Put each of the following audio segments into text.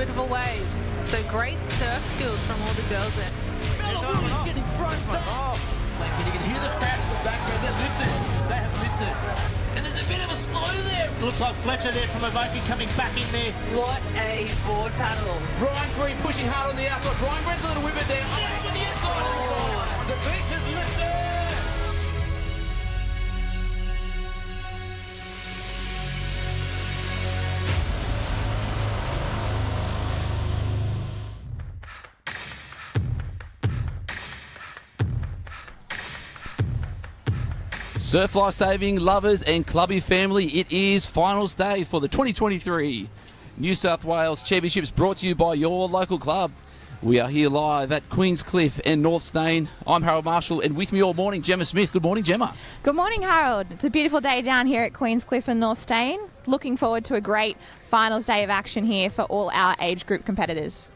bit of a wave. So great surf skills from all the girls there. Williams getting thrust back. And you can hear the crowd in the background. They're lifted. They have lifted. And there's a bit of a slow there. Looks like Fletcher there from Evoking coming back in there. What a board paddle. Brian Green pushing hard on the outside. Brian Green's a little whip it there. Oh, on the inside of the dive. The beach is lifted. Surf Life Saving lovers and clubby family, it is finals day for the 2023 New South Wales Championships, brought to you by your local club. We are here live at Queenscliff and North Stain. I'm Harold Marshall, and with me all morning, Gemma Smith. Good morning, Gemma. Good morning, Harold. It's a beautiful day down here at Queenscliff and North Stain. Looking forward to a great finals day of action here for all our age group competitors.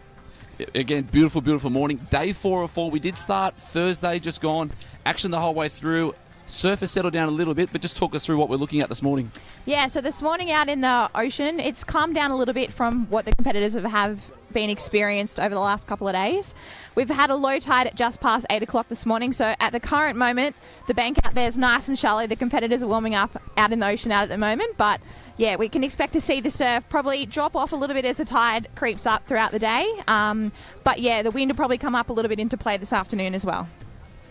Again, beautiful, beautiful morning. Day 4 of 4. We did start Thursday, just gone. Action the whole way through. Surf has settled down a little bit, but just talk us through what we're looking at this morning. Yeah, so this morning out in the ocean, it's calmed down a little bit from what the competitors have been experienced over the last couple of days. We've had a low tide at just past 8 o'clock this morning, so at the current moment, the bank out there is nice and shallow. The competitors are warming up out in the ocean out at the moment, but yeah, we can expect to see the surf probably drop off a little bit as the tide creeps up throughout the day. But yeah, the wind will probably come up a little bit into play this afternoon as well.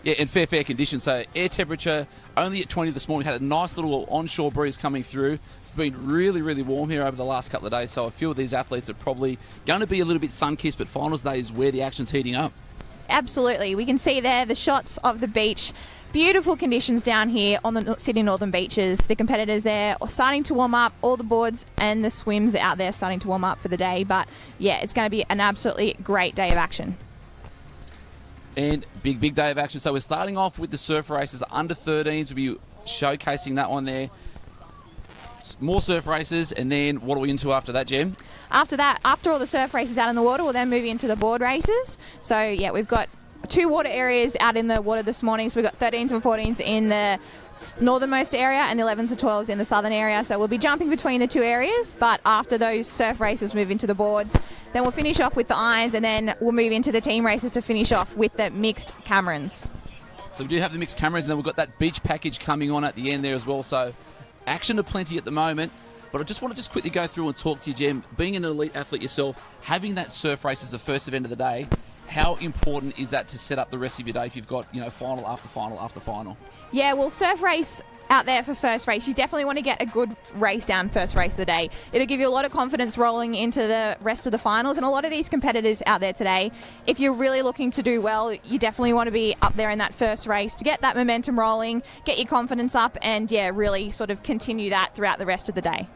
Yeah, and fair conditions. So air temperature only at 20 this morning. Had a nice little onshore breeze coming through. It's been really, really warm here over the last couple of days. So a few of these athletes are probably going to be a little bit sun-kissed, but finals day is where the action's heating up. Absolutely. We can see there the shots of the beach. Beautiful conditions down here on the Sydney Northern beaches. The competitors there are starting to warm up. All the boards and the swims out there starting to warm up for the day. But yeah, it's going to be an absolutely great day of action. And big day of action. So we're starting off with the surf races. Under 13s, we'll be showcasing that one there. More surf races, and then what are we into after that, Jem? After that, after all the surf races out in the water, we'll then move into the board races. So yeah, we've got 2 water areas out in the water this morning. So we've got 13s and 14s in the northernmost area and 11s and 12s in the southern area. So we'll be jumping between the 2 areas, but after those surf races move into the boards, then we'll finish off with the irons, and then we'll move into the team races to finish off with the mixed Camerons. So we do have the mixed Camerons, and then we've got that beach package coming on at the end there as well. So action aplenty at the moment. But I just want to quickly go through and talk to you, Jem. Being an elite athlete yourself, having that surf race as the first event of the day, how important is that to set up the rest of your day if you've got, final after final after final? Yeah, well, surf race out there for first race, you definitely want to get a good race down first race of the day. It'll give you a lot of confidence rolling into the rest of the finals, and a lot of these competitors out there today, if you're really looking to do well, you definitely want to be up there in that first race to get that momentum rolling, get your confidence up, and yeah, really sort of continue that throughout the rest of the day.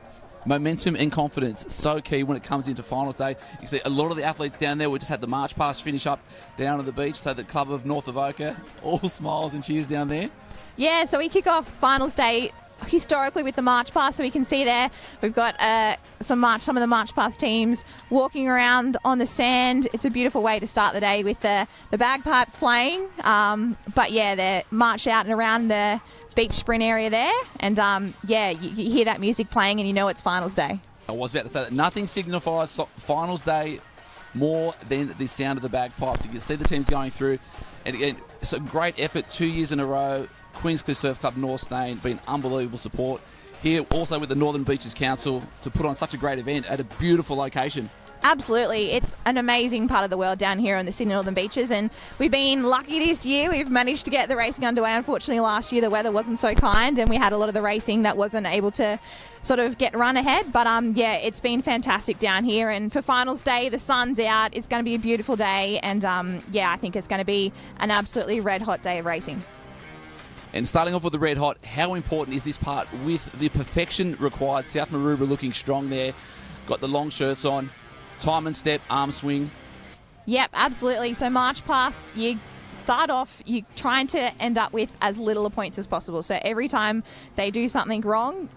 Momentum and confidence, so key when it comes into finals day. You see a lot of the athletes down there, we just had the march past finish up down on the beach, so the Club of North Avoca, all smiles and cheers down there. Yeah, so we kick off finals day historically with the march past, so we can see there we've got some of the march past teams walking around on the sand. It's a beautiful way to start the day with the bagpipes playing, but yeah, they march out and around the beach sprint area there, and yeah, you hear that music playing and you know it's finals day. I was about to say that nothing signifies finals day more than the sound of the bagpipes. You can see the teams going through, and again, it's a great effort 2 years in a row. Queenscliff Surf Club North Stain, been unbelievable support here also with the Northern Beaches Council to put on such a great event at a beautiful location. Absolutely. It's an amazing part of the world down here on the Sydney Northern Beaches, and we've been lucky this year. We've managed to get the racing underway. Unfortunately, last year the weather wasn't so kind, and we had a lot of the racing that wasn't able to sort of get run ahead. But yeah, it's been fantastic down here, and for finals day, the sun's out. It's going to be a beautiful day, and yeah, I think it's going to be an absolutely red-hot day of racing. And starting off with the red hot, how important is this part with the perfection required? South Maroubra looking strong there. Got the long shirts on. Time and step, arm swing. Yep, absolutely. So march past, you start off, you're trying to end up with as little points as possible. So every time they do something wrong,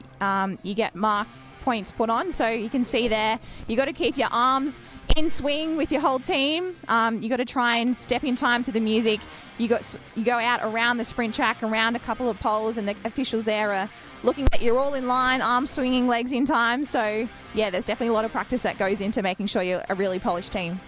you get mark points put on. So you can see there, you got to keep your arms in swing with your whole team. You got to try and step in time to the music. You go out around the sprint track, around a couple of poles, and the officials there are looking at you're all in line, arms swinging, legs in time. So yeah, there's definitely a lot of practice that goes into making sure you're a really polished team.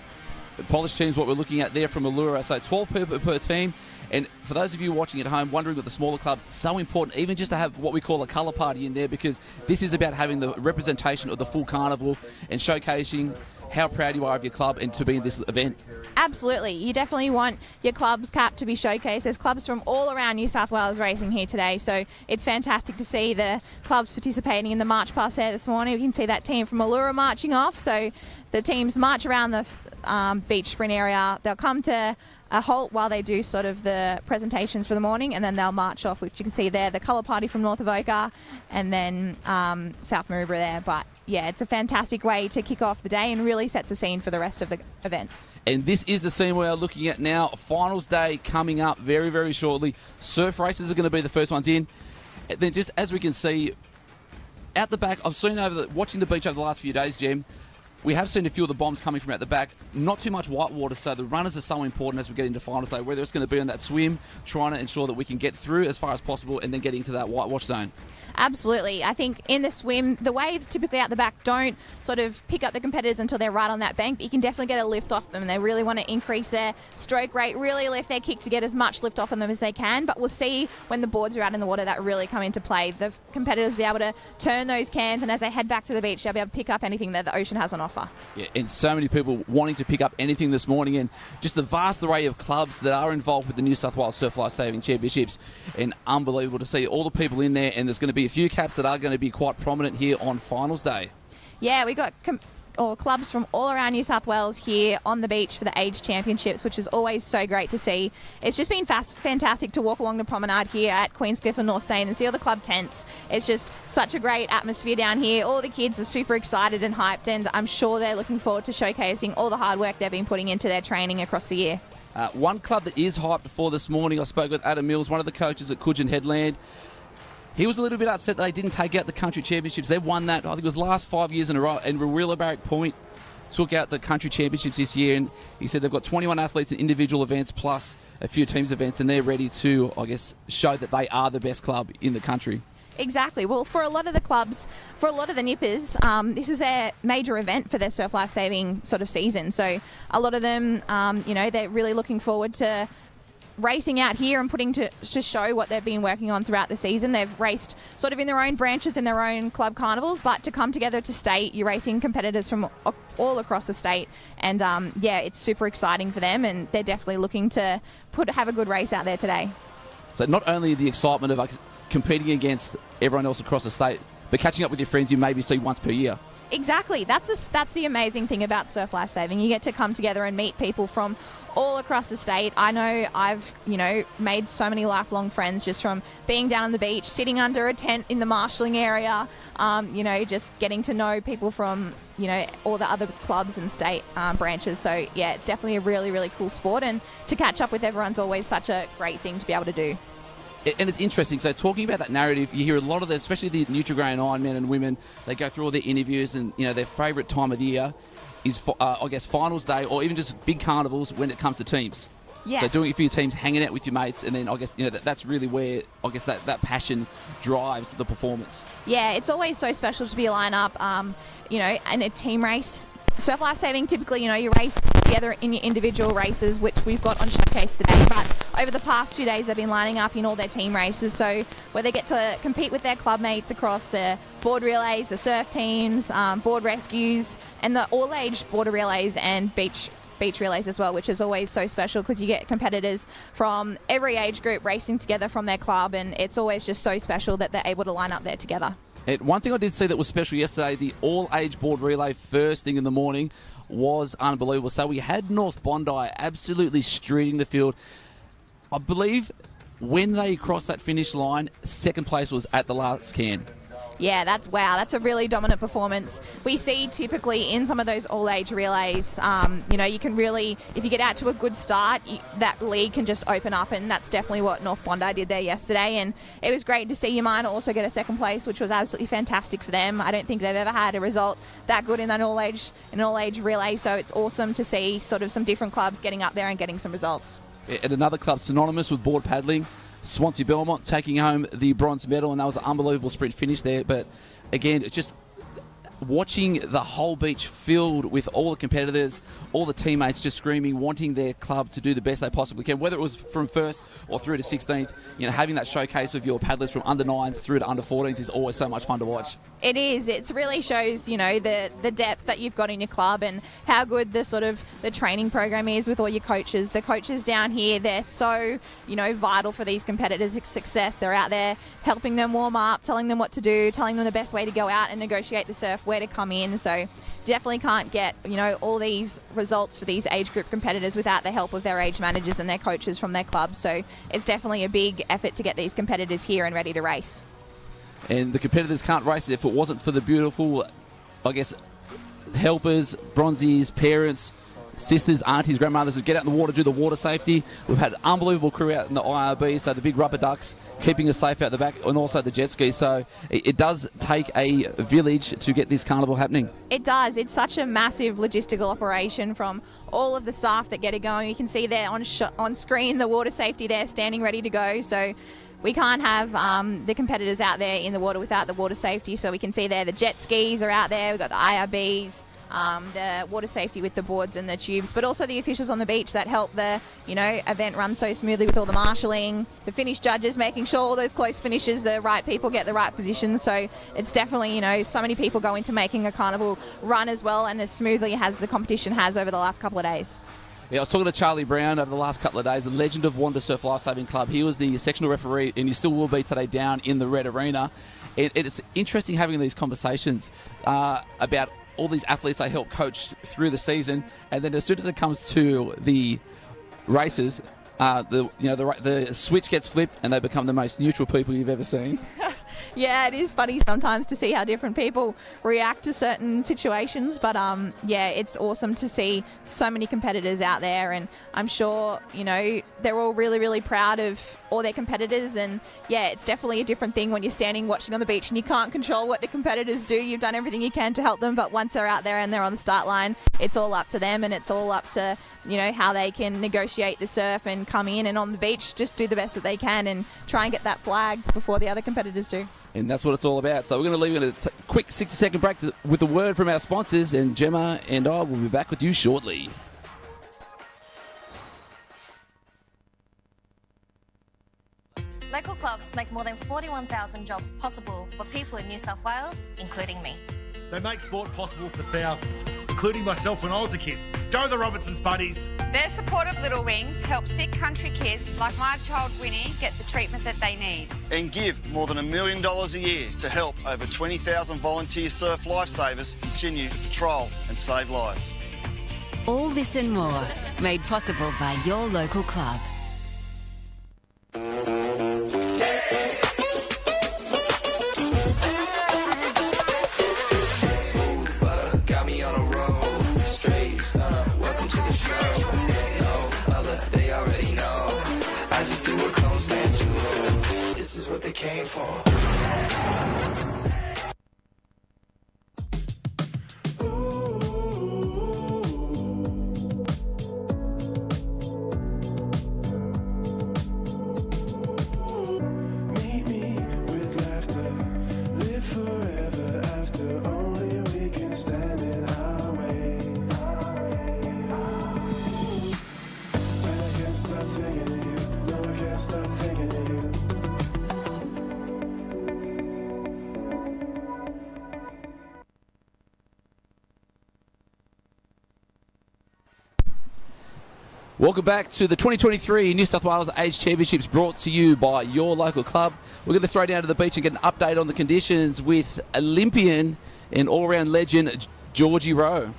The polished team is what we're looking at there from Allura. So 12 people per team. And for those of you watching at home, wondering what the smaller clubs, so important even just to have what we call a colour party in there, because this is about having the representation of the full carnival and showcasing how proud you are of your club and to be in this event. Absolutely. You definitely want your club's cap to be showcased. There's clubs from all around New South Wales racing here today, so it's fantastic to see the clubs participating in the march past there this morning. We can see that team from Allura marching off, so the teams march around the beach sprint area. They'll come to a halt while they do sort of the presentations for the morning, and then they'll march off, which you can see there, the colour party from North Avoca and then South Maroubra there. But yeah, it's a fantastic way to kick off the day and really sets the scene for the rest of the events. And this is the scene we are looking at now. Finals day coming up very, very shortly. Surf races are going to be the first ones in. And then just as we can see out the back, I've seen watching the beach over the last few days, Jem, we have seen a few of the bombs coming from out the back. Not too much white water, so the runners are so important as we get into finals day, whether it's going to be on that swim, trying to ensure that we can get through as far as possible and then get into that whitewash zone. Absolutely. I think in the swim, the waves typically out the back don't sort of pick up the competitors until they're right on that bank, but you can definitely get a lift off them. They really want to increase their stroke rate, really lift their kick to get as much lift off on them as they can, but we'll see when the boards are out in the water that really come into play. The competitors will be able to turn those cans, and as they head back to the beach, they'll be able to pick up anything that the ocean has on offer. Yeah, and so many people wanting to pick up anything this morning, and just the vast array of clubs that are involved with the New South Wales Surf Life Saving Championships, and unbelievable to see all the people in there, and there's going to be a few caps that are going to be quite prominent here on finals day. Yeah, we got clubs from all around New South Wales here on the beach for the age championships, which is always so great to see. It's just been fantastic to walk along the promenade here at Queenscliff and North Stain and see all the club tents. It's just such a great atmosphere down here. All the kids are super excited and hyped, and I'm sure they're looking forward to showcasing all the hard work they've been putting into their training across the year. One club that is hyped for this morning, I spoke with Adam Mills, one of the coaches at Coogin Headland. He was a little bit upset that they didn't take out the country championships. They've won that, I think it was last 5 years in a row, and Warilla Barrack Point took out the country championships this year, and he said they've got 21 athletes in individual events plus a few teams events, and they're ready to, I guess, show that they are the best club in the country. Exactly. Well, for a lot of the clubs, for a lot of the nippers, this is a major event for their surf life saving sort of season. So a lot of them, they're really looking forward to racing out here and putting to show what they've been working on throughout the season. They've raced sort of in their own branches in their own club carnivals, but to come together to state, you're racing competitors from all across the state, and it's super exciting for them, and they're definitely looking to have a good race out there today. So not only the excitement of competing against everyone else across the state, but catching up with your friends you maybe see once per year. Exactly. That's the amazing thing about surf life saving. You get to come together and meet people from all across the state. I know I've, made so many lifelong friends just from being down on the beach, sitting under a tent in the marshalling area, just getting to know people from, all the other clubs and state branches. So, yeah, it's definitely a really, really cool sport, and to catch up with everyone's always such a great thing to be able to do. And it's interesting. So talking about that narrative, you hear a lot of especially the Nutrigrain Ironmen and women, they go through all their interviews, and their favourite time of the year is, finals day, or even just big carnivals when it comes to teams. Yes. So doing it for your teams, hanging out with your mates, and then that's really where that passion drives the performance. Yeah, it's always so special to be a line-up, in a team race. Surf Life Saving, typically, you race together in your individual races, which we've got on showcase today. But over the past 2 days, they've been lining up in all their team races, so where they get to compete with their club mates across the board relays, the surf teams, board rescues, and the all-age border relays and beach relays as well, which is always so special because you get competitors from every age group racing together from their club, and it's always just so special that they're able to line up there together. And one thing I did see that was special yesterday, the all-age board relay first thing in the morning was unbelievable. So we had North Bondi absolutely streeting the field. I believe when they crossed that finish line, second place was at the last can. Yeah, that's a really dominant performance. We see typically in some of those all-age relays, you can really, if you get out to a good start, that lead can just open up, and that's definitely what North Bondi did there yesterday. And it was great to see Yamina also get a second place, which was absolutely fantastic for them. I don't think they've ever had a result that good in an all-age relay, so it's awesome to see sort of some different clubs getting up there and getting some results. And another club synonymous with board paddling, Swansea Belmont, taking home the bronze medal, and that was an unbelievable sprint finish there. But again, it's just watching the whole beach filled with all the competitors, all the teammates just screaming, wanting their club to do the best they possibly can, whether it was from first or through to 16th. Having that showcase of your paddlers from under 9s through to under 14s is always so much fun to watch. It is. It really shows, the depth that you've got in your club and how good the training program is with all your coaches. The coaches down here, they're so, vital for these competitors' success. They're out there helping them warm up, telling them what to do, telling them the best way to go out and negotiate the surf, where to come in. So definitely can't get all these results for these age group competitors without the help of their age managers and their coaches from their clubs. So it's definitely a big effort to get these competitors here and ready to race. And the competitors can't race if it wasn't for the beautiful, helpers, bronzies, parents, sisters, aunties, grandmothers who get out in the water, do the water safety. We've had an unbelievable crew out in the IRB, so the big rubber ducks keeping us safe out the back, and also the jet ski. So it does take a village to get this carnival happening. It does. It's such a massive logistical operation from all of the staff that get it going. You can see there on screen the water safety there standing ready to go. So we can't have the competitors out there in the water without the water safety. So we can see there the jet skis are out there. We've got the IRBs. The water safety with the boards and the tubes, but also the officials on the beach that help the event run so smoothly with all the marshalling, the finish judges making sure all those close finishes, the right people get the right positions. So it's definitely so many people go into making a carnival run as well and as smoothly as the competition has over the last couple of days. Yeah, I was talking to Charlie Brown over the last couple of days, the legend of Wanda Surf Lifesaving Club. He was the sectional referee, and he still will be today down in the Red Arena. It's interesting having these conversations about all these athletes they help coach through the season, and then as soon as it comes to the races, the switch gets flipped and they become the most neutral people you've ever seen. Yeah, it is funny sometimes to see how different people react to certain situations, but it's awesome to see so many competitors out there, and I'm sure they're all really, really proud of all their competitors. And it's definitely a different thing when you're standing watching on the beach and you can't control what the competitors do. You've done everything you can to help them, but once they're out there and they're on the start line, it's all up to them, and it's all up to how they can negotiate the surf and come in and on the beach just do the best that they can and try and get that flag before the other competitors do. And that's what it's all about. So we're going to leave you in a quick 60-second break with a word from our sponsors, and Gemma and I will be back with you shortly. Local clubs make more than 41,000 jobs possible for people in New South Wales, including me. They make sport possible for thousands, including myself when I was a kid. Go the Robertsons, buddies. Their support of Little Wings helps sick country kids like my child Winnie get the treatment that they need. And give more than $1 million a year to help over 20,000 volunteer surf lifesavers continue to patrol and save lives. All this and more made possible by your local club. They came for. Meet me with laughter, live forever after. Only we can stand in our way. I can't stop thinking of you. No, I can't stop thinking of you. Welcome back to the 2023 New South Wales Age Championships, brought to you by your local club. We're going to throw down to the beach and get an update on the conditions with Olympian and all-round legend Georgie Rowe.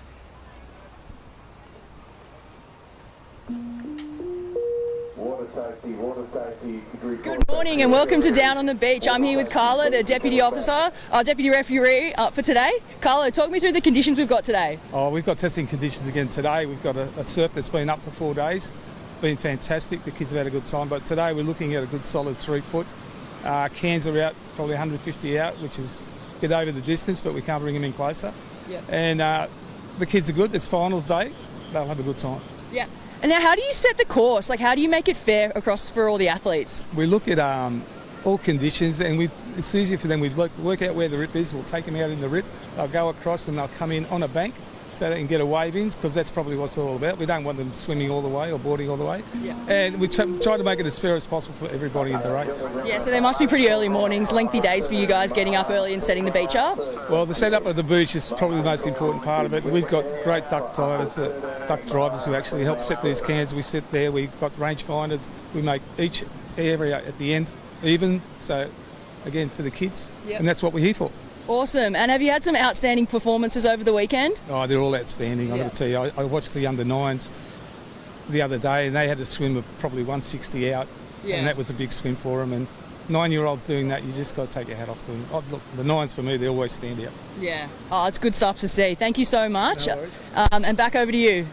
Water safety. Good morning and welcome to Down on the Beach. I'm here with Carla, the deputy officer, deputy referee for today. Carla, talk me through the conditions we've got today. Oh, we've got testing conditions again today. We've got a surf that's been up for 4 days. Been fantastic. The kids have had a good time. But today we're looking at a good solid 3 foot. Cans are out, probably 150 out, which is a bit over the distance, but we can't bring them in closer. Yep. And the kids are good. It's finals day. They'll have a good time. Yeah. And now, how do you set the course? Like, how do you make it fair across for all the athletes? We look at all conditions, and it's easy for them. We work out where the rip is. We'll take them out in the rip. They'll go across and they'll come in on a bank so they can get a wave in, because that's probably what it's all about. We don't want them swimming all the way or boarding all the way. Yeah. And we try to make it as fair as possible for everybody in the race. Yeah, so there must be pretty early mornings, lengthy days for you guys getting up early and setting the beach up. Well, the setup of the beach is probably the most important part of it. We've got great duck drivers who actually help set these cans. We sit there, we've got range finders. We make each area at the end even, so again, for the kids. Yep. And that's what we're here for. Awesome. And have you had some outstanding performances over the weekend? Oh, they're all outstanding. I've got to tell you, I watched the under-9s the other day, and they had a swim of probably 160 out, and that was a big swim for them. And 9-year-olds doing that, you just got to take your hat off to them. Oh, look, the 9s for me, they always stand out. Yeah. Oh, it's good stuff to see. Thank you so much. No worries. And back over to you.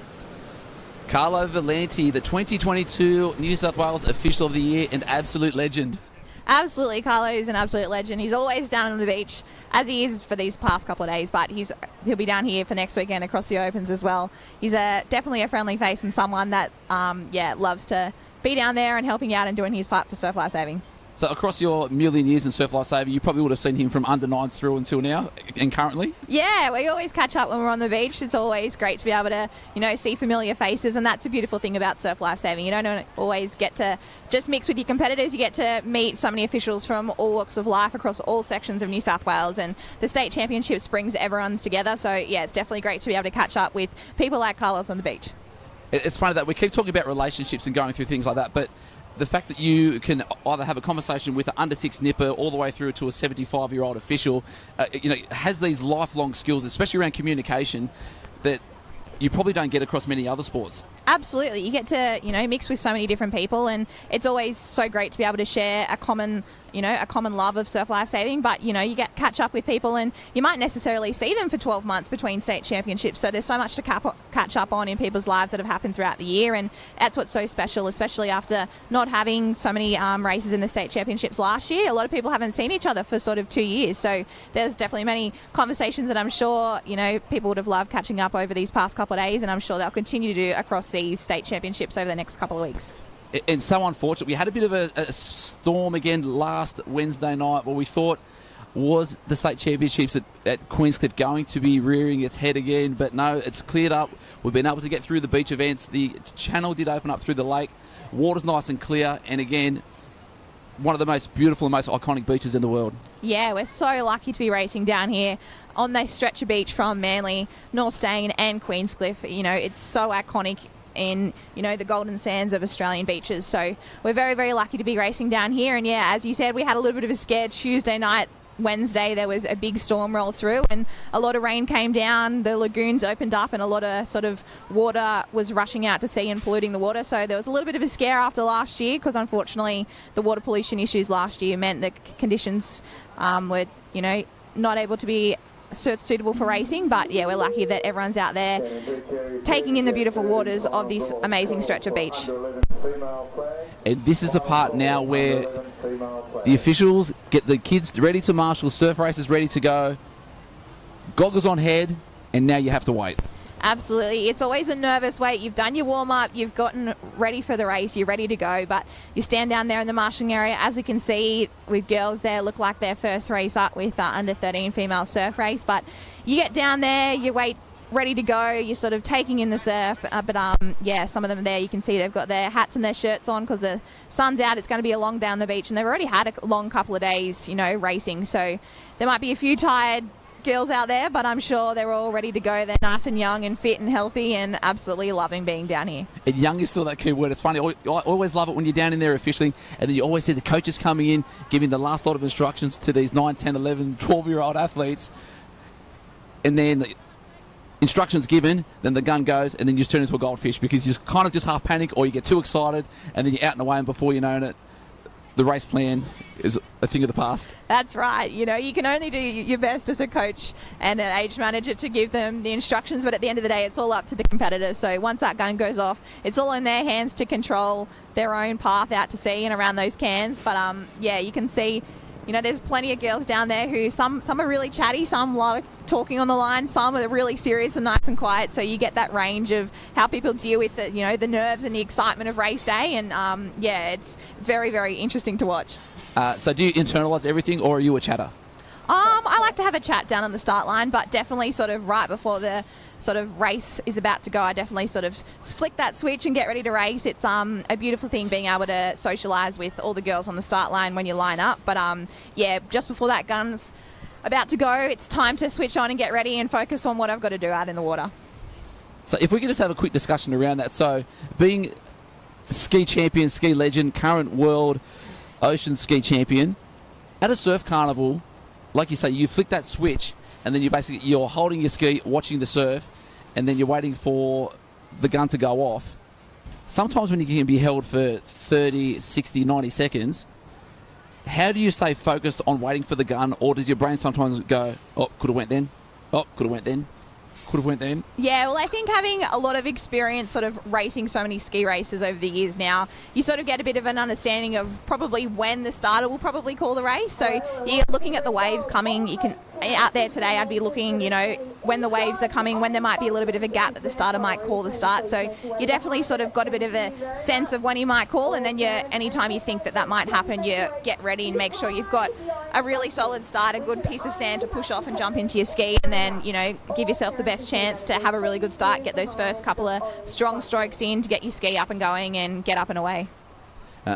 Carlo Valenti, the 2022 New South Wales Official of the Year and absolute legend. Absolutely, Carlo is an absolute legend. He's always down on the beach, as he is for these past couple of days, but he'll be down here for next weekend across the Opens as well. He's definitely a friendly face and someone that, loves to be down there and helping out and doing his part for surf life saving. So across your million years in surf life saving, you probably would have seen him from under-9s through until now and currently? Yeah, we always catch up when we're on the beach. It's always great to be able to, see familiar faces, and that's a beautiful thing about surf life saving. You don't always get to just mix with your competitors. You get to meet so many officials from all walks of life across all sections of New South Wales, and the state championships brings everyone's together. So, yeah, it's definitely great to be able to catch up with people like Carlos on the beach. It's funny that we keep talking about relationships and going through things like that, but the fact that you can either have a conversation with an under-6 nipper all the way through to a 75-year-old official, has these lifelong skills, especially around communication, that you probably don't get across many other sports. Absolutely. You get to, mix with so many different people, and it's always so great to be able to share a common love of surf life saving, but, you catch up with people and you might necessarily see them for 12 months between state championships. So there's so much to catch up on in people's lives that have happened throughout the year, and that's what's so special, especially after not having so many races in the state championships last year. A lot of people haven't seen each other for sort of 2 years. So there's definitely many conversations that I'm sure, people would have loved catching up over these past couple of days, and I'm sure they'll continue to do across these state championships over the next couple of weeks. And so unfortunate. We had a bit of a storm again last Wednesday night where we thought was the state championships at Queenscliff going to be rearing its head again, but no, it's cleared up. We've been able to get through the beach events. The channel did open up through the lake. Water's nice and clear, and again, one of the most beautiful and most iconic beaches in the world. Yeah, we're so lucky to be racing down here on this stretch of beach from Manly, North Stain and Queenscliff. It's so iconic in, the golden sands of Australian beaches. So we're very, very lucky to be racing down here. And yeah, as you said, we had a little bit of a scare Tuesday night. Wednesday there was a big storm roll through and a lot of rain came down. The lagoons opened up and a lot of sort of water was rushing out to sea and polluting the water. So there was a little bit of a scare after last year, because unfortunately the water pollution issues last year meant that conditions were, not able to be suitable for racing. But yeah, we're lucky that everyone's out there taking in the beautiful waters of this amazing stretch of beach. And this is the part now where the officials get the kids ready to marshal, surf races ready to go, goggles on head, and now you have to wait. Absolutely. It's always a nervous wait. You've done your warm-up, you've gotten ready for the race, you're ready to go, but you stand down there in the marshalling area. As we can see, with girls there, look like their first race up with under 13 female surf race, but you get down there, you wait, ready to go, you're sort of taking in the surf, but some of them there, you can see they've got their hats and their shirts on because the sun's out. It's going to be a long day on the beach, and they've already had a long couple of days, racing, so there might be a few tired girls out there, but I'm sure they're all ready to go. They're nice and young and fit and healthy and absolutely loving being down here. And young is still that key word. It's funny, I always love it when you're down in there officialing, and then you always see the coaches coming in giving the last lot of instructions to these 9, 10, 11, 12-year-old athletes, and then instructions given, then the gun goes, and then you just turn into a goldfish because you just kind of just half panic or you get too excited, and then you're out and away, and before you know it, the race plan is a thing of the past. That's right. You know, you can only do your best as a coach and an age manager to give them the instructions, but at the end of the day, it's all up to the competitors. So once that gun goes off, it's all in their hands to control their own path out to sea and around those cans. But yeah, you can see, you know, there's plenty of girls down there who some are really chatty, some love talking on the line, some are really serious and nice and quiet. So you get that range of how people deal with the, you know, the nerves and the excitement of race day. And yeah, it's very, very interesting to watch. So do you internalise everything, or are you a chatter? I like to have a chat down on the start line, but definitely sort of right before the sort of race is about to go, I definitely sort of flick that switch and get ready to race. It's a beautiful thing being able to socialise with all the girls on the start line when you line up. But yeah, just before that gun's about to go, it's time to switch on and get ready and focus on what I've got to do out in the water. So if we could just have a quick discussion around that. So being ski champion, ski legend, current world ocean ski champion, at a surf carnival, like you say, you flick that switch and then you're holding your ski, watching the surf, and then you're waiting for the gun to go off. Sometimes when you can be held for 30, 60, 90 seconds, how do you stay focused on waiting for the gun, or does your brain sometimes go, oh, could have went then, oh, could have went then, could have went then? Yeah, well, I think having a lot of experience sort of racing so many ski races over the years now, you sort of get a bit of an understanding of probably when the starter will probably call the race. So you're looking at the waves coming. You can, out there today, I'd be looking, you know, when the waves are coming, when there might be a little bit of a gap that the starter might call the start. So you definitely sort of got a bit of a sense of when he might call, and then anytime you think that might happen, you get ready and make sure you've got a really solid start, a good piece of sand to push off and jump into your ski, and then, you know, give yourself the best chance to have a really good start, get those first couple of strong strokes in to get your ski up and going and get up and away.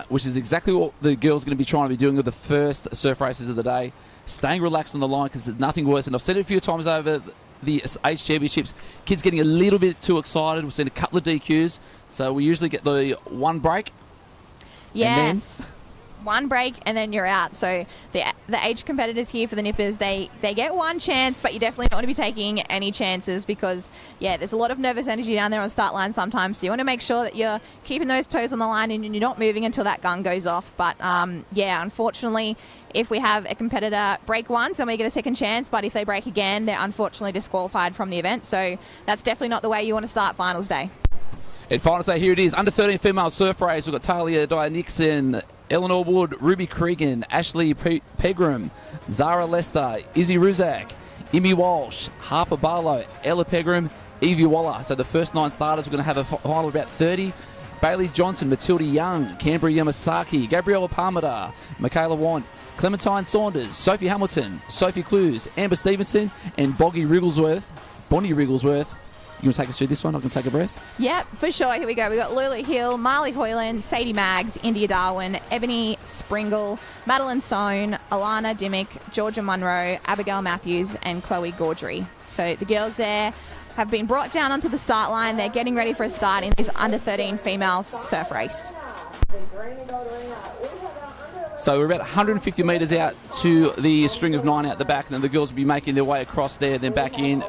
Which is exactly what the girls are going to be trying to be doing with the first surf races of the day. Staying relaxed on the line, because there's nothing worse. And I've said it a few times over the age championships, kids getting a little bit too excited. We've seen a couple of DQs, so we usually get the one break. Yes. One break and then you're out. So the age competitors here for the nippers, they get one chance, but you definitely don't want to be taking any chances because, yeah, there's a lot of nervous energy down there on the start line sometimes. So you want to make sure that you're keeping those toes on the line and you're not moving until that gun goes off. But, yeah, unfortunately, if we have a competitor break once, then we get a second chance. But if they break again, they're unfortunately disqualified from the event. So that's definitely not the way you want to start finals day. At finals day, here it is. Under 13 female surf race. We've got Talia Dyer-Nixon, Eleanor Wood, Ruby Cregan, Ashley Pegram, Zara Lester, Izzy Ruzak, Imi Walsh, Harper Barlow, Ella Pegram, Evie Waller. So the first 9 starters are going to have a final of about 30. Bailey Johnson, Matilda Young, Canberra Yamasaki, Gabriella Palmada, Michaela Want, Clementine Saunders, Sophie Hamilton, Sophie Clues, Amber Stevenson, and Bonnie Wrigglesworth. You want to take us through this one? I can take a breath. Yep, for sure. Here we go. We've got Lulu Hill, Marley Hoyland, Sadie Maggs, India Darwin, Ebony Springle, Madeline Sohn, Alana Dimmick, Georgia Munro, Abigail Matthews, and Chloe Gaudry. So the girls there have been brought down onto the start line. They're getting ready for a start in this under 13 female surf race. So we're about 150 metres out to the string of 9 out the back, and then the girls will be making their way across there, then back in.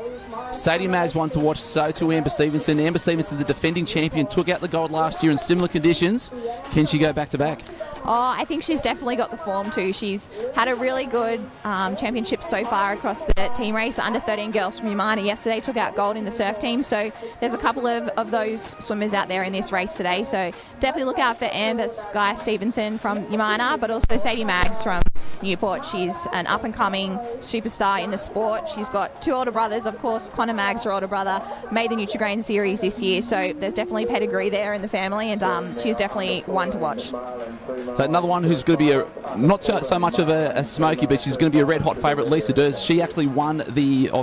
Sadie Maggs one to watch, so to Amber Stevenson. Amber Stevenson, the defending champion, took out the gold last year in similar conditions. Can she go back to back? Oh, I think she's definitely got the form too. She's had a really good championship so far across the team race. The under 13 girls from Yamana yesterday took out gold in the surf team. So there's a couple of those swimmers out there in this race today. So definitely look out for Amber Sky Stevenson from Yamana, but also Sadie Maggs from Newport. She's an up-and-coming superstar in the sport. She's got 2 older brothers, of course. Connor Maggs, her older brother, made the Nutrigrain series this year. So there's definitely pedigree there in the family, and she's definitely one to watch. So another one who's going to be not so much of a smoky, but she's going to be a red-hot favourite, Lisa Durs. She actually won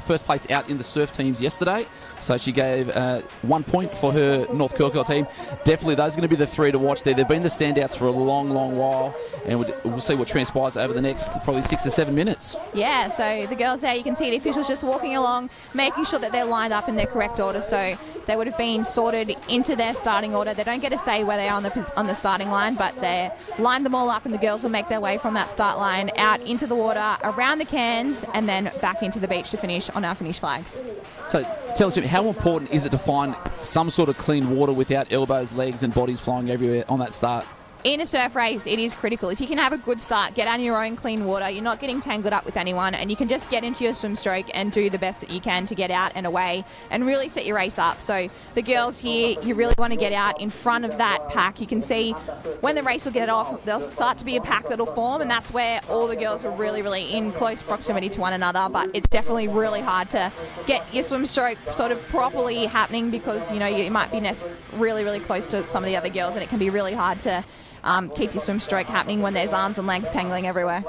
first place out in the surf teams yesterday, so she gave 1 point for her North Kirkhill team. Definitely those are going to be the 3 to watch there. They've been the standouts for a long, long while, and we'll see what transpires over the next probably 6 to 7 minutes. Yeah, so the girls there, you can see the officials just walking along, making sure that they're lined up in their correct order, so they would have been sorted into their starting order. They don't get a say where they are on the starting line, but they're line them all up, and the girls will make their way from that start line out into the water, around the cans, and then back into the beach to finish on our finish flags. So tell us, Jim, how important is it to find some sort of clean water without elbows, legs and bodies flying everywhere on that start? In a surf race, it is critical. If you can have a good start, get out in your own clean water, you're not getting tangled up with anyone, and you can just get into your swim stroke and do the best that you can to get out and away and really set your race up. So the girls here, you really want to get out in front of that pack. You can see when the race will get off, there'll start to be a pack that'll form, and that's where all the girls are really, really in close proximity to one another. But it's definitely really hard to get your swim stroke sort of properly happening because, you know, you might be really, really close to some of the other girls, and it can be really hard to keep your swim stroke happening when there's arms and legs tangling everywhere.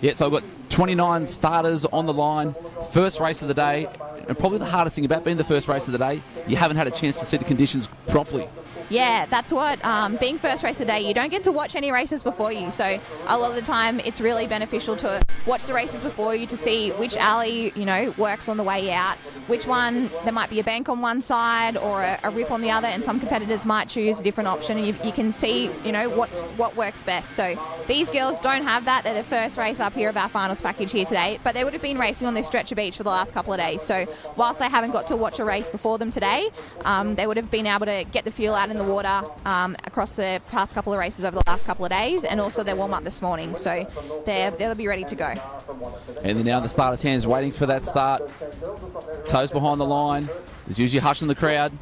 Yeah, so I've got 29 starters on the line. First race of the day, and probably the hardest thing about being the first race of the day, you haven't had a chance to see the conditions properly. Yeah, that's what, being first race of the day, you don't get to watch any races before you. So a lot of the time it's really beneficial to watch the races before you to see which alley, you know, works on the way out, which one, there might be a bank on one side or a rip on the other, and some competitors might choose a different option, and you can see, you know, what works best. So these girls don't have that. They're the first race up here of our finals package here today, but they would have been racing on this stretch of beach for the last couple of days. So whilst they haven't got to watch a race before them today, they would have been able to get the feel out in the water across the past couple of races over the last couple of days, and also their warm-up this morning. So they'll be ready to go. And then now the starter's hands waiting for that start. Toes behind the line. There's usually a hush in the crowd.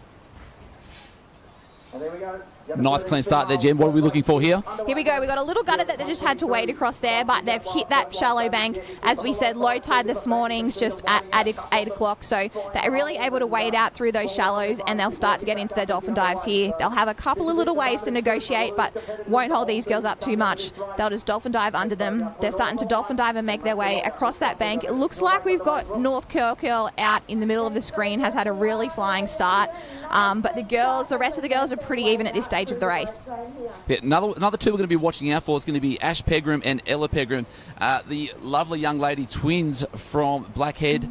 Nice clean start there, Jem. What are we looking for here? Here we go. We've got a little gutter that they just had to wade across there, but they've hit that shallow bank. As we said, low tide this morning's just at 8 o'clock, so they're really able to wade out through those shallows, and they'll start to get into their dolphin dives here. They'll have a couple of little waves to negotiate, but won't hold these girls up too much. They'll just dolphin dive under them. They're starting to dolphin dive and make their way across that bank. It looks like we've got North Curl out in the middle of the screen, has had a really flying start, but the rest of the girls are pretty even at this stage of the race. Yeah, another two we're going to be watching out for is going to be Ash Pegram and Ella Pegram, the lovely young lady twins from Blackhead.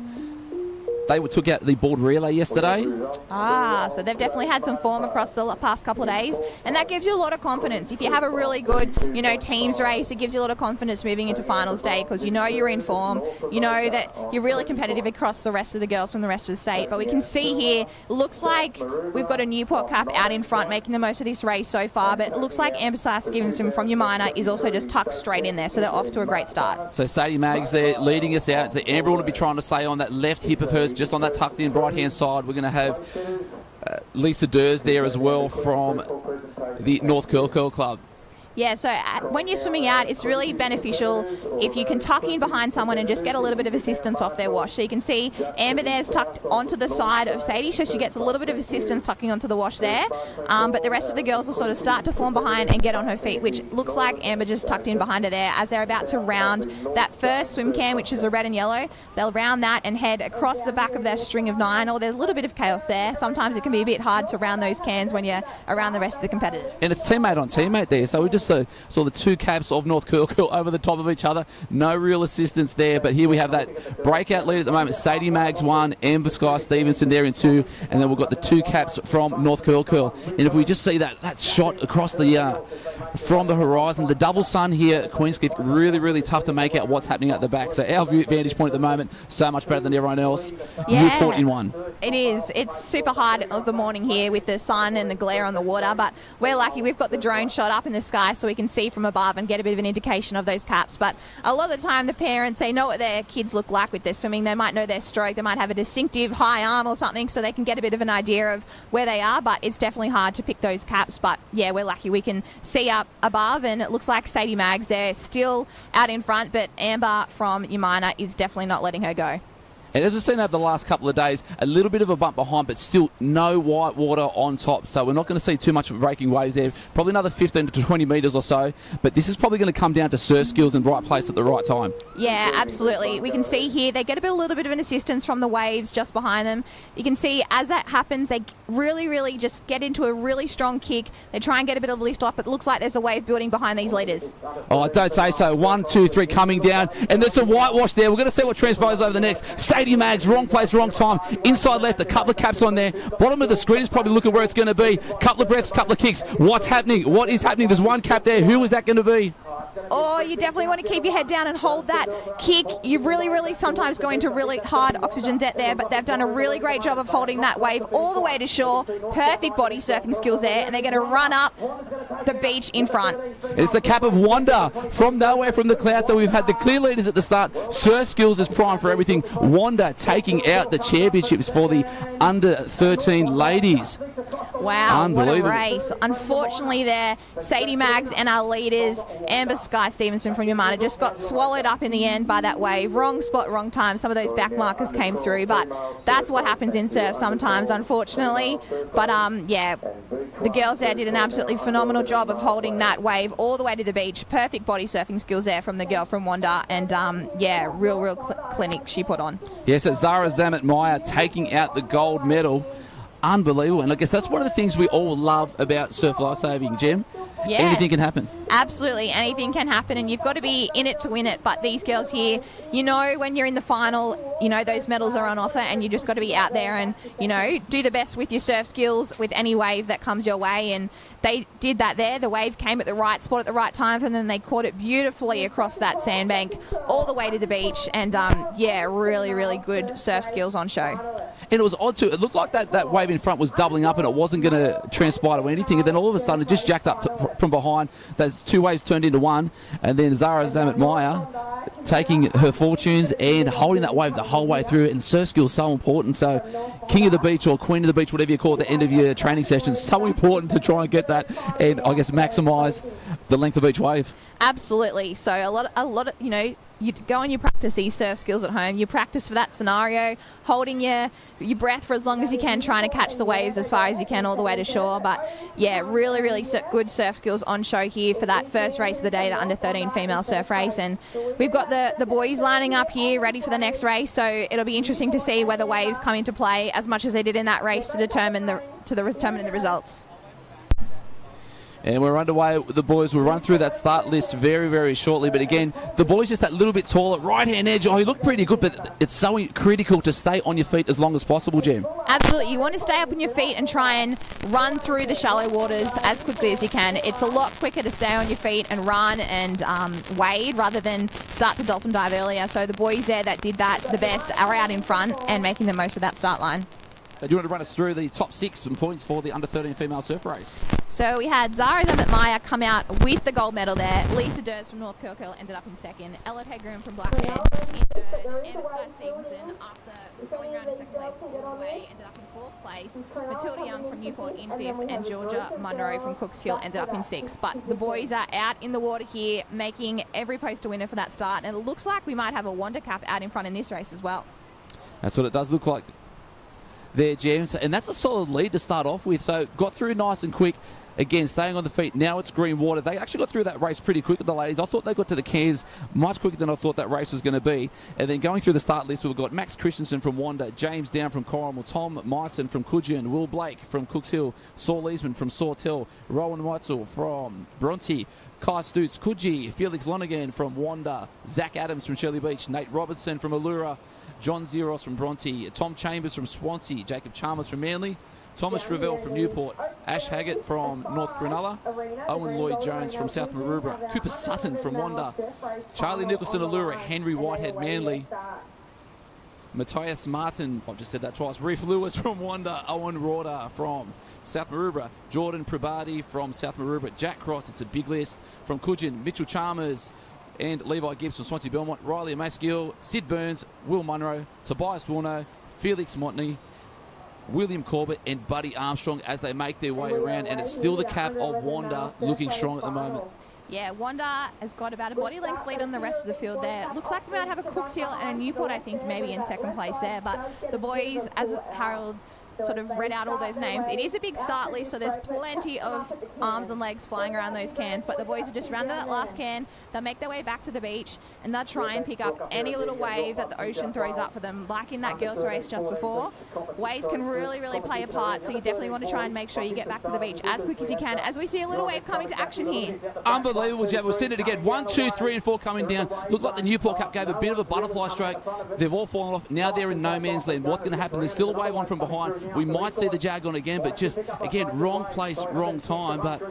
They took out the board relay yesterday. So they've definitely had some form across the past couple of days, and that gives you a lot of confidence. If you have a really good, you know, teams race, it gives you a lot of confidence moving into finals day, because you know you're in form, you know that you're really competitive across the rest of the girls from the rest of the state. But we can see here, it looks like we've got a Newport Cup out in front making the most of this race so far, but it looks like Amber Stevenson from Umina is also just tucked straight in there, so they're off to a great start. So Sadie Maggs there leading us out. The Amber will be trying to stay on that left hip of hers, just on that tucked in right hand side. We're going to have Lisa Durs there as well from the North Curl Club. Yeah, so when you're swimming out, it's really beneficial if you can tuck in behind someone and just get a little bit of assistance off their wash. So you can see Amber there's tucked onto the side of Sadie, so she gets a little bit of assistance tucking onto the wash there. But the rest of the girls will sort of start to form behind and get on her feet, which looks like Amber just tucked in behind her there as they're about to round that first swim can, which is the red and yellow. They'll round that and head across the back of their string of 9, or there's a little bit of chaos there. Sometimes it can be a bit hard to round those cans when you're around the rest of the competitors. And it's teammate on teammate there, so we just saw the two caps of North Curl over the top of each other. No real assistance there, but here we have that breakout lead at the moment. Sadie Maggs 1, Amber Sky Stevenson there in 2, and then we've got the two caps from North Curl. And if we just see that shot across the from the horizon, the double sun here at Queenscliff, really, really tough to make out what's happening at the back. So our vantage point at the moment, so much better than everyone else. Yeah, Newport in 1. It is. It's super hard of the morning here with the sun and the glare on the water, but we're lucky we've got the drone shot up in the sky so we can see from above and get a bit of an indication of those caps. But a lot of the time the parents, they know what their kids look like with their swimming. They might know their stroke, they might have a distinctive high arm or something, so they can get a bit of an idea of where they are, but it's definitely hard to pick those caps. But yeah, we're lucky we can see up above, and it looks like Sadie Maggs there still out in front, but Amber from Umina is definitely not letting her go. And as we've seen over the last couple of days, a little bit of a bump behind, but still no white water on top. So we're not going to see too much of breaking waves there. Probably another 15 to 20 metres or so. But this is probably going to come down to surf skills and right place at the right time. Yeah, absolutely. We can see here they get a little bit of an assistance from the waves just behind them. You can see as that happens, they really, really just get into a really strong kick. They try and get a bit of lift off, but it looks like there's a wave building behind these leaders. Oh, I don't say so. 1, 2, 3 coming down. And there's some whitewash there. We're going to see what transpires over the next. Sadie Maggs, wrong place, wrong time. Inside left, a couple of caps on there. Bottom of the screen is probably looking where it's going to be. Couple of breaths, couple of kicks. What's happening? What is happening? There's one cap there. Who is that going to be? Oh, you definitely want to keep your head down and hold that kick. You really sometimes go into really hard oxygen debt there, but they've done a really great job of holding that wave all the way to shore. Perfect body surfing skills there, and they're going to run up the beach in front. It's the cap of Wanda from nowhere from the clouds. So we've had the clear leaders at the start. Surf Skills is prime for everything. Wanda taking out the championships for the under 13 ladies. Wow, what a race. Unfortunately there, Sadie Maggs and our leaders, Amber Sky Stevenson from Yamana, just got swallowed up in the end by that wave. Wrong spot, wrong time. Some of those back markers came through, but that's what happens in surf sometimes, unfortunately. But yeah, the girls there did an absolutely phenomenal job of holding that wave all the way to the beach. Perfect body surfing skills there from the girl from Wanda, and yeah, real clinic she put on. Yes, so Zara Zamet-Meyer taking out the gold medal. Unbelievable. And I guess that's one of the things we all love about surf lifesaving, Jem. Yeah. Anything can happen. Absolutely, anything can happen, and you've got to be in it to win it. But these girls here, you know, when you're in the final, you know, those medals are on offer, and you just got to be out there and, you know, do the best with your surf skills with any wave that comes your way. And they did that there. The wave came at the right spot at the right time, and then they caught it beautifully across that sandbank all the way to the beach. And yeah, really good surf skills on show. And it was odd too. It looked like that wave in front was doubling up and it wasn't going to transpire to anything. And then all of a sudden it just jacked up from behind. Those two waves turned into one. And then Zara Zamet-Meyer taking her fortunes and holding that wave the whole way through. And surf skills so important. So king of the beach or queen of the beach, whatever you call it, at the end of your training session, so important to try and get that and I guess maximise the length of each wave. Absolutely. So a lot of, you know, you go and you practice these surf skills at home. You practice for that scenario, holding your breath for as long as you can, trying to catch the waves as far as you can all the way to shore. But yeah, really good surf skills on show here for that first race of the day, the under 13 female surf race. And we've got the boys lining up here ready for the next race. So it'll be interesting to see whether waves come into play as much as they did in that race to determine the results. And we're underway with the boys. We'll run through that start list very shortly. But again, the boys just that little bit taller. Right-hand edge. Oh, he looked pretty good, but it's so critical to stay on your feet as long as possible, Jem. Absolutely. You want to stay up on your feet and try and run through the shallow waters as quickly as you can. It's a lot quicker to stay on your feet and run and wade rather than start to dolphin dive earlier. So the boys there that did that the best are out in front and making the most of that start line. Do you want to run us through the top 6 points for the under 13 female surf race? So we had Zara Zamet-Meyer come out with the gold medal there. Lisa Durs from North Kirkhill ended up in second. Ella Pegram from Blackhead in third. Amber Sky Stevenson, after going around in second place all the way, ended up in fourth place. Matilda Young from Newport in fifth, and Georgia Munro from Cooks Hill ended up in sixth. But the boys are out in the water here, making every post a winner for that start. And it looks like we might have a Wonder Cap out in front in this race as well. That's what it does look like there, James. And that's a solid lead to start off with. So got through nice and quick. Again, staying on the feet. Now it's green water. They actually got through that race pretty quick, the ladies. I thought they got to the cans much quicker than I thought that race was going to be. And then going through the start list, we've got Max Christensen from Wanda, James Down from Corrimal, Tom Myson from Coogin, Will Blake from Cooks Hill, Saul Eastman from Sawtell, Rowan Weitzel from Bronte, Kai Stutz, Coogee, Felix Lonergan from Wanda, Zach Adams from Shirley Beach, Nate Robertson from Allura, John Zeros from Bronte, Tom Chambers from Swansea, Jacob Chalmers from Manly, Thomas Revell from Newport, Ash Haggett from North Cronulla, Owen Lloyd-Jones from South Maroubra, Cooper Sutton from Wanda, Charlie Nicholson Allura, Henry Whitehead Manly, Matthias Martin, I've just said that twice, Reef Lewis from Wanda, Owen Rorder from South Maroubra, Jordan Prabati from South Maroubra, Jack Cross, it's a big list, from Coogin, Mitchell Chalmers, and Levi Gibbs from Swansea Belmont, Riley Amaskill, Sid Burns, Will Munro, Tobias Warno, Felix Montney, William Corbett and Buddy Armstrong as they make their way around, and it's still the cap of Wanda looking strong at the moment. Yeah, Wanda has got about a body length lead on the rest of the field there. Looks like we might have a Cooks Hill and a Newport, I think, maybe in second place there. But the boys, as Harold sort of read out all those names. It is a big start list, so there's plenty of arms and legs flying around those cans, but the boys have just rounded that last can. They'll make their way back to the beach, and they'll try and pick up any little wave that the ocean throws up for them, like in that girls' race just before. Waves can really, really play a part, so you definitely want to try and make sure you get back to the beach as quick as you can, as we see a little wave coming to action here. Unbelievable, Jeb. We'll send it again. 1, 2, 3, and 4 coming down. Looked like the Newport Cup gave a bit of a butterfly stroke. They've all fallen off. Now they're in no man's land. What's going to happen? There's still a wave on from behind. We might see the jag on again, but just, again, wrong place, wrong time. But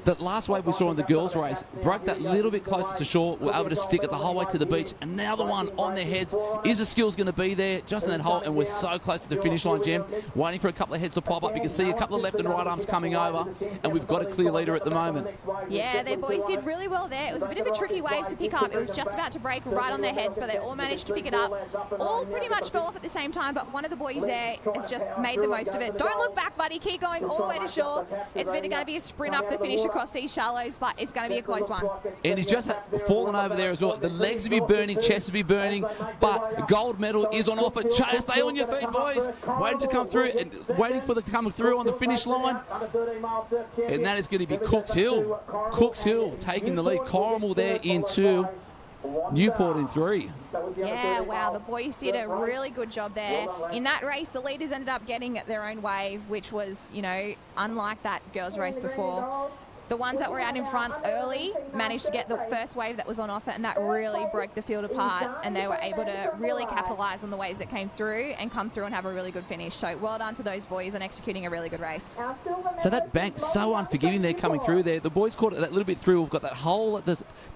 that last wave we saw in the girls' race broke that little bit closer to shore. We're able to stick it the whole way to the beach. And now the one on their heads. Is the skills going to be there just in that hole? And we're so close to the finish line, Jem. Waiting for a couple of heads to pop up. You can see a couple of left and right arms coming over. And we've got a clear leader at the moment. Yeah, their boys did really well there. It was a bit of a tricky wave to pick up. It was just about to break right on their heads, but they all managed to pick it up. All pretty much fell off at the same time, but one of the boys there has just made the most of it. Don't look back, buddy. Keep going all the way to shore. It's going to be a sprint up the finish across these shallows, but it's going to be a close one. And he's just fallen over there as well. The legs will be burning, chest will be burning, but gold medal is on offer. Stay on your feet, boys. Waiting to come through and waiting for them to come through on the finish line. And that is going to be Cooks Hill. Cooks Hill taking the lead. Corrimal there in 2. Newport in 3. Yeah, wow, the boys did a really good job there. In that race, the leaders ended up getting their own wave, which was, unlike that girls' race before. The ones that were out in front early managed to get the first wave that was on offer, and that really broke the field apart, and they were able to really capitalise on the waves that came through and come through and have a really good finish. So well done to those boys on executing a really good race. So that bank, so unforgiving there coming through there. The boys caught it that little bit through. We've got that hole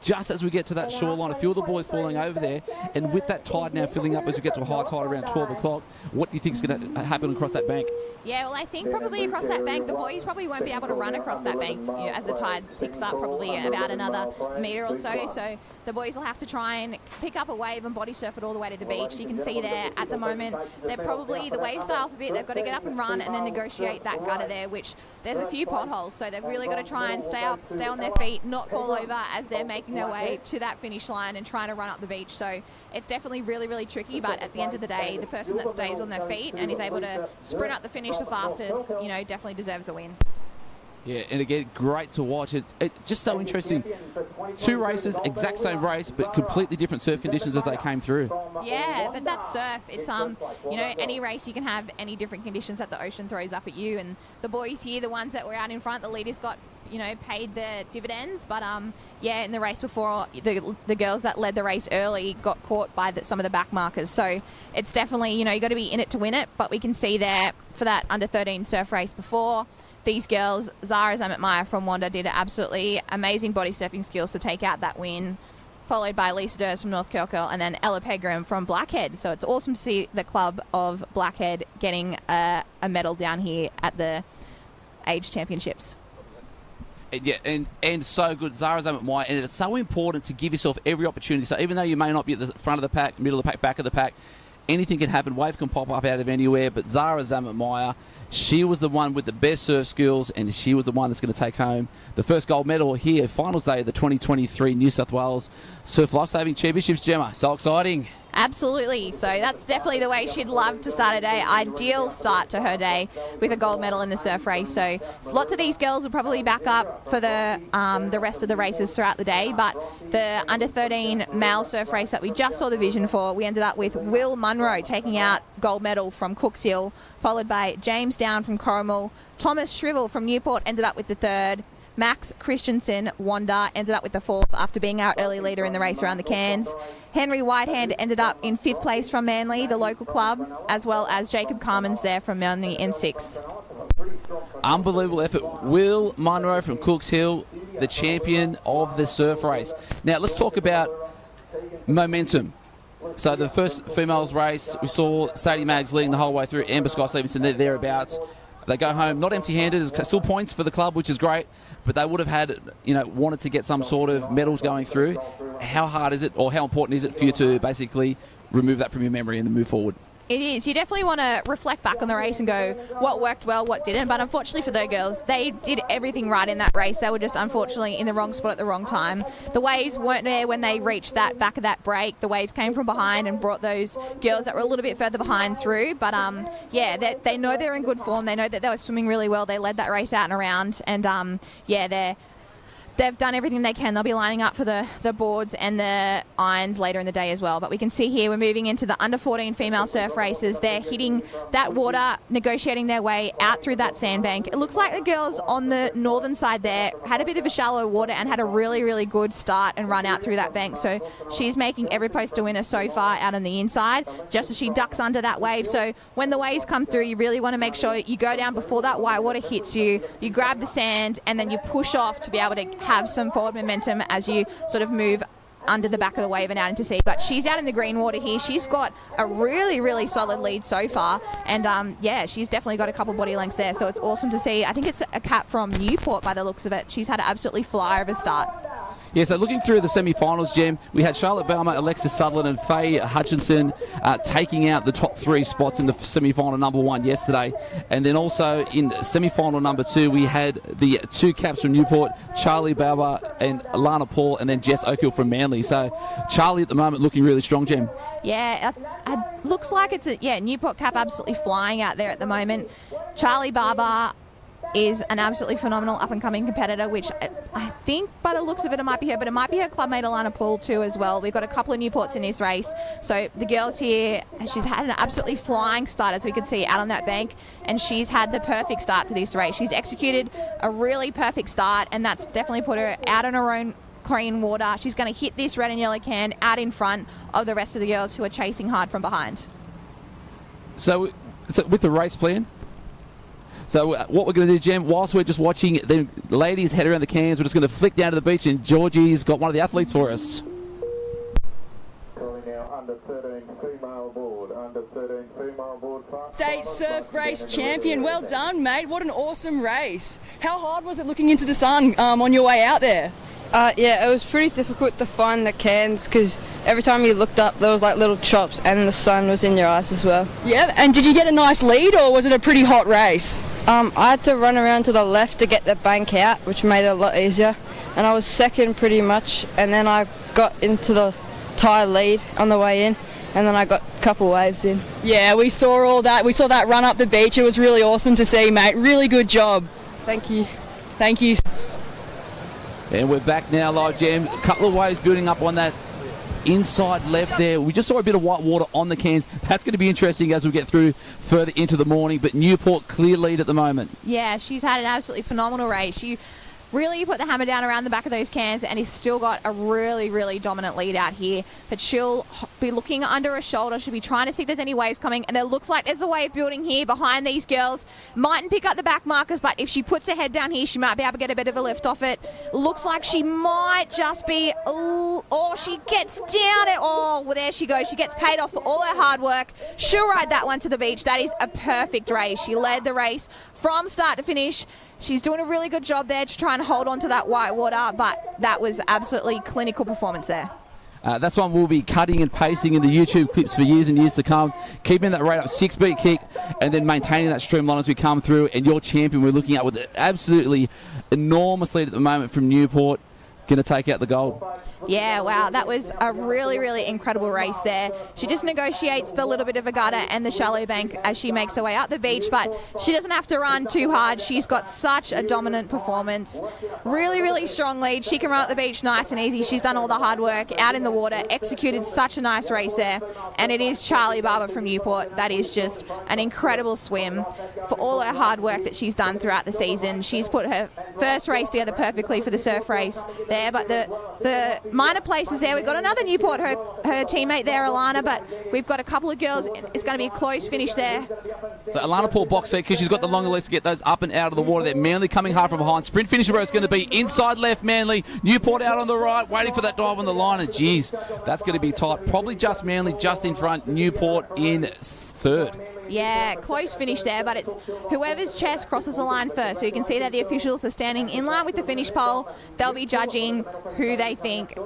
just as we get to that shoreline. A few of the boys falling over there, and with that tide now filling up as we get to a high tide around 12 o'clock, what do you think is going to happen across that bank? Yeah, well, I think probably across that bank, the boys probably won't be able to run across that bank as the tide picks up, probably about another metre or so. So the boys will have to try and pick up a wave and body surf it all the way to the beach. You can see there at the moment, they're probably, the wave style for a bit, they've got to get up and run and then negotiate that gutter there, which there's a few potholes. So they've really got to try and stay up, stay on their feet, not fall over as they're making their way to that finish line and trying to run up the beach. So it's definitely really, really tricky. But at the end of the day, the person that stays on their feet and is able to sprint up the finish the fastest, definitely deserves a win. Yeah, and again, great to watch. It's just so interesting. 2 races, exact same race, but completely different surf conditions as they came through. Yeah, but that's surf. It's, any race you can have any different conditions that the ocean throws up at you. And the boys here, the ones that were out in front, the leaders got, paid the dividends. But, in the race before, the girls that led the race early got caught by some of the back markers. So it's definitely, you got to be in it to win it. But we can see there for that under-13 surf race before, these girls, Zara Zamet-Meyer from Wanda, did absolutely amazing body surfing skills to take out that win, followed by Lisa Durs from North Kirkhill and then Ella Pegram from Blackhead. So it's awesome to see the club of Blackhead getting a medal down here at the age championships. Yeah, and so good, Zara Zamet-Meyer, and it's so important to give yourself every opportunity. So even though you may not be at the front of the pack, middle of the pack, back of the pack, anything can happen. Wave can pop up out of anywhere, but Zara Zamet-Meyer, she was the one with the best surf skills, and she was the one that's going to take home the first gold medal here, finals day of the 2023 New South Wales Surf Lifesaving Championships. Gemma, so exciting. Absolutely. So that's definitely the way she'd love to start her day. Ideal start to her day with a gold medal in the surf race. So lots of these girls will probably back up for the rest of the races throughout the day. But the under-13 male surf race that we just saw the vision for, we ended up with Will Munro taking out gold medal from Cooks Hill, followed by James Down from Corrimal. Thomas Shrivel from Newport ended up with the 3rd. Max Christensen, Wanda, ended up with the 4th after being our early leader in the race around the cans. Henry Whitehand ended up in 5th place from Manly, the local club, as well as Jacob Carmen's there from Manly in 6th. Unbelievable effort. Will Munro from Cooks Hill, the champion of the surf race. Now let's talk about momentum. So the first females race, we saw Sadie Maggs leading the whole way through, Amber Scott Stevenson thereabouts. They go home not empty-handed. There's still points for the club, which is great, but they would have had, wanted to get some sort of medals going through. How hard is it, or how important is it for you to basically remove that from your memory and then move forward? It is. You definitely want to reflect back on the race and go, what worked well, what didn't. But unfortunately for the girls, they did everything right in that race. They were just unfortunately in the wrong spot at the wrong time. The waves weren't there when they reached that back of that break. The waves came from behind and brought those girls that were a little bit further behind through. But yeah, they know they're in good form. They know that they were swimming really well. They led that race out and around. And yeah, they've done everything they can. They'll be lining up for the boards and the irons later in the day as well. But we can see here we're moving into the under-14 female surf races. They're hitting that water, negotiating their way out through that sandbank. It looks like the girls on the northern side there had a bit of a shallow water and had a really, really good start and run out through that bank. So she's making every post a winner so far out on the inside, just as she ducks under that wave. So when the waves come through, you really want to make sure you go down before that white water hits you, you grab the sand, and then you push off to be able to have some forward momentum as you sort of move under the back of the wave and out into sea. But she's out in the green water here. She's got a really, really solid lead so far. And yeah, she's definitely got a couple body lengths there. So it's awesome to see. I think it's a cap from Newport by the looks of it. She's had an absolutely flyer of a start. Yeah, so looking through the semi-finals, Jem, we had Charlotte Baumer, Alexis Sutherland and Faye Hutchinson taking out the top 3 spots in the semi-final number 1 yesterday. And then also in semi-final number 2, we had the 2 caps from Newport, Charlie Baumer and Alana Paul, and then Jess Oakhill from Manly. So Charlie at the moment looking really strong, Jem. Yeah, looks like it's a Newport cap absolutely flying out there at the moment. Charlie Barber is an absolutely phenomenal up-and-coming competitor, which I think by the looks of it, it might be her, but it might be her clubmate Alana Paul too as well. We've got a couple of Newports in this race. So the girls here, she's had an absolutely flying start, as we could see out on that bank, and she's had the perfect start to this race. She's executed a really perfect start, and that's definitely put her out on her own clean water. She's going to hit this red and yellow can out in front of the rest of the girls who are chasing hard from behind. So with the race plan, so what we're going to do, Jem, whilst we're just watching the ladies head around the cans, we're just going to flick down to the beach, and Georgie's got one of the athletes for us. Calling now under 13 female board. Under 13 female board. State surf race champion. Well done, mate. What an awesome race. How hard was it looking into the sun on your way out there? Yeah, it was pretty difficult to find the cans because every time you looked up there was like little chops and the sun was in your eyes as well. Yeah, and did you get a nice lead or was it a pretty hot race? I had to run around to the left to get the bank out, which made it a lot easier, and I was second pretty much, and then I got into the tie lead on the way in, and then I got a couple waves in. Yeah, we saw all that. We saw that run up the beach. It was really awesome to see, mate. Really good job. Thank you. Thank you. And we're back now live, Jem. A couple of waves building up on that inside left there. We just saw a bit of white water on the cans. That's going to be interesting as we get through further into the morning. But Newport clear lead at the moment. Yeah, she's had an absolutely phenomenal race. She really put the hammer down around the back of those cans and he's still got a really, really dominant lead out here. But she'll be looking under her shoulder. She'll be trying to see if there's any waves coming. And it looks like there's a wave building here behind these girls. Mightn't pick up the back markers, but if she puts her head down here, she might be able to get a bit of a lift off it. Looks like she might just be, she gets down it. Oh, well, there she goes. She gets paid off for all her hard work. She'll ride that one to the beach. That is a perfect race. She led the race from start to finish. She's doing a really good job there to try and hold on to that white water, but that was absolutely clinical performance there. That's one we'll be cutting and pasting in the YouTube clips for years and years to come. Keeping that rate up, 6-beat kick, and then maintaining that streamline as we come through. And your champion we're looking at with an absolutely enormous lead at the moment from Newport, going to take out the gold. Yeah, wow, that was a really, really incredible race there. She just negotiates the little bit of a gutter and the shallow bank as she makes her way up the beach, but she doesn't have to run too hard. She's got such a dominant performance. Really, really strong lead. She can run up the beach nice and easy. She's done all the hard work out in the water, executed such a nice race there, and it is Charlie Barber from Newport. That is just an incredible swim for all her hard work that she's done throughout the season. She's put her first race together perfectly for the surf race there, but the minor places there. We've got another Newport, her teammate there, Alana, but we've got a couple of girls. It's going to be a close finish there. So Alana Paul box there because she's got the longer legs to get those up and out of the water there. Manly coming hard from behind. Sprint finish where it's going to be inside left, Manly. Newport out on the right, waiting for that dive on the line. And geez, that's going to be tight. Probably just Manly just in front. Newport in third. Yeah, close finish there, but it's whoever's chest crosses the line first. So you can see that the officials are standing in line with the finish pole. They'll be judging who they think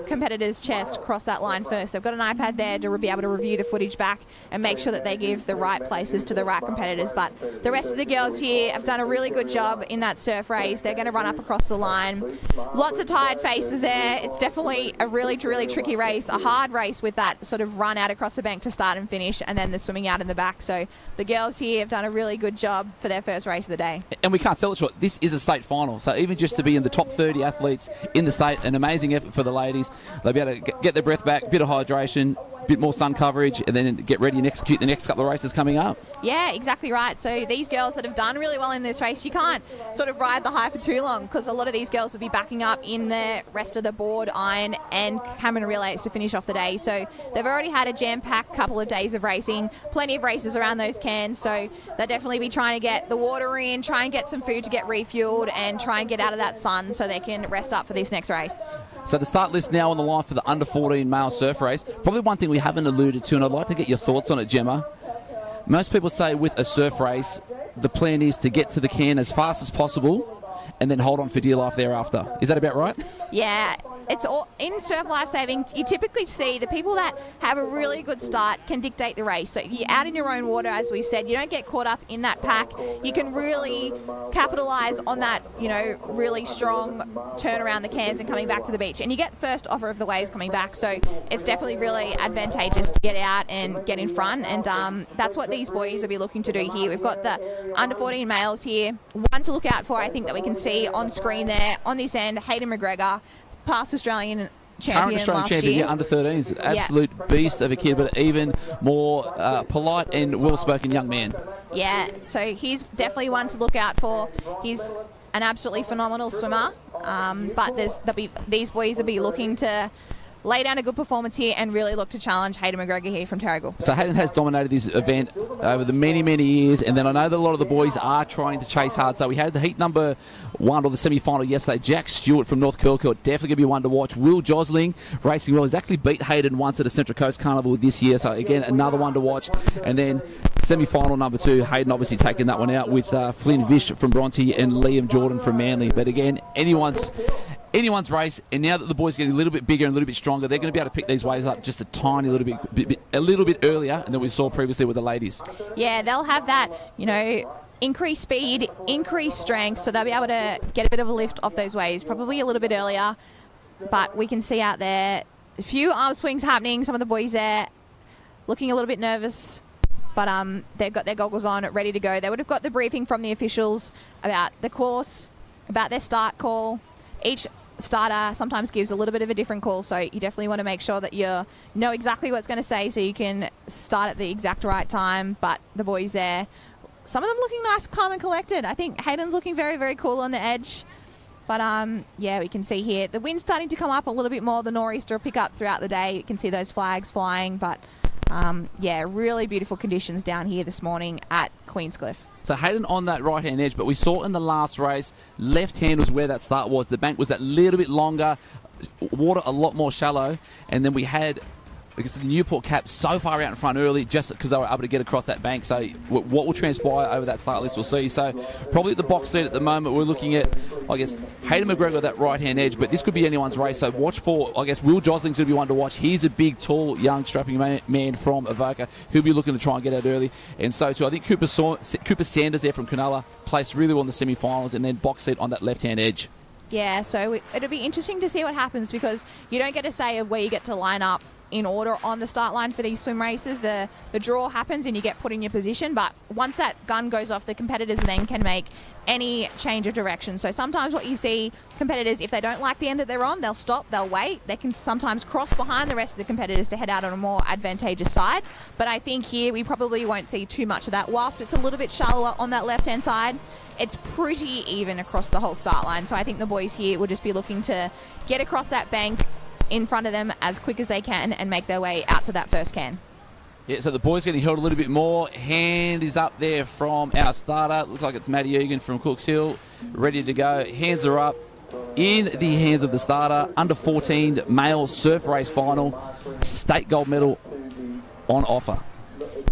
competitors' chest cross that line first. They've got an iPad there to be able to review the footage back and make sure that they give the right places to the right competitors. But the rest of the girls here have done a really good job in that surf race. They're going to run up across the line. Lots of tired faces there. It's definitely a really, really tricky race, a hard race with that sort of run out across the bank to start and finish, and then the swimming out in the back. So the girls here have done a really good job for their first race of the day. And we can't sell it short. This is a state final. So even just to be in the top 30 athletes in the state, an amazing effort for the ladies. They'll be able to get their breath back, a bit of hydration, a bit more sun coverage, and then get ready and execute the next couple of races coming up. Yeah, exactly right. So these girls that have done really well in this race, you can't sort of ride the high for too long, because a lot of these girls will be backing up in the rest of the board, iron and Cameron relays to finish off the day. So they've already had a jam-packed couple of days of racing, plenty of races around those cans, so they'll definitely be trying to get the water in, try and get some food to get refueled, and try and get out of that sun so they can rest up for this next race. So the start list now on the line for the under-14 male surf race. Probably one thing we haven't alluded to, and I'd like to get your thoughts on it, Gemma. Most people say with a surf race, the plan is to get to the can as fast as possible and then hold on for dear life thereafter. Is that about right? Yeah, it's all in surf lifesaving. You typically see the people that have a really good start can dictate the race. So if you're out in your own water, as we've said, you don't get caught up in that pack. You can really capitalize on that, you know, really strong turn around the cans and coming back to the beach. And you get first offer of the waves coming back. So it's definitely really advantageous to get out and get in front. And that's what these boys will be looking to do here. We've got the under 14 males here. One to look out for, I think, that we can see on screen there on this end, Hayden McGregor, past Australian champion Current Australian last champion year. here, under 13s. An absolute beast of a kid, but even more polite and well-spoken young man. Yeah, so he's definitely one to look out for. He's an absolutely phenomenal swimmer, but these boys will be looking to lay down a good performance here and really look to challenge Hayden McGregor here from Terrigal. So Hayden has dominated this event over the many, many years, and then I know that a lot of the boys are trying to chase hard. So we had the heat number one, or the semi-final yesterday. Jack Stewart from North Kilcourt, definitely going to be one to watch. Will Josling racing well. He's actually beat Hayden once at a Central Coast Carnival this year, so again, another one to watch. And then semi-final number two, Hayden obviously taking that one out with Flynn Vish from Bronte and Liam Jordan from Manly. But again, anyone's race, and now that the boys are getting a little bit bigger and a little bit stronger, they're going to be able to pick these waves up just a tiny little bit earlier than we saw previously with the ladies. Yeah, they'll have that, you know, increased speed, increased strength, so they'll be able to get a bit of a lift off those waves, probably a little bit earlier. But we can see out there a few arm swings happening. Some of the boys there looking a little bit nervous, but they've got their goggles on, ready to go. They would have got the briefing from the officials about the course, about their start call. Each starter sometimes gives a little bit of a different call, so you definitely want to make sure that you know exactly what it's going to say so you can start at the exact right time. But the boys there, some of them looking nice, calm and collected. I think Hayden's looking very, very cool on the edge. But yeah, we can see here the wind's starting to come up a little bit more. The nor'easter will pick up throughout the day. You can see those flags flying, but yeah, really beautiful conditions down here this morning at Queenscliff. So Hayden on that right-hand edge, but we saw in the last race, left hand was where that start was. The bank was that little bit longer, water a lot more shallow, and then we had, because the Newport cap so far out in front early just because they were able to get across that bank. So what will transpire over that start list, we'll see. So probably at the box seat at the moment, we're looking at, I guess, Hayden McGregor, that right-hand edge, but this could be anyone's race. So watch for, I guess, Will Josling's going to be one to watch. He's a big, tall, young, strapping man from Avoca. He'll be looking to try and get out early. And so, too, I think Cooper Sanders there from Cronulla placed really well in the semi-finals, and then box seat on that left-hand edge. Yeah, so it'll be interesting to see what happens, because you don't get a say of where you get to line up in order on the start line for these swim races. The draw happens and you get put in your position, but once that gun goes off, the competitors then can make any change of direction. So sometimes what you see, competitors, if they don't like the end that they're on, they'll stop, they'll wait. They can sometimes cross behind the rest of the competitors to head out on a more advantageous side. But I think here we probably won't see too much of that. Whilst it's a little bit shallower on that left-hand side, it's pretty even across the whole start line. So I think the boys here will just be looking to get across that bank in front of them as quick as they can and make their way out to that first can. Yeah, so the boys getting held a little bit more. Hand is up there from our starter. Looks like it's Maddie Egan from Cooks Hill, ready to go. Hands are up in the hands of the starter. Under 14 male surf race final. State gold medal on offer.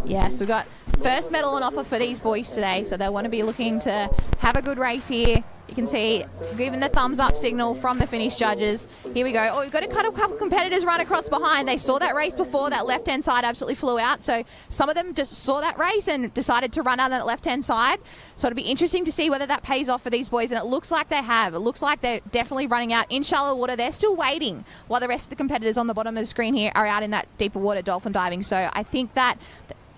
Yes, we've got first medal on offer for these boys today, so they want to be looking to have a good race here. You can see, given the thumbs up signal from the finish judges. Here we go. Oh, we've got a couple competitors run across behind. They saw that race before. That left-hand side absolutely flew out. So some of them just saw that race and decided to run out on that left-hand side. So it'll be interesting to see whether that pays off for these boys, and it looks like they have. It looks like they're definitely running out in shallow water. They're still waiting while the rest of the competitors on the bottom of the screen here are out in that deeper water dolphin diving. So I think that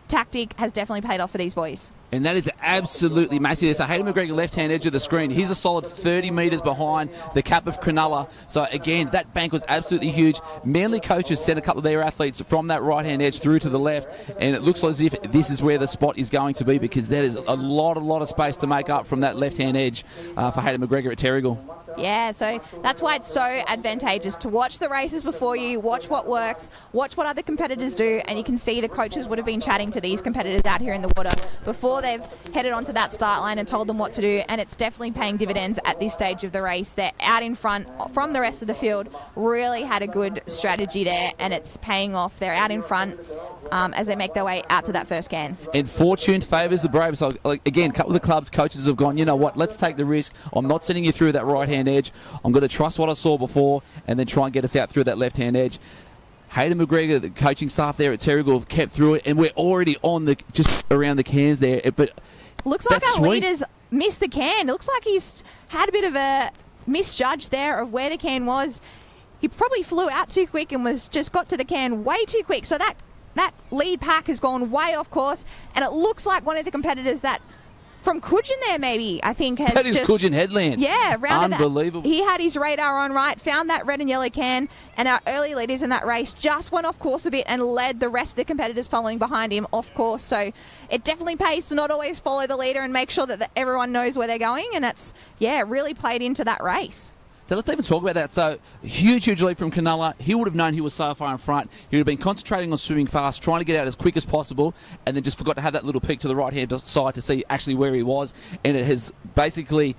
tactic has definitely paid off for these boys. And that is absolutely massive. So Hayden McGregor, left-hand edge of the screen. He's a solid 30 metres behind the cap of Cronulla. So again, that bank was absolutely huge. Manly coaches sent a couple of their athletes from that right-hand edge through to the left, and it looks as if this is where the spot is going to be, because that is a lot of space to make up from that left-hand edge for Hayden McGregor at Terrigal. Yeah, so that's why it's so advantageous to watch the races before you, watch what works, watch what other competitors do, and you can see the coaches would have been chatting to these competitors out here in the water before they've headed onto that start line and told them what to do, and it's definitely paying dividends at this stage of the race. They're out in front from the rest of the field, really had a good strategy there, and it's paying off. They're out in front as they make their way out to that first can. And fortune favours the brave. So again, a couple of the club's coaches have gone, you know what, let's take the risk. I'm not sending you through that right-hand edge. I'm going to trust what I saw before and then try and get us out through that left-hand edge. Hayden McGregor, the coaching staff there at Terrigal, have kept through it, and we're already on the just around the cans there. But looks like our leaders missed the can. It looks like he's had a bit of a misjudge there of where the can was. He probably flew out too quick and just got to the can way too quick. So that lead pack has gone way off course, and it looks like one of the competitors that from Coogin there, maybe, I think, has that is Coogin Headlands. Yeah, rounded unbelievable. That. He had his radar on right, found that red and yellow can, and our early leaders in that race just went off course a bit and led the rest of the competitors following behind him off course. So it definitely pays to not always follow the leader and make sure that everyone knows where they're going, and it's, really played into that race. So let's even talk about that. So huge lead from Cronulla. He would have known he was so far in front. He would have been concentrating on swimming fast, trying to get out as quick as possible, and then just forgot to have that little peek to the right-hand side to see actually where he was. And it has basically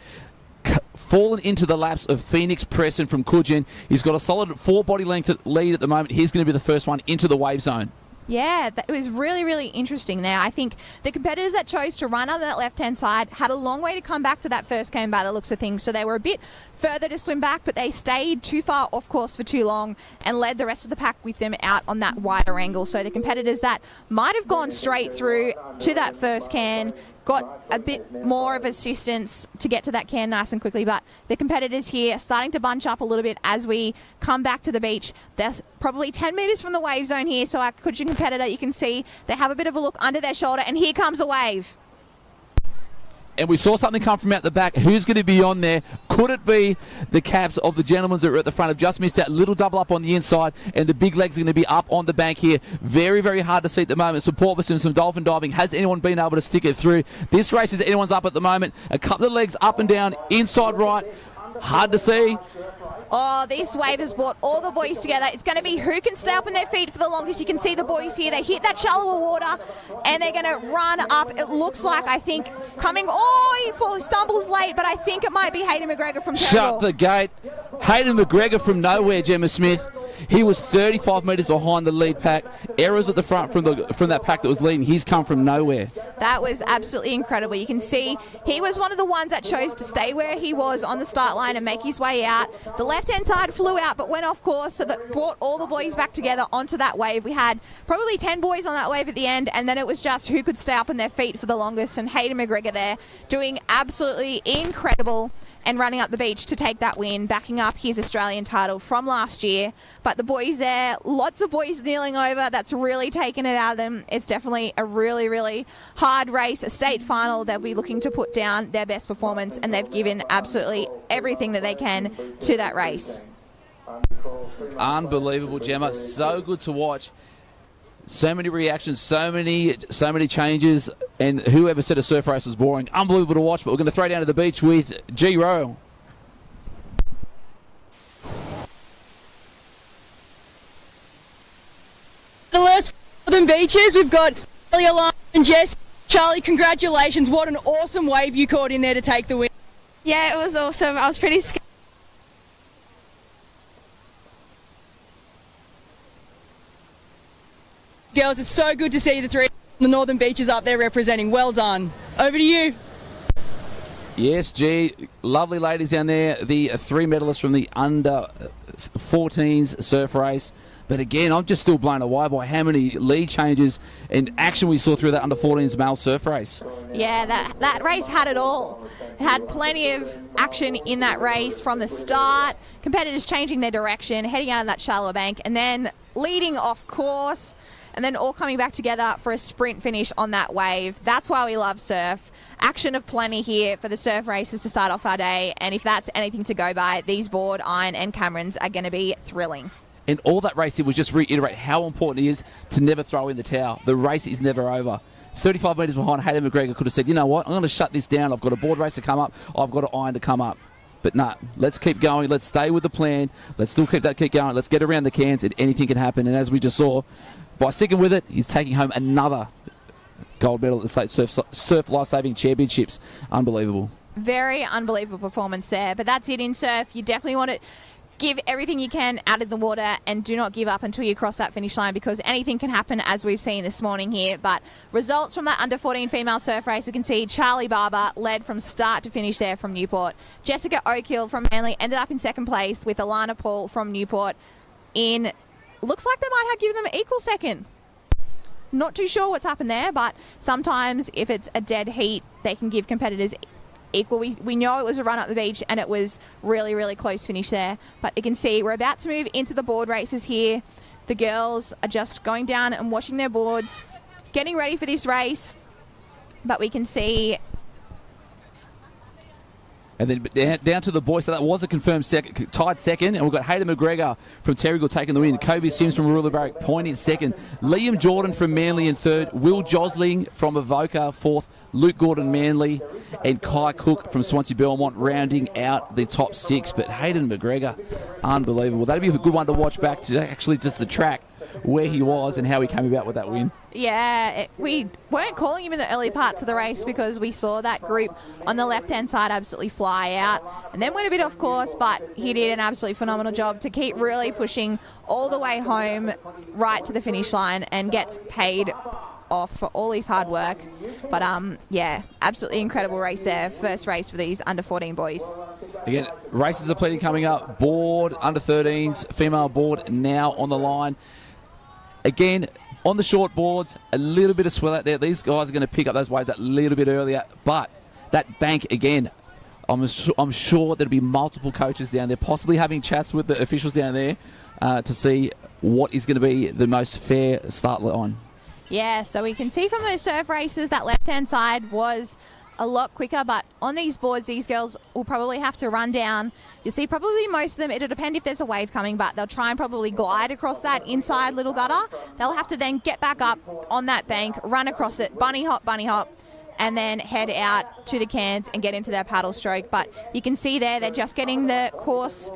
fallen into the laps of Phoenix Preston from Coogin. He's got a solid 4 body length lead at the moment. He's going to be the first one into the wave zone. Yeah, that was really interesting there. I think the competitors that chose to run on that left-hand side had a long way to come back to that first can by the looks of things. So they were a bit further to swim back, but they stayed too far off course for too long and led the rest of the pack with them out on that wider angle. So the competitors that might have gone straight through to that first can got a bit more of assistance to get to that can nice and quickly, but the competitors here are starting to bunch up a little bit as we come back to the beach. They're probably 10 metres from the wave zone here, so our Coogin competitor, you can see they have a bit of a look under their shoulder, and here comes a wave. And we saw something come from out the back. Who's going to be on there? Could it be the caps of the gentlemen that were at the front? Have just missed that little double up on the inside, and the big legs are going to be up on the bank here. Very hard to see at the moment. Some porpoise, some dolphin diving. Has anyone been able to stick it through? This race is anyone's up at the moment. A couple of legs up and down, inside right. Hard to see. Oh, this wave has brought all the boys together. It's going to be who can stay up on their feet for the longest. You can see the boys here. They hit that shallower water, and they're going to run up. It looks like, I think, coming... Oh, he stumbles late, but I think it might be Hayden McGregor from Terrigal. Shut the gate. Hayden McGregor from nowhere, Gemma Smith. He was 35 metres behind the lead pack. Errors at the front from that pack that was leading. He's come from nowhere. That was absolutely incredible. You can see he was one of the ones that chose to stay where he was on the start line and make his way out. The left-hand side flew out but went off course, so that brought all the boys back together onto that wave. We had probably 10 boys on that wave at the end, and then it was just who could stay up on their feet for the longest, and Hayden McGregor there doing absolutely incredible and running up the beach to take that win, backing up his Australian title from last year. But the boys there, lots of boys kneeling over. That's really taken it out of them. It's definitely a really hard race, a state final. They'll be looking to put down their best performance, and they've given absolutely everything that they can to that race. Unbelievable, Gemma. So good to watch. So many reactions, so many changes, and whoever said a surf race was boring, unbelievable to watch. But we're going to throw down to the beach with G Rowe. The last Northern Beaches, we've got Charlie Alon and Jess. Charlie, congratulations! What an awesome wave you caught in there to take the win. Yeah, it was awesome. I was pretty scared. Girls, it's so good to see the three The Northern Beaches up there representing. Well done. Over to you. Yes, G. Lovely ladies down there. The 3 medalists from the under 14s surf race. But again, I'm just still blown away by how many lead changes and action we saw through that under 14s male surf race. Yeah, that race had it all. It had plenty of action in that race from the start. Competitors changing their direction, heading out of that shallow bank, and then leading off course, and then all coming back together for a sprint finish on that wave. That's why we love surf. Action of plenty here for the surf races to start off our day, and if that's anything to go by, these board, iron and Camerons are going to be thrilling. And all that race did was just reiterate how important it is to never throw in the towel. The race is never over. 35 metres behind, Hayden McGregor could have said, you know what, I'm going to shut this down. I've got a board race to come up. I've got an iron to come up. But no, let's keep going. Let's stay with the plan. Let's still keep going. Let's get around the cans and anything can happen. And as we just saw, by sticking with it, he's taking home another gold medal at the State Surf Life-Saving Championships. Unbelievable. Very unbelievable performance there. But that's it in surf. You definitely want to give everything you can out of the water and do not give up until you cross that finish line, because anything can happen, as we've seen this morning here. But results from that under 14 female surf race, we can see Charlie Barber led from start to finish there from Newport. Jessica Oakhill from Manly ended up in second place, with Alana Paul from Newport in, looks like they might have given them an equal second. Not too sure what's happened there, but sometimes if it's a dead heat, they can give competitors equal. We know it was a run up the beach and it was really, really close finish there. But you can see we're about to move into the board races here. The girls are just going down and washing their boards, getting ready for this race. But we can see... And then down to the boys, so that was a confirmed tied second, and we've got Hayden McGregor from Terrigal taking the win, Kobe Sims from Rural Barrack pointing second, Liam Jordan from Manly in third, Will Josling from Avoca fourth, Luke Gordon Manly, and Kai Cook from Swansea Belmont rounding out the top six. But Hayden McGregor, unbelievable. That'd be a good one to watch back to actually just the track, where he was and how he came about with that win. Yeah, we weren't calling him in the early parts of the race because we saw that group on the left-hand side absolutely fly out and then went a bit off course, but he did an absolutely phenomenal job to keep really pushing all the way home right to the finish line and gets paid off for all his hard work. But yeah, absolutely incredible race there. First race for these under 14 boys. Again, races are plenty coming up. Board, under 13s, female board now on the line. Again, on the short boards, a little bit of swell out there. These guys are going to pick up those waves that little bit earlier. But that bank, again, I'm sure there'll be multiple coaches down there, possibly having chats with the officials down there to see what is going to be the most fair start line. Yeah, so we can see from those surf races that left-hand side was a lot quicker, but on these boards, these girls will probably have to run down. You see probably most of them, it'll depend if there's a wave coming, but they'll try and probably glide across that inside little gutter. They'll have to then get back up on that bank, run across it, bunny hop, and then head out to the cans and get into their paddle stroke. But you can see there, they're just getting the course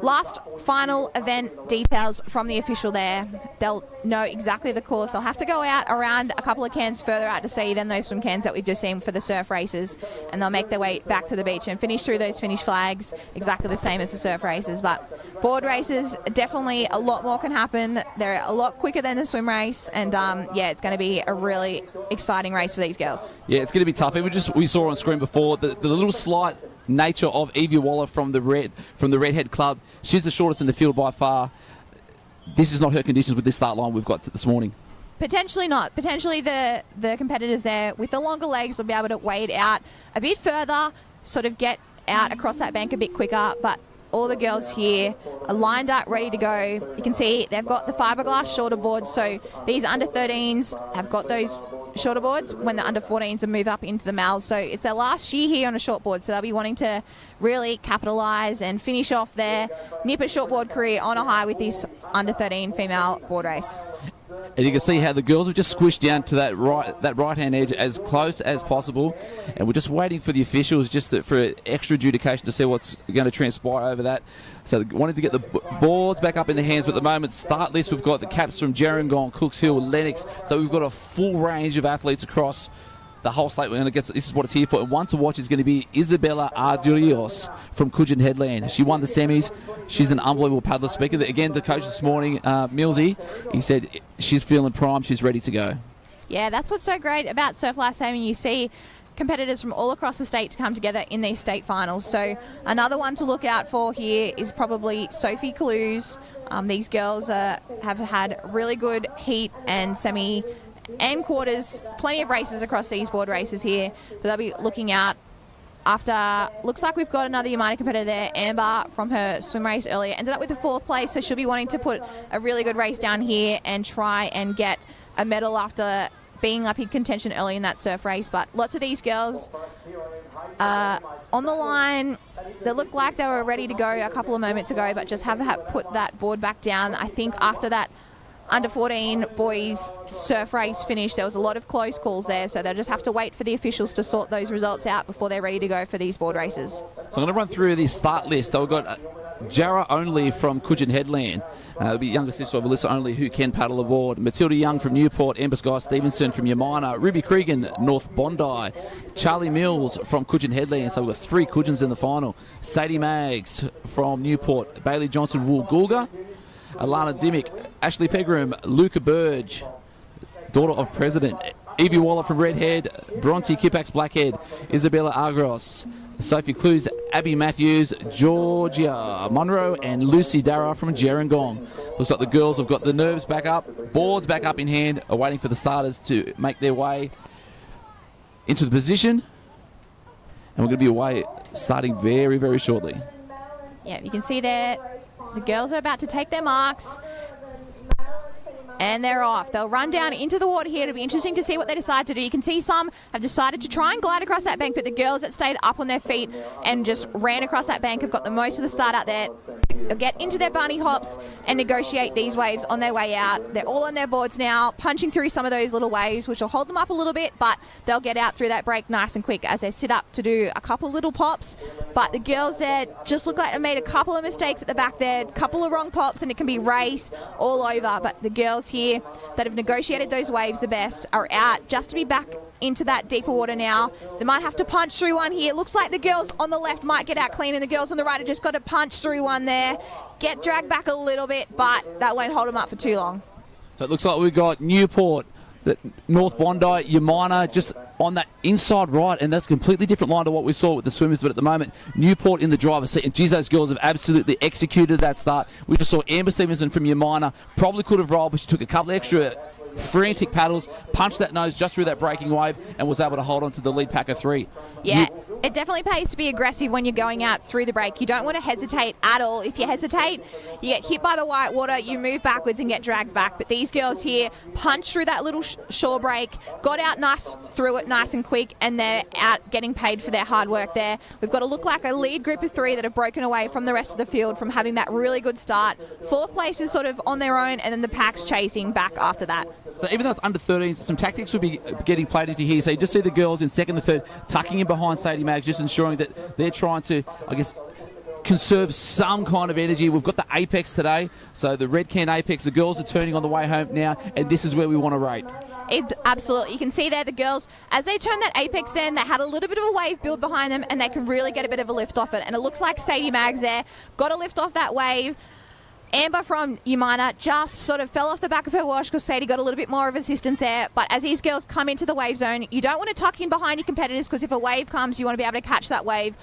last final event details from the official there. They'll know exactly the course. They'll have to go out around a couple of cans further out to sea than those swim cans that we've just seen for the surf races, and they'll make their way back to the beach and finish through those finish flags exactly the same as the surf races. But board races, definitely a lot more can happen. They're a lot quicker than the swim race, and yeah, it's going to be a really exciting race for these girls. Yeah, it's going to be tough. We saw on screen before the little slight nature of Evie Waller from the Redhead Club. She's the shortest in the field by far. This is not her conditions with this start line we've got this morning. Potentially not. Potentially the competitors there with the longer legs will be able to wade out a bit further, sort of get out across that bank a bit quicker, but all the girls here are lined up, ready to go. You can see they've got the fiberglass shorter boards, so these under 13s have got those shorter boards when the under 14s will move up into the males. So it's their last year here on a short board, so they'll be wanting to really capitalise and finish off their Nipper shortboard career on a high with this under 13 female board race. And you can see how the girls have just squished down to that right-hand edge as close as possible. And we're just waiting for the officials for extra adjudication to see what's going to transpire over that. So wanting to get the boards back up in the hands. But at the moment, start list, we've got the caps from Gerringong, Cooks Hill, Lennox. So we've got a full range of athletes across the whole slate. We're going to get, this is what it's here for. And one to watch is going to be Isabella Ardurios from Coogin Headland. She won the semis. She's an unbelievable paddler. Speaking again, the coach this morning, Millsy, he said she's feeling primed. She's ready to go. Yeah, that's what's so great about Surf Lifesaving. You see competitors from all across the state to come together in these state finals. So another one to look out for here is probably Sophie Clues. These girls have had really good heat and semi and quarters, plenty of races across these board races here. But they'll be looking out after, looks like we've got another Yamina competitor there. Amber from her swim race earlier ended up with the 4th place, so she'll be wanting to put a really good race down here and try and get a medal after being up in contention early in that surf race. But lots of these girls on the line, they look like they were ready to go a couple of moments ago, but just have put that board back down. I think after that under 14 boys surf race finish, there was a lot of close calls there, so they'll just have to wait for the officials to sort those results out before they're ready to go for these board races. So I'm going to run through the start list. So we've got Jarrah Only from Coogin Headland. It'll be younger sister of Alyssa Only, who can paddle aboard. Matilda Young from Newport. Amber Sky Stevenson from Yamina. Ruby Cregan, North Bondi. Charlie Mills from Coogin Headland. So we've got 3 Coogins in the final. Sadie Maggs from Newport. Bailey Johnson, Woolgoolga. Alana Dimmick, Ashley Pegram, Luca Burge, daughter of President. Evie Waller from Redhead. Bronte Kipax Blackhead. Isabella Agros. Sophie Clues, Abby Matthews, Georgia Monroe, and Lucy Darragh from Gerringong. Looks like the girls have got the nerves back up, boards back up in hand, are waiting for the starters to make their way into the position. And we're going to be away starting very, very shortly. Yeah, you can see there the girls are about to take their marks. And they're off. They'll run down into the water here. It'll be interesting to see what they decide to do. You can see some have decided to try and glide across that bank, but the girls that stayed up on their feet and just ran across that bank have got the most of the start out there. They'll get into their bunny hops and negotiate these waves on their way out. They're all on their boards now, punching through some of those little waves, which will hold them up a little bit, but they'll get out through that break nice and quick as they sit up to do a couple little pops. But the girls there just look like they made a couple of mistakes at the back there, a couple of wrong pops, and it can be race all over. But the girls here that have negotiated those waves the best are out just to be back into that deeper water now. They might have to punch through one here. It looks like the girls on the left might get out clean, and the girls on the right have just got to punch through one there, get dragged back a little bit, but that won't hold them up for too long. So it looks like we've got Newport, North Bondi, Yamina just on that inside right, and that's a completely different line to what we saw with the swimmers. But at the moment, Newport in the driver's seat, and geez, those girls have absolutely executed that start. We just saw Amber Stevenson from Yamina, probably could have rolled, but she took a couple extra frantic paddles, punched that nose just through that breaking wave, and was able to hold on to the lead pack of 3. Yeah. It definitely pays to be aggressive when you're going out through the break. You don't want to hesitate at all. If you hesitate, you get hit by the white water, you move backwards and get dragged back. But these girls here punched through that little shore break, got out through it nice and quick, and they're out getting paid for their hard work there. We've got to look like a lead group of 3 that have broken away from the rest of the field from having that really good start. 4th place is sort of on their own, and then the pack's chasing back after that. So even though it's under 13s, some tactics will be getting played into here. So you just see the girls in 2nd and 3rd tucking in behind Sadie Maggs, just ensuring that they're trying to, I guess, conserve some kind of energy. We've got the Apex today, so the Red Can Apex, the girls are turning on the way home now, and this is where we want to rate. Absolutely. You can see there the girls, as they turn that Apex in, they had a little bit of a wave build behind them, and they can really get a bit of a lift off it. And it looks like Sadie Maggs there got a lift off that wave. Amber from Yamina just sort of fell off the back of her wash because Sadie got a little bit more of assistance there. But as these girls come into the wave zone, you don't want to tuck in behind your competitors, because if a wave comes, you want to be able to catch that wave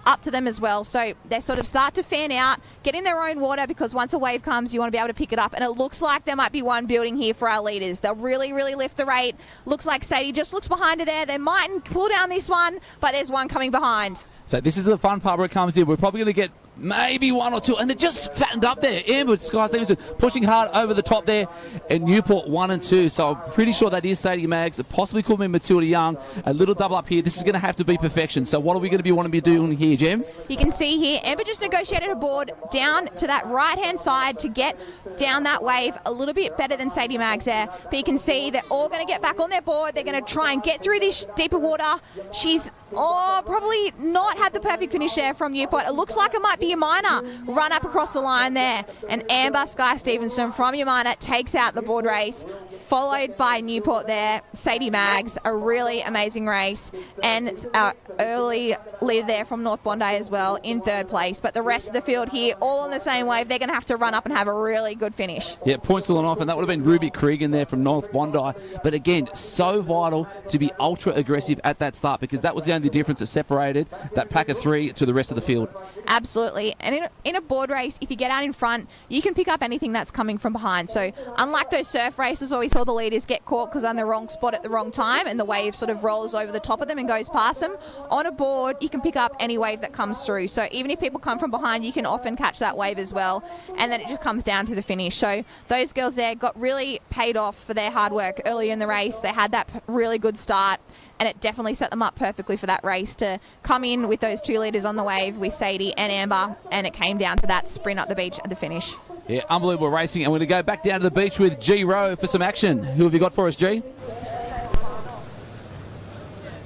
up to them as well. So they sort of start to fan out, get in their own water, because once a wave comes, you want to be able to pick it up. And it looks like there might be one building here for our leaders. They'll really, really lift the rate. Looks like Sadie just looks behind her there. They mightn't pull down this one, but there's one coming behind. So this is the fun part where it comes in. We're probably going to get maybe 1 or 2, and they're just fattened up there. Amber Sky Stevenson pushing hard over the top there, and Newport 1 and 2. So I'm pretty sure that is Sadie Maggs. It possibly could be Matilda Young. A little double up here. This is going to have to be perfection. So what are we going to be wanting to be doing here, Jem? You can see here, Amber just negotiated her board down to that right-hand side to get down that wave a little bit better than Sadie Maggs there. But you can see they're all going to get back on their board. They're going to try and get through this deeper water. She's probably not had the perfect finish there from Newport. It looks like it might be Yamina run up across the line there, and Amber Sky Stevenson from Yamina takes out the board race, followed by Newport there, Sadie Maggs, a really amazing race, and our early leader there from North Bondi as well in third place. But the rest of the field here, all on the same wave, they're going to have to run up and have a really good finish. Yeah, points still on off, and that would have been Ruby Cregan there from North Bondi. But again, so vital to be ultra aggressive at that start, because that was the only difference that separated that pack of three to the rest of the field. Absolutely. And in a board race, if you get out in front, you can pick up anything that's coming from behind. So unlike those surf races where we saw the leaders get caught because they're in the wrong spot at the wrong time and the wave sort of rolls over the top of them and goes past them, on a board you can pick up any wave that comes through. So even if people come from behind, you can often catch that wave as well, and then it just comes down to the finish. So those girls there got really paid off for their hard work early in the race. They had that really good start, and it definitely set them up perfectly for that race to come in with those two leaders on the wave with Sadie and Amber, and it came down to that sprint up the beach at the finish. Yeah, unbelievable racing. And we're going to go back down to the beach with G Rowe for some action. Who have you got for us, G?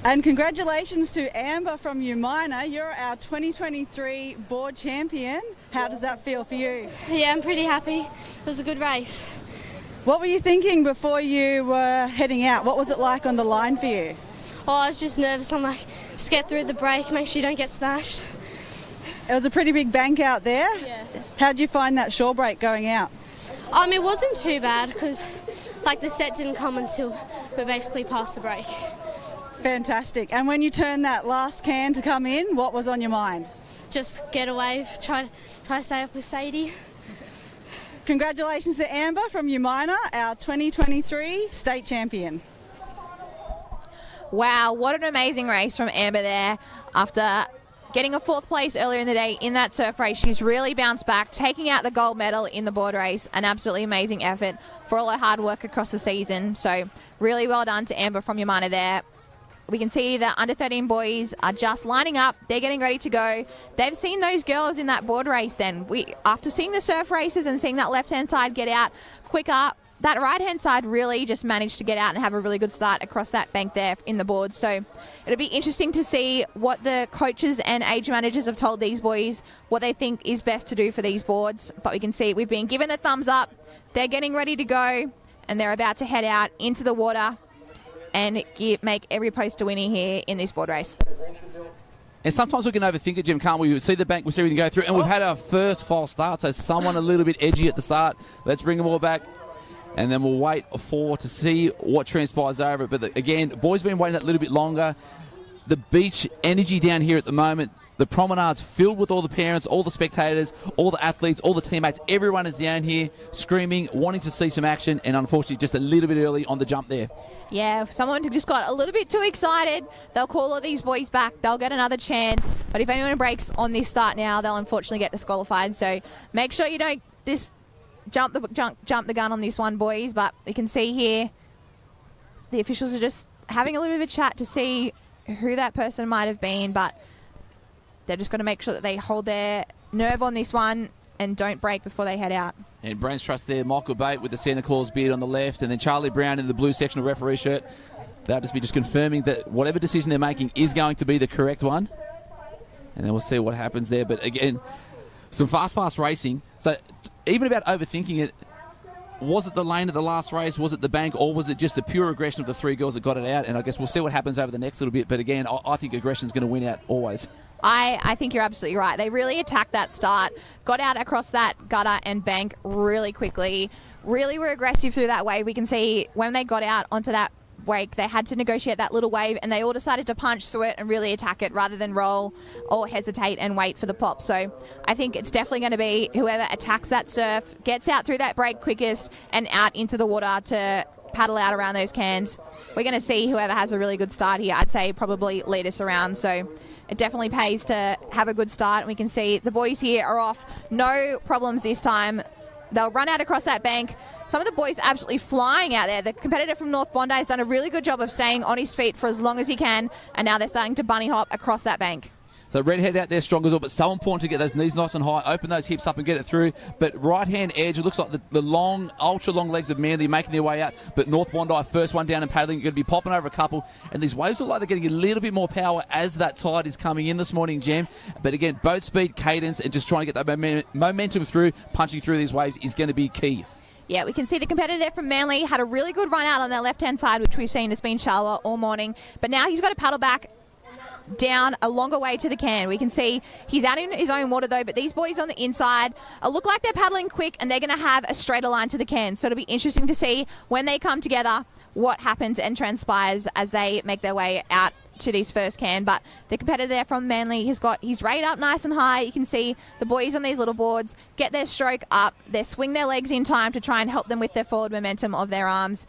And congratulations to Amber from Umina. You're our 2023 board champion. How does that feel for you? Yeah, I'm pretty happy. It was a good race. What were you thinking before you were heading out? What was it like on the line for you? Oh, I was just nervous. I'm like, just get through the break, make sure you don't get smashed. It was a pretty big bank out there. Yeah. How did you find that shore break going out? It wasn't too bad because like the set didn't come until we basically passed the break. Fantastic. And when you turned that last can to come in, what was on your mind? Just get a wave, try to stay up with Sadie. Congratulations to Amber from Umina, our 2023 state champion. Wow, what an amazing race from Amber there. After getting a fourth place earlier in the day in that surf race, she's really bounced back, taking out the gold medal in the board race. An absolutely amazing effort for all her hard work across the season. So really well done to Amber from Umina there. We can see the under 13 boys are just lining up. They're getting ready to go. They've seen those girls in that board race then. After seeing the surf races and seeing that left-hand side get out quicker, that right-hand side really just managed to get out and have a really good start across that bank there in the board. So it'll be interesting to see what the coaches and age managers have told these boys, what they think is best to do for these boards. But we can see we've been given the thumbs up. They're getting ready to go, and they're about to head out into the water and make every post a winner here in this board race. And sometimes we can overthink it, Jim, can't we? We see the bank, we see everything go through, and we've had our first false start, so someone a little bit edgy at the start. Let's bring them all back, and then we'll wait to see what transpires over it. But again, boys been waiting that little bit longer. The beach energy down here at the moment, the promenade's filled with all the parents, all the spectators, all the athletes, all the teammates. Everyone is down here screaming, wanting to see some action, and unfortunately just a little bit early on the jump there. Yeah, if someone just got a little bit too excited, they'll call all these boys back. They'll get another chance. But if anyone breaks on this start now, they'll unfortunately get disqualified. So make sure you don't just jump the gun on this one, boys. But you can see here the officials are just having a little bit of a chat to see who that person might have been. But they're just going to make sure that they hold their nerve on this one and don't break before they head out. And Brains Trust there, Michael Bate with the Santa Claus beard on the left, and then Charlie Brown in the blue sectional referee shirt. They'll just be confirming that whatever decision they're making is going to be the correct one. And then we'll see what happens there. But again, some fast racing. So even about overthinking it, was it the lane at the last race? Was it the bank? Or was it just the pure aggression of the three girls that got it out? And I guess we'll see what happens over the next little bit. But again, I think aggression's going to win out always. I think you're absolutely right. They really attacked that start, got out across that gutter and bank really quickly, really were aggressive through that wave. We can see when they got out onto that wake, they had to negotiate that little wave, and they all decided to punch through it and really attack it rather than roll or hesitate and wait for the pop. So I think it's definitely going to be whoever attacks that surf, gets out through that break quickest and out into the water to paddle out around those cans. We're going to see whoever has a really good start here. I'd say probably lead us around. So it definitely pays to have a good start. And we can see the boys here are off. No problems this time. They'll run out across that bank. Some of the boys are absolutely flying out there. The competitor from North Bondi has done a really good job of staying on his feet for as long as he can. And now they're starting to bunny hop across that bank. So Redhead out there strong as well, but so important to get those knees nice and high, open those hips up and get it through. But right-hand edge, it looks like the long, ultra-long legs of Manly making their way out. But North Bondi, first one down and paddling, going to be popping over a couple. And these waves look like they're getting a little bit more power as that tide is coming in this morning, Jem. But again, boat speed, cadence, and just trying to get that momentum through, punching through these waves is going to be key. Yeah, we can see the competitor there from Manly had a really good run out on their left-hand side, which we've seen has been shallower all morning. But now he's got to paddle back down a longer way to the can. We can see he's out in his own water though, but these boys on the inside look like they're paddling quick and they're going to have a straighter line to the can. So it'll be interesting to see when they come together what happens and transpires as they make their way out to these first can. But the competitor there from Manly has got his rate up nice and high. You can see the boys on these little boards get their stroke up, they swing their legs in time to try and help them with their forward momentum of their arms,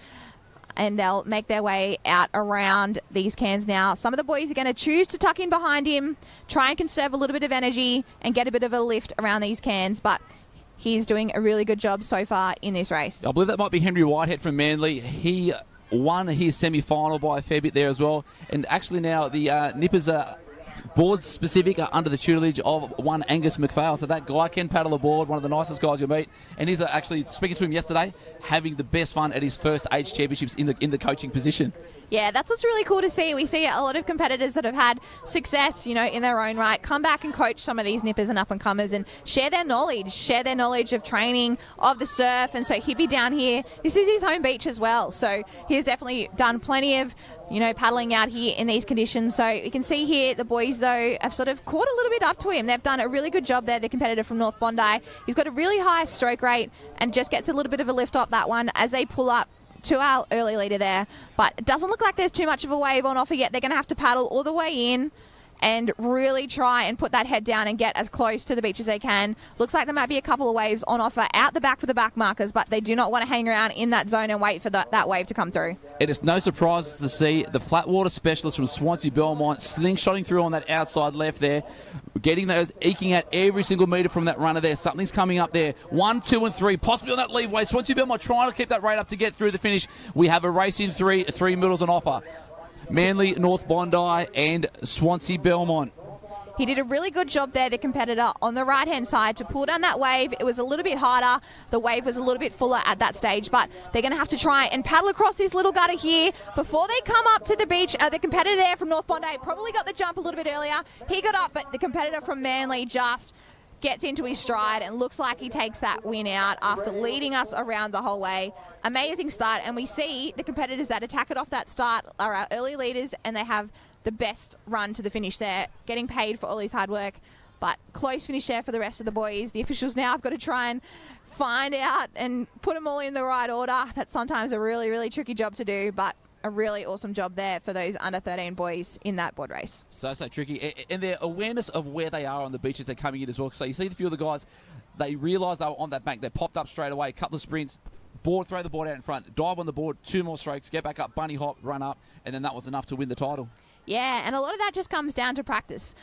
and they'll make their way out around these cans now. Some of the boys are going to choose to tuck in behind him, try and conserve a little bit of energy and get a bit of a lift around these cans, but he's doing a really good job so far in this race. I believe that might be Henry Whitehead from Manly. He won his semi-final by a fair bit there as well. And actually now the Nippers are board specific, are under the tutelage of one Angus McPhail. So that guy can paddle a board, one of the nicest guys you'll meet. And he's actually, speaking to him yesterday, having the best fun at his first age championships in the coaching position. Yeah, that's what's really cool to see. We see a lot of competitors that have had success, you know, in their own right, come back and coach some of these nippers and up-and-comers and share their knowledge of training, of the surf. And so Hippie down here, this is his home beach as well. So he's definitely done plenty of, you know, paddling out here in these conditions. So you can see here the boys, though, have sort of caught a little bit up to him. They've done a really good job there, the competitor from North Bondi. He's got a really high stroke rate and just gets a little bit of a lift off that one as they pull up to our early leader there. But it doesn't look like there's too much of a wave on offer yet. They're going to have to paddle all the way in and really try and put that head down and get as close to the beach as they can. Looks like there might be a couple of waves on offer out the back for the back markers, but they do not want to hang around in that zone and wait for that wave to come through. It is no surprise to see the flat water specialist from Swansea Belmont slingshotting through on that outside left there, getting those, eking out every single metre from that runner there. Something's coming up there. 1, 2 and 3, possibly on that lead way. Swansea Belmont trying to keep that rate up to get through the finish. We have a race in three middles on offer. Manly, North Bondi and Swansea Belmont. He did a really good job there, the competitor, on the right-hand side to pull down that wave. It was a little bit harder. The wave was a little bit fuller at that stage, but they're going to have to try and paddle across this little gutter here before they come up to the beach. The competitor there from North Bondi probably got the jump a little bit earlier. He got up, but the competitor from Manly just gets into his stride and looks like he takes that win out after leading us around the whole way. Amazing start, and we see the competitors that attack it off that start are our early leaders, and they have the best run to the finish there, getting paid for all his hard work. But close finish there for the rest of the boys. The officials now have got to try and find out and put them all in the right order. That's sometimes a really, really tricky job to do, but a really awesome job there for those under 13 boys in that board race. So tricky. And their awareness of where they are on the beach as they're coming in as well. So you see a few of the guys, they realise they were on that bank. They popped up straight away, a couple of sprints, throw the board out in front, dive on the board, 2 more strokes, get back up, bunny hop, run up, and then that was enough to win the title. Yeah, and a lot of that just comes down to practice.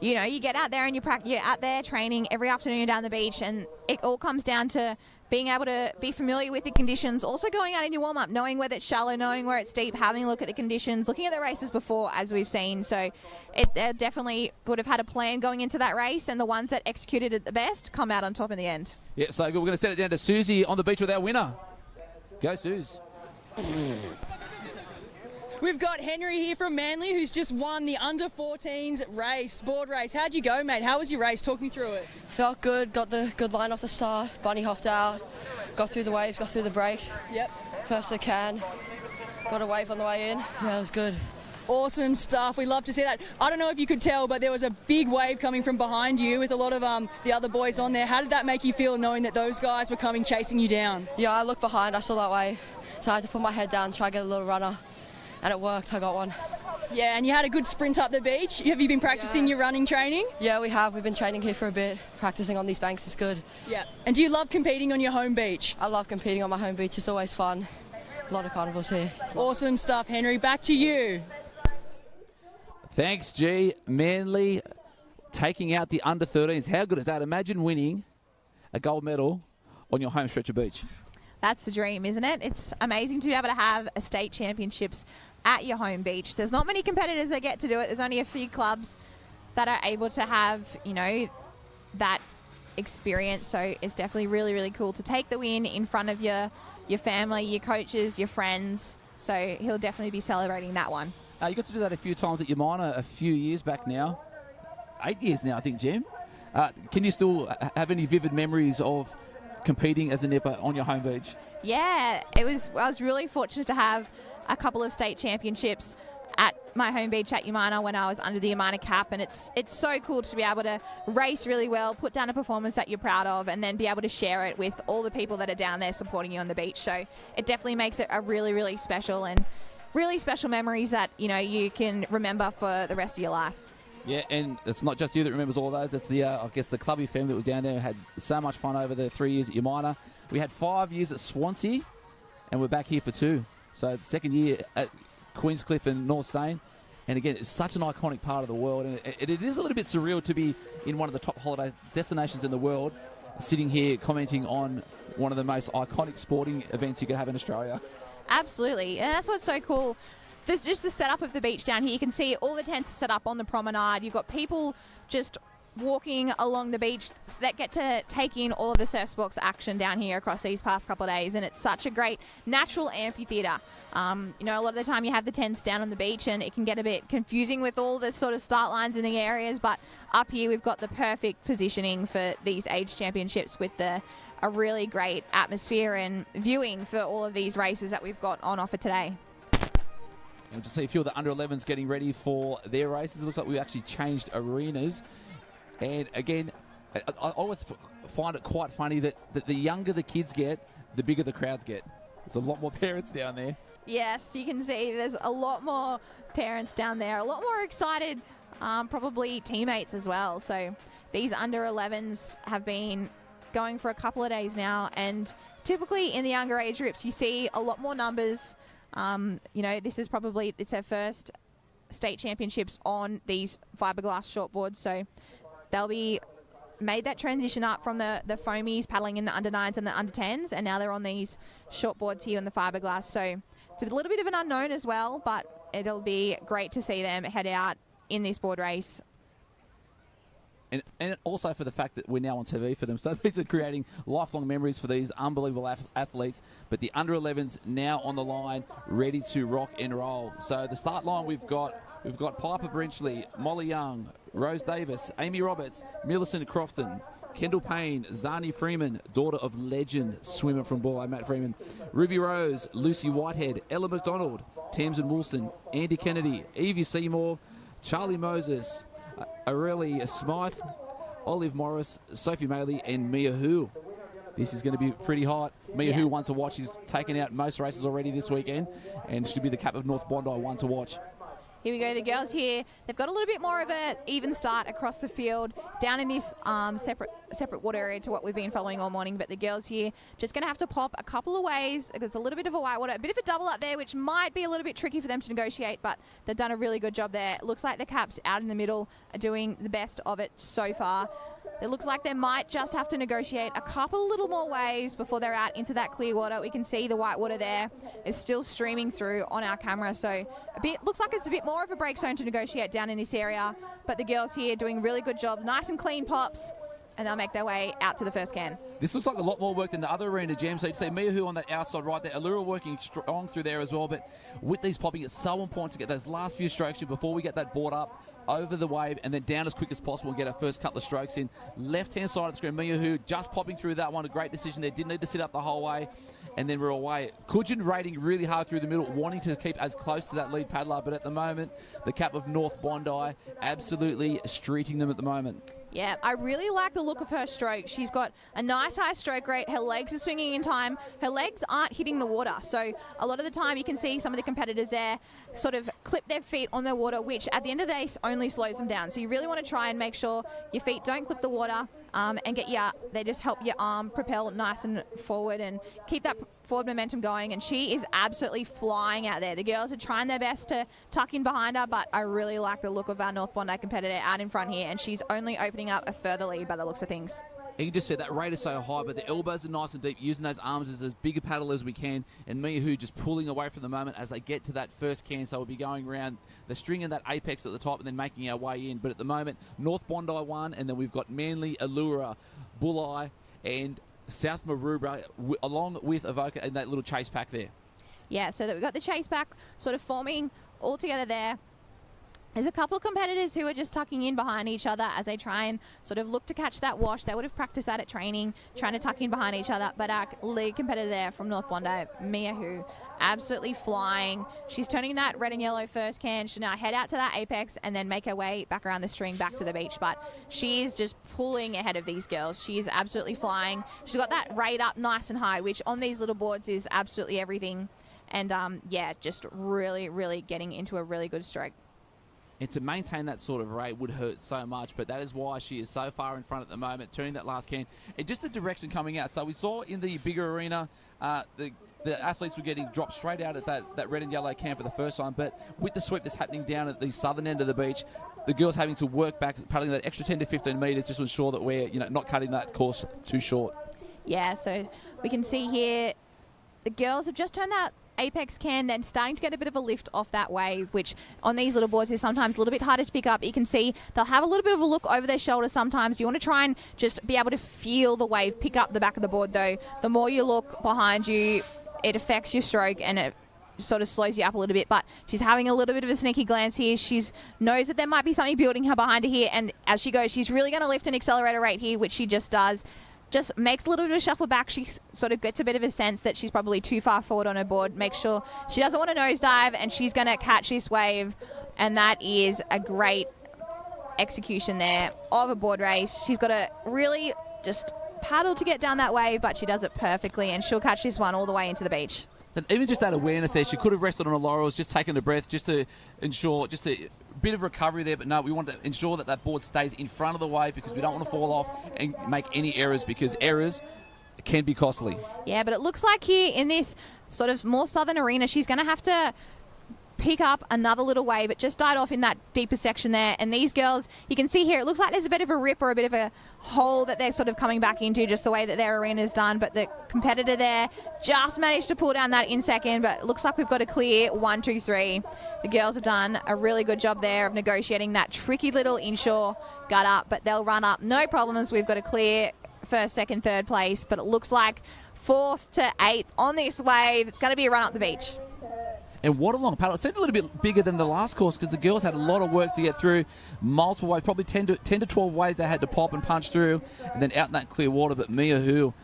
You know, you get out there and you're out there training every afternoon down the beach, and it all comes down to being able to be familiar with the conditions, also going out in your warm-up, knowing whether it's shallow, knowing where it's deep, having a look at the conditions, looking at the races before, as we've seen. So they definitely would have had a plan going into that race, and the ones that executed it the best come out on top in the end. Yeah, so we're going to send it down to Susie on the beach with our winner. Go, Suze. We've got Henry here from Manly, who's just won the under-14s race, board race. How'd you go, mate? How was your race? Talk me through it. Felt good, got the good line off the start, bunny hopped out, got through the waves, got through the break. Yep. First I can, got a wave on the way in. Yeah, it was good. Awesome stuff. We love to see that. I don't know if you could tell, but there was a big wave coming from behind you with a lot of the other boys on there. How did that make you feel, knowing that those guys were coming chasing you down? Yeah, I looked behind, I saw that wave, so I had to put my head down, try to get a little runner, and it worked. I got one. Yeah, and you had a good sprint up the beach. Have you been practicing your running training? Yeah, we have. We've been training here for a bit. Practicing on these banks is good. Yeah. And do you love competing on your home beach? I love competing on my home beach. It's always fun. A lot of carnivals here. Awesome stuff, Henry. Back to you. Thanks, G. Manly taking out the under-13s. How good is that? Imagine winning a gold medal on your home stretch of beach. That's the dream, isn't it? It's amazing to be able to have a state championships at your home beach. There's not many competitors that get to do it. There's only a few clubs that are able to have, you know, that experience. So it's definitely really, really cool to take the win in front of your family, your coaches, your friends. So he'll definitely be celebrating that one. You got to do that a few times at your minor a few years back now. 8 years now, I think, Jim. Can you still have any vivid memories of competing as a nipper on your home beach? Yeah, I was really fortunate to have a couple of state championships at my home beach at Umina when I was under the Umina cap, and it's so cool to be able to race really well, put down a performance that you're proud of, and then be able to share it with all the people that are down there supporting you on the beach. So it definitely makes it a really, really special and really special memories that, you know, you can remember for the rest of your life. Yeah, and it's not just you that remembers all those. It's the, I guess, the clubby family that was down there, had so much fun over the 3 years at Umina. We had 5 years at Swansea, and we're back here for 2. So the second year at Queenscliff and North Stain. And again, it's such an iconic part of the world, and it is a little bit surreal to be in one of the top holiday destinations in the world, sitting here commenting on one of the most iconic sporting events you could have in Australia. Absolutely, and that's what's so cool. There's just the setup of the beach down here. You can see all the tents are set up on the promenade. You've got people just walking along the beach that get to take in all of the surf sports action down here across these past couple of days, and it's such a great natural amphitheatre. You know, a lot of the time you have the tents down on the beach and it can get a bit confusing with all the sort of start lines in the areas, but up here we've got the perfect positioning for these age championships with a really great atmosphere and viewing for all of these races that we've got on offer today. And to see a few of the under-11s getting ready for their races. It looks like we actually changed arenas. And again, I always find it quite funny that the younger the kids get, the bigger the crowds get. There's a lot more parents down there. Yes, you can see there's a lot more parents down there, a lot more excited, probably teammates as well. So these under-11s have been going for a couple of days now, and typically in the younger age groups you see a lot more numbers. You know, this is probably, it's their first state championships on these fiberglass shortboards, so they'll be made that transition up from the foamies paddling in the under-9s and the under-10s, and now they're on these shortboards here on the fiberglass. So it's a little bit of an unknown as well, but it'll be great to see them head out in this board race. And also for the fact that we're now on TV for them. So these are creating lifelong memories for these unbelievable athletes. But the under-11s now on the line, ready to rock and roll. So the start line we've got Piper Brinchley, Molly Young, Rose Davis, Amy Roberts, Millicent Crofton, Kendall Payne, Zani Freeman, daughter of legend swimmer from Borlow, Matt Freeman, Ruby Rose, Lucy Whitehead, Ella McDonald, Tamsin Wilson, Andy Kennedy, Evie Seymour, Charlie Moses, Aurelie Smythe, Olive Morris, Sophie Maley, and Mia Hu. This is going to be pretty hot. Mia Hu, one to watch. She's taken out most races already this weekend, and should be the cap of North Bondi, one to watch. Here we go, the girls here. They've got a little bit more of an even start across the field, down in this separate water area to what we've been following all morning. But the girls here just going to have to pop a couple of ways. There's a little bit of a white water, a bit of a double up there, which might be a little bit tricky for them to negotiate, but they've done a really good job there. It looks like the caps out in the middle are doing the best of it so far. It looks like they might just have to negotiate a couple little more waves before they're out into that clear water. We can see the white water there is still streaming through on our camera, so looks like it's a bit more of a break zone to negotiate down in this area, but the girls here doing a really good job. Nice and clean pops, and they'll make their way out to the first can. This looks like a lot more work than the other arena, Jam. So you'd say Mia Hu on that outside right there. Allura working strong through there as well, but with these popping, it's so important to get those last few strokes before we get that board up over the wave and then down as quick as possible and get our first couple of strokes in. Left-hand side of the screen, Mia Hu just popping through that one. A great decision there. Didn't need to sit up the whole way. And then we're away. Kujin rating really hard through the middle, wanting to keep as close to that lead paddler. But at the moment, the cap of North Bondi absolutely streeting them at the moment. Yeah, I really like the look of her stroke. She's got a nice high stroke rate. Her legs are swinging in time. Her legs aren't hitting the water. So a lot of the time you can see some of the competitors there sort of clip their feet on the water, which at the end of the day only slows them down. So you really want to try and make sure your feet don't clip the water and they just help your arm propel nice and forward and keep that forward momentum going. And she is absolutely flying out there. The girls are trying their best to tuck in behind her, but I really like the look of our North Bondi competitor out in front here, and she's only opening up a further lead by the looks of things. You can just see that rate is so high, but the elbows are nice and deep, using those arms as big a paddle as we can, and Mia Hu just pulling away from the moment as they get to that first can. So we'll be going around the string and that apex at the top and then making our way in. But at the moment, North Bondi won, and then we've got Manly, Allura, Bulli, and South Maroubra, along with Avoca and that little chase pack there. Yeah, so that we've got the chase pack sort of forming all together there. There's a couple of competitors who are just tucking in behind each other as they try and sort of look to catch that wash. They would have practiced that at training, trying to tuck in behind each other. But our lead competitor there from North Bondi, Mia Hu, absolutely flying. She's turning that red and yellow first can. She'll now head out to that apex and then make her way back around the string back to the beach. But she's just pulling ahead of these girls. She's absolutely flying. She's got that rate up nice and high, which on these little boards is absolutely everything. And, yeah, just really, really getting into a really good stroke. And to maintain that sort of rate would hurt so much, but that is why she is so far in front at the moment, turning that last can. And just the direction coming out. So we saw in the bigger arena, the athletes were getting dropped straight out at that red and yellow can for the first time. But with the sweep that's happening down at the southern end of the beach, the girls having to work back, paddling that extra 10 to 15 metres just to ensure that we're not cutting that course too short. Yeah, so we can see here the girls have just turned that apex can, then starting to get a bit of a lift off that wave, which on these little boards is sometimes a little bit harder to pick up. You can see they'll have a little bit of a look over their shoulder sometimes. You want to try and just be able to feel the wave pick up the back of the board, though. The more you look behind you, it affects your stroke and it sort of slows you up a little bit. But she's having a little bit of a sneaky glance here. She knows that there might be something building her behind her here, and as she goes, she's really going to lift an accelerator rate here, which she just does. Just makes a little bit of a shuffle back. She sort of gets a bit of a sense that she's probably too far forward on her board. Make sure she doesn't want to nosedive, and she's going to catch this wave, and that is a great execution there of a board race. She's got to really just paddle to get down that wave, but she does it perfectly, and she'll catch this one all the way into the beach. And even just that awareness there, she could have rested on her laurels, just taken a breath, just to ensure just a bit of recovery there. But no, we want to ensure that that board stays in front of the wave because we don't want to fall off and make any errors, because errors can be costly. Yeah, but it looks like here in this sort of more southern arena, she's going to have to pick up another little wave. It just died off in that deeper section there, and these girls, you can see here, it looks like there's a bit of a rip or a bit of a hole that they're sort of coming back into, just the way that their arena is done. But the competitor there just managed to pull down that in second, but it looks like we've got a clear 1, 2, 3. The girls have done a really good job there of negotiating that tricky little inshore gut up, but they'll run up no problems. We've got a clear first, second, third place, but it looks like 4th to 8th on this wave. It's going to be a run up the beach. And what a long paddle. It seemed a little bit bigger than the last course because the girls had a lot of work to get through. Multiple waves, probably 10 to 12 waves they had to pop and punch through, and then out in that clear water. But Mia Hu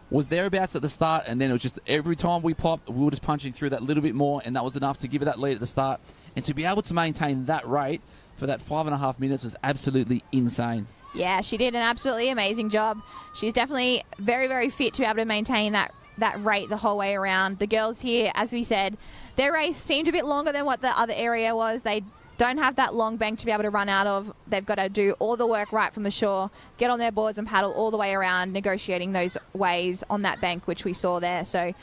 was thereabouts at the start, and then it was just every time we popped, we were just punching through that little bit more, and that was enough to give her that lead at the start. And to be able to maintain that rate for that 5.5 minutes was absolutely insane. Yeah, she did an absolutely amazing job. She's definitely very, very fit to be able to maintain that rate the whole way around. The girls here, as we said, their race seemed a bit longer than what the other area was. They don't have that long bank to be able to run out of. They've got to do all the work right from the shore, get on their boards and paddle all the way around, negotiating those waves on that bank, which we saw there. So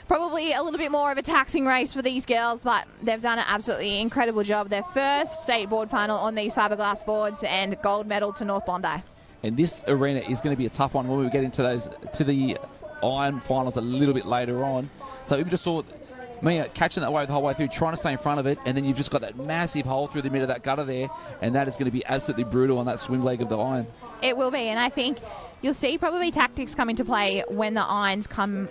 probably a little bit more of a taxing race for these girls, but they've done an absolutely incredible job. Their first state board final on these fiberglass boards, and gold medal to North Bondi. And this arena is going to be a tough one when we get into the iron finals a little bit later on. So we just saw Mia catching that wave the whole way through, trying to stay in front of it, and then you've just got that massive hole through the middle of that gutter there, and that is going to be absolutely brutal on that swim leg of the iron. It will be, and I think you'll see probably tactics come into play when the irons come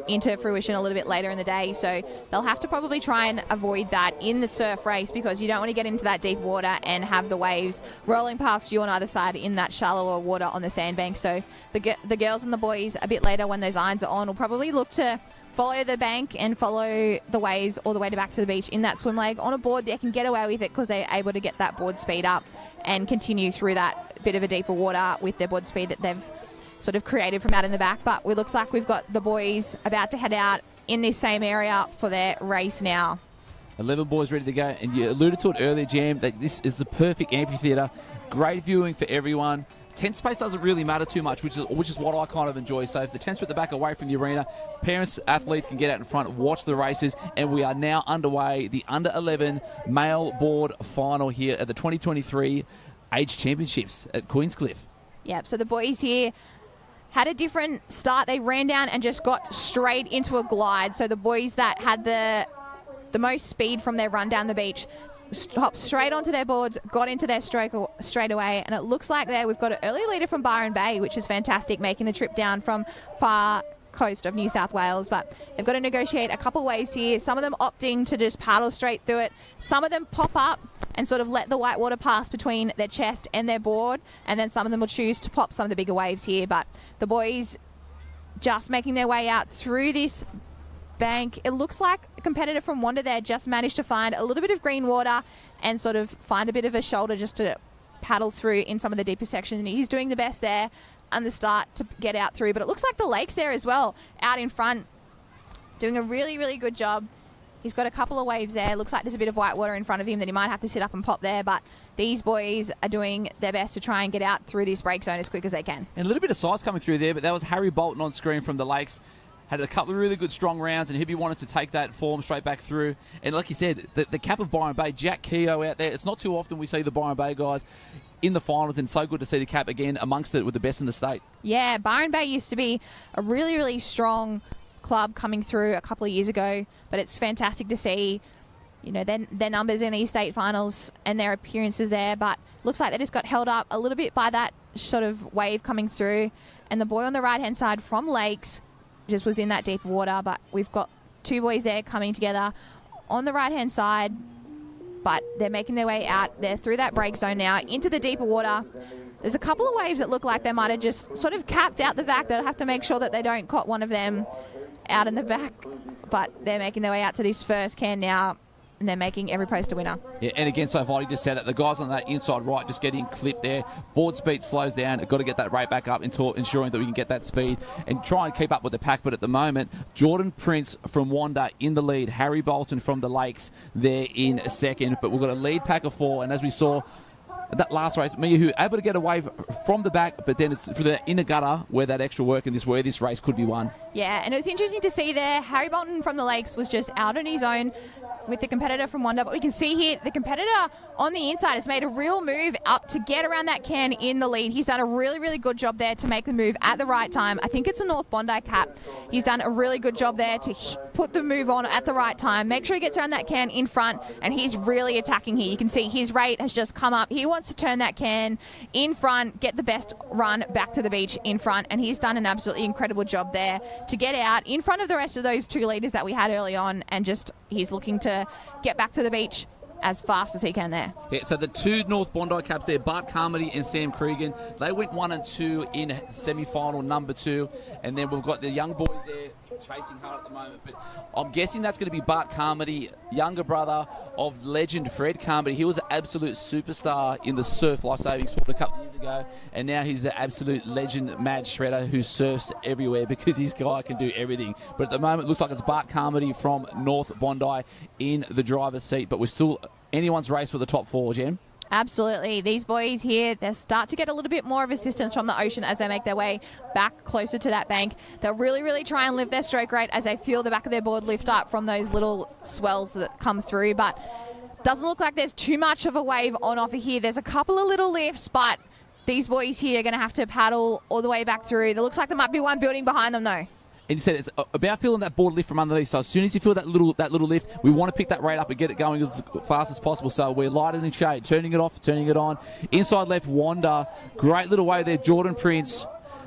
into fruition a little bit later in the day. So they'll have to probably try and avoid that in the surf race, because you don't want to get into that deep water and have the waves rolling past you on either side in that shallower water on the sandbank. So the girls and the boys a bit later, when those irons are on, will probably look to follow the bank and follow the waves all the way back to the beach in that swim leg. On a board, they can get away with it because they're able to get that board speed up and continue through that bit of a deeper water with their board speed that they've sort of created from out in the back. But it looks like we've got the boys about to head out in this same area for their race now. 11 boys ready to go, and you alluded to it earlier, Jam, that this is the perfect amphitheatre. Great viewing for everyone. Tent space doesn't really matter too much, which is what I kind of enjoy. So if the tents are at the back away from the arena, parents, athletes can get out in front, watch the races, and we are now underway, the under 11 male board final here at the 2023 Age Championships at Queenscliff. Yep, so the boys here had a different start. They ran down and just got straight into a glide. So the boys that had the most speed from their run down the beach hopped straight onto their boards, got into their stroke straight away, and it looks like there we've got an early leader from Byron Bay, which is fantastic, making the trip down from far coast of New South Wales. But they've got to negotiate a couple waves here, some of them opting to just paddle straight through it, some of them pop up and sort of let the white water pass between their chest and their board, and then some of them will choose to pop some of the bigger waves here. But the boys just making their way out through this bank. It looks like a competitor from Wanda there just managed to find a little bit of green water and sort of find a bit of a shoulder just to paddle through in some of the deeper sections, and he's doing the best there on the start to get out through. But it looks like the Lake's there as well, out in front, doing a really, really good job. He's got a couple of waves there. Looks like there's a bit of white water in front of him that he might have to sit up and pop there, but these boys are doing their best to try and get out through this break zone as quick as they can. And a little bit of size coming through there, but that was Harry Bolton on screen from the Lakes. Had a couple of really good strong rounds, and Hibby wanted to take that form straight back through. And like you said, the cap of Byron Bay, Jack Keogh out there. It's not too often we see the Byron Bay guys in the finals, and so good to see the cap again amongst it with the best in the state. Yeah, Byron Bay used to be a really, really strong club coming through a couple of years ago, but it's fantastic to see, you know, their numbers in these state finals and their appearances there. But looks like they just got held up a little bit by that sort of wave coming through. And the boy on the right-hand side from Lakes just was in that deep water, but we've got two boys there coming together on the right-hand side, but they're making their way out. They're through that break zone now into the deeper water. There's a couple of waves that look like they might have just sort of capped out the back. They'll have to make sure that they don't caught one of them out in the back, but they're making their way out to this first can now, and they're making every post a winner. Yeah, and again, so Vody just said that the guys on that inside right just getting clipped there. Board speed slows down. Got to get that rate back up into ensuring that we can get that speed and try and keep up with the pack. But at the moment, Jordan Prince from Wanda in the lead. Harry Bolton from the Lakes there in second. But we've got a lead pack of four, and as we saw that last race, Miyahu able to get a wave from the back, but then it's through the inner gutter where that extra work and where this race could be won. Yeah, and it was interesting to see there, Harry Bolton from the Lakes was just out on his own with the competitor from Wanda, but we can see here the competitor on the inside has made a real move up to get around that can in the lead. He's done a really, really good job there to make the move at the right time. I think it's a North Bondi cap. He's done a really good job there to put the move on at the right time, make sure he gets around that can in front, and he's really attacking here. You can see his rate has just come up. He wants to turn that can in front, get the best run back to the beach in front, and he's done an absolutely incredible job there to get out in front of the rest of those two leaders that we had early on, and just he's looking to get back to the beach as fast as he can there. Yeah, so the two North Bondi caps there, Bart Carmody and Sam Cregan, they went 1 and 2 in semi-final number 2, and then we've got the young boys there chasing hard at the moment, but I'm guessing that's going to be Bart Carmody, younger brother of legend Fred Carmody. He was an absolute superstar in the surf lifesaving sport a couple of years ago, and now he's the absolute legend Mad Shredder who surfs everywhere because this guy can do everything. But at the moment, it looks like it's Bart Carmody from North Bondi in the driver's seat, but we're still anyone's race for the top 4, Jem. Absolutely. These boys here, they start to get a little bit more of assistance from the ocean as they make their way back closer to that bank. They'll really, really try and lift their stroke rate as they feel the back of their board lift up from those little swells that come through. But doesn't look like there's too much of a wave on offer here. There's a couple of little lifts, but these boys here are going to have to paddle all the way back through. It looks like there might be one building behind them, though. And he said it's about feeling that board lift from underneath. So as soon as you feel that little lift, we want to pick that rate up and get it going as fast as possible. So we're lightening shade, turning it off, turning it on. Inside left, Wanda. Great little wave there, Jordan Prince.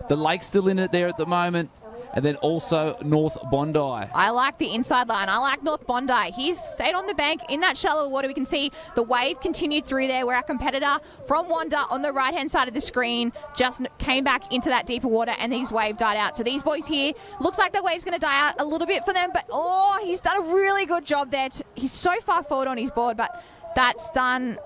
The Lake's still in it there at the moment. And then also North Bondi. I like the inside line. I like North Bondi. He's stayed on the bank in that shallow water. We can see the wave continued through there where our competitor from Wanda on the right-hand side of the screen just came back into that deeper water and his wave died out. So these boys here, looks like the wave's going to die out a little bit for them, but he's done a really good job there. He's so far forward on his board, but that's done.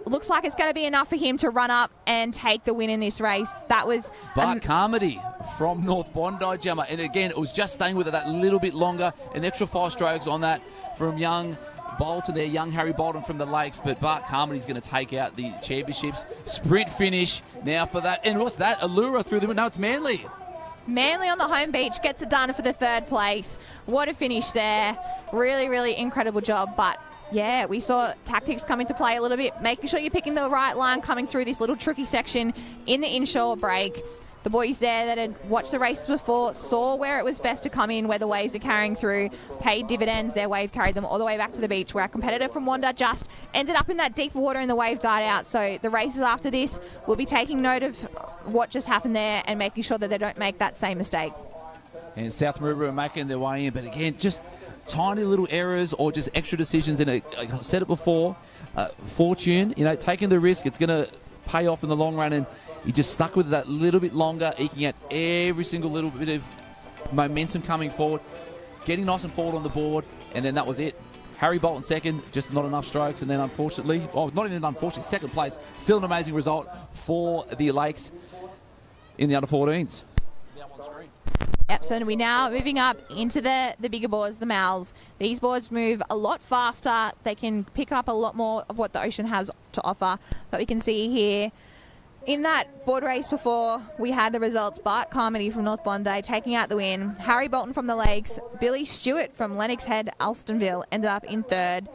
Looks like it's going to be enough for him to run up and take the win in this race. That was Bart Carmody from North Bondi, Gemma. And again, it was just staying with it that little bit longer. An extra 5 strokes on that from young Bolton there, young Harry Bolton from the Lakes. But Bart Carmody's going to take out the championships. Sprint finish now for that. And what's that? Allura through the... No, it's Manly. Manly on the home beach gets it done for the 3rd place. What a finish there. Really, really incredible job. But Yeah, we saw tactics come into play a little bit, making sure you're picking the right line coming through this little tricky section in the inshore break. The boys there that had watched the races before saw where it was best to come in, where the waves are carrying through, paid dividends. Their wave carried them all the way back to the beach, where our competitor from Wanda just ended up in that deep water and the wave died out. So the races after this will be taking note of what just happened there and making sure that they don't make that same mistake. And South Maroubra are making their way in, but again, just tiny little errors or just extra decisions. And like I said it before, fortune, taking the risk, it's going to pay off in the long run. And he just stuck with it that little bit longer, eking out every single little bit of momentum coming forward, getting nice and forward on the board, and then that was it. Harry Bolton second, just not enough strokes, and then unfortunately, not even unfortunately, second place, still an amazing result for the Lakes in the under-14s. Yep, so we're now moving up into the bigger boards, the Mals. These boards move a lot faster. They can pick up a lot more of what the ocean has to offer. But we can see here, in that board race before, we had the results. Bart Carmody from North Bondi taking out the win. Harry Bolton from the Lakes. Billy Stewart from Lennox Head, Alstonville, ended up in third.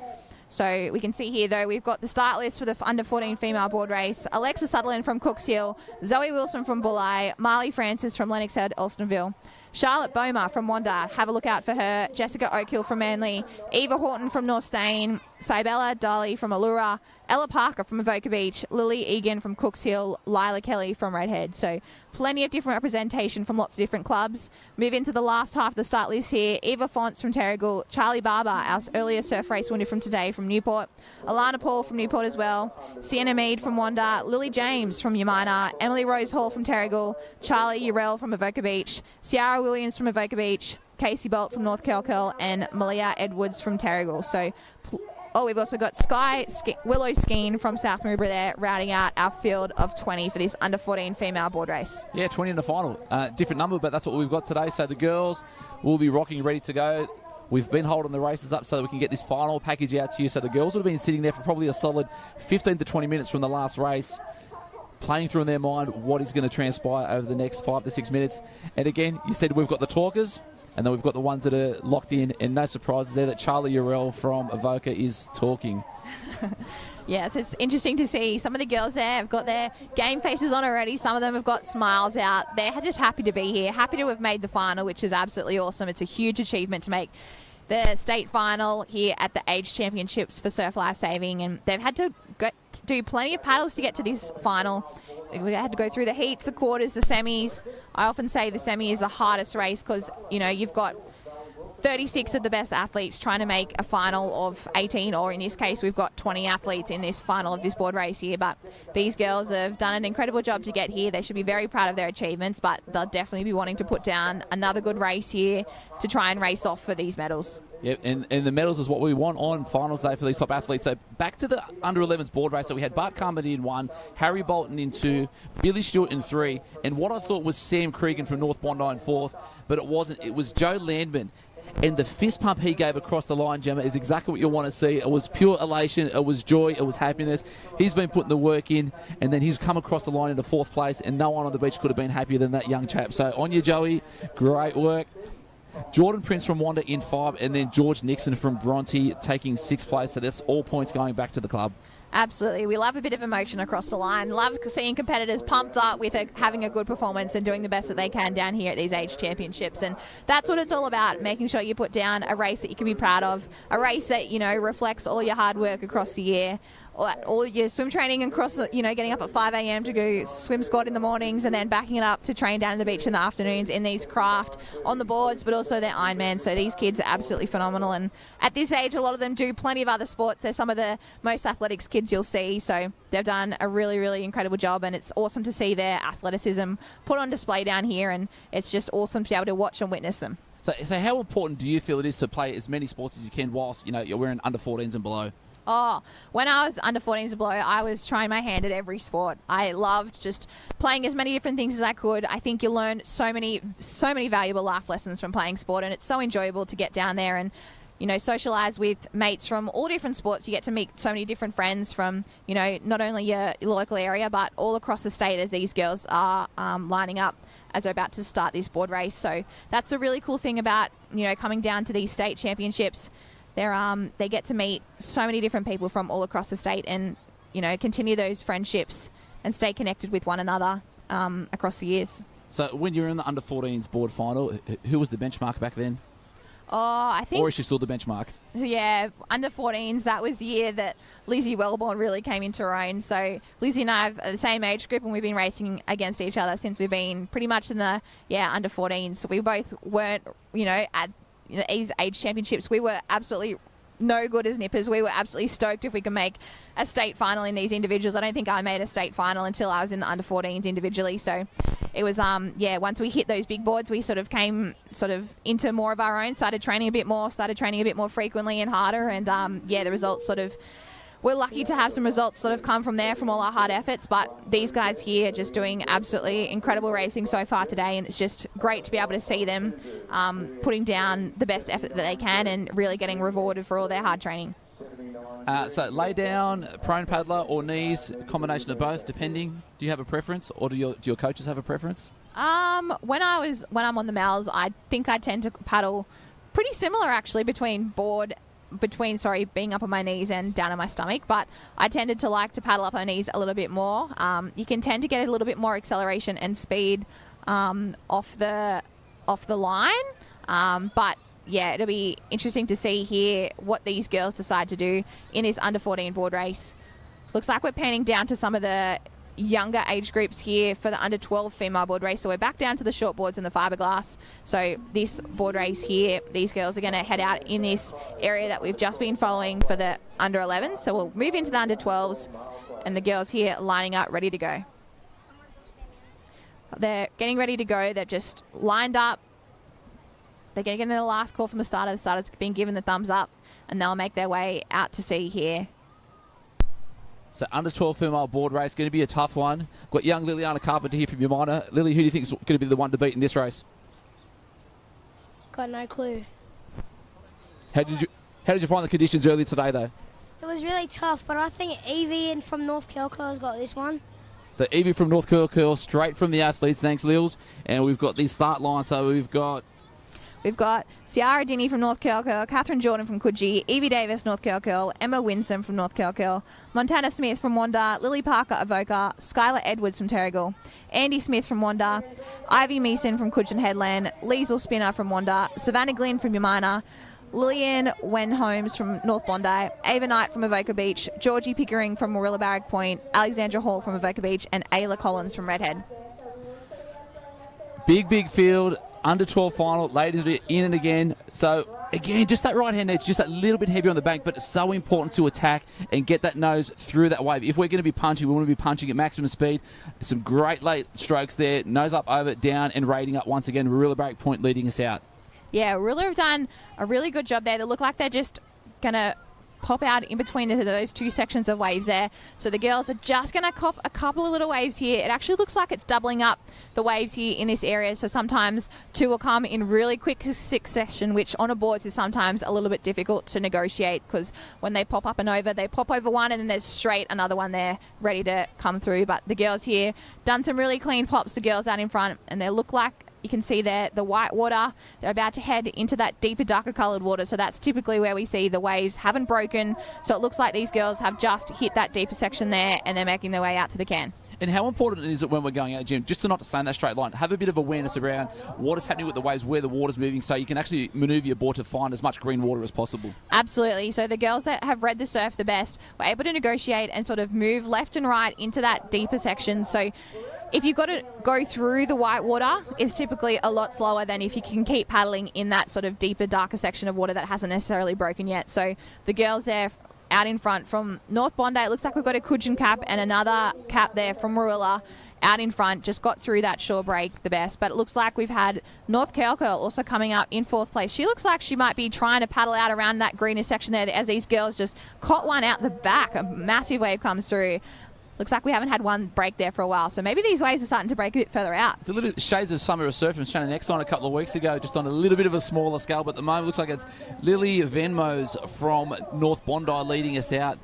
So we can see here, though, we've got the start list for the under-14 female board race. Alexa Sutherland from Cooks Hill. Zoe Wilson from Bulli. Marley Francis from Lennox Head, Alstonville. Charlotte Boma from Wanda, have a look out for her. Jessica Oakhill from Manly. Eva Horton from North Stain. Cybella Dali from Allura. Ella Parker from Avoca Beach. Lily Egan from Cooks Hill. Lila Kelly from Redhead. So plenty of different representation from lots of different clubs. Move into the last half of the start list here. Eva Fonts from Terrigal. Charlie Barber, our earlier surf race winner from today from Newport. Alana Paul from Newport as well. Sienna Mead from Wanda. Lily James from Umina. Emily Rose Hall from Terrigal. Charlie Urell from Avoca Beach. Ciara Williams from Avoca Beach. Casey Bolt from North Kelkel. And Malia Edwards from Terrigal. So we've also got Willow Skeen from South Maroubra there, rounding out our field of 20 for this under-14 female board race. Yeah, 20 in the final. Different number, but that's what we've got today. So the girls will be rocking, ready to go. We've been holding the races up so that we can get this final package out to you. So the girls would have been sitting there for probably a solid 15 to 20 minutes from the last race, playing through in their mind what is going to transpire over the next 5 to 6 minutes. And again, you said we've got the talkers, and then we've got the ones that are locked in, and no surprises there that Charlie Urell from Avoca is talking. Yes, it's interesting to see. Some of the girls there have got their game faces on already. Some of them have got smiles out. They're just happy to be here, happy to have made the final, which is absolutely awesome. It's a huge achievement to make the state final here at the Age Championships for Surf Life Saving, and they've had to do plenty of paddles to get to this final. We had to go through the heats, the quarters, the semis. I often say the semi is the hardest race because, you've got 36 of the best athletes trying to make a final of 18, or in this case, we've got 20 athletes in this final of this board race here. But these girls have done an incredible job to get here. They should be very proud of their achievements, but they'll definitely be wanting to put down another good race here to try and race off for these medals. Yep, and the medals is what we want on finals day for these top athletes. So back to the under-11s board race. So we had Bart Carmody in 1, Harry Bolton in 2, Billy Stewart in 3, and what I thought was Sam Cregan from North Bondi in 4th, but it wasn't. It was Joe Landman. And the fist pump he gave across the line, Gemma, is exactly what you want to see. It was pure elation. It was joy. It was happiness. He's been putting the work in, and then he's come across the line into 4th place, and no one on the beach could have been happier than that young chap. So on you, Joey. Great work. Jordan Prince from Wanda in 5, and then George Nixon from Bronte taking 6th place. So that's all points going back to the club. Absolutely. We love a bit of emotion across the line. Love seeing competitors pumped up with having a good performance and doing the best that they can down here at these Age Championships. And that's what it's all about, making sure you put down a race that you can be proud of, a race that, reflects all your hard work across the year. All your swim training across, getting up at 5 a.m. to go swim squad in the mornings and then backing it up to train down at the beach in the afternoons in these craft on the boards, but also their Ironmen. So these kids are absolutely phenomenal. And at this age, a lot of them do plenty of other sports. They're some of the most athletics kids you'll see. So they've done a really, really incredible job. And it's awesome to see their athleticism put on display down here. And it's just awesome to be able to watch and witness them. So how important do you feel it is to play as many sports as you can whilst, you're wearing under 14s and below? Oh, when I was under 14s and below, I was trying my hand at every sport. I loved just playing as many different things as I could. I think you learn so many valuable life lessons from playing sport, and it's so enjoyable to get down there and, socialise with mates from all different sports. You get to meet so many different friends from, not only your local area, but all across the state as these girls are lining up as they're about to start this board race. So that's a really cool thing about, coming down to these state championships. they get to meet so many different people from all across the state, and continue those friendships and stay connected with one another across the years. So when you were in the under-14s board final, who was the benchmark back then? Oh, I think... Or is she still the benchmark? Yeah, under-14s, that was the year that Lizzie Wellborn really came into her own. So Lizzie and I have the same age group, and we've been racing against each other since we've been pretty much in the, under-14s. So we both weren't, at these age championships. We were absolutely no good as nippers. We were absolutely stoked if we could make a state final in these individuals. I don't think I made a state final until I was in the under-14s individually. So it was, once we hit those big boards, we sort of came into more of our own, started training a bit more frequently and harder. And, the results we're lucky to have some results come from there, from all our hard efforts. But these guys here are just doing absolutely incredible racing so far today, and it's just great to be able to see them putting down the best effort that they can and really getting rewarded for all their hard training. So lay down, prone paddler or knees, combination of both, depending. Do you have a preference, or do your coaches have a preference? When I'm on the Mals, I think I tend to paddle pretty similar actually between being up on my knees and down on my stomach, but I tended to like to paddle up on knees a little bit more. You can tend to get a little bit more acceleration and speed off the line, but yeah, it'll be interesting to see here what these girls decide to do in this under-14 board race. Looks like we're panning down to some of the younger age groups here for the under-12 female board race. So we're back down to the short boards and the fiberglass. So this board race here, these girls are going to head out in this area that we've just been following for the under-11s. So we'll move into the under-12s, and the girls here lining up, ready to go. They're getting ready to go. They've just lined up. They're getting the last call from the starter. The starter's been given the thumbs up, and they'll make their way out to sea here. So under-12 female board race, going to be a tough one. Got young Liliana Carpenter here from your minor. Lily, who do you think is going to be the one to beat in this race? Got no clue. How did you find the conditions earlier today, though? It was really tough, but I think Evie from North Kilcoyle's got this one. So Evie from North Kilcoyle, straight from the athletes. Thanks, Lils. And we've got the start line. So we've got Ciara Dinny from North Kilcoyle, Catherine Jordan from Coogee, Evie Davis, North Kilcoyle, Emma Winsome from North Kilcoyle, Montana Smith from Wanda, Lily Parker Avoca, Skylar Edwards from Terrigal, Andy Smith from Wanda, Ivy Meeson from Coogee Headland, Liesl Spinner from Wanda, Savannah Glynn from Yamina, Lillian Wenholmes from North Bondi, Ava Knight from Avoca Beach, Georgie Pickering from Warilla Barrack Point, Alexandra Hall from Avoca Beach, and Ayla Collins from Redhead. Big field. Under-12 final, ladies are in and again. So, again, just that right hand edge, just a little bit heavier on the bank, but it's so important to attack and get that nose through that wave. If we're going to be punching, we want to be punching at maximum speed. Some great late strokes there. Nose up, over, down, and rating up once again. Warilla Barrack Point leading us out. Yeah, Warilla have done a really good job there. They look like they're just going to pop out in between those two sections of waves there. So the girls are just going to cop a couple of little waves here. It actually looks like it's doubling up the waves here in this area. So sometimes two will come in really quick succession, which on a board is sometimes a little bit difficult to negotiate, because when they pop up and over, they pop over one and then there's straight another one there ready to come through. But the girls here done some really clean pops, the girls out in front, and they look like, you can see there the white water. They're about to head into that deeper, darker coloured water. So that's typically where we see the waves haven't broken. So it looks like these girls have just hit that deeper section there, and they're making their way out to the can. And how important is it when we're going out, Jim, just to not to stay in that straight line, have a bit of awareness around what is happening with the waves, where the water's moving, so you can actually manoeuvre your board to find as much green water as possible? Absolutely. So the girls that have read the surf the best were able to negotiate and sort of move left and right into that deeper section. So if you've got to go through the white water, it's typically a lot slower than if you can keep paddling in that sort of deeper, darker section of water that hasn't necessarily broken yet. So the girls there out in front from North Bondi, it looks like we've got a Coogee cap and another cap there from Warilla out in front, just got through that shore break the best. But it looks like we've had North Kilcoyle also coming up in fourth place. She looks like she might be trying to paddle out around that greener section there as these girls just caught one out the back. A massive wave comes through. Looks like we haven't had one break there for a while, so maybe these waves are starting to break a bit further out. It's a little shades of Summer of Surf from Shannon Exxon a couple of weeks ago, just on a little bit of a smaller scale, but at the moment looks like it's Lily Venmos from North Bondi leading us out,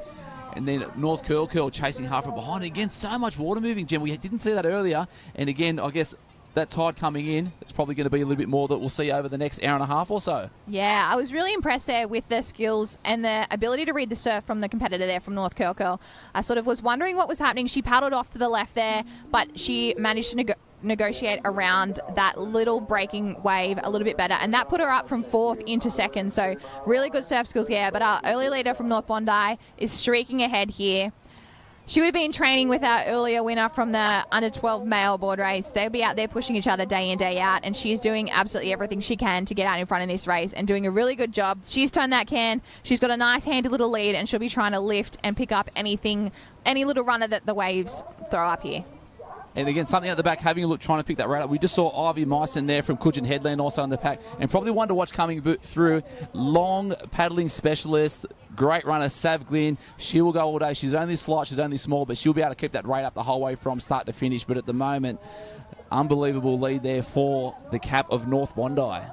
and then North Kilcoyle chasing half from behind. Again, so much water moving, Jen. We didn't see that earlier, and again, I guess that tide coming in, it's probably going to be a little bit more that we'll see over the next hour and a half or so. Yeah, I was really impressed there with their skills and their ability to read the surf from the competitor there from North Curl. I sort of was wondering what was happening. She paddled off to the left there, but she managed to negotiate around that little breaking wave a little bit better, and that put her up from 4th into 2nd. So really good surf skills here. But our early leader from North Bondi is streaking ahead here. She would have been training with our earlier winner from the under-12 male board race. They'll be out there pushing each other day in, day out, and she's doing absolutely everything she can to get out in front in this race and doing a really good job. She's turned that can. She's got a nice, handy little lead, and she'll be trying to lift and pick up anything, any little runner that the waves throw up here. And again, something at the back, having a look, trying to pick that right up. We just saw Ivy Myson there from Coogin Headland also in the pack, and probably one to watch coming through. Long paddling specialist, great runner, Sav Glynn. She will go all day. She's only slight, she's only small, but she'll be able to keep that rate up the whole way from start to finish. But at the moment, unbelievable lead there for the cap of North Bondi.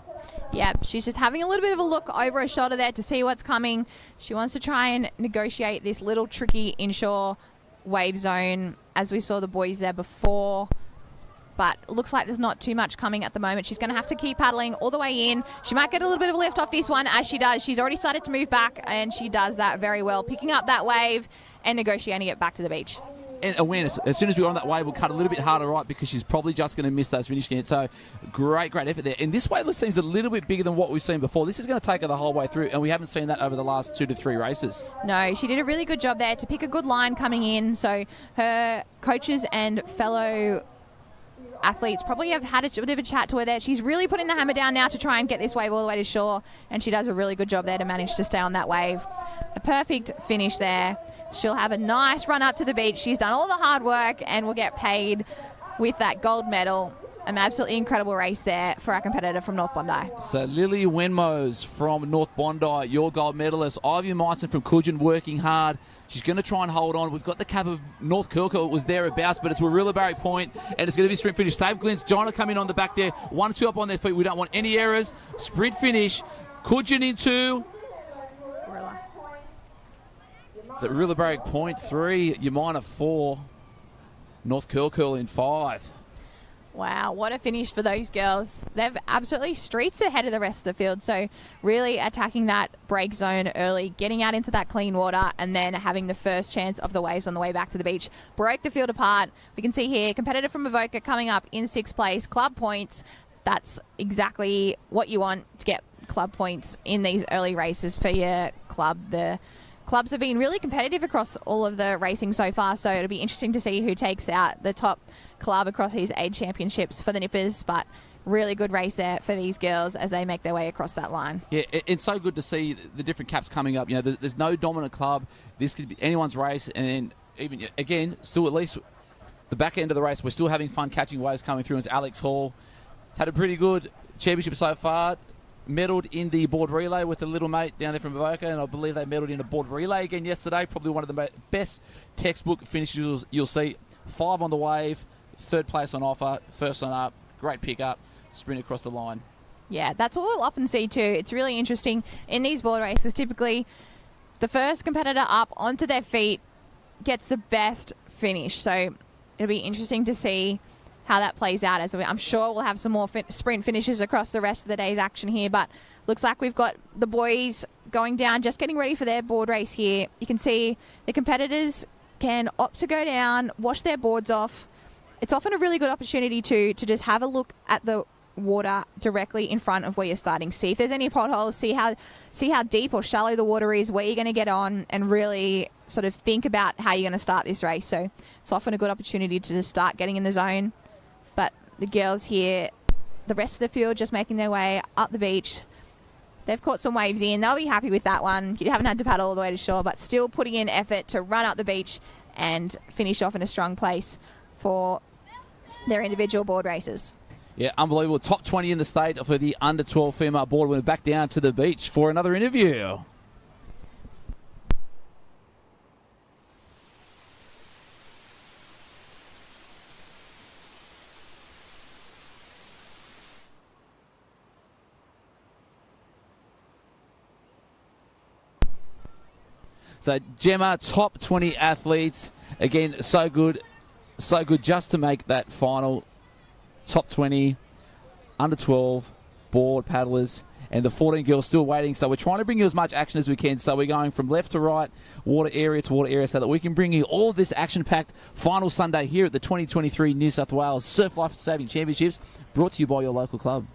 Yeah, she's just having a little bit of a look over her shoulder there to see what's coming. She wants to try and negotiate this little tricky inshore wave zone, as we saw the boys there before, but it looks like there's not too much coming at the moment. She's going to have to keep paddling all the way in. She might get a little bit of a lift off this one, as she does. She's already started to move back, and she does that very well, picking up that wave and negotiating it back to the beach. And awareness, as soon as we're on that wave, we'll cut a little bit harder, right, because she's probably just going to miss those finishing it. So great effort there. And this wave seems a little bit bigger than what we've seen before. This is going to take her the whole way through, and we haven't seen that over the last 2 to 3 races. No, she did a really good job there to pick a good line coming in. So her coaches and fellow athletes probably have had a bit of a chat to her there. She's really putting the hammer down now to try and get this wave all the way to shore, and she does a really good job there to manage to stay on that wave. A perfect finish there. She'll have a nice run up to the beach. She's done all the hard work and will get paid with that gold medal. An absolutely incredible race there for our competitor from North Bondi. So Lily Wenmos from North Bondi, your gold medalist. Ivy Myson from Coogin working hard. She's going to try and hold on. We've got the cap of North Kilco. It was thereabouts, but it's Warilla Barry Point, and it's going to be sprint finish. Sav Glynn's Jonah coming on the back there. 1 2 up on their feet. We don't want any errors. Sprint finish. Coogin into So Warilla Barry Point 3, Yamina 4, North Curl in 5. Wow, what a finish for those girls. They've absolutely streets ahead of the rest of the field. So really attacking that break zone early, getting out into that clean water, and then having the first chance of the waves on the way back to the beach. Broke the field apart. We can see here, competitor from Avoca coming up in 6th place. Club points. That's exactly what you want to get club points in these early races for your club. The clubs have been really competitive across all of the racing so far, so it'll be interesting to see who takes out the top club across these age championships for the Nippers, but really good race there for these girls as they make their way across that line. Yeah, it's so good to see the different caps coming up. You know, there's no dominant club. This could be anyone's race, and even, again, still at least the back end of the race, we're still having fun catching waves coming through. It's Alex Hall. It's had a pretty good championship so far. Medalled in the board relay with a little mate down there from Avoca, and I believe they medalled in a board relay again yesterday. Probably one of the best textbook finishes you'll see. 5 on the wave, 3rd place on offer, 1st on up, great pickup, sprint across the line. Yeah, that's what we'll often see too. It's really interesting in these board races. Typically, the first competitor up onto their feet gets the best finish. So it'll be interesting to see how that plays out. As I'm sure we'll have some more sprint finishes across the rest of the day's action here, but looks like we've got the boys going down, just getting ready for their board race here. You can see the competitors can opt to go down, wash their boards off. It's often a really good opportunity to just have a look at the water directly in front of where you're starting. See if there's any potholes, see how deep or shallow the water is, where you're going to get on, and really sort of think about how you're going to start this race. So it's often a good opportunity to just start getting in the zone. But the girls here, the rest of the field just making their way up the beach. They've caught some waves in. They'll be happy with that one. You haven't had to paddle all the way to shore, but still putting in effort to run up the beach and finish off in a strong place for their individual board races. Yeah, unbelievable. Top 20 in the state for the under-12 female board. We're back down to the beach for another interview. So Gemma, top 20 athletes. Again, so good just to make that final top 20, under 12, board paddlers, and the 14 girls still waiting. So we're trying to bring you as much action as we can. So we're going from left to right, water area to water area, so that we can bring you all this action-packed final Sunday here at the 2023 New South Wales Surf Life Saving Championships, brought to you by your local club.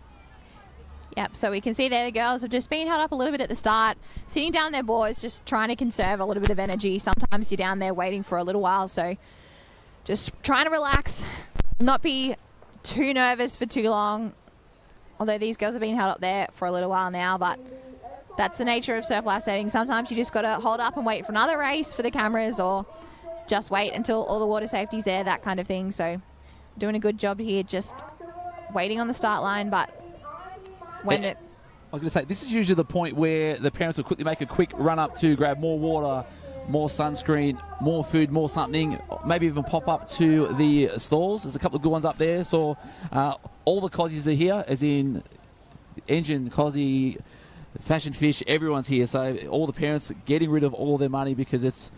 Yep, so we can see there the girls have just been held up a little bit at the start, sitting down their boards, just trying to conserve a little bit of energy. Sometimes you're down there waiting for a little while, so just trying to relax, not be too nervous for too long. Although these girls have been held up there for a little while now, but that's the nature of surf life saving. Sometimes you just got to hold up and wait for another race for the cameras, or just wait until all the water safety's there, that kind of thing. So doing a good job here, just waiting on the start line, but when it... I was going to say, this is usually the point where the parents will quickly make a quick run up to grab more water, more sunscreen, more food, more something, maybe even pop up to the stalls. There's a couple of good ones up there. So all the Cozies are here, as in Engine, Cozy, Fashion Fish, everyone's here. So all the parents getting rid of all their money, because it's...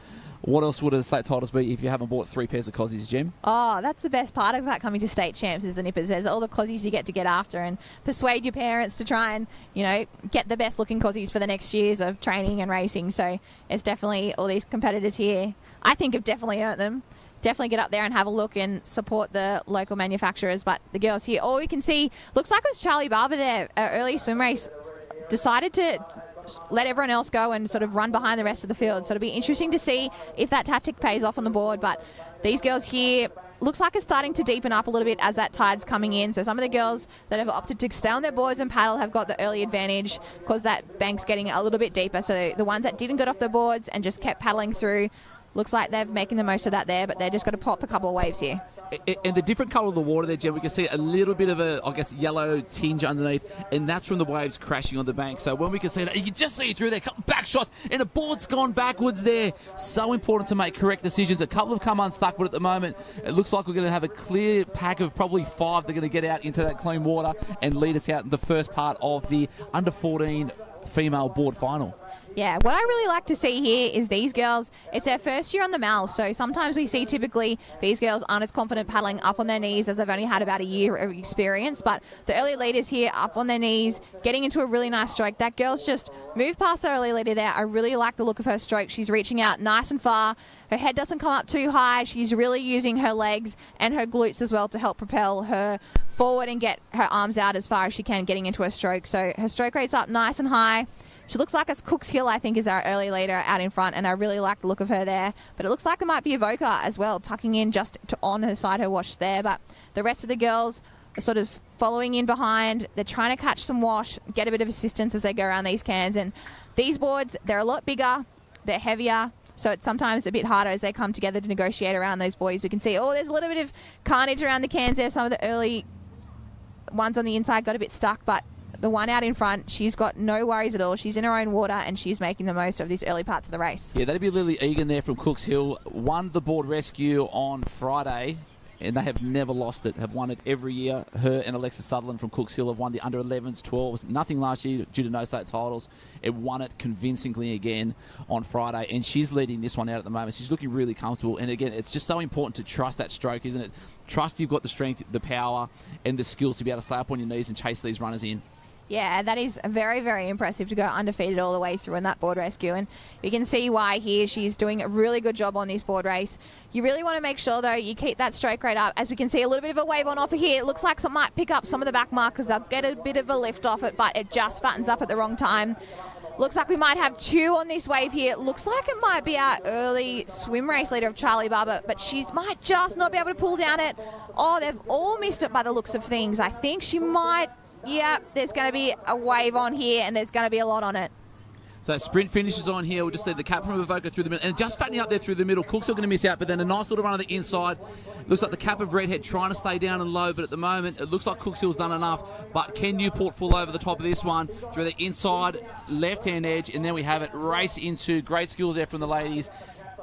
What else would a state titles be if you haven't bought 3 pairs of Cozies, Jem? Oh, that's the best part about coming to state champs, isn't it? There's all the Cozies you get to get after and persuade your parents to try and, you know, get the best looking Cozies for the next years of training and racing. So it's definitely all these competitors here, I think, have definitely earned them. Definitely get up there and have a look and support the local manufacturers. But the girls here, all we can see, looks like it was Charlie Barber there, early swim race, decided to let everyone else go and sort of run behind the rest of the field. So it'll be interesting to see if that tactic pays off on the board. But these girls here, looks like it's starting to deepen up a little bit as that tide's coming in. So some of the girls that have opted to stay on their boards and paddle have got the early advantage, because that bank's getting a little bit deeper. So the ones that didn't get off their boards and just kept paddling through, looks like they're making the most of that there, but they're just got to pop a couple of waves here. And the different colour of the water there, Jen, we can see a little bit of a, I guess, yellow tinge underneath, and that's from the waves crashing on the bank. So when we can see that, you can just see it through there, couple back shots, and the board's gone backwards there. So important to make correct decisions. A couple have come unstuck, but at the moment, it looks like we're going to have a clear pack of probably 5 that are going to get out into that clean water and lead us out in the first part of the under 14 female board final. Yeah, what I really like to see here is these girls, it's their first year on the Mal, so sometimes we see typically these girls aren't as confident paddling up on their knees as they've only had about a year of experience, but the early leaders here up on their knees, getting into a really nice stroke. That girl's just moved past the early leader there. I really like the look of her stroke. She's reaching out nice and far. Her head doesn't come up too high. She's really using her legs and her glutes as well to help propel her forward and get her arms out as far as she can, getting into her stroke. So her stroke rate's up nice and high. She looks like it's Cooks Hill, I think, is our early leader out in front, and I really like the look of her there. But it looks like it might be Evoca as well, tucking in just on her side, her wash there. But the rest of the girls are sort of following in behind. They're trying to catch some wash, get a bit of assistance as they go around these cans. And these boards, they're a lot bigger, they're heavier, so it's sometimes a bit harder as they come together to negotiate around those buoys. We can see, there's a little bit of carnage around the cans there. Some of the early ones on the inside got a bit stuck, but the one out in front, she's got no worries at all. She's in her own water and she's making the most of these early parts of the race. Yeah, that'd be Lily Egan there from Cooks Hill. Won the board rescue on Friday, and they have never lost it, have won it every year. Her and Alexa Sutherland from Cooks Hill have won the under 11s, 12s, nothing last year due to no state titles. It won it convincingly again on Friday, and she's leading this one out at the moment. She's looking really comfortable, and again, it's just so important to trust that stroke, isn't it? Trust you've got the strength, the power, and the skills to be able to stay up on your knees and chase these runners in. Yeah, that is very, very impressive to go undefeated all the way through in that board rescue. And you can see why here she's doing a really good job on this board race. You really want to make sure, though, you keep that stroke rate up. As we can see, a little bit of a wave on offer here. It looks like some might pick up some of the back markers. They'll get a bit of a lift off it, but it just fattens up at the wrong time. Looks like we might have 2 on this wave here. Looks like it might be our early swim race leader of Charlie Barber, but she might just not be able to pull down it. They've all missed it by the looks of things. I think she might... Yeah, there's going to be a wave on here, and there's going to be a lot on it. So sprint finishes on here. We'll just see the cap from Evoca through the middle. And just fattening up there through the middle. Cook's are going to miss out, but then a nice little run on the inside. Looks like the cap of Redhead trying to stay down and low, but at the moment, it looks like Cooks Hill's done enough. But Ken Newport full over the top of this one through the inside left-hand edge, and then we have it race into great skills there from the ladies.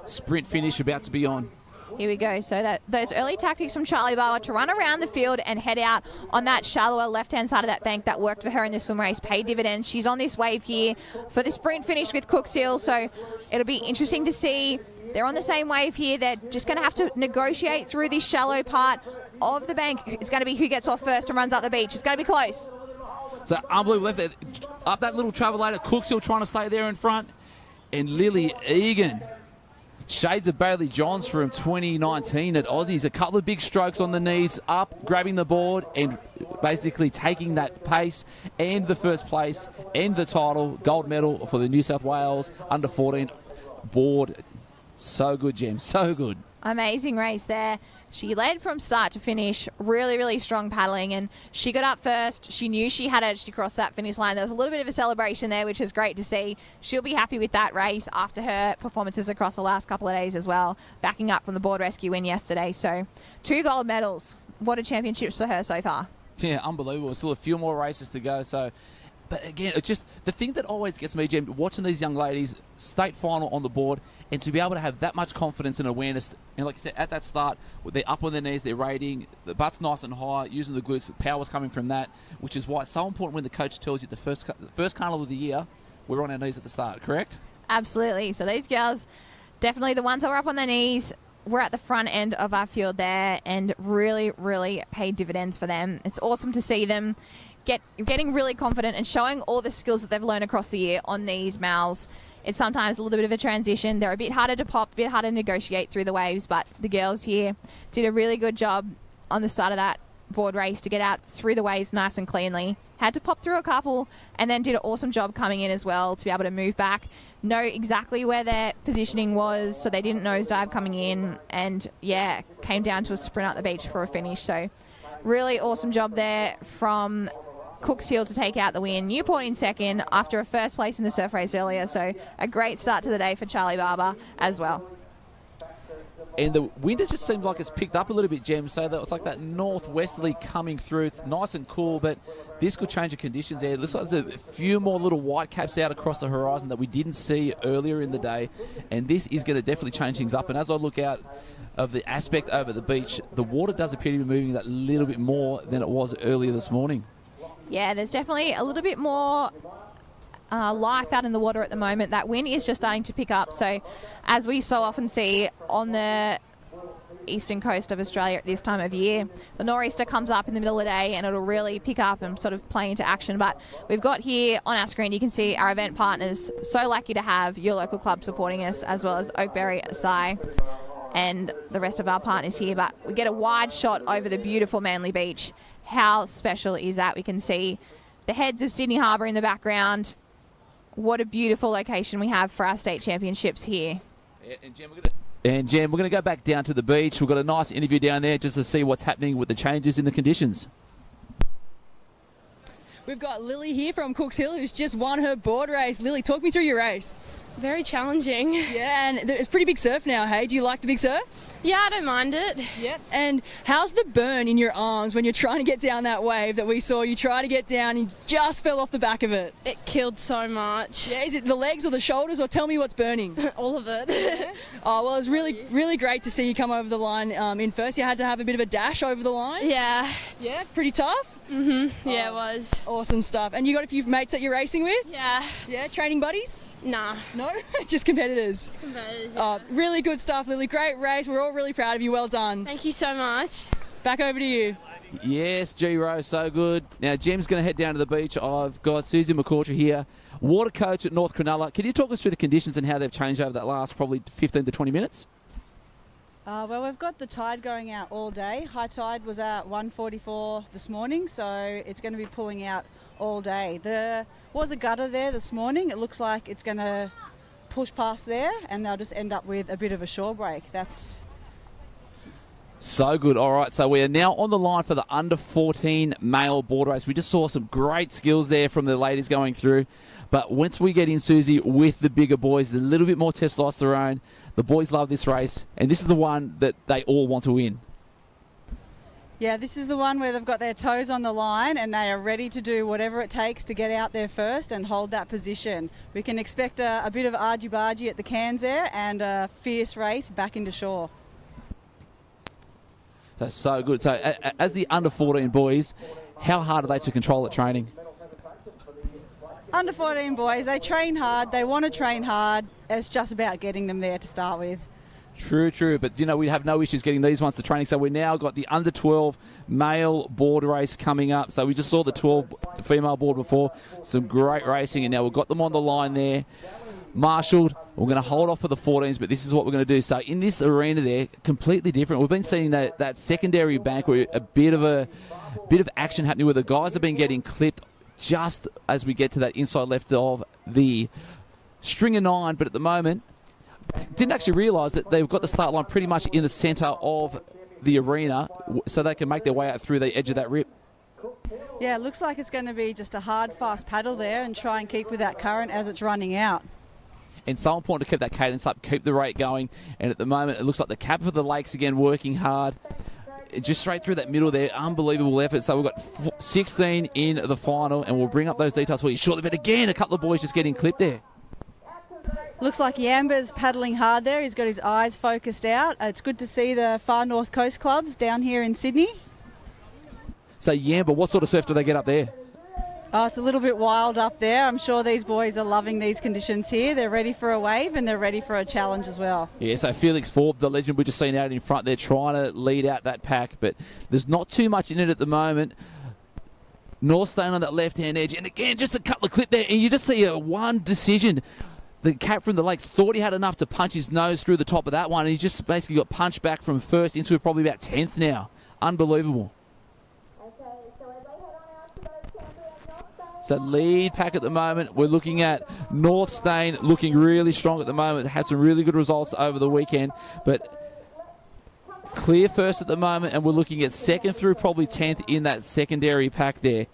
Sprint finish about to be on. Here we go. So those early tactics from Charlie Barber to run around the field and head out on that shallower left-hand side of that bank that worked for her in the swim race paid dividends. She's on this wave here for the sprint finish with Cooks Hill, so it'll be interesting to see. They're on the same wave here. They're just going to have to negotiate through this shallow part. of the bank is going to be who gets off first and runs up the beach. It's going to be close. So unbelievable. Up that little travelator, Cookshill trying to stay there in front. And Lily Egan. Shades of Bailey Johns from 2019 at Aussies. A couple of big strokes on the knees, up, grabbing the board, and basically taking that pace and the first place and the title, gold medal for the New South Wales under-14 board. So good, Jem, so good. Amazing race there. She led from start to finish, really, really strong paddling, and she got up first. She knew she had edge to cross that finish line. There was a little bit of a celebration there, which is great to see. She'll be happy with that race after her performances across the last couple of days as well, backing up from the board rescue win yesterday. So 2 gold medals. What a championships for her so far. Yeah, unbelievable. Still a few more races to go, so... But again, it's just the thing that always gets me, Jem, watching these young ladies, state final on the board, and to be able to have that much confidence and awareness. And like I said, at that start, they're up on their knees, they're rating, the butt's nice and high, using the glutes, the power's coming from that, which is why it's so important when the coach tells you the first carnival of the year, we're on our knees at the start, correct? Absolutely. So these girls, definitely the ones that were up on their knees, we're at the front end of our field there and really, really paid dividends for them. It's awesome to see them getting really confident and showing all the skills that they've learned across the year on these mals. It's sometimes a little bit of a transition. They're a bit harder to pop, a bit harder to negotiate through the waves, but the girls here did a really good job on the start of that board race to get out through the waves nice and cleanly. Had to pop through a couple and then did an awesome job coming in as well to be able to move back, know exactly where their positioning was so they didn't nosedive coming in, and yeah, came down to a sprint up the beach for a finish. So really awesome job there from Cook's Hill to take out the win. Newport in second after a first place in the surf race earlier, so a great start to the day for Charlie Barber as well. And the wind just seems like it's picked up a little bit, Jem, so that it's like that northwesterly coming through. It's nice and cool, but this could change the conditions there. It looks like there's a few more little white caps out across the horizon that we didn't see earlier in the day, and this is going to definitely change things up. And as I look out of the aspect over the beach, the water does appear to be moving that little bit more than it was earlier this morning. Yeah, there's definitely a little bit more life out in the water at the moment. That wind is just starting to pick up. So as we so often see on the eastern coast of Australia at this time of year, the nor'easter comes up in the middle of the day and it'll really pick up and sort of play into action. But we've got here on our screen, you can see our event partners. So lucky to have your local club supporting us, as well as Oakberry, Asai, and the rest of our partners here. But we get a wide shot over the beautiful Manly Beach. How special is that? We can see the heads of Sydney Harbour in the background. What a beautiful location we have for our state championships here. Yeah, and Jem, we're going to go back down to the beach. We've got a nice interview down there just to see what's happening with the changes in the conditions. We've got Lily here from Cooks Hill, who's just won her board race. Lily, talk me through your race. Very challenging. Yeah, and it's pretty big surf now, hey? Do you like the big surf? Yeah, I don't mind it. Yep. And how's the burn in your arms when you're trying to get down that wave that we saw you try to get down and you just fell off the back of it? It killed so much. Yeah, is it the legs or the shoulders, or tell me what's burning? All of it. Oh, well, it was really great to see you come over the line in first. You had to have a bit of a dash over the line. Yeah. Yeah, pretty tough? Mm-hmm. Yeah, it was. Awesome stuff. And you got a few mates that you're racing with? Yeah. Yeah, training buddies? Nah. No? Just competitors? Just competitors, yeah. Really good stuff, Lily. Great race. We're all really proud of you. Well done. Thank you so much. Back over to you. Yes, G-Row, so good. Now, Jem's going to head down to the beach. I've got Susie McCortry here, water coach at North Cronulla. Can you talk us through the conditions and how they've changed over that last probably 15 to 20 minutes? Well, we've got the tide going out all day. High tide was at 1:44 this morning, so it's going to be pulling out all day. There was a gutter there this morning. It looks like it's going to push past there and they'll just end up with a bit of a shore break. That's so good. All right, so we are now on the line for the under-14 male board race. We just saw some great skills there from the ladies going through. But once we get in, Susie, with the bigger boys, a little bit more testosterone. The boys love this race, and this is the one that they all want to win. Yeah, this is the one where they've got their toes on the line and they are ready to do whatever it takes to get out there first and hold that position. We can expect a bit of argy-bargy at the cans there and a fierce race back into shore. That's so good. So as the under-14 boys, how hard are they to control at training? Under 14 boys, they train hard, they want to train hard. It's just about getting them there to start with. True. But, we have no issues getting these ones to training. So we now got the under-12 male board race coming up. So we just saw the 12 female board before. Some great racing, and now we've got them on the line there. Marshalled. We're going to hold off for the 14s, but this is what we're going to do. So in this arena there, completely different. We've been seeing that secondary bank where a bit of action happening where the guys have been getting clipped just as we get to that inside left of the string of 9, but at the moment, didn't actually realise that they've got the start line pretty much in the centre of the arena so they can make their way out through the edge of that rip. Yeah, it looks like it's going to be just a hard, fast paddle there and try and keep with that current as it's running out. And so important to keep that cadence up, keep the rate going. And at the moment, it looks like the cap of the lakes again working hard. Just straight through that middle there, unbelievable effort. So we've got 16 in the final, and we'll bring up those details for you shortly. But again, a couple of boys just getting clipped there. Looks like Yamba's paddling hard there. He's got his eyes focused out. It's good to see the Far North Coast clubs down here in Sydney. So Yamba, what sort of surf do they get up there? Oh, it's a little bit wild up there. I'm sure these boys are loving these conditions here. They're ready for a wave and they're ready for a challenge as well. Yeah, so Felix Forbes, the legend we've just seen out in front there, trying to lead out that pack, but there's not too much in it at the moment. North staying on that left-hand edge, and again, just a couple of clip there, and you just see a one decision. The cat from the Lakes thought he had enough to punch his nose through the top of that one, and he just basically got punched back from first into probably about 10th now. Unbelievable. So lead pack at the moment. We're looking at North Stain looking really strong at the moment. Had some really good results over the weekend, but clear first at the moment, and we're looking at second through probably 10th in that secondary pack there.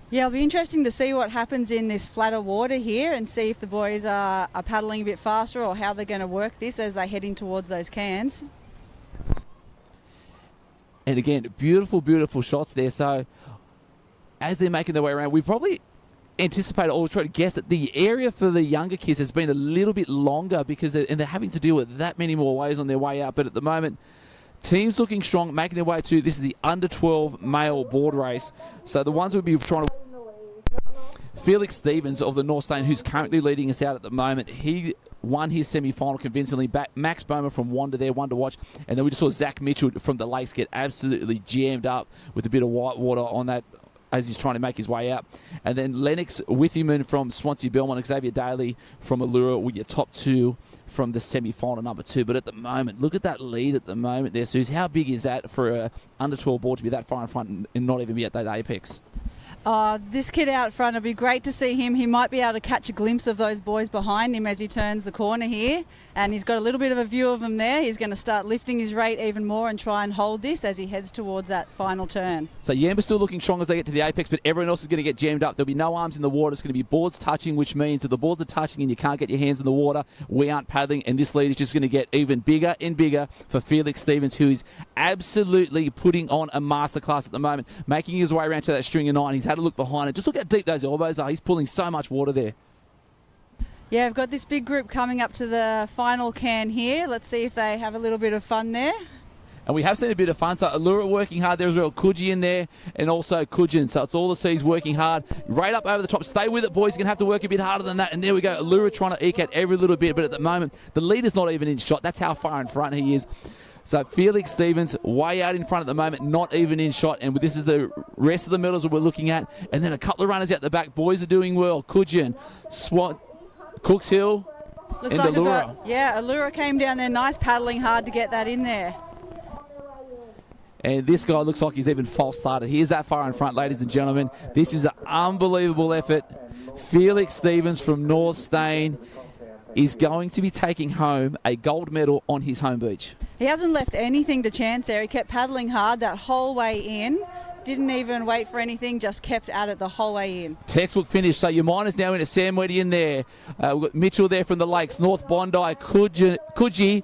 Yeah, it'll be interesting to see what happens in this flatter water here and see if the boys are paddling a bit faster or how they're going to work this as they're heading towards those cans. And again, beautiful, beautiful shots there. So as they're making their way around, we probably anticipated or try to guess that the area for the younger kids has been a little bit longer because they're having to deal with that many more waves on their way out. But at the moment, teams looking strong, making their way to, this is the under-12 male board race. So the ones we'll be trying to... Felix Stevens of the North Stain, who's currently leading us out at the moment, he won his semi-final convincingly. Max Bowman from Wanda there, one to watch. And then we just saw Zach Mitchell from the Lakes get absolutely jammed up with a bit of white water on that as he's trying to make his way out. And then Lennox Withyman from Swansea Belmont, Xavier Daly from Allura were your top two from the semi-final number 2. But at the moment, look at that lead at the moment there, Suze. How big is that for a under-12 board to be that far in front and not even be at that apex? This kid out front, it'll be great to see him. He might be able to catch a glimpse of those boys behind him as he turns the corner here. And he's got a little bit of a view of them there. He's going to start lifting his rate even more and try and hold this as he heads towards that final turn. So Yamba's still looking strong as they get to the apex, but everyone else is going to get jammed up. There'll be no arms in the water. It's going to be boards touching, which means if the boards are touching and you can't get your hands in the water, we aren't paddling. And this lead is just going to get even bigger and bigger for Felix Stevens, who is absolutely putting on a masterclass at the moment, making his way around to that string of 9. He's had a look behind it. Just look how deep those elbows are. He's pulling so much water there. Yeah, we've got this big group coming up to the final can here. Let's see if they have a little bit of fun there. And we have seen a bit of fun. So Allura working hard there as well. Coogee in there and also Coogin. So it's all the C's working hard. Right up over the top. Stay with it, boys. You're going to have to work a bit harder than that. And there we go. Allura trying to eke out every little bit. But at the moment, the leader's not even in shot. That's how far in front he is. So Felix Stevens way out in front at the moment, not even in shot. And this is the rest of the medals that we're looking at. And then a couple of runners out the back. Boys are doing well. Coogin, Swan, Cooks Hill, Looks and like Allura. Allura came down there nice, paddling hard to get that in there. And this guy looks like he's even false started. He is that far in front, ladies and gentlemen. This is an unbelievable effort. Felix Stevens from North Stain is going to be taking home a gold medal on his home beach. He hasn't left anything to chance there. He kept paddling hard that whole way in. Didn't even wait for anything, just kept at it the whole way in. Textbook finish. So your miners now into Sam Weddy in there. We've got Mitchell there from the Lakes, North Bondi, Coogee,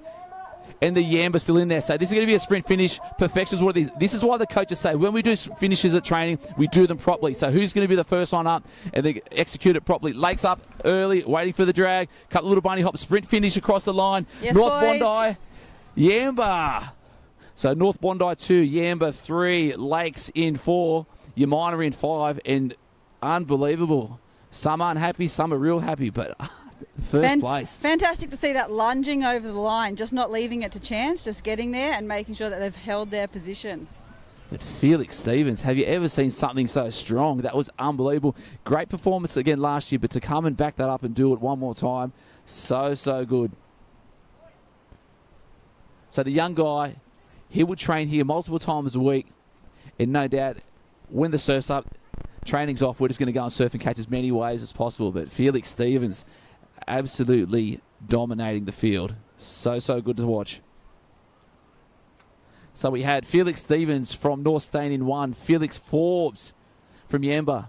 and the Yamba still in there. So this is going to be a sprint finish. Perfection is what it is. This is why the coaches say when we do finishes at training, we do them properly. So who's going to be the first one up and they execute it properly? Lakes up early, waiting for the drag. Couple little bunny hops, sprint finish across the line. Yes, North boys. Bondi, Yamba. So North Bondi 2, Yamba 3, Lakes in 4, Yamina in 5, and unbelievable. Some aren't happy, some are real happy, but First place. Fantastic to see that lunging over the line, just not leaving it to chance, just getting there and making sure that they've held their position. But Felix Stevens, have you ever seen something so strong? That was unbelievable. Great performance again last year, but to come and back that up and do it one more time, so good. So the young guy, he would train here multiple times a week, and no doubt when the surf's up, training's off, we're just going to go and surf and catch as many waves as possible. But Felix Stevens, absolutely dominating the field. So good to watch. So we had Felix Stevens from North Stain in 1, Felix Forbes from Yamba.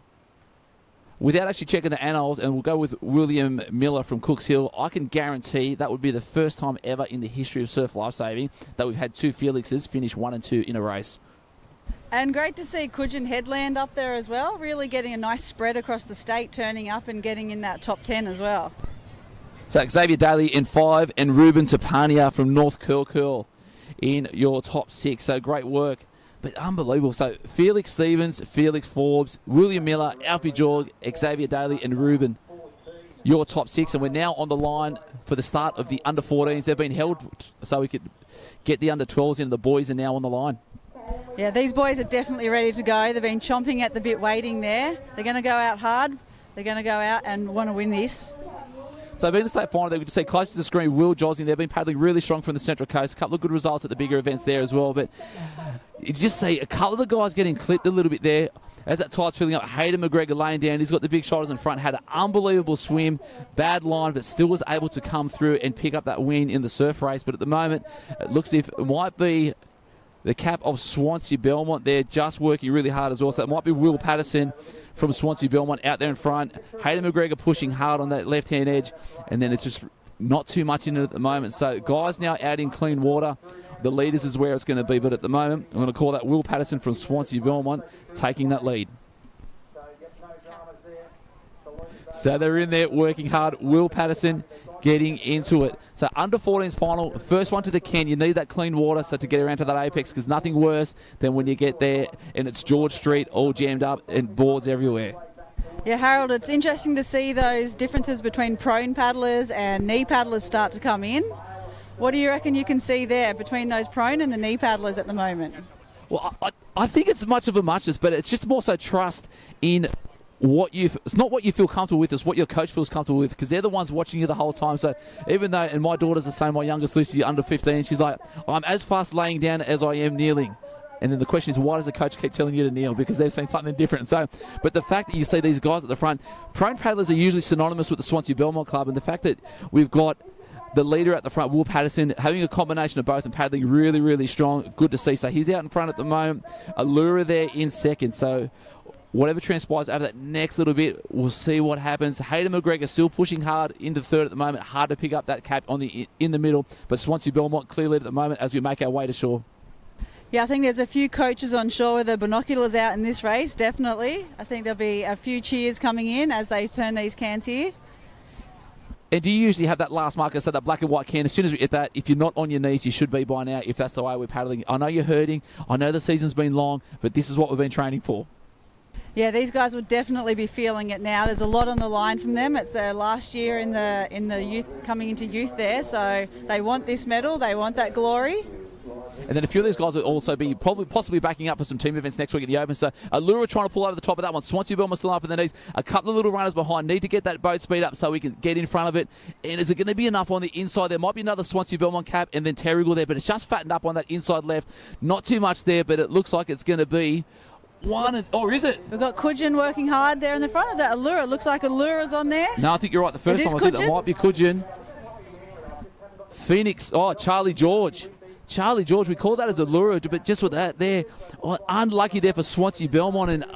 Without actually checking the annals, and we'll go with William Miller from Cooks Hill, I can guarantee that would be the first time ever in the history of surf lifesaving that we've had 2 Felixes finish 1 and 2 in a race. And great to see Coogin Headland up there as well, really getting a nice spread across the state, turning up and getting in that top 10 as well. So Xavier Daly in 5 and Ruben Tapania from North Curl in your top 6. So great work, but unbelievable. So Felix Stevens, Felix Forbes, William Miller, Alfie Jorg, Xavier Daly and Ruben, your top 6. And we're now on the line for the start of the under-14s. They've been held so we could get the under-12s in. The boys are now on the line. Yeah, these boys are definitely ready to go. They've been chomping at the bit waiting there. They're going to go out hard. They're going to go out and want to win this. So being the state final, they could see close to the screen, Will Josling. They've been paddling really strong from the Central Coast. A couple of good results at the bigger events there as well. But you just see a couple of the guys getting clipped a little bit there. As that tide's filling up, Hayden McGregor laying down. He's got the big shoulders in front. Had an unbelievable swim. Bad line, but still was able to come through and pick up that win in the surf race. But at the moment, it looks as if it might be the cap of Swansea Belmont. They're just working really hard as well. So it might be Will Patterson from Swansea Belmont out there in front. Hayden McGregor pushing hard on that left-hand edge. And then it's just not too much in it at the moment. So guys now out in clean water. The leaders is where it's going to be. But at the moment, I'm going to call that Will Patterson from Swansea Belmont taking that lead. So they're in there working hard. Will Patterson getting into it. So under 14's final, first one to the Ken. You need that clean water so to get around to that apex, because nothing worse than when you get there and it's George Street all jammed up and boards everywhere. Yeah, Harold, it's interesting to see those differences between prone paddlers and knee paddlers start to come in. What do you reckon you can see there between those prone and the knee paddlers at the moment? Well, I think it's much of a muchness, but it's just more so trust in it's not what you feel comfortable with, it's what your coach feels comfortable with, because they're the ones watching you the whole time. So even though, and my daughter's the same, my youngest Lucy, under 15, she's like, I'm as fast laying down as I am kneeling. And then the question is, why does the coach keep telling you to kneel? Because they've seen something different. So, but the fact that you see these guys at the front, prone paddlers are usually synonymous with the Swansea Belmont Club, and the fact that we've got the leader at the front, Will Patterson, having a combination of both and paddling really, really strong, good to see. So he's out in front at the moment. Allura there in second. So whatever transpires over that next little bit, we'll see what happens. Hayden McGregor still pushing hard into third at the moment. Hard to pick up that cap in the middle, but Swansea Belmont clear lead at the moment as we make our way to shore. Yeah, I think there's a few coaches on shore with their binoculars out in this race, definitely. I think there'll be a few cheers coming in as they turn these cans here. And do you usually have that last marker, so that black and white can? As soon as we hit that, if you're not on your knees, you should be by now, if that's the way we're paddling. I know you're hurting. I know the season's been long, but this is what we've been training for. Yeah, these guys would definitely be feeling it now. There's a lot on the line from them. It's their last year in the youth, coming into youth there, so they want this medal, they want that glory. And then a few of these guys will also be possibly backing up for some team events next week at the Open. So Allura trying to pull over the top of that one. Swansea Belmont still up in the knees. A couple of little runners behind. Need to get that boat speed up so we can get in front of it. And is it going to be enough on the inside? There might be another Swansea Belmont cap and then Terrigal there, but it's just fattened up on that inside left. Not too much there, but it looks like it's going to be one. Or is it? We've got Coogin working hard there in the front. Is that Allura? Looks like Allura's on there. No, I think you're right. The first time I think that might be Coogin. Phoenix. Oh, Charlie George. Charlie George, we call that as Allura, but just with that there, unlucky there for Swansea Belmont. And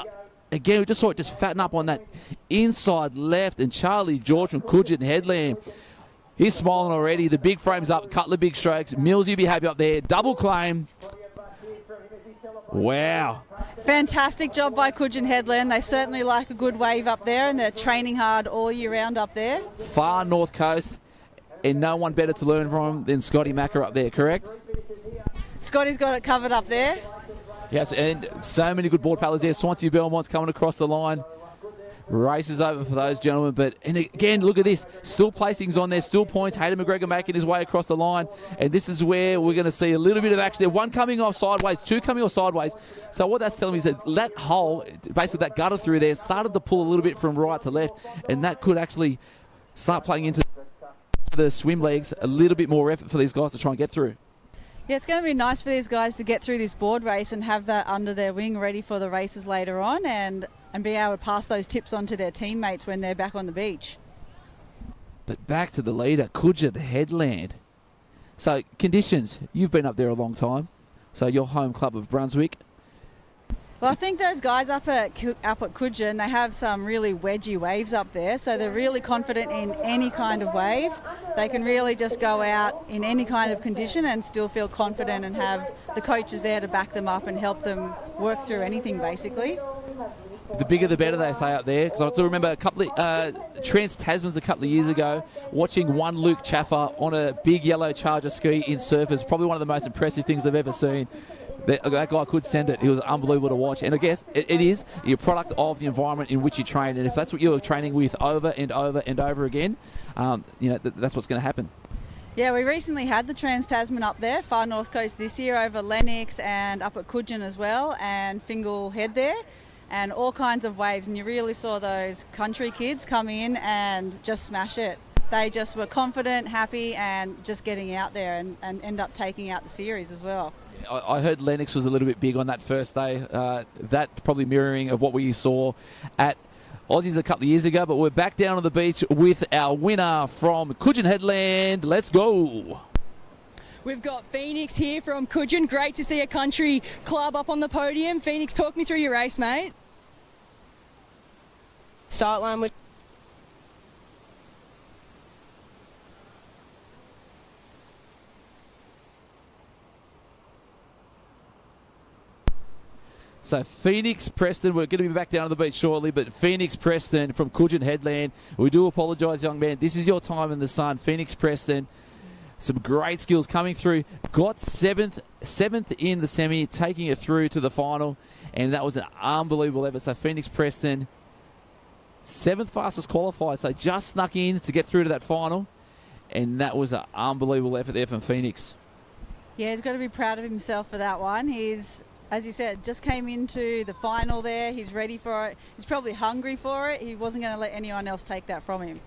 again, we just saw it just fatten up on that inside left. And Charlie George from Coogin Headland, he's smiling already. The big frame's up, a couple of big strokes. Mills, you'll be happy up there. Double claim. Wow. Fantastic job by Coogin Headland. They certainly like a good wave up there, and they're training hard all year round up there. Far north coast, and no one better to learn from than Scotty Macker up there, correct? Scotty's got it covered up there. Yes, and so many good board paddlers there. Swansea Belmont's coming across the line. Race is over for those gentlemen, but and again, look at this. Still placings on there, still points. Hayden McGregor making his way across the line, and this is where we're going to see a little bit of action there. One coming off sideways, two coming off sideways. So what that's telling me is that hole, basically that gutter through there, started to pull a little bit from right to left, and that could actually start playing into the swim legs. A little bit more effort for these guys to try and get through. Yeah, it's going to be nice for these guys to get through this board race and have that under their wing ready for the races later on, and be able to pass those tips on to their teammates when they're back on the beach. But back to the leader, Coogin Headland. So conditions, you've been up there a long time. So your home club of Brunswick. Well, I think those guys up at Coogin, they have some really wedgy waves up there, so they're really confident in any kind of wave. They can really just go out in any kind of condition and still feel confident and have the coaches there to back them up and help them work through anything, basically. The bigger the better, they say up there. Because I still remember a couple of Trans-Tasmans a couple of years ago, watching one Luke Chaffer on a big yellow Charger ski in surfers. Probably one of the most impressive things I've ever seen. That guy could send it. He was unbelievable to watch. And I guess it is a product of the environment in which you train. And if that's what you're training with over and over and over again, that's what's going to happen. Yeah, we recently had the Trans-Tasman up there, far north coast this year, over Lennox and up at Coogin as well, and Fingal Head there. And all kinds of waves, and you really saw those country kids come in and just smash it. They just were confident, happy, and just getting out there and end up taking out the series as well. I heard Lennox was a little bit big on that first day. That probably mirroring of what we saw at Aussies a couple of years ago, but we're back down on the beach with our winner from Coogin Headland. Let's go. We've got Phoenix here from Coogin. Great to see a country club up on the podium. Phoenix, talk me through your race, mate. Start line with... So Phoenix Preston, we're going to be back down on the beach shortly, but Phoenix Preston from Coogin Headland. We do apologise, young man. This is your time in the sun. Phoenix Preston. Some great skills coming through. Got seventh in the semi, taking it through to the final, and that was an unbelievable effort. So Phoenix Preston, 7th fastest qualifier, so just snuck in to get through to that final, and that was an unbelievable effort there from Phoenix. Yeah, he's got to be proud of himself for that one. He's, as you said, just came into the final there. He's ready for it. He's probably hungry for it. He wasn't going to let anyone else take that from him.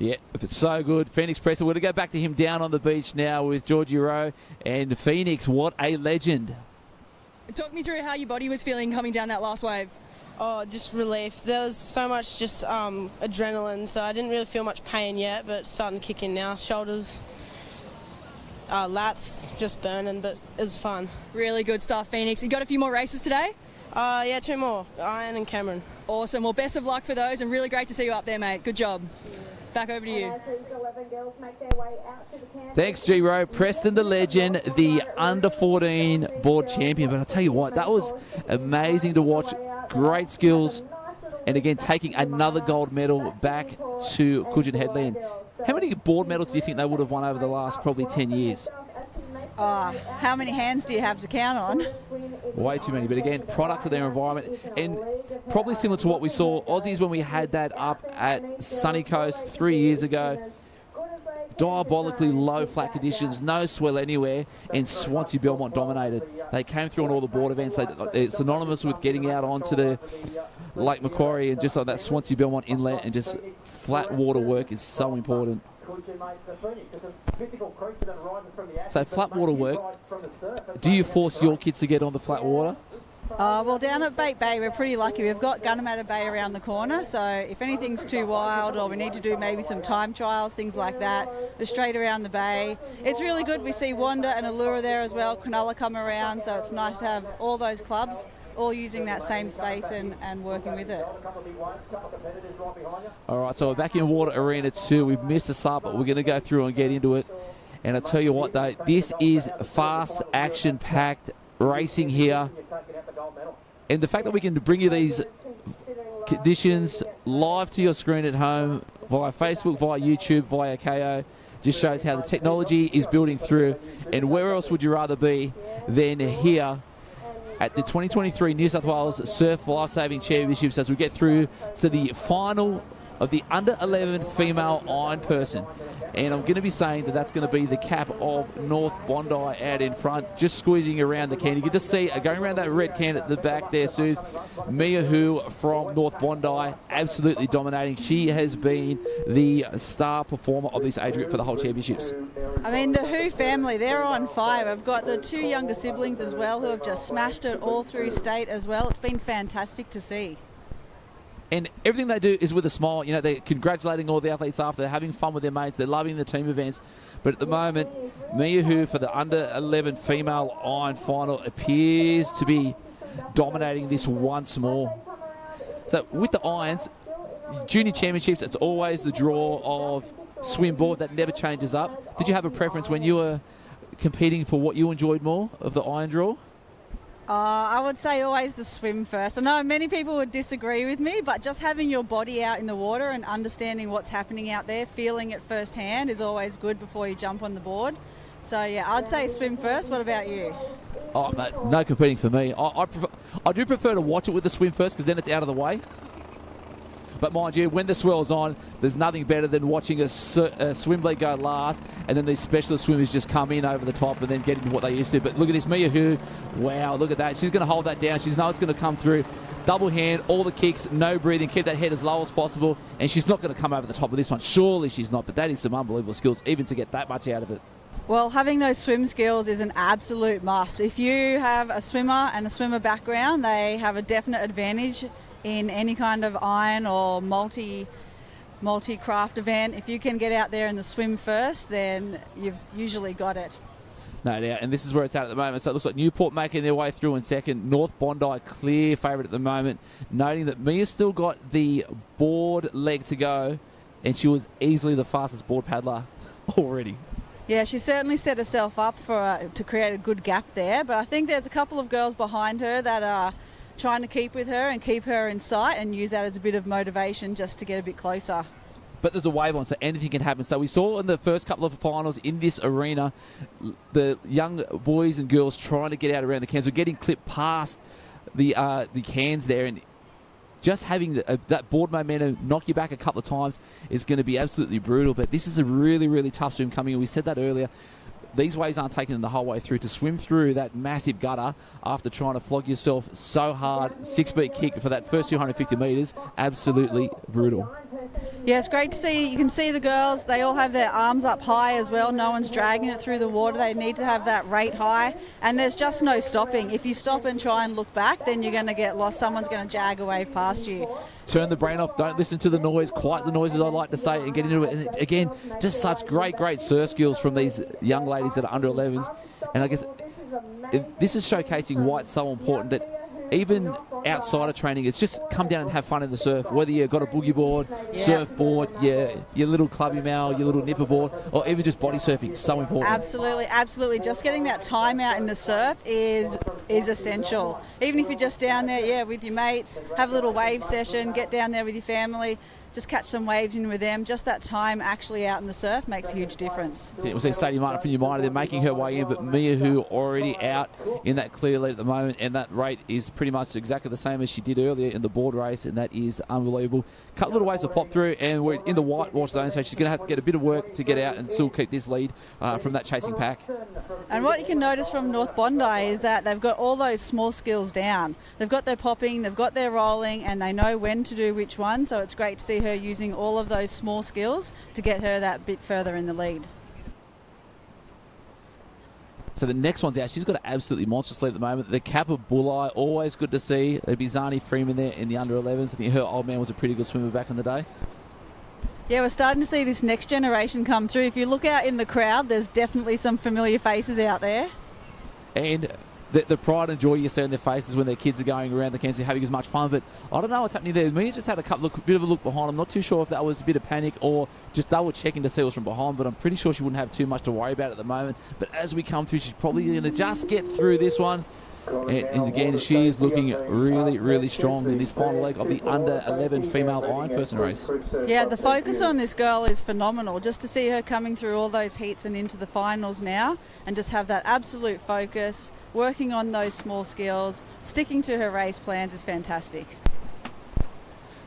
Yeah, it's so good. Phoenix Preston. We're going to go back to him down on the beach now with Georgie Rowe. And Phoenix, what a legend. Talk me through how your body was feeling coming down that last wave. Oh, just relief. There was so much just adrenaline, so I didn't really feel much pain yet, but starting to kick in now. Shoulders, lats, just burning, but it was fun. Really good stuff, Phoenix. You got a few more races today? Yeah, 2 more, Iron and Cameron. Awesome. Well, best of luck for those, and really great to see you up there, mate. Good job. Back over to you. Thanks, G Rowe. Preston, the legend, the under-14 board champion. But I'll tell you what, that was amazing to watch. Great skills. And again, taking another gold medal back to Coogin Headland. How many board medals do you think they would have won over the last probably 10 years? How many hands do you have to count on? Way too many. But again, products of their environment. And probably similar to what we saw Aussies when we had that up at Sunny Coast 3 years ago. Diabolically low flat conditions, no swell anywhere, and Swansea Belmont dominated. They came through on all the board events. They're synonymous with getting out onto the Lake Macquarie and just like that Swansea Belmont inlet, and just flat water work is so important. So flat water work, do you force your kids to get on the flat water? Well, down at Bait Bay, we're pretty lucky. We've got Gunnamatta Bay around the corner, so if anything's too wild or we need to do maybe some time trials, things like that, we're straight around the bay. It's really good. We see Wanda and Allura there as well, Cronulla come around, so it's nice to have all those clubs all using that same space and working with it. All right, so we're back in Water Arena 2. We've missed the start, but we're going to go through and get into it. And I tell you what, though, this is fast, action-packed racing here. And the fact that we can bring you these conditions live to your screen at home via Facebook, via YouTube, via KO, just shows how the technology is building through. And where else would you rather be than here at the 2023 New South Wales Surf Lifesaving Championships as we get through to the final of the under-11 female iron person. And I'm going to be saying that that's going to be the cap of North Bondi out in front, just squeezing around the can. You can just see going around that red can at the back there, Suze. Mia Hu from North Bondi, absolutely dominating. She has been the star performer of this age group for the whole championships. I mean, the Hu family, they're on fire. I've got the two younger siblings as well who have just smashed it all through state as well. It's been fantastic to see. And everything they do is with a smile. You know, they're congratulating all the athletes after. They're having fun with their mates. They're loving the team events. But at the moment, Mia Hu for the under-11 female iron final appears to be dominating this once more. So with the irons, junior championships, it's always the draw of swim board. That never changes up. Did you have a preference when you were competing for what you enjoyed more of the iron draw? I would say always the swim first. I know many people would disagree with me, but just having your body out in the water and understanding what's happening out there, feeling it firsthand is always good before you jump on the board. So yeah, I'd say swim first. What about you? Oh, mate, no competing for me. I do prefer to watch it with the swim first because then it's out of the way. But mind you, when the swell's on, there's nothing better than watching a swim league go last and then these specialist swimmers just come in over the top and then get into what they used to. But look at this, Mia Hu. Wow, look at that. She's going to hold that down. She knows it's going to come through. Double hand, all the kicks, no breathing, keep that head as low as possible. And she's not going to come over the top of this one. Surely she's not. But that is some unbelievable skills, even to get that much out of it. Well, having those swim skills is an absolute must. If you have a swimmer and a swimmer background, they have a definite advantage in any kind of iron or multi-craft event. If you can get out there in the swim first, then you've usually got it. No doubt, and this is where it's at the moment. So it looks like Newport making their way through in second. North Bondi clear favourite at the moment. Noting that Mia's still got the board leg to go, and she was easily the fastest board paddler already. Yeah, she certainly set herself up to create a good gap there, but I think there's a couple of girls behind her that are trying to keep with her and keep her in sight and use that as a bit of motivation just to get a bit closer. But there's a wave on, so anything can happen. So we saw in the first couple of finals in this arena, the young boys and girls trying to get out around the cans. We're getting clipped past the cans there, and just having that board momentum knock you back a couple of times is going to be absolutely brutal. But this is a really, really tough swim coming in. We said that earlier. These waves aren't taking them the whole way through. To swim through that massive gutter after trying to flog yourself so hard, 6-beat kick for that first 250 metres, absolutely brutal. Yeah, it's great to see. You can see the girls, they all have their arms up high as well. No one's dragging it through the water. They need to have that rate high, and there's just no stopping. If you stop and try and look back, then you're going to get lost. Someone's going to jag a wave past you. Turn the brain off. Don't listen to the noise. Quiet the noises, I like to say, and get into it. And again, just such great surf skills from these young ladies that are under 11s. And I guess this is showcasing why it's so important that even outside of training, it's just come down and have fun in the surf. Whether you've got a boogie board, surfboard, your little clubby mal, your little nipper board, or even just body surfing, so important. Absolutely, absolutely. Just getting that time out in the surf is essential. Even if you're just down there, with your mates, have a little wave session, get down there with your family, just catch some waves in with them. Just that time actually out in the surf makes a huge difference. It was Sadie Martin from Umina. They're making her way in, but Mia Hu already out in that clear lead at the moment, and that rate is pretty much exactly the same as she did earlier in the board race, and that is unbelievable. Couple little ways to pop through, and we're in the whitewash zone, so she's going to have to get a bit of work to get out and still keep this lead from that chasing pack. And what you can notice from North Bondi is that they've got all those small skills down. They've got their popping, they've got their rolling, and they know when to do which one, so it's great to see her using all of those small skills to get her that bit further in the lead. So the next one's out. She's got an absolutely monstrous lead at the moment. The Kappa Bulleye, always good to see. There'd be Zani Freeman there in the under 11s. I think her old man was a pretty good swimmer back in the day. Yeah, we're starting to see this next generation come through. If you look out in the crowd, there's definitely some familiar faces out there. And the pride and joy you see on their faces when their kids are going around the cans and having as much fun. But I don't know what's happening there. Mia just had a bit of a look behind. I'm not too sure if that was a bit of panic or just they were checking to see what's from behind, but I'm pretty sure she wouldn't have too much to worry about at the moment. But as we come through, she's probably going to just get through this one. And again, she's looking really, really strong in this final leg of the under-11 female iron person race. Yeah, the focus on this girl is phenomenal. Just to see her coming through all those heats and into the finals now, and just have that absolute focus, working on those small skills, sticking to her race plans is fantastic.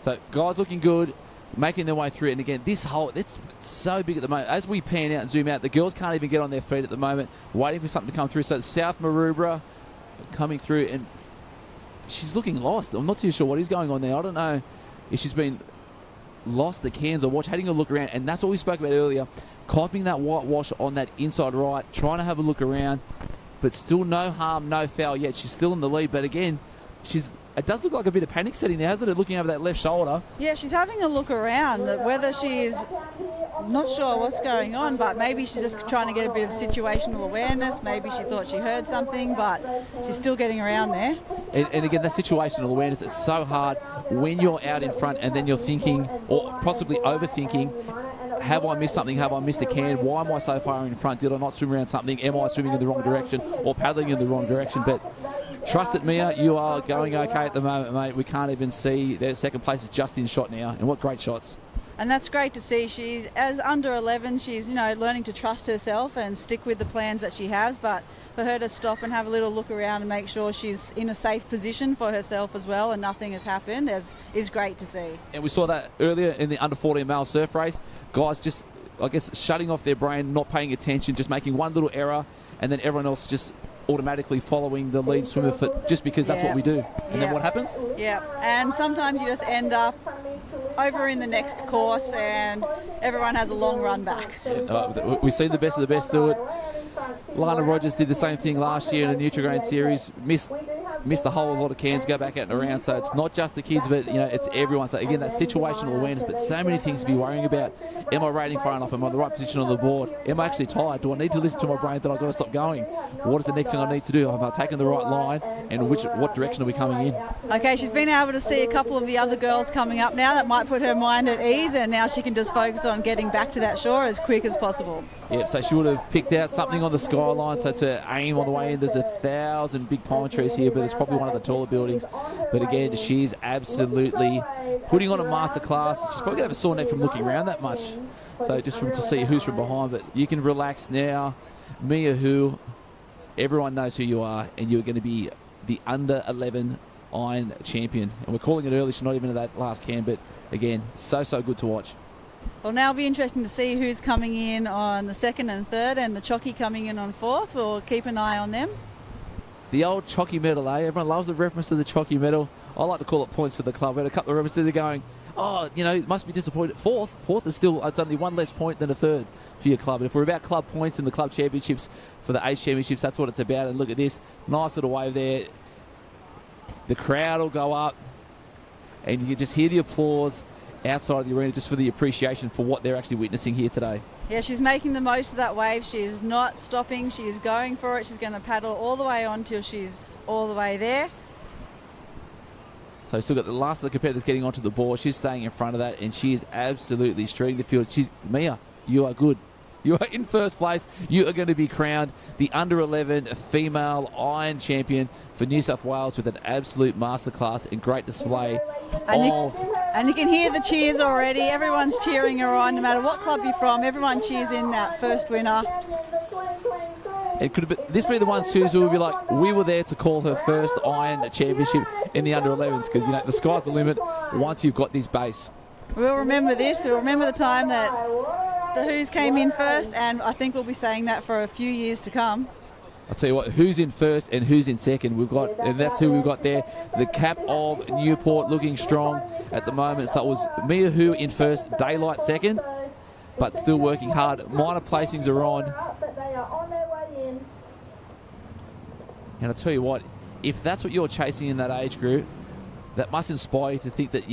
So guys looking good, making their way through it. And again, this hole, it's so big at the moment. As we pan out and zoom out, the girls can't even get on their feet at the moment, waiting for something to come through. So it's South Maroubra coming through, and she's looking lost. I'm not too sure what is going on there. I don't know if she's been lost the cans or having a look around. And that's what we spoke about earlier, copying that whitewash on that inside right, trying to have a look around, but still no harm, no foul yet. She's still in the lead, but again, it does look like a bit of panic setting there, hasn't it, looking over that left shoulder? Yeah, she's having a look around, whether she's not sure what's going on, but maybe she's just trying to get a bit of situational awareness. Maybe she thought she heard something, but she's still getting around there. And again, that situational awareness, it's so hard when you're out in front and then you're thinking, or possibly overthinking, have I missed something? Have I missed a can? Why am I so far in front? Did I not swim around something? Am I swimming in the wrong direction or paddling in the wrong direction? But trust it, Mia, you are going okay at the moment, mate. We can't even see their second place is just in shot now. And what great shots. And that's great to see. She's, as under 11, she's, learning to trust herself and stick with the plans that she has. But for her to stop and have a little look around and make sure she's in a safe position for herself as well and nothing has happened is great to see. And we saw that earlier in the under-14 male surf race. Guys just, I guess, shutting off their brain, not paying attention, just making one little error, and then everyone else just automatically following the lead swimmer just because that's what we do. And then what happens? Yeah, and sometimes you just end up over in the next course and everyone has a long run back. We've seen the best of the best do it. Lana Rogers did the same thing last year in the Nutrigrain series, missed a whole lot of cans, go back out and around. So it's not just the kids, but it's everyone. So again, that situational awareness, but so many things to be worrying about. Am I rating far enough? Am I in the right position on the board? Am I actually tired? Do I need to listen to my brain that I've got to stop going? What is the next thing I need to do? Have I taken the right line? And what direction are we coming in? Okay, she's been able to see a couple of the other girls coming up now. That might put her mind at ease, and now she can just focus on getting back to that shore as quick as possible. Yep, so she would have picked out something on the skyline, so to aim on the way in. There's 1,000 big pine trees here, but it's probably one of the taller buildings. But again, she's absolutely putting on a masterclass. She's probably going to have a sore neck from looking around that much. So just to see who's from behind, but you can relax now. Mia, who everyone knows who you are, and you're going to be the under-11 iron champion. And we're calling it early. She's not even at that last can, but again, so good to watch. Well, now it'll be interesting to see who's coming in on the second and third, and the Chocky coming in on fourth. We'll keep an eye on them. The old Chocky medal, eh? Everyone loves the reference to the Chocky medal. I like to call it points for the club. We had a couple of references that are going, it must be disappointed. Fourth is still, it's only one less point than a third for your club. And if we're about club points in the club championships for the age championships, that's what it's about. And look at this, nice little wave there. The crowd will go up, and you can just hear the applause outside of the arena just for the appreciation for what they're actually witnessing here today. Yeah, she's making the most of that wave. She's not stopping. She's going for it. She's going to paddle all the way on till she's all the way there. So we've still got the last of the competitors getting onto the board. She's staying in front of that, and she is absolutely streaking the field. Mia, you are good. You are in first place. You are going to be crowned the under-11 female iron champion for New South Wales with an absolute masterclass and great display And you can hear the cheers already. Everyone's cheering her on, no matter what club you're from. Everyone cheers in that first winner. It could have been, this be the one, Susan, will be like, we were there to call her first Iron Championship in the under-11s because, the sky's the limit once you've got this base. We'll remember this. We'll remember the time that the Who's came in first, and I think we'll be saying that for a few years to come. I'll tell you what, who's in first and who's in second. And that's who we've got there. The cap of Newport looking strong at the moment. So it was Mia Hu in first, Daylight second, but still working hard. Minor placings are on. And I'll tell you what, if that's what you're chasing in that age group, that must inspire you to think that,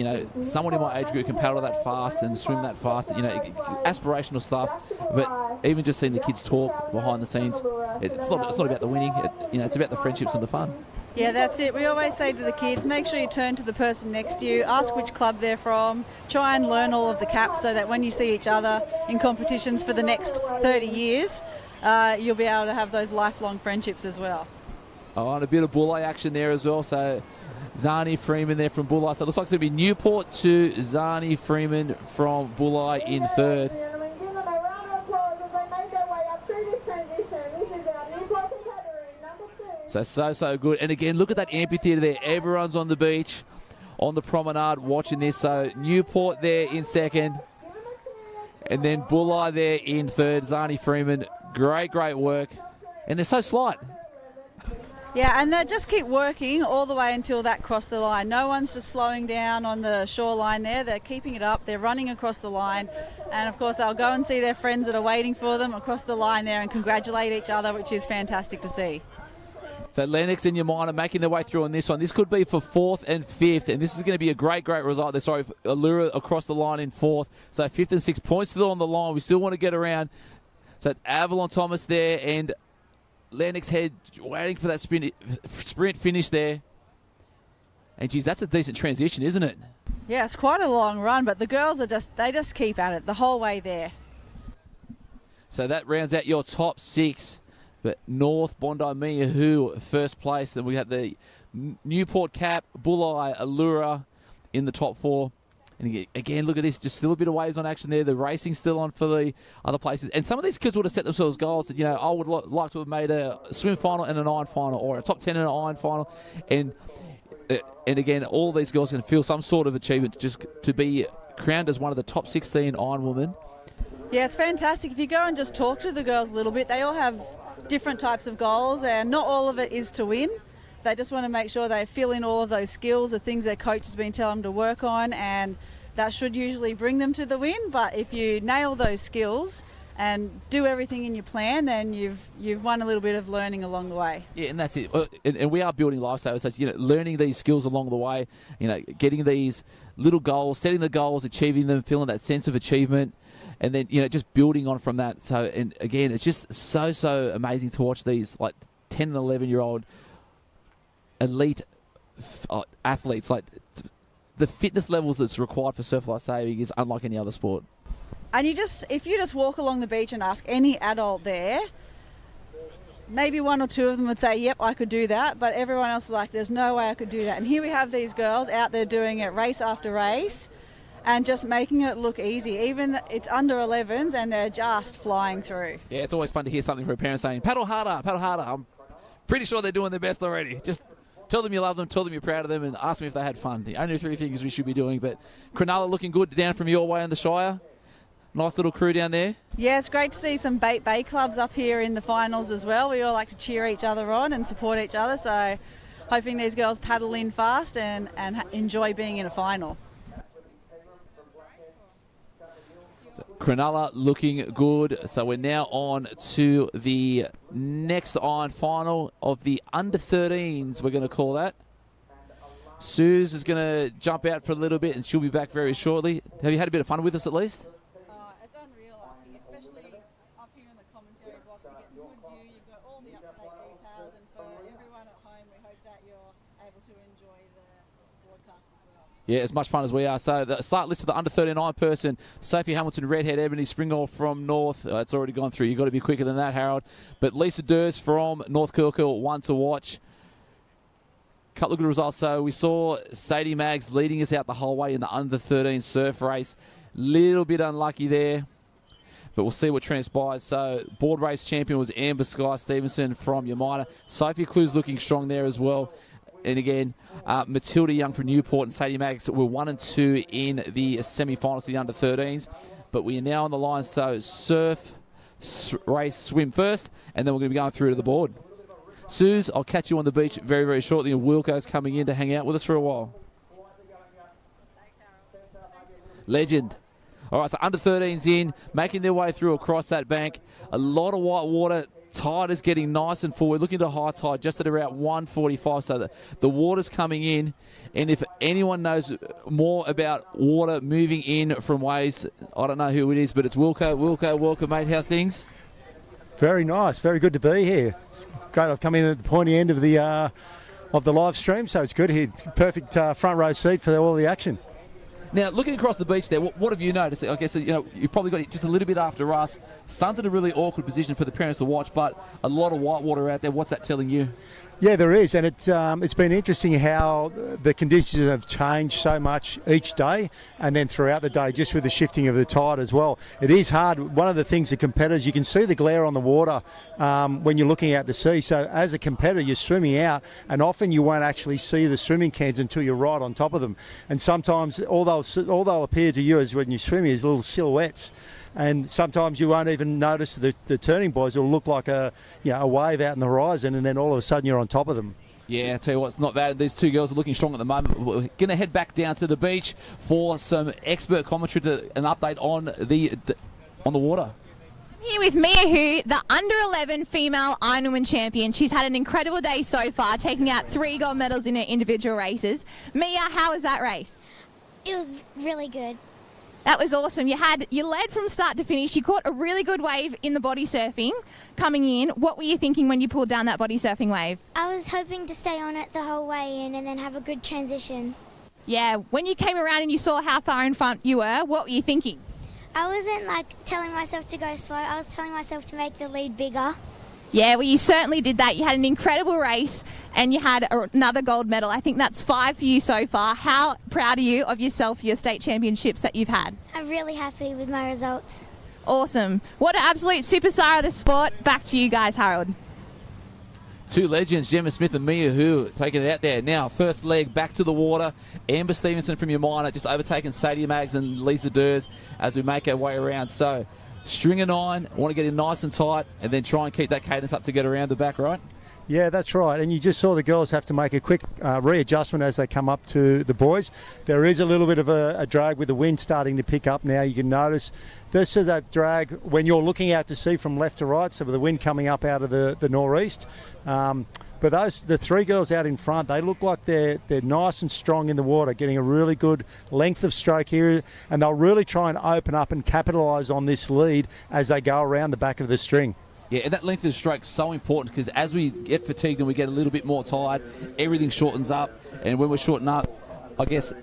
someone in my age group can paddle that fast and swim that fast, aspirational stuff. But even just seeing the kids talk behind the scenes, it's not about the winning. It's about the friendships and the fun. Yeah, that's it. We always say to the kids, make sure you turn to the person next to you, ask which club they're from, try and learn all of the caps so that when you see each other in competitions for the next 30 years, you'll be able to have those lifelong friendships as well. Oh, and a bit of bulleye action there as well. So Zani Freeman there from bulleye. So it looks like it's going to be Newport to Zani Freeman from bulleye in third. So good. And again, look at that amphitheatre there. Everyone's on the beach, on the promenade watching this. So Newport there in second. And then bulleye there in third. Zani Freeman, great work. And they're so slight. Yeah, and they just keep working all the way until that cross the line. No one's just slowing down on the shoreline there. They're keeping it up. They're running across the line. And, of course, they'll go and see their friends that are waiting for them across the line there and congratulate each other, which is fantastic to see. So Lennox and Yamina making their way through on this one. This could be for 4th and 5th, and this is going to be a great result there. Sorry, Allura across the line in 4th. So 5th and 6th points still on the line. We still want to get around. So it's Avalon Thomas there and Lennox Head waiting for that sprint finish there. And, geez, that's a decent transition, isn't it? Yeah, it's quite a long run, but the girls they just keep at it the whole way there. So that rounds out your top 6. But North, Bondi, Miahu, first place. Then we have the Newport Cap, Bulleye, Allura in the top 4. And again, look at this. Just still a bit of waves on action there. The racing's still on for the other places. And some of these kids would have set themselves goals that, I would like to have made a swim final and an iron final, or a top 10 and an iron final. And again, all these girls can feel some sort of achievement just to be crowned as one of the top 16 iron women. Yeah, it's fantastic. If you go and just talk to the girls a little bit, they all have different types of goals, and not all of it is to win. They just want to make sure they fill in all of those skills, the things their coach has been telling them to work on, and that should usually bring them to the win. But if you nail those skills and do everything in your plan, then you've won a little bit of learning along the way. Yeah, and that's it. And we are building lifestyles, so learning these skills along the way, getting these little goals, setting the goals, achieving them, feeling that sense of achievement. And then, just building on from that. So, and again, it's just so amazing to watch these, 10 and 11-year-old elite athletes. The fitness levels that's required for surf life saving is unlike any other sport. And if you just walk along the beach and ask any adult there, maybe one or two of them would say, yep, I could do that. But everyone else is like, there's no way I could do that. And here we have these girls out there doing it race after race, and just making it look easy. Even it's under 11s and they're just flying through. Yeah, it's always fun to hear something from a parent saying, paddle harder, paddle harder. I'm pretty sure they're doing their best already. Just tell them you love them, tell them you're proud of them, and ask them if they had fun. The only 3 things we should be doing. But Cronulla looking good down from your way in the Shire. Nice little crew down there. Yeah, it's great to see some Bait Bay clubs up here in the finals as well. We all like to cheer each other on and support each other. So hoping these girls paddle in fast and enjoy being in a final. Cronulla looking good. So we're now on to the next iron final of the under-13s, we're going to call that. Suze is going to jump out for a little bit and she'll be back very shortly. Have you had a bit of fun with us at least? It's unreal up here, especially up here in the commentary box. You get a good view, you've got all the up-to-date details, and for everyone at home, we hope that you're able to enjoy the broadcast as well. Yeah, as much fun as we are. So the start list of the under-39 person, Sophie Hamilton, Redhead, Ebony Springall from North. It's already gone through. You've got to be quicker than that, Harold. But Lisa Durs from North Kirkhill, one to watch. Couple of good results. So we saw Sadie Maggs leading us out the whole way in the under-13 surf race. Little bit unlucky there, but we'll see what transpires. So board race champion was Amber Sky Stevenson from Yamina. Sophie Clue's looking strong there as well. And again, Matilda Young from Newport and Sadie Maggs were 1 and 2 in the semi-finals of the under-13s. But we are now on the line, so surf, race, swim first, and then we're going to be going through to the board. Suze, I'll catch you on the beach very, very shortly, and Wilco's coming in to hang out with us for a while. Legend. All right, so under-13s in, making their way through across that bank. A lot of white water. Tide is getting nice and full. We're looking to high tide just at around 1:45, so the water's coming in. And if anyone knows more about water moving in from waves, I don't know who it is, but it's Wilco. Wilco, welcome, mate. How's things? Very nice. Very good to be here. It's great. I've come in at the pointy end of the live stream, so it's good here. Perfect front row seat for all the action. Now, looking across the beach there, what have you noticed? I guess, you've probably got it just a little bit after us. Sun's in a really awkward position for the parents to watch, but a lot of whitewater out there. What's that telling you? Yeah, there is, and it's been interesting how the conditions have changed so much each day and then throughout the day, just with the shifting of the tide as well. It is hard. One of the things the competitors, you can see the glare on the water when you're looking out to sea. So as a competitor, you're swimming out, and often you won't actually see the swimming cans until you're right on top of them. And sometimes all they'll appear to you as when you swim is little silhouettes. And sometimes you won't even notice the turning buoys. It'll look like a wave out in the horizon, and then all of a sudden you're on top of them. Yeah, I tell you what, it's not bad. These two girls are looking strong at the moment. We're going to head back down to the beach for some expert commentary, an update on the water. Here with Mia Hu, the under-11 female Ironman champion. She's had an incredible day so far, taking out 3 gold medals in her individual races. Mia, how was that race? It was really good. That was awesome. You led from start to finish. You caught a really good wave in the body surfing coming in. What were you thinking when you pulled down that body surfing wave? I was hoping to stay on it the whole way in and then have a good transition. Yeah, when you came around and you saw how far in front you were, what were you thinking? I wasn't telling myself to go slow. I was telling myself to make the lead bigger. Yeah, well, you certainly did that. You had an incredible race and you had another gold medal. I think that's 5 for you so far. How proud are you of yourself for your state championships that you've had? I'm really happy with my results. Awesome. What an absolute superstar of the sport. Back to you guys, Harold. Two legends, Gemma Smith and Mia Hu, taking it out there. Now, first leg back to the water. Amber Stevenson from Yamina just overtaken Sadie Maggs and Lisa Durs as we make our way around. So, string of 9, want to get in nice and tight, and then try and keep that cadence up to get around the back, right? Yeah, that's right. And you just saw the girls have to make a quick readjustment as they come up to the boys. There is a little bit of a drag with the wind starting to pick up now. You can notice this is that drag when you're looking out to sea from left to right, so with the wind coming up out of the northeast. But the 3 girls out in front, they look like they're nice and strong in the water, getting a really good length of stroke here, and they'll really try and open up and capitalise on this lead as they go around the back of the string. Yeah, and that length of stroke is so important because as we get fatigued and we get a little bit more tired, everything shortens up, and when we're shortened up, I guess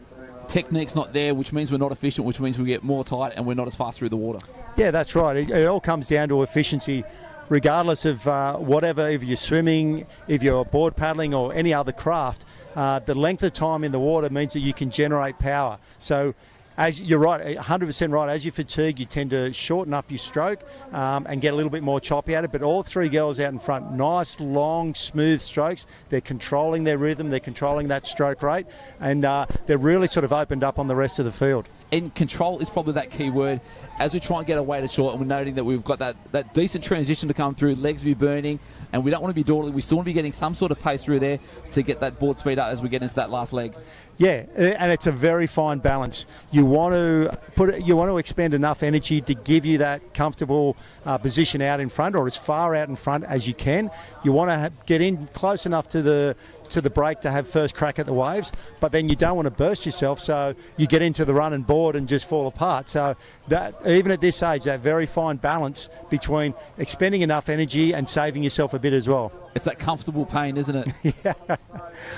technique's not there, which means we're not efficient, which means we get more tired and we're not as fast through the water. Yeah, that's right. It all comes down to efficiency. Regardless of whatever, if you're swimming, if you're board paddling or any other craft, the length of time in the water means that you can generate power. So as you're right, 100% right, as you fatigue, you tend to shorten up your stroke and get a little bit more choppy at it. But all 3 girls out in front, nice, long, smooth strokes. They're controlling their rhythm, they're controlling that stroke rate, and they're really sort of opened up on the rest of the field. And control is probably that key word. As we try and get our way to short, and we're noting that we've got that decent transition to come through, legs be burning, and we don't want to be dawdling. We still want to be getting some sort of pace through there to get that board speed up as we get into that last leg. Yeah, and it's a very fine balance. You want to expend enough energy to give you that comfortable position out in front, or as far out in front as you can. You want to get in close enough to the break to have first crack at the waves, but then you don't want to burst yourself, so you get into the run and board and just fall apart. So that, even at this age, that very fine balance between expending enough energy and saving yourself a bit as well. It's that comfortable pain, isn't it? Yeah,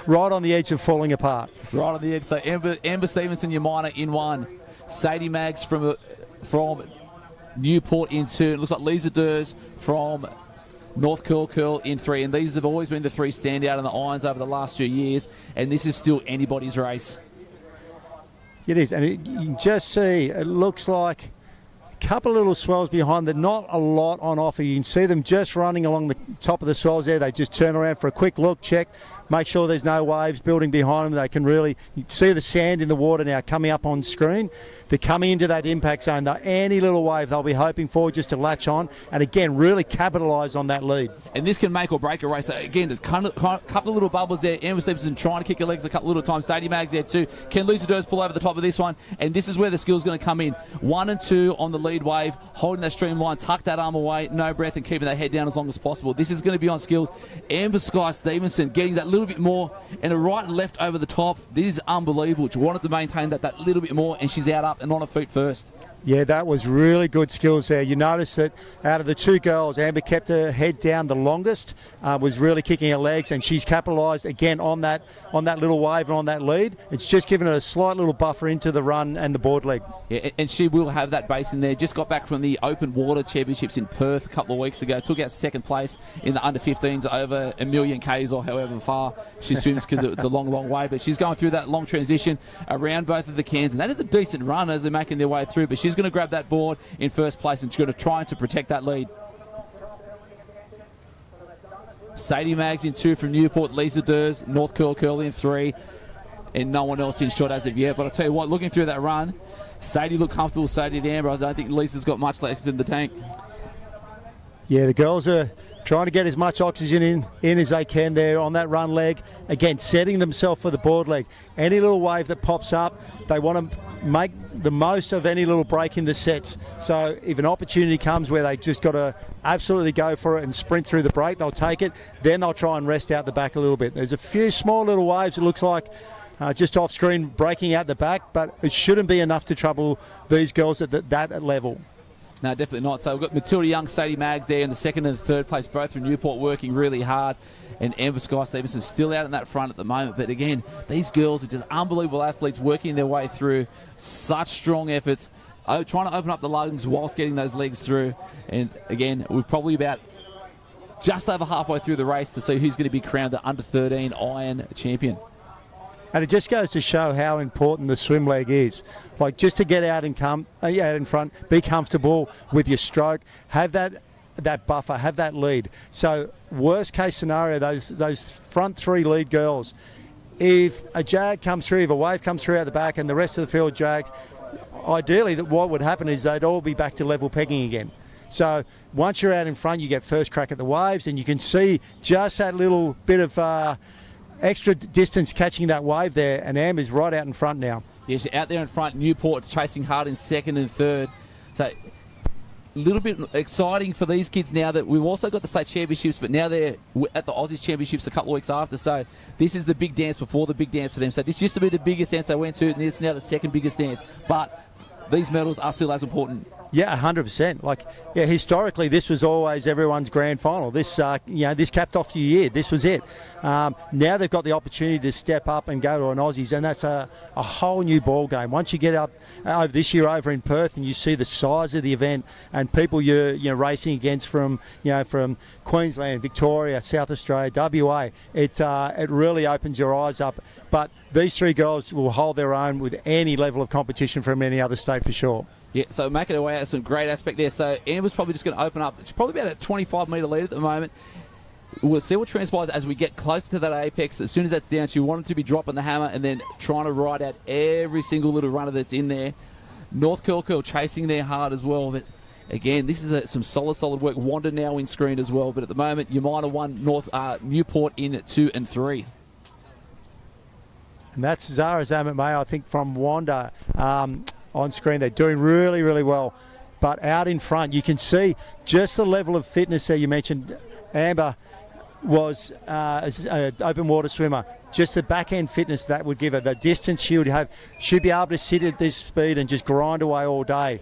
right on the edge of falling apart. Right on the edge. So Amber Stevenson, Yamina in 1. Sadie Maggs from Newport in 2. It looks like Lisa Durs from North Curl in 3, and these have always been the 3 standout in the irons over the last few years, and this is still anybody's race. It is, and you can just see, it looks like a couple of little swells behind them, not a lot on offer. You can see them just running along the top of the swells there. They just turn around for a quick look, check, make sure there's no waves building behind them. They can really see the sand in the water now coming up on screen. They're coming into that impact zone. Any little wave they'll be hoping for just to latch on and, again, really capitalise on that lead. And this can make or break a race. So again, a couple of little bubbles there. Amber Stevenson trying to kick her legs a couple of little times. Sadie Maggs there too. Can Lisa Durs pull over the top of this one? And this is where the skill's going to come in. 1 and 2 on the lead. lead wave, holding that streamline, tuck that arm away, no breath, and keeping that head down as long as possible. This is going to be on skills. Amber Sky Stevenson getting that little bit more, and a right and left over the top. This is unbelievable. She wanted to maintain that little bit more, and she's out up and on her feet first. Yeah, that was really good skills there. You notice that out of the two girls, Amber kept her head down the longest, was really kicking her legs, and she's capitalised again on that little wave and on that lead. It's just given her a slight little buffer into the run and the board leg. Yeah, and she will have that base in there. Just got back from the Open Water Championships in Perth a couple of weeks ago. Took out second place in the under-15s over 1,000,000 Ks or however far she swims, because it's a long, long way. But she's going through that long transition around both of the cans, and that is a decent run as they're making their way through. But she's going to grab that board in first place, and she's going to try to protect that lead. Sadie Maggs in 2 from Newport, Lisa Durs, North Curl in 3, and no one else in shot as of yet. But I'll tell you what, looking through that run, Sadie looked comfortable, Sadie and Amber. I don't think Lisa's got much left in the tank. Yeah, the girls are trying to get as much oxygen in as they can there on that run leg. Again, setting themselves for the board leg. Any little wave that pops up, they want to make the most of any little break in the sets. So if an opportunity comes where they just got to absolutely go for it and sprint through the break, they'll take it. Then they'll try and rest out the back a little bit. There's a few small little waves, it looks like, just off screen, breaking out the back, but it shouldn't be enough to trouble these girls at that level. No, definitely not. So we've got Matilda Young, Sadie Maggs there in the second and third place, both from Newport, working really hard. And Amber Sky Stevenson still out in that front at the moment. But again, these girls are just unbelievable athletes working their way through such strong efforts, trying to open up the lungs whilst getting those legs through. And again, we're probably about just over halfway through the race to see who's going to be crowned the under-13 Iron champion. And it just goes to show how important the swim leg is. Like, just to get out and come out in front, be comfortable with your stroke, have that buffer, have that lead. So worst case scenario, those front 3 lead girls, if a jag comes through, if a wave comes through out the back and the rest of the field jags, ideally what would happen is they'd all be back to level pegging again. So once you're out in front, you get first crack at the waves, and you can see just that little bit of extra distance catching that wave there, and Amber's right out in front now. Yeah, she's out there in front. Newport chasing hard in second and third. So a little bit exciting for these kids now that we've also got the state championships, but now they're at the Aussies championships a couple of weeks after. So this is the big dance before the big dance for them. So this used to be the biggest dance they went to, and it's now the second biggest dance. But these medals are still as important. Yeah, 100%. Like, yeah, historically, this was always everyone's grand final. This, this capped off your year. This was it. Now they've got the opportunity to step up and go to an Aussies, and that's a whole new ball game. Once you get up this year over in Perth, and you see the size of the event and people you're racing against from Queensland, Victoria, South Australia, WA, it really opens your eyes up. But these 3 girls will hold their own with any level of competition from any other state for sure. Yeah, so making her way out, some great aspect there. So Amber's probably just going to open up. She's probably about a 25-metre lead at the moment. We'll see what transpires as we get closer to that apex. As soon as that's down, she wanted to be dropping the hammer and then trying to ride out every single little runner that's in there. North Curl chasing there hard as well. But again, this is some solid work. Wanda now in screen as well. But at the moment, Yamina won Newport in 2 and 3. And that's Zara Zamet-May, I think, from Wanda. On screen, they're doing really, really well. But out in front, you can see just the level of fitness there. You mentioned Amber was an open water swimmer. Just the back end fitness that would give her, the distance she would have. She'd be able to sit at this speed and just grind away all day.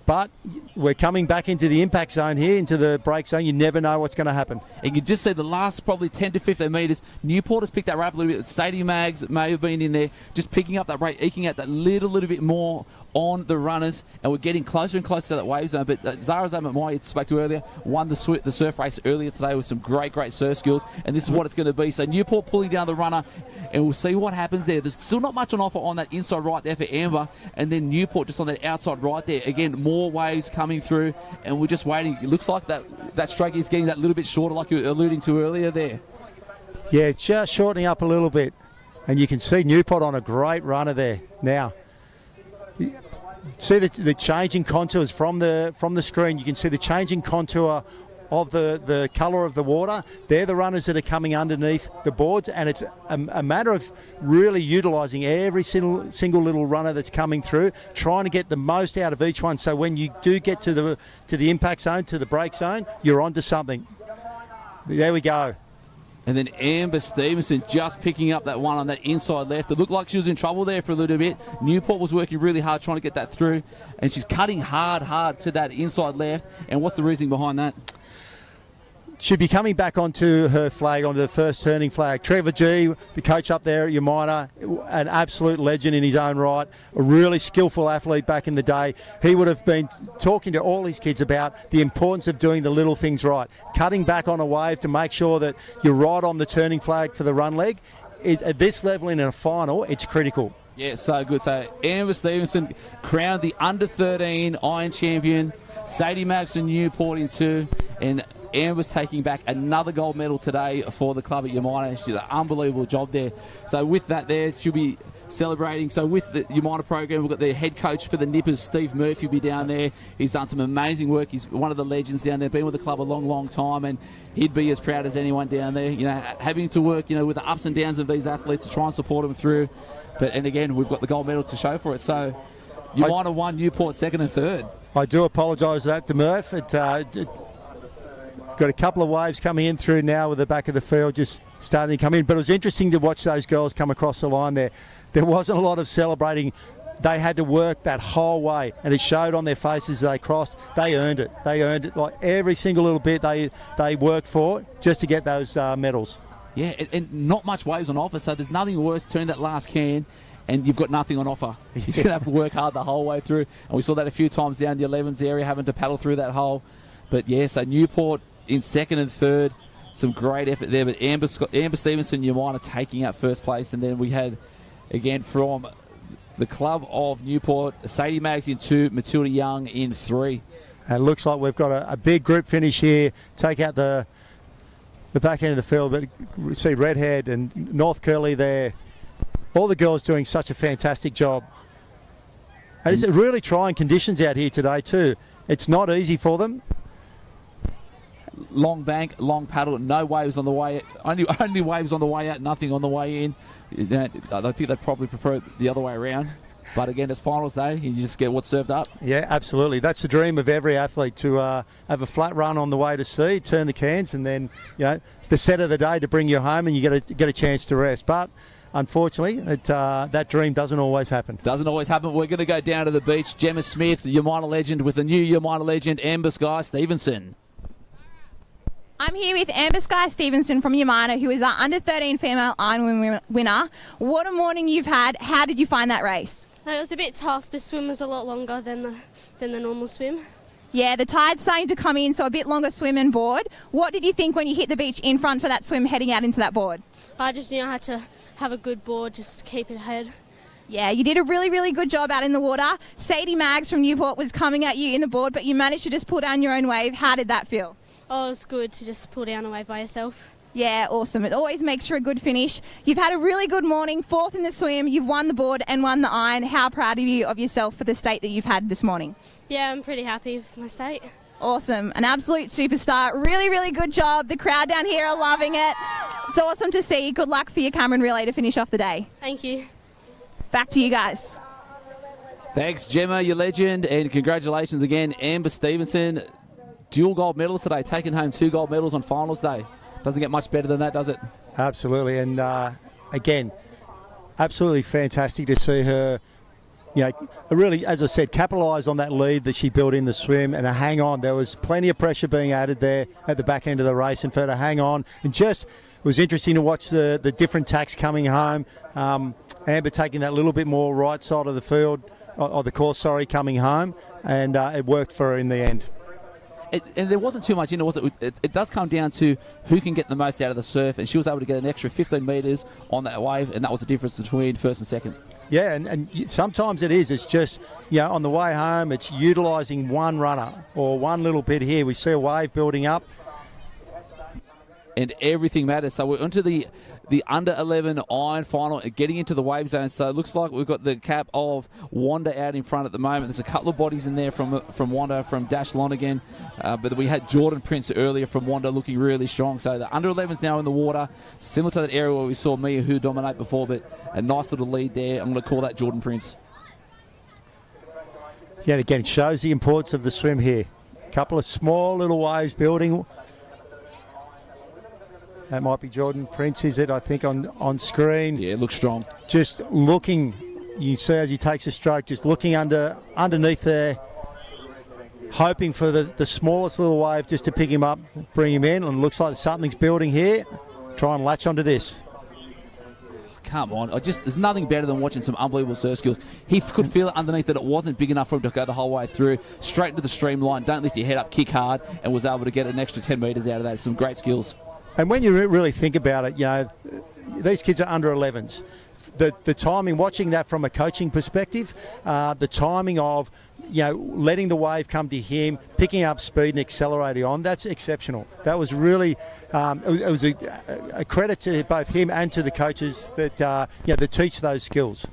But we're coming back into the impact zone here, into the break zone. You never know what's going to happen. And you just see the last probably 10 to 15 metres, Newport has picked that rate up a little bit. Sadie Maggs may have been in there, just picking up that rate, eking out that little bit more on the runners, and we're getting closer and closer to that wave zone. But Zara Zamet-May, you spoke to earlier, won the surf race earlier today with some great surf skills, and this is what it's going to be. So Newport pulling down the runner, and we'll see what happens there. There's still not much on offer on that inside right there for Amber, and then Newport just on that outside right there. Again, more waves coming through, and we're just waiting. It looks like that stroke is getting that little bit shorter, like you were alluding to earlier there. Yeah, just shortening up a little bit, and you can see Newport on a great runner there now. See the changing contours from the screen. You can see the changing contour of the colour of the water, they're the runners that are coming underneath the boards, and it's a matter of really utilising every single little runner that's coming through, trying to get the most out of each one, so when you do get to the impact zone, to the break zone, you're onto something. There we go. And then Amber Stevenson just picking up that one on that inside left. It looked like she was in trouble there for a little bit. Newport was working really hard trying to get that through, and she's cutting hard to that inside left. And what's the reasoning behind that? She'll be coming back onto her flag, onto the first turning flag. Trevor G, the coach up there at Umina, an absolute legend in his own right, a really skillful athlete back in the day. He would have been talking to all his kids about the importance of doing the little things right. Cutting back on a wave to make sure that you're right on the turning flag for the run leg. At this level in a final, it's critical. Yeah, so good. So Amber Stevenson crowned the under-13 Iron champion. Sadie Maggs from Newport in 2, and Amber's taking back another gold medal today for the club at Umina. She did an unbelievable job there. So with that there, she'll be celebrating. So with the Umina program, we've got the head coach for the Nippers, Steve Murphy, will be down there. He's done some amazing work. He's one of the legends down there, been with the club a long time, and he'd be as proud as anyone down there. You know, having to work, you know, with the ups and downs of these athletes to try and support them through. And again, we've got the gold medal to show for it. So Umina won, Newport second and third. I do apologise for that to Murph. Got a couple of waves coming in through now with the back of the field just starting to come in. But it was interesting to watch those girls come across the line there. There wasn't a lot of celebrating. They had to work that whole way, and it showed on their faces as they crossed. They earned it. They earned it. Like every single little bit they worked for it just to get those medals. Yeah, and not much waves on offer, so there's nothing worse. Turn that last can and you've got nothing on offer. You're going to have to work hard the whole way through. And we saw that a few times down the 11s area, having to paddle through that hole. But yeah, so Newport in second and third, some great effort there. But Amber Stevenson, Umina taking up first place. And then we had, again, from the club of Newport, Sadie Maggs in 2, Matilda Young in 3. And it looks like we've got a big group finish here. Take out the back end of the field, but we see Redhead and North Curly there. All the girls doing such a fantastic job. And it's really trying conditions out here today too. It's not easy for them. Long bank, long paddle, no waves on the way. Only waves on the way out, nothing on the way in. I think they'd probably prefer it the other way around. But again, it's finals day. You just get what's served up. Yeah, absolutely. That's the dream of every athlete, to have a flat run on the way to sea, turn the cans, and then the set of the day to bring you home, and you get a chance to rest. But unfortunately, that dream doesn't always happen. Doesn't always happen. We're going to go down to the beach. Gemma Smith, the Umina legend, with the new Umina legend, Amber Sky Stevenson. I'm here with Amber Sky Stevenson from Umina, who is our under-13 female Ironman winner. What a morning you've had. How did you find that race? It was a bit tough. The swim was a lot longer than the normal swim. Yeah, the tide's starting to come in, so a bit longer swim and board. What did you think when you hit the beach in front for that swim heading out into that board? I just knew I had to have a good board, just to keep it ahead. Yeah, you did a really, really good job out in the water. Sadie Maggs from Newport was coming at you in the board, but you managed to just pull down your own wave. How did that feel? Oh, it was good to just pull down a wave by yourself. Yeah, awesome. It always makes for a good finish. You've had a really good morning, 4th in the swim. You've won the board and won the iron. How proud are you of yourself for the state that you've had this morning? Yeah, I'm pretty happy with my state. Awesome. An absolute superstar. Really, really good job. The crowd down here are loving it. It's awesome to see. Good luck for your Cameron relay to finish off the day. Thank you. Back to you guys. Thanks, Gemma, your legend, and congratulations again, Amber Stevenson. Dual gold medals today, taking home 2 gold medals on finals day. Doesn't get much better than that, does it? Absolutely. And again, absolutely fantastic to see her, really, as I said, capitalise on that lead that she built in the swim and hang on. There was plenty of pressure being added there at the back end of the race, and for her to hang on. And just, it was interesting to watch the different tacks coming home. Amber taking that little bit more right side of the field, or the course, coming home, and it worked for her in the end. And there wasn't too much in it, was it? It does come down to who can get the most out of the surf, and she was able to get an extra 15 metres on that wave, and that was the difference between first and second. Yeah, and sometimes it is. It's just, on the way home, it's utilising one runner or one little bit here. We see a wave building up. and everything matters. So we're onto the under 11 iron final, getting into the wave zone. So it looks like we've got the cap of Wanda out in front at the moment. There's a couple of bodies in there from Wanda, from Dash Lonergan, but we had Jordan Prince earlier from Wanda looking really strong. So the under 11's now in the water, similar to that area where we saw Mia Hu dominate before, but a nice little lead there. I'm going to call that Jordan Prince. Yeah, again, it shows the importance of the swim here. A couple of small little waves building. That might be Jordan Prince, is it? I think on screen. Yeah, it looks strong. Just looking, you see as he takes a stroke, just looking underneath there, hoping for the smallest little wave just to pick him up, bring him in, and it looks like something's building here. Try and latch onto this. Come on, there's nothing better than watching some unbelievable surf skills. He could feel it underneath that it wasn't big enough for him to go the whole way through. Straight into the streamline, don't lift your head up, kick hard, and was able to get an extra 10 metres out of that. Some great skills. And when you really think about it, you know, these kids are under 11s. The timing, watching that from a coaching perspective, the timing of, you know, letting the wave come to him, picking up speed and accelerating on, that's exceptional. That was really, it was a credit to both him and to the coaches that, that teach those skills.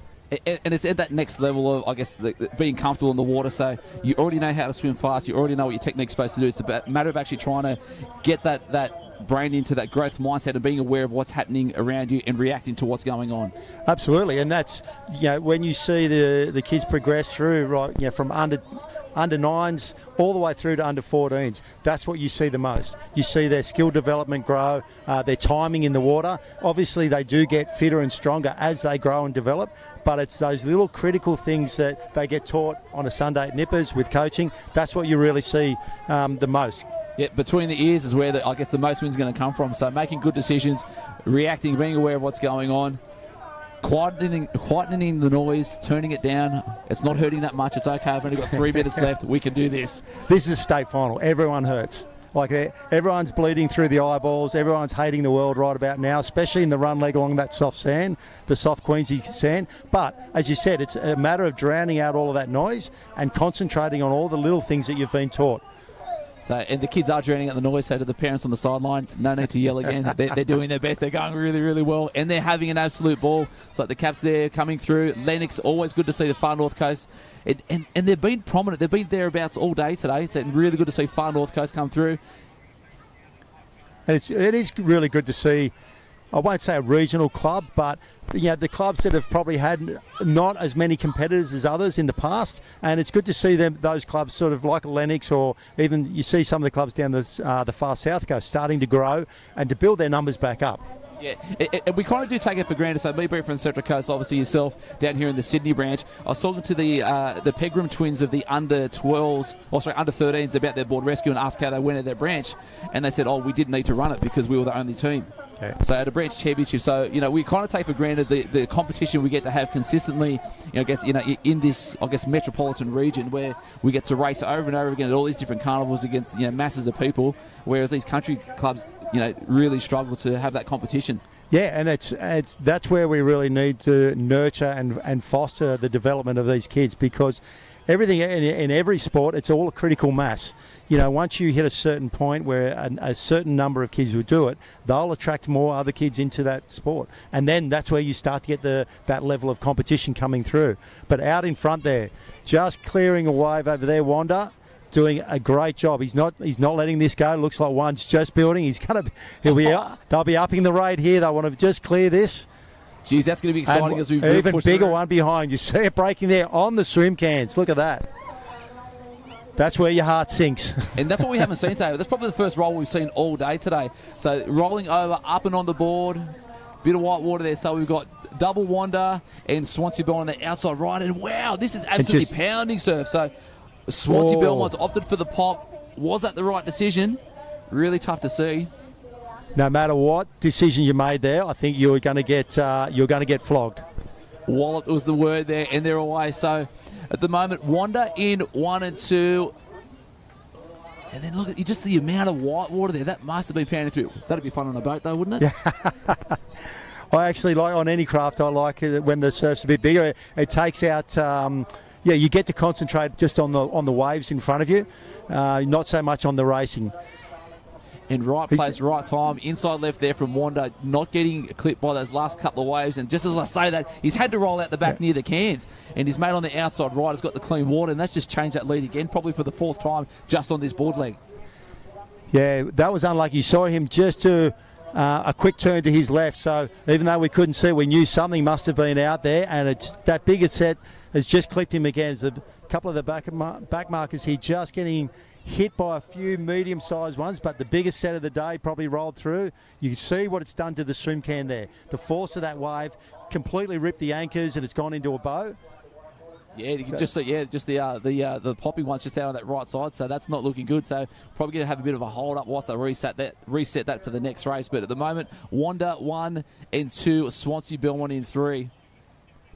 And it's at that next level of, I guess, being comfortable in the water. So you already know how to swim fast. You already know what your technique's supposed to do. It's a matter of actually trying to get that brain into that growth mindset and being aware of what's happening around you and reacting to what's going on. Absolutely, and that's, you know, when you see the kids progress through, right, you know, from under 9s all the way through to under 14s, that's what you see the most. You see their skill development grow, their timing in the water. Obviously they do get fitter and stronger as they grow and develop, but it's those little critical things that they get taught on a Sunday at Nippers with coaching. That's what you really see the most. Yeah, between the ears is where I guess the most win's going to come from. So making good decisions, reacting, being aware of what's going on, quietening the noise, turning it down. It's not hurting that much. It's okay. I've only got 3 minutes left. We can do this. This is a state final. Everyone hurts. Like, everyone's bleeding through the eyeballs. Everyone's hating the world right about now, especially in the run leg along that soft sand, the soft Queensy sand. But as you said, it's a matter of drowning out all of that noise and concentrating on all the little things that you've been taught. So, and the kids are drowning out the noise, so to the parents on the sideline, no need to yell again. They're doing their best. They're going really, really well, and they're having an absolute ball. It's like the Caps there coming through. Lennox, always good to see the Far North Coast. And they've been prominent. They've been thereabouts all day today. It's really good to see Far North Coast come through. It is really good to see, I won't say a regional club, but the clubs that have probably had not as many competitors as others in the past, and it's good to see those clubs sort of like Lennox, or even you see some of the clubs down the far south coast starting to grow and to build their numbers back up. Yeah, we kind of do take it for granted. So me being from the Central Coast, obviously yourself down here in the Sydney branch, I was talking to the Pegram twins of the under 13s about their board rescue and asked how they went at their branch, and they said, we didn't need to run it because we were the only team. Yeah. So at a branch championship, so we kind of take for granted the competition we get to have consistently. In this metropolitan region where we get to race over and over again at all these different carnivals against masses of people, whereas these country clubs really struggle to have that competition. Yeah, and that's where we really need to nurture and foster the development of these kids, because everything in every sport, it's all a critical mass. Once you hit a certain point where a certain number of kids will do it, they'll attract more other kids into that sport. And then that's where you start to get that level of competition coming through. But out in front there, just clearing a wave over there, Wanda, doing a great job. He's not letting this go. Looks like one's just building. They'll be upping the rate here. They want to just clear this. Geez, that's going to be exciting as we even push bigger through. One behind. You see it breaking there on the swim cans. Look at that. That's where your heart sinks. And that's what we haven't seen today. That's probably the first roll we've seen all day today. So rolling over, up and on the board. Bit of white water there. So we've got double Wanda and Swansea Bell on the outside right. And wow, this is absolutely pounding surf. So Swansea Belmont's opted for the pop. Was that the right decision? Really tough to see. No matter what decision you made there, I think you're going to get flogged. Wallop was the word there, and they're away. So at the moment, Wanda in 1 and 2. And then look at just the amount of white water there. That must have been pounding through. That'd be fun on a boat, though, wouldn't it? Yeah. I actually like, on any craft, I like it when the surf's a bit bigger. It takes out... you get to concentrate just on the waves in front of you, not so much on the racing. In right place, right time, inside left there from Wanda, not getting clipped by those last couple of waves. And just as I say that, he's had to roll out the back near the cans. And his mate on the outside right has got the clean water, and that's just changed that lead again, probably for the 4th time just on this board leg. Yeah, that was unlucky. You saw him just to a quick turn to his left. So even though we couldn't see, we knew something must have been out there. And it's that bigger set has just clipped him again. There's a couple of the back markers here just getting hit by a few medium-sized ones, but the biggest set of the day probably rolled through. You can see what it's done to the swim can there. The force of that wave completely ripped the anchors and it's gone into a bow. Yeah, you can just see, the popping one's just out on that right side, so that's not looking good. So probably going to have a bit of a hold up whilst they reset that for the next race. But at the moment, Wanda 1 and 2, Swansea Belmont in 3.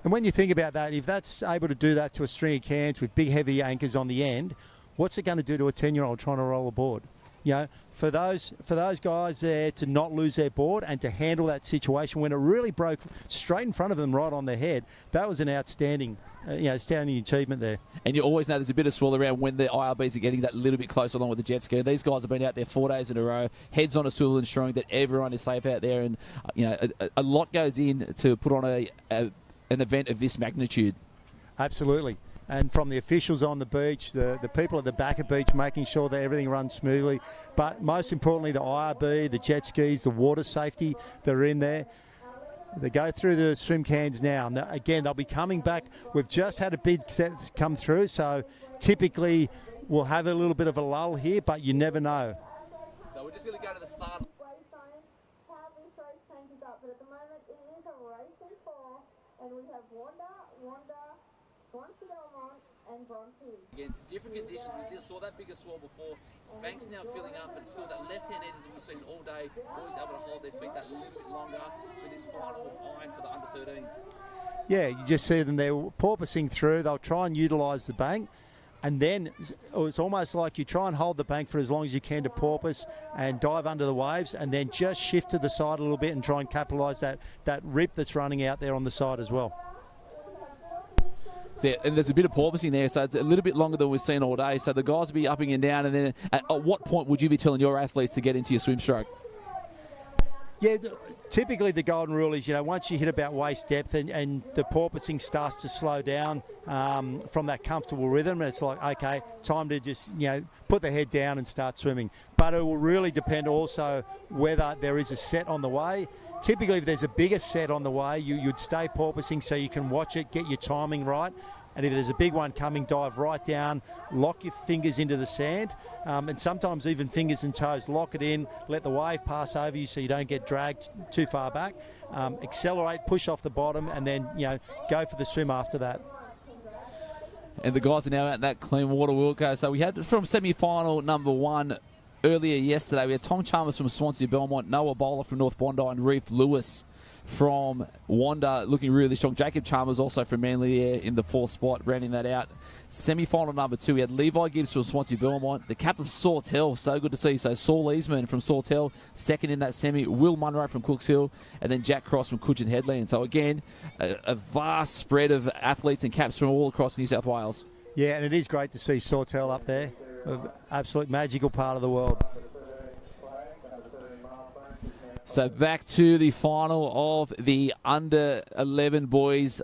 And when you think about that, if that's able to do that to a string of cans with big heavy anchors on the end, what's it going to do to a 10-year-old trying to roll a board? You know, for those guys there to not lose their board and to handle that situation when it really broke straight in front of them right on their head, that was an outstanding achievement there. And you always know there's a bit of swirl around when the IRBs are getting that little bit closer along with the jet ski. These guys have been out there 4 days in a row, heads on a swivel, ensuring that everyone is safe out there. And a lot goes in to put on an event of this magnitude. Absolutely. And from the officials on the beach, the people at the back of the beach making sure that everything runs smoothly. But most importantly, the IRB, the jet skis, the water safety that are in there. They go through the swim cans now. And again, they'll be coming back. We've just had a big set come through, so typically we'll have a little bit of a lull here, but you never know. So we're just going to go to the start. Again, different conditions. We saw that bigger swell before. Banks now filling up, and still that left-hand edge as we've seen all day. Boys able to hold their feet that little bit longer for this final iron for the under-13s. Yeah, you just see them there porpoising through. They'll try and utilise the bank, and then it's almost like you try and hold the bank for as long as you can to porpoise and dive under the waves, and then just shift to the side a little bit and try and capitalise that rip that's running out there on the side as well. So, and there's a bit of porpoising there, so it's a little bit longer than we've seen all day. So the guys will be upping and down, and then at what point would you be telling your athletes to get into your swim stroke? Yeah, typically the golden rule is, once you hit about waist depth and the porpoising starts to slow down from that comfortable rhythm, and it's like, okay, time to just, put the head down and start swimming. But it will really depend also whether there is a set on the way. Typically, if there's a bigger set on the way, you'd stay porpoising so you can watch it, get your timing right. And if there's a big one coming, dive right down, lock your fingers into the sand, and sometimes even fingers and toes. Lock it in, let the wave pass over you so you don't get dragged too far back. Accelerate, push off the bottom, and then go for the swim after that. And the guys are now out in that clean water Wilco. So we had from semi-final number 1 earlier yesterday. We had Tom Chalmers from Swansea Belmont, Noah Bowler from North Bondi, and Reef Lewis from Wanda looking really strong. Jacob Chalmers also from Manly there in the 4th spot, rounding that out. Semi-final number 2, we had Levi Gibbs from Swansea Belmont, the cap of Sawtell, so good to see. So Saul Easman from Sawtell, second in that semi, Will Munro from Cooks Hill, and then Jack Cross from Coogin Headland. So again, a vast spread of athletes and caps from all across New South Wales. Yeah, and it is great to see Sawtell up there. An absolute magical part of the world. So back to the final of the under-11 boys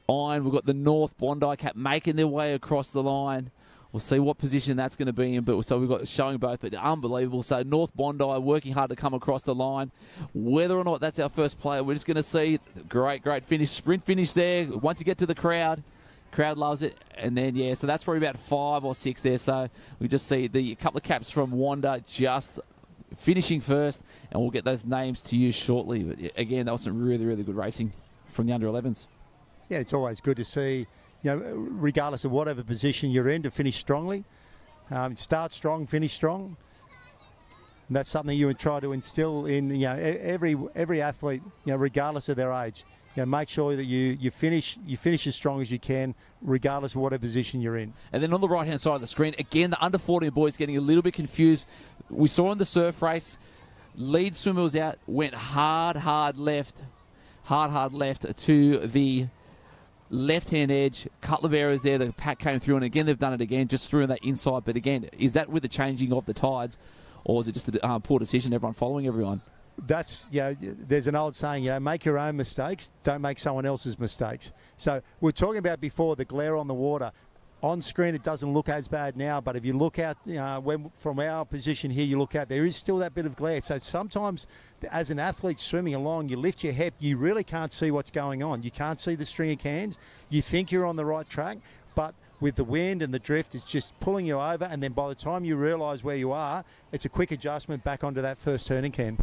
iron. We've got the North Bondi cap making their way across the line. We'll see what position that's going to be in. But so we've got showing both, but unbelievable. So North Bondi working hard to come across the line. Whether or not that's our first player, we're just going to see. Great finish, sprint finish there. Once you get to the crowd loves it. And then, so that's probably about 5 or 6 there. So we just see the couple of caps from Wanda just finishing first, and we'll get those names to you shortly. But again, that was some really, really good racing from the under-11s. Yeah, it's always good to see, regardless of whatever position you're in, to finish strongly. Start strong, finish strong. And that's something you would try to instill in every athlete, regardless of their age. Make sure that you finish as strong as you can, regardless of whatever position you're in. And then on the right-hand side of the screen, again, the under-14 boys getting a little bit confused. We saw in the surf race, lead swimmer was out, went hard left to the left-hand edge. Couple of errors there. The pack came through, and again, they've done it again, just through that inside. But again, is that with the changing of the tides? or was it just a poor decision, everyone following everyone? That's, there's an old saying, make your own mistakes, don't make someone else's mistakes. So we're talking about before the glare on the water. On screen, it doesn't look as bad now, but if you look out, from our position here, you look out, there is still that bit of glare. So sometimes, as an athlete swimming along, you lift your head, you really can't see what's going on. You can't see the string of cans. You think you're on the right track, but with the wind and the drift, it's just pulling you over, and then by the time you realise where you are, it's a quick adjustment back onto that first turning can.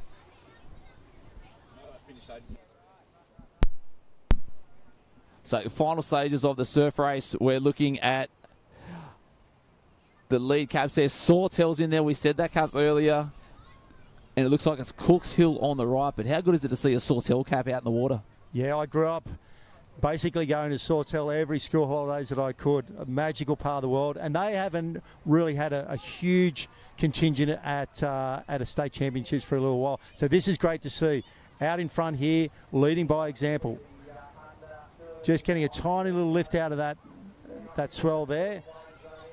So final stages of the surf race, we're looking at the lead caps there. Sawtell's in there. We said that cap earlier. And it looks like it's Cooks Hill on the right. But how good is it to see a Sawtell cap out in the water? Yeah, I grew up basically going to Sawtell every school holidays that I could. A magical part of the world. And they haven't really had a huge contingent at a state championships for a little while. So this is great to see. Out in front here, leading by example. Just getting a tiny little lift out of that swell there.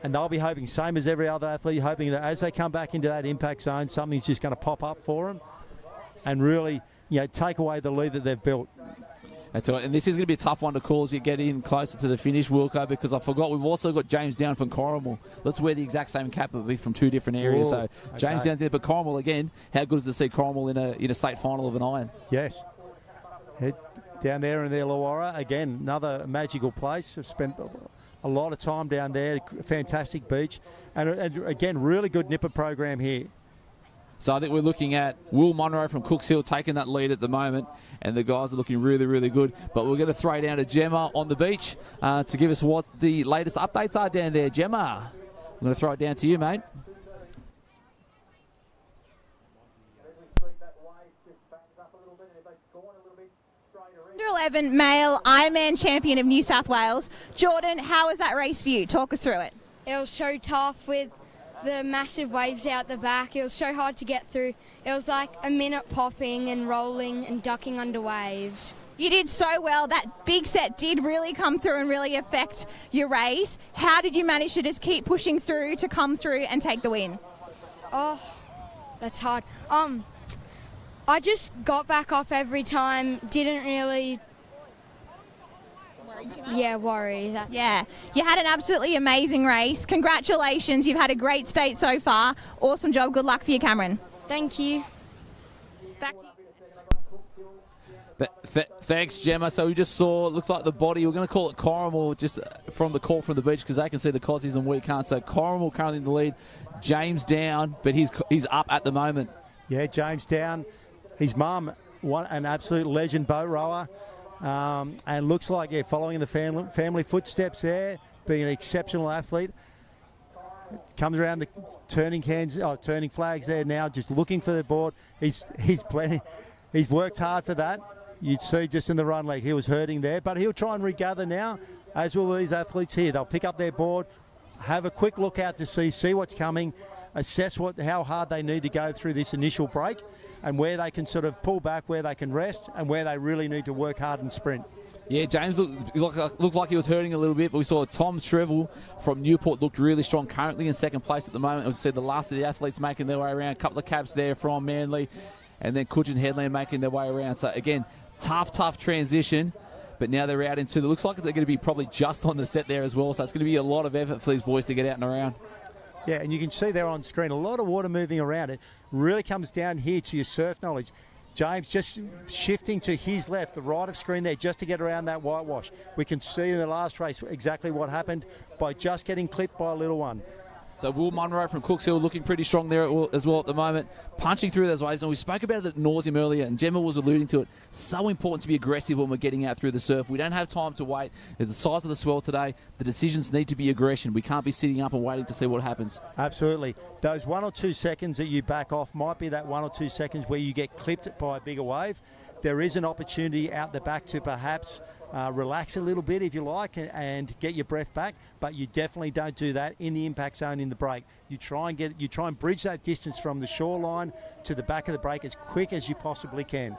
And they'll be hoping, same as every other athlete, hoping that as they come back into that impact zone, something's just going to pop up for them and really, take away the lead that they've built. That's right. And this is going to be a tough one to call as you get in closer to the finish, Wilco, because I forgot we've also got James Down from Corrimal. Let's wear the exact same cap, but be from two different areas. Ooh, so James Down's there, but Corrimal again. How good is it to see Corrimal in a state final of an iron? Yes. Down there in the Illawarra, again, another magical place. I've spent a lot of time down there. Fantastic beach. And again, really good nipper program here. So I think we're looking at Will Monroe from Cooks Hill taking that lead at the moment, and the guys are looking really, really good. But we're going to throw down to Gemma on the beach to give us what the latest updates are down there. Gemma, I'm going to throw it down to you, mate. 111 male Ironman champion of New South Wales. Jordan, how was that race for you? Talk us through it. It was so tough with the massive waves out the back. It was so hard to get through. It was like a minute popping and rolling and ducking under waves. You did so well. That big set did really come through and really affect your race. How did you manage to just keep pushing through to come through and take the win? Oh, that's hard. I just got back up every time, didn't really worry. Yeah, you had an absolutely amazing race. Congratulations, you've had a great state so far. Awesome job, good luck for you, Cameron. Thank you. Back to you. Thanks, Gemma. So we just saw, looked like the body, we're going to call it Corrimal just from the call from the beach because they can see the Cossies and we can't. So Corrimal currently in the lead. James Down, but he's up at the moment. Yeah, James Down. His mum, an absolute legend boat rower. And looks like, following in the family footsteps there, being an exceptional athlete. Comes around the turning flags there now, just looking for the board. He's worked hard for that. You'd see just in the run leg, he was hurting there, but he'll try and regather now, as will these athletes here. They'll pick up their board, have a quick look out to see what's coming, assess how hard they need to go through this initial break, and where they can sort of pull back, where they can rest, and where they really need to work hard and sprint. Yeah, James looked like he was hurting a little bit, but we saw Tom Shrevel from Newport looked really strong, currently in second place at the moment. As I said, the last of the athletes making their way around, a couple of caps there from Manly, and then Coogin Headland making their way around. So again, tough transition, but now they're out into, it looks like they're going to be probably just on the set there as well, so it's going to be a lot of effort for these boys to get out and around. Yeah, and you can see there on screen, a lot of water moving around. It really comes down here to your surf knowledge. James just shifting to his left, the right of screen there, just to get around that whitewash. We can see in the last race exactly what happened by just getting clipped by a little one. So Will Monroe from Cooks Hill looking pretty strong there as well at the moment, punching through those waves. And we spoke about it at nauseam earlier, and Gemma was alluding to it. So important to be aggressive when we're getting out through the surf. We don't have time to wait. At the size of the swell today, the decisions need to be aggression. We can't be sitting up and waiting to see what happens. Absolutely. Those 1 or 2 seconds that you back off might be that 1 or 2 seconds where you get clipped by a bigger wave. There is an opportunity out the back to perhaps relax a little bit if you like and get your breath back, but you definitely don't do that in the impact zone in the break. You try and bridge that distance from the shoreline to the back of the break as quick as you possibly can.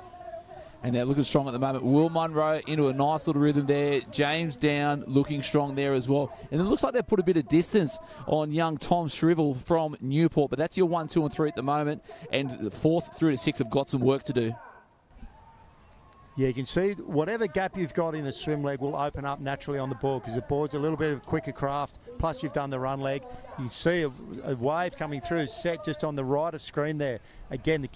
And they're looking strong at the moment. Will Munro into a nice little rhythm there. James Down looking strong there as well. And it looks like they've put a bit of distance on young Tom Shrivel from Newport. But that's your 1, 2 and 3 at the moment. And the 4th through to 6 have got some work to do. Yeah, you can see whatever gap you've got in a swim leg will open up naturally on the board because the board's a little bit of quicker craft. Plus you've done the run leg. You can see a wave coming through set just on the right of screen there. Again, the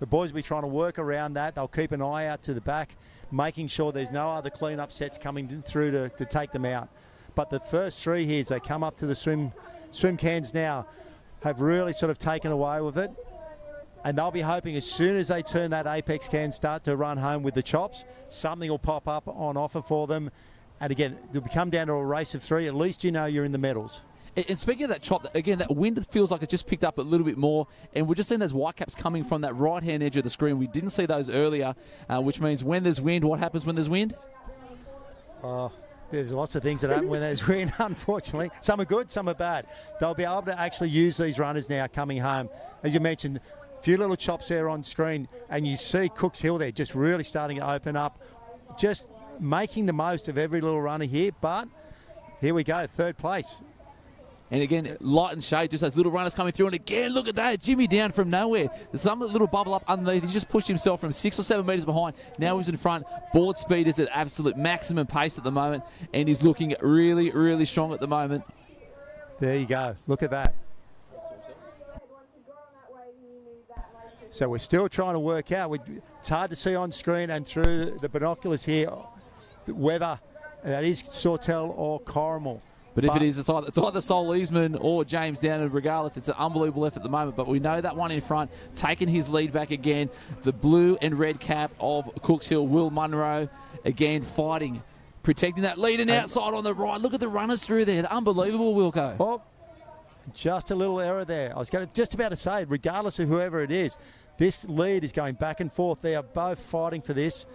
boys will be trying to work around that. They'll keep an eye out to the back, making sure there's no other clean-up sets coming through to take them out. But the first 3 here, as they come up to the swim cans now, have really sort of taken away with it. And they'll be hoping as soon as they turn that apex can start to run home with the chops, something will pop up on offer for them. And again, they'll come down to a race of 3. At least you know you're in the medals. And speaking of that chop, again, that wind feels like it's just picked up a little bit more. And we're just seeing those white caps coming from that right-hand edge of the screen. We didn't see those earlier, which means when there's wind, what happens when there's wind? There's lots of things that happen when there's wind, unfortunately. Some are good, some are bad. They'll be able to actually use these runners now coming home. As you mentioned, a few little chops there on screen, and you see Cooks Hill there just really starting to open up, just making the most of every little runner here. But here we go, 3rd place. And again, light and shade, just those little runners coming through. And again, look at that, Jimmy Down from nowhere. There's some little bubble up underneath. He's just pushed himself from 6 or 7 metres behind. Now he's in front. Board speed is at absolute maximum pace at the moment, and he's looking really, really strong at the moment. There you go. Look at that. So we're still trying to work out. It's hard to see on screen and through the binoculars here whether that is Sawtell or Corrimal. But if it is, it's either Sol Eastman or James Down, and regardless, it's an unbelievable effort at the moment. But we know that one in front, taking his lead back again. The blue and red cap of Cooks Hill, Will Munro, again fighting, protecting that lead and outside on the right. Look at the runners through there. They're unbelievable, Wilco. Oh, just a little error there. I was just about to say, regardless of whoever it is, this lead is going back and forth. They are both fighting for this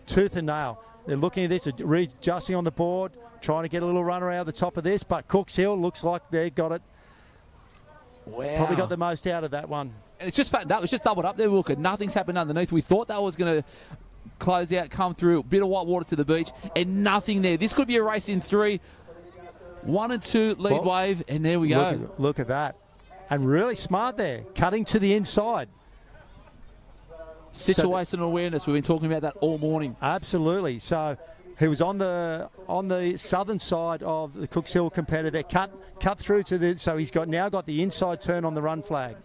tooth and nail. They're looking at this, readjusting on the board, trying to get a little runner out of the top of this, but Cooks Hill looks like they got it. Wow. Probably got the most out of that one. And it's just fattened up. It's just doubled up there, Wilco. Nothing's happened underneath. We thought that was going to close out, come through, a bit of white water to the beach, and nothing there. This could be a race in 3. 1 and 2 lead wave, and there we go. Look at that. And really smart there, cutting to the inside. Situational awareness. We've been talking about that all morning. Absolutely. So he was on the southern side of the Cooks Hill competitor, cut through to the, so he's now got the inside turn on the run flag.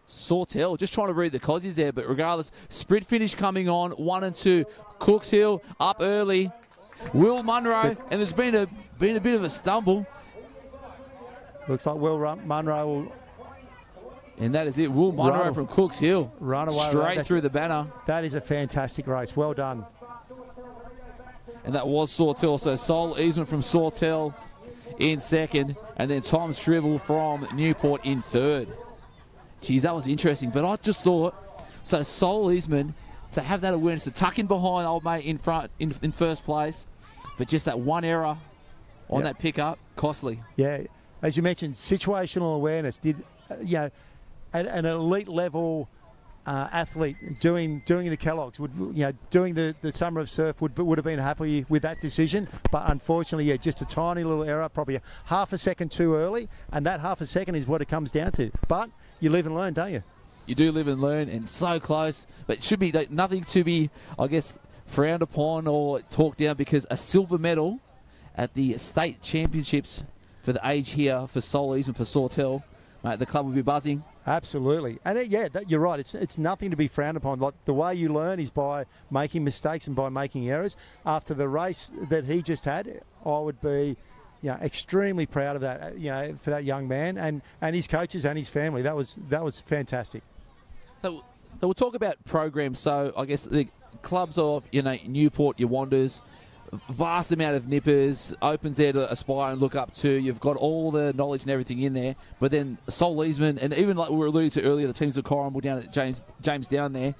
Sawtell just trying to read the causies there, but regardless, sprint finish coming on, 1 and 2. Cooks Hill up early. Will Munro, and there's been a bit of a stumble. Looks like Will Munro will. And that is it. Will Munro from Cooks Hill. Run away straight through the banner. That is a fantastic race. Well done. And that was Sawtell. So Sol Eastman from Sawtell in 2nd. And then Tom Shrivel from Newport in 3rd. Geez, that was interesting. But I just thought, so Sol Eastman, to have that awareness, to tuck in behind old mate in front, in 1st place. But just that one error on that pickup, costly. Yeah. As you mentioned, situational awareness. An elite level athlete doing the Kellogg's doing the Summer of Surf would have been happy with that decision, but unfortunately, just a tiny little error, probably half a second too early, and that half a second is what it comes down to. But you live and learn, don't you? You do live and learn, and so close, but it should be nothing to be, I guess, frowned upon or talked down, because a silver medal at the state championships for the age here for Sol Eastman, for Sawtell, mate, the club will be buzzing. Absolutely. And you're right. It's nothing to be frowned upon. Like, the way you learn is by making mistakes and by making errors. After the race that he just had, I would be extremely proud of that, for that young man and his coaches and his family. That was fantastic. So we'll talk about programs. So I guess the clubs of Newport, your Wanderers, vast amount of nippers, opens there to aspire and look up to. You've got all the knowledge and everything in there. But then Sol Eastman, and even like we were alluding to earlier, the teams of Corrimal down at James down there,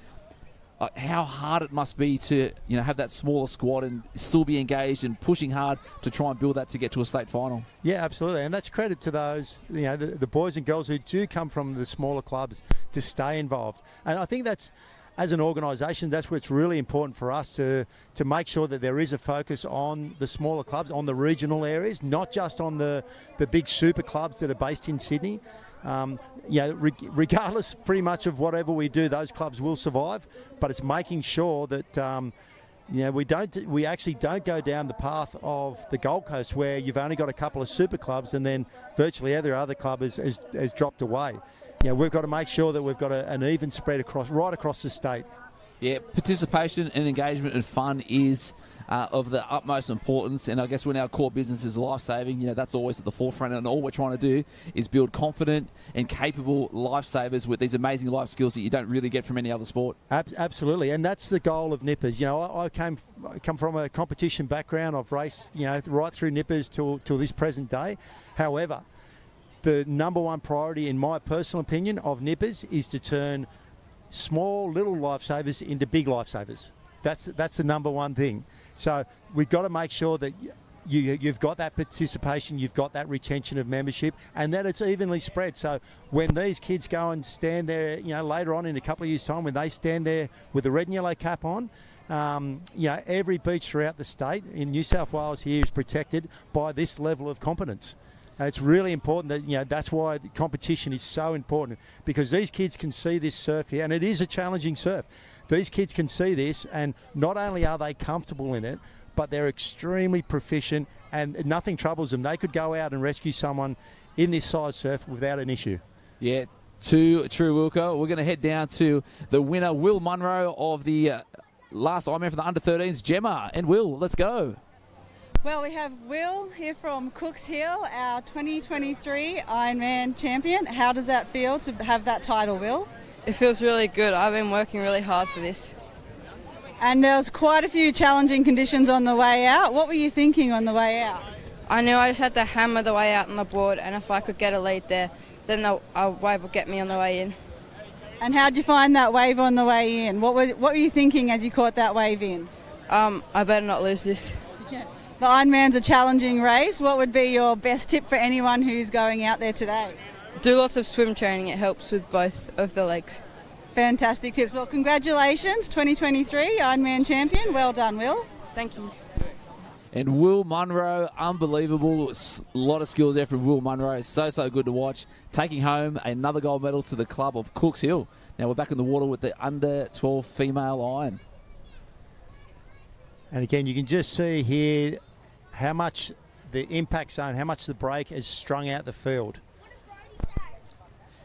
how hard it must be to have that smaller squad and still be engaged and pushing hard to try and build that to get to a state final. Yeah, absolutely, and that's credit to those the boys and girls who do come from the smaller clubs to stay involved. And I think that's, as an organisation, that's what's really important for us to make sure that there is a focus on the smaller clubs, on the regional areas, not just on the big super clubs that are based in Sydney. Regardless pretty much of whatever we do, those clubs will survive, but it's making sure that we actually don't go down the path of the Gold Coast where you've only got a couple of super clubs and then virtually every other club has dropped away. We've got to make sure that we've got an even spread right across the state. Yeah, participation and engagement and fun is of the utmost importance, and I guess when our core business is life-saving, that's always at the forefront, and all we're trying to do is build confident and capable lifesavers with these amazing life skills that you don't really get from any other sport. Absolutely, and that's the goal of Nippers. I come from a competition background. I've raced, right through Nippers till this present day. However, the number one priority, in my personal opinion, of Nippers is to turn small little lifesavers into big lifesavers. That's the number one thing. So we've got to make sure that you've got that participation, you've got that retention of membership, and that it's evenly spread. So when these kids go and stand there, later on in a couple of years' time, when they stand there with the red and yellow cap on, every beach throughout the state in New South Wales here is protected by this level of competence. And it's really important that, that's why the competition is so important, because these kids can see this surf here, and it is a challenging surf. These kids can see this, and not only are they comfortable in it, but they're extremely proficient, and nothing troubles them. They could go out and rescue someone in this size surf without an issue. Yeah, true, Wilco. We're going to head down to the winner, Will Munro, of the last Ironman for the under-13s, Gemma. And Will, let's go. Well, we have Will here from Cooks Hill, our 2023 Ironman champion. How does that feel to have that title, Will? It feels really good. I've been working really hard for this. And there was quite a few challenging conditions on the way out. What were you thinking on the way out? I knew I just had to hammer the way out on the board, and if I could get a lead there, then the wave would get me on the way in. And how'd you find that wave on the way in? What were you thinking as you caught that wave in? I better not lose this. Yeah. The Ironman's a challenging race. What would be your best tip for anyone who's going out there today? Do lots of swim training. It helps with both of the legs. Fantastic tips. Well, congratulations, 2023 Ironman champion. Well done, Will. Thank you. And Will Munro, unbelievable. A lot of skills there from Will Munro. So good to watch. Taking home another gold medal to the club of Cooks Hill. Now we're back in the water with the under-12 female iron. And again, you can just see here how much the impact zone, how much the break has strung out the field.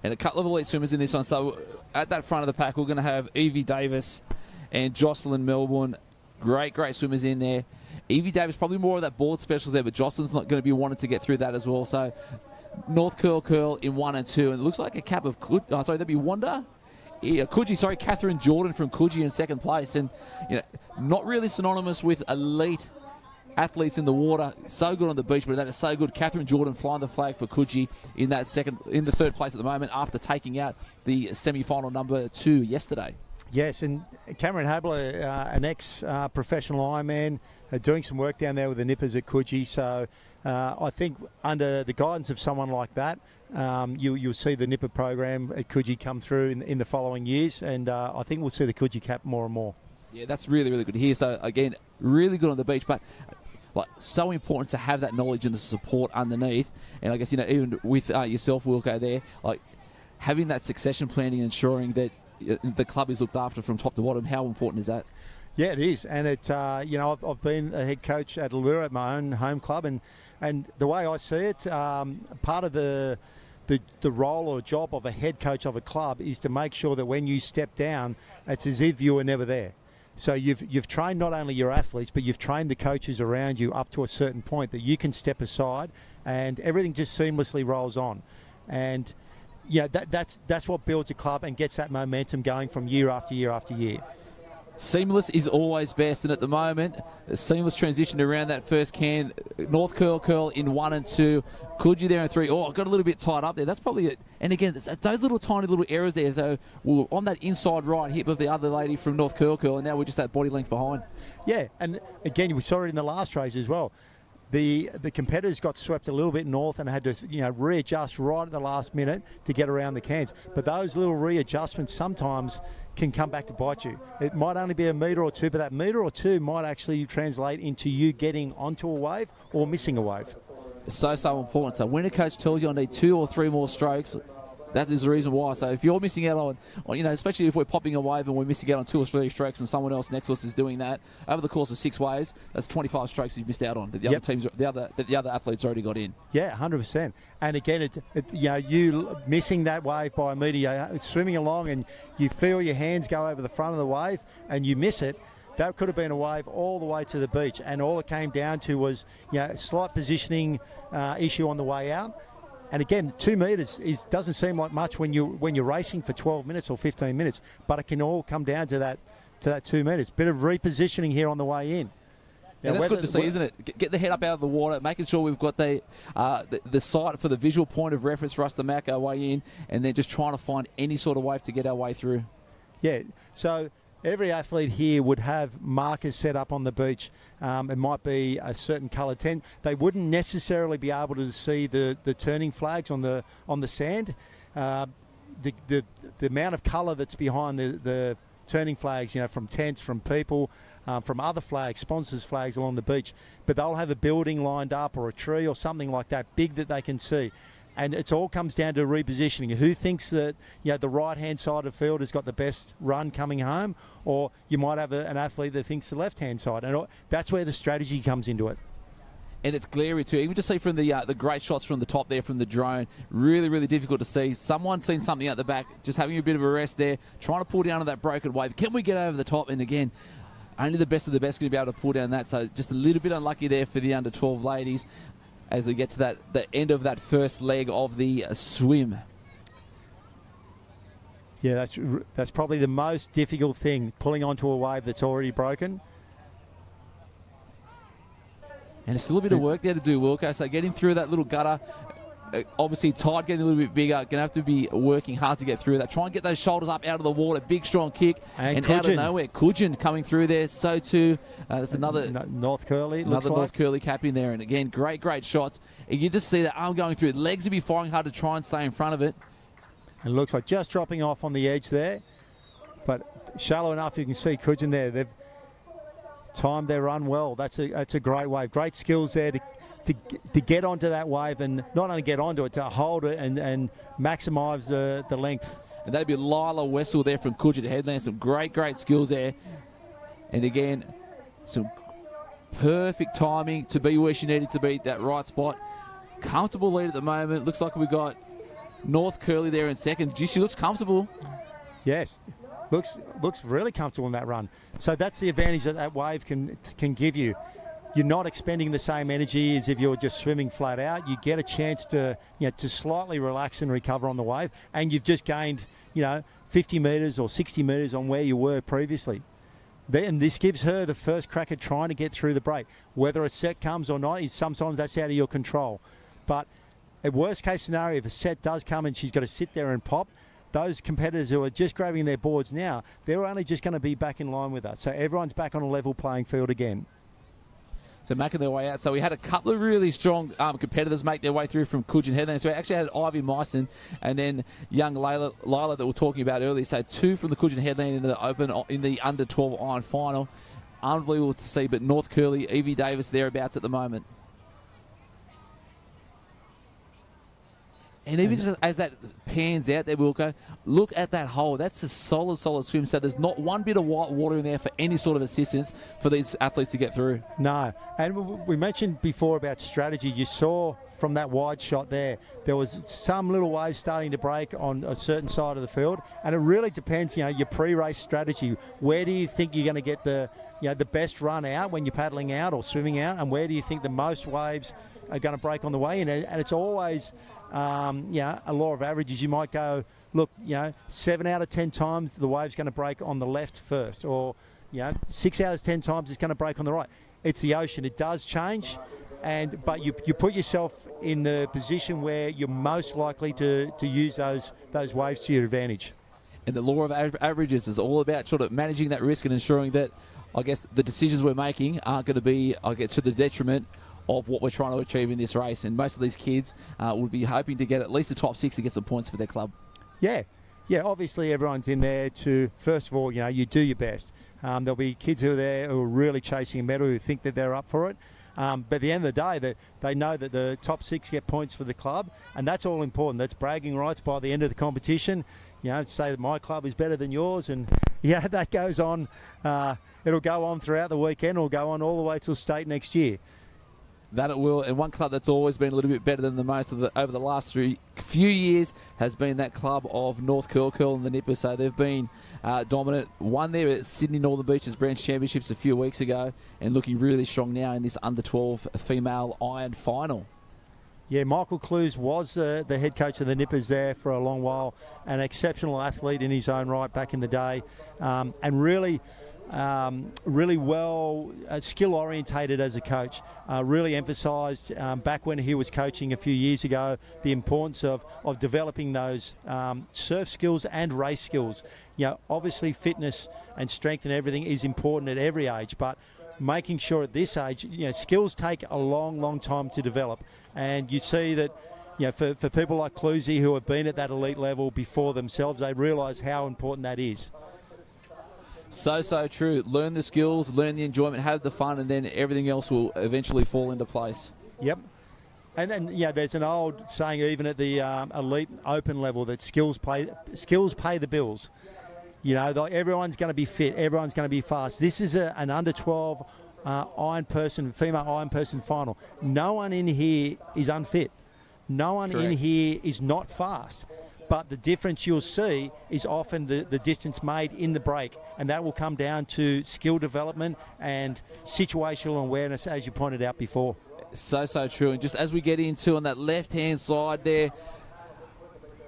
And a couple of elite swimmers in this one. So at that front of the pack, we're going to have Evie Davis and Jocelyn Melbourne. Great swimmers in there. Evie Davis, probably more of that board special there, but Jocelyn's not going to be wanting to get through that as well. So North Curl in 1 and 2. And it looks like a cap of, that'd be Wanda. Catherine Jordan from Coogee in second place. And, not really synonymous with elite athletes in the water. So good on the beach, but that is so good. Catherine Jordan flying the flag for Coogee in the third place at the moment after taking out the semi-final number 2 yesterday. Yes, and Cameron Habler, an ex-professional Ironman, doing some work down there with the Nippers at Coogee. So I think under the guidance of someone like that, you'll see the Nipper program at Coogee come through in the following years, and I think we'll see the Coogee cap more and more. Yeah, that's really good to hear. So again, really good on the beach, but so important to have that knowledge and the support underneath. And I guess even with yourself, Wilco, there, having that succession planning, and ensuring that the club is looked after from top to bottom. How important is that? Yeah, it is, and I've been a head coach at Allura at my own home club, and the way I see it, part of the role or job of a head coach of a club is to make sure that when you step down, it's as if you were never there. So you've trained not only your athletes, but you've trained the coaches around you up to a certain point that you can step aside, and everything just seamlessly rolls on. And that's what builds a club and gets that momentum going from year after year after year. Seamless is always best, and at the moment, a seamless transition around that first can. North curl in 1 and 2. Could you there in 3? Oh, I got a little bit tied up there. That's probably it. And again, it's those little tiny little errors there. So we're on that inside right hip of the other lady from North curl, and now we're just that body length behind. Yeah, and again, we saw it in the last race as well. The competitors got swept a little bit north and had to readjust right at the last minute to get around the cans. But those little readjustments sometimes can come back to bite you. It might only be a metre or two, but that metre or two might actually translate into you getting onto a wave or missing a wave. It's so important. So when a coach tells you I need 2 or 3 more strokes, that is the reason why. So if you're missing out on, especially if we're popping a wave and we're missing out on 2 or 3 strokes and someone else next to us is doing that, over the course of 6 waves, that's 25 strokes you've missed out on that the other teams, the other athletes already got in. Yeah, 100%. And again, you missing that wave by a metre, you're swimming along and you feel your hands go over the front of the wave and you miss it. That could have been a wave all the way to the beach, and all it came down to was a slight positioning issue on the way out. And again, 2 metres doesn't seem like much when you're racing for 12 minutes or 15 minutes, but it can all come down to that 2 metres. Bit of repositioning here on the way in. And that's good to see, isn't it? Get the head up out of the water, making sure we've got the sight for the visual point of reference for us to mark our way in, and then just trying to find any sort of wave to get our way through. Yeah, so every athlete here would have markers set up on the beach. It might be a certain coloured tent. They wouldn't necessarily be able to see the turning flags on the sand. The amount of colour that's behind the turning flags, from tents, from people, from other flags, sponsors' flags along the beach. But they'll have a building lined up or a tree or something like that big that they can see. And it all comes down to repositioning. Who thinks that the right-hand side of the field has got the best run coming home, or you might have an athlete that thinks the left-hand side, and that's where the strategy comes into it. And it's glary too. Even just see from the great shots from the top there from the drone, really, really difficult to see. Someone seen something out the back, just having a bit of a rest there, trying to pull down on that broken wave. Can we get over the top? And again, only the best of the best going to be able to pull down that. So just a little bit unlucky there for the under-12 ladies as we get to the end of that first leg of the swim. Yeah, that's probably the most difficult thing, pulling onto a wave that's already broken. And it's still a bit of work there to do, Wilco. So getting through that little gutter, obviously tide getting a little bit bigger, going to have to be working hard to get through that. Try and get those shoulders up out of the water, big strong kick, and out of nowhere, Kujin coming through there. So too, that's another North Curly, another North Curly cap in there. And again, great shots. And you just see that arm going through. Legs will be firing hard to try and stay in front of it. And it looks like just dropping off on the edge there, but shallow enough you can see Kujin there. They've timed their run well. That's a great wave. Great skills there to get onto that wave, and not only get onto it, to hold it and maximise the length. And that'd be Lila Wessel there from Kujin Headland. Some great skills there. And again, some perfect timing to be where she needed to be, that right spot. Comfortable lead at the moment. Looks like we've got North Curly there in second. Gee, she looks comfortable. Yes, looks really comfortable in that run. So that's the advantage that wave can give you. You're not expending the same energy as if you're just swimming flat out. You get a chance to slightly relax and recover on the wave, and you've just gained 50 metres or 60 metres on where you were previously. And this gives her the first crack at trying to get through the break. Whether a set comes or not, sometimes that's out of your control. But a worst case scenario, if a set does come and she's got to sit there and pop, those competitors who are just grabbing their boards now, they're only just going to be back in line with us. So everyone's back on a level playing field again. So making their way out. So we had a couple of really strong competitors make their way through from Kujin Headland. So we actually had Ivy Myson and then young Lila that we were talking about earlier. So 2 from the Kujin Headland into the open in the under-12 iron final. Unbelievable to see, but North Curly, Evie Davis thereabouts at the moment. And even just as that pans out there, Wilco, look at that hole. That's a solid swim. So there's not one bit of white water in there for any sort of assistance for these athletes to get through. No. And we mentioned before about strategy. You saw from that wide shot there was some little waves starting to break on a certain side of the field. And it really depends, your pre-race strategy. Where do you think you're going to get the best run out when you're paddling out or swimming out? And where do you think the most waves are going to break on the way in? And it's always a law of averages. You might go, look, 7 out of 10 times the wave's going to break on the left first, or 6 out of 10 times it's going to break on the right. It's the ocean. It does change, but you put yourself in the position where you're most likely to use those waves to your advantage. And the law of averages is all about sort of managing that risk and ensuring that, I guess, the decisions we're making aren't going to be, I guess, to the detriment of what we're trying to achieve in this race. And most of these kids would be hoping to get at least the top 6 to get some points for their club. Yeah, obviously everyone's in there to, first of all, you do your best. There'll be kids who are there who are really chasing a medal, who think that they're up for it. But at the end of the day, they know that the top 6 get points for the club, and that's all important. That's bragging rights by the end of the competition. Say that my club is better than yours, and that goes on. It'll go on throughout the weekend. It'll go on all the way till state next year. That it will. And one club that's always been a little bit better than the most over the last few years has been that club of North Curl and the Nippers. So they've been dominant. Won there at Sydney Northern Beaches Branch Championships a few weeks ago, and looking really strong now in this under-12 female iron final. Yeah, Michael Clues was the head coach of the Nippers there for a long while, an exceptional athlete in his own right back in the day, and really well skill orientated as a coach. Really emphasised back when he was coaching a few years ago the importance of developing those surf skills and race skills. Obviously fitness and strength and everything is important at every age, but making sure at this age, skills take a long time to develop. And you see that, for people like Cluesy who have been at that elite level before themselves, they realise how important that is. So true. Learn the skills, learn the enjoyment, have the fun, and then everything else will eventually fall into place. Yep. And then, there's an old saying even at the elite open level that skills pay the bills. Everyone's going to be fit, everyone's going to be fast. This is an under-12 female iron person final. No one in here is unfit. No one in here is not fast. But the difference you'll see is often the distance made in the break, and that will come down to skill development and situational awareness, as you pointed out before. So true. And just as we get into on that left-hand side there,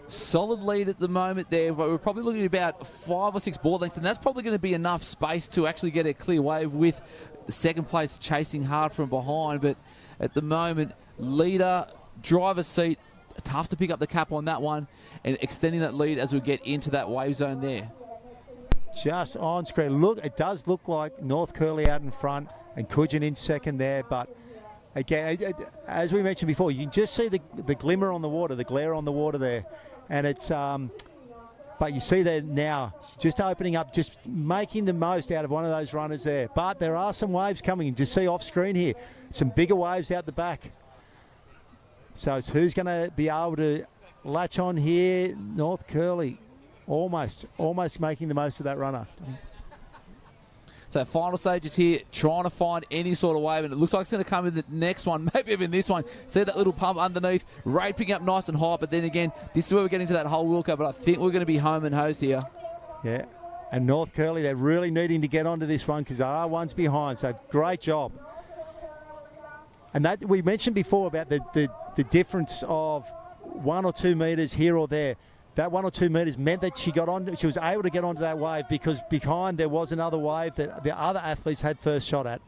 solid lead at the moment there, but we're probably looking at about 5 or 6 board lengths, and that's probably going to be enough space to actually get a clear wave with the second place chasing hard from behind. But at the moment, leader, driver's seat, tough to pick up the cap on that one, and extending that lead as we get into that wave zone there. Just on screen. Look, it does look like North Curly out in front and Kudjin in second there, but again, as we mentioned before, you can just see the glimmer on the water, the glare on the water there. And it's, but you see there now, just opening up, just making the most out of one of those runners there. But there are some waves coming. You just see off screen here, some bigger waves out the back. So it's who's going to be able to latch on here? North Curly, almost making the most of that runner. So final stage is here, trying to find any sort of wave, and it looks like it's going to come in the next one, maybe even this one. See that little pump underneath, raping up nice and high, but then again, this is where we're getting to that whole Wilco, but I think we're going to be home and hosed here. Yeah, and North Curly, they're really needing to get onto this one because they are ones behind, so great job. And that we mentioned before about the difference of 1 or 2 metres here or there. That 1 or 2 metres meant that she was able to get onto that wave because behind there was another wave that the other athletes had first shot at.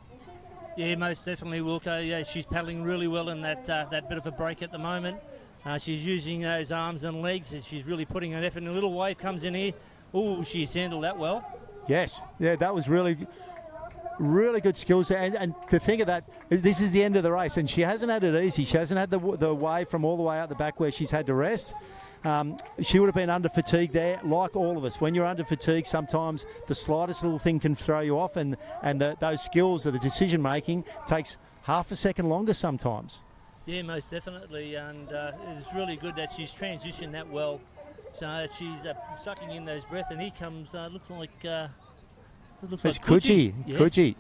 Yeah, most definitely, Wilco. Yeah, she's paddling really well in that bit of a break at the moment. She's using those arms and legs, and she's really putting an effort. And a little wave comes in here. Oh, she's handled that well. Yes, yeah, that was really good skills there. And to think of that, this is the end of the race, and she hasn't had it easy. She hasn't had the wave from all the way out the back where she's had to rest. She would have been under fatigue there, like all of us. When you're under fatigue, sometimes the slightest little thing can throw you off, and those skills of the decision making takes half a second longer sometimes. Yeah, most definitely, and it's really good that she's transitioned that well. So she's sucking in those breath, and here comes looks like Kudji. Yes. Kudji.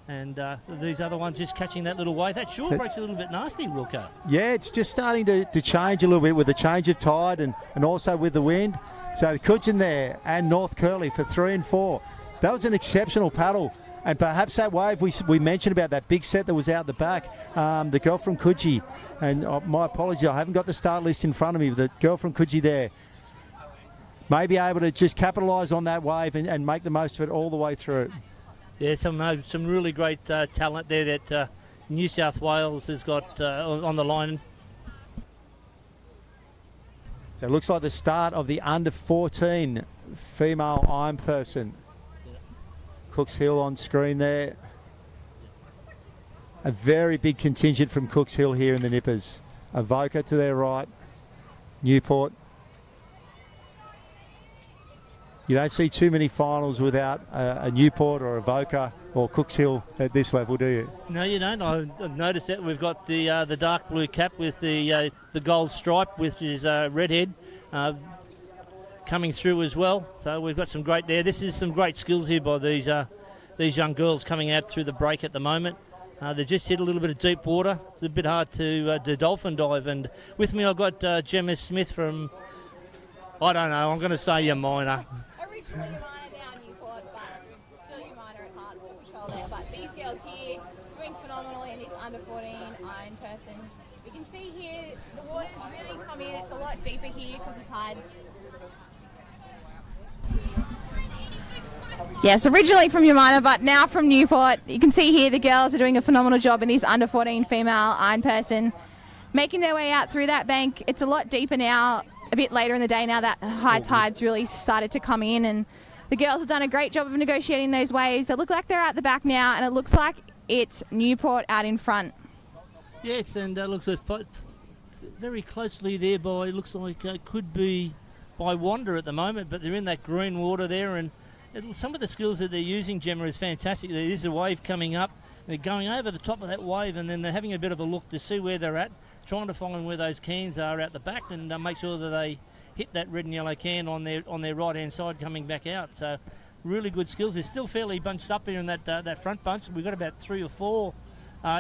And these other ones just catching that little wave. That shore break's a little bit nasty, Wilco. Yeah, it's just starting to change a little bit with the change of tide and also with the wind. So Kudjin there and North Curly for 3 and 4. That was an exceptional paddle. And perhaps that wave we mentioned about that big set that was out the back, the girl from Kudji, and my apologies, I haven't got the start list in front of me, but the girl from Kudji there may be able to just capitalise on that wave and make the most of it all the way through. Yeah, some really great talent there that New South Wales has got on the line. So it looks like the start of the under-14 female iron person. Cooks Hill on screen there. A very big contingent from Cooks Hill here in the Nippers. Avoca to their right, Newport. You don't see too many finals without a Newport or Avoca or Cooks Hill at this level, do you? No, you don't. I've noticed that we've got the dark blue cap with the gold stripe, which is redhead, coming through as well. So we've got some great there. This is some great skills here by these young girls coming out through the break at the moment. They just hit a little bit of deep water. It's a bit hard to dolphin dive. And with me, I've got Gemma Smith from, I don't know, I'm going to say your minor. Originally your minor, now Newport, but still your minor at heart, still patrol there. But these girls here doing phenomenally in this under-14 iron person. We can see here the water's really come in. It's a lot deeper here because of tides. Yes, originally from your minor, but now from Newport. You can see here the girls are doing a phenomenal job in this under-14 female iron person, making their way out through that bank. It's a lot deeper now, a bit later in the day now that high tide's really started to come in, and the girls have done a great job of negotiating those waves. They look like they're at the back now, and it looks like it's Newport out in front. Yes, and looks very closely there by, looks like it could be by Wander at the moment, but they're in that green water there, and some of the skills that they're using, Gemma, is fantastic. There is a wave coming up. They're going over the top of that wave, and then they're having a bit of a look to see where they're at, trying to find where those cans are out the back, and make sure that they hit that red and yellow can on their right-hand side coming back out. So really good skills. They're still fairly bunched up here in that front bunch. We've got about 3 or 4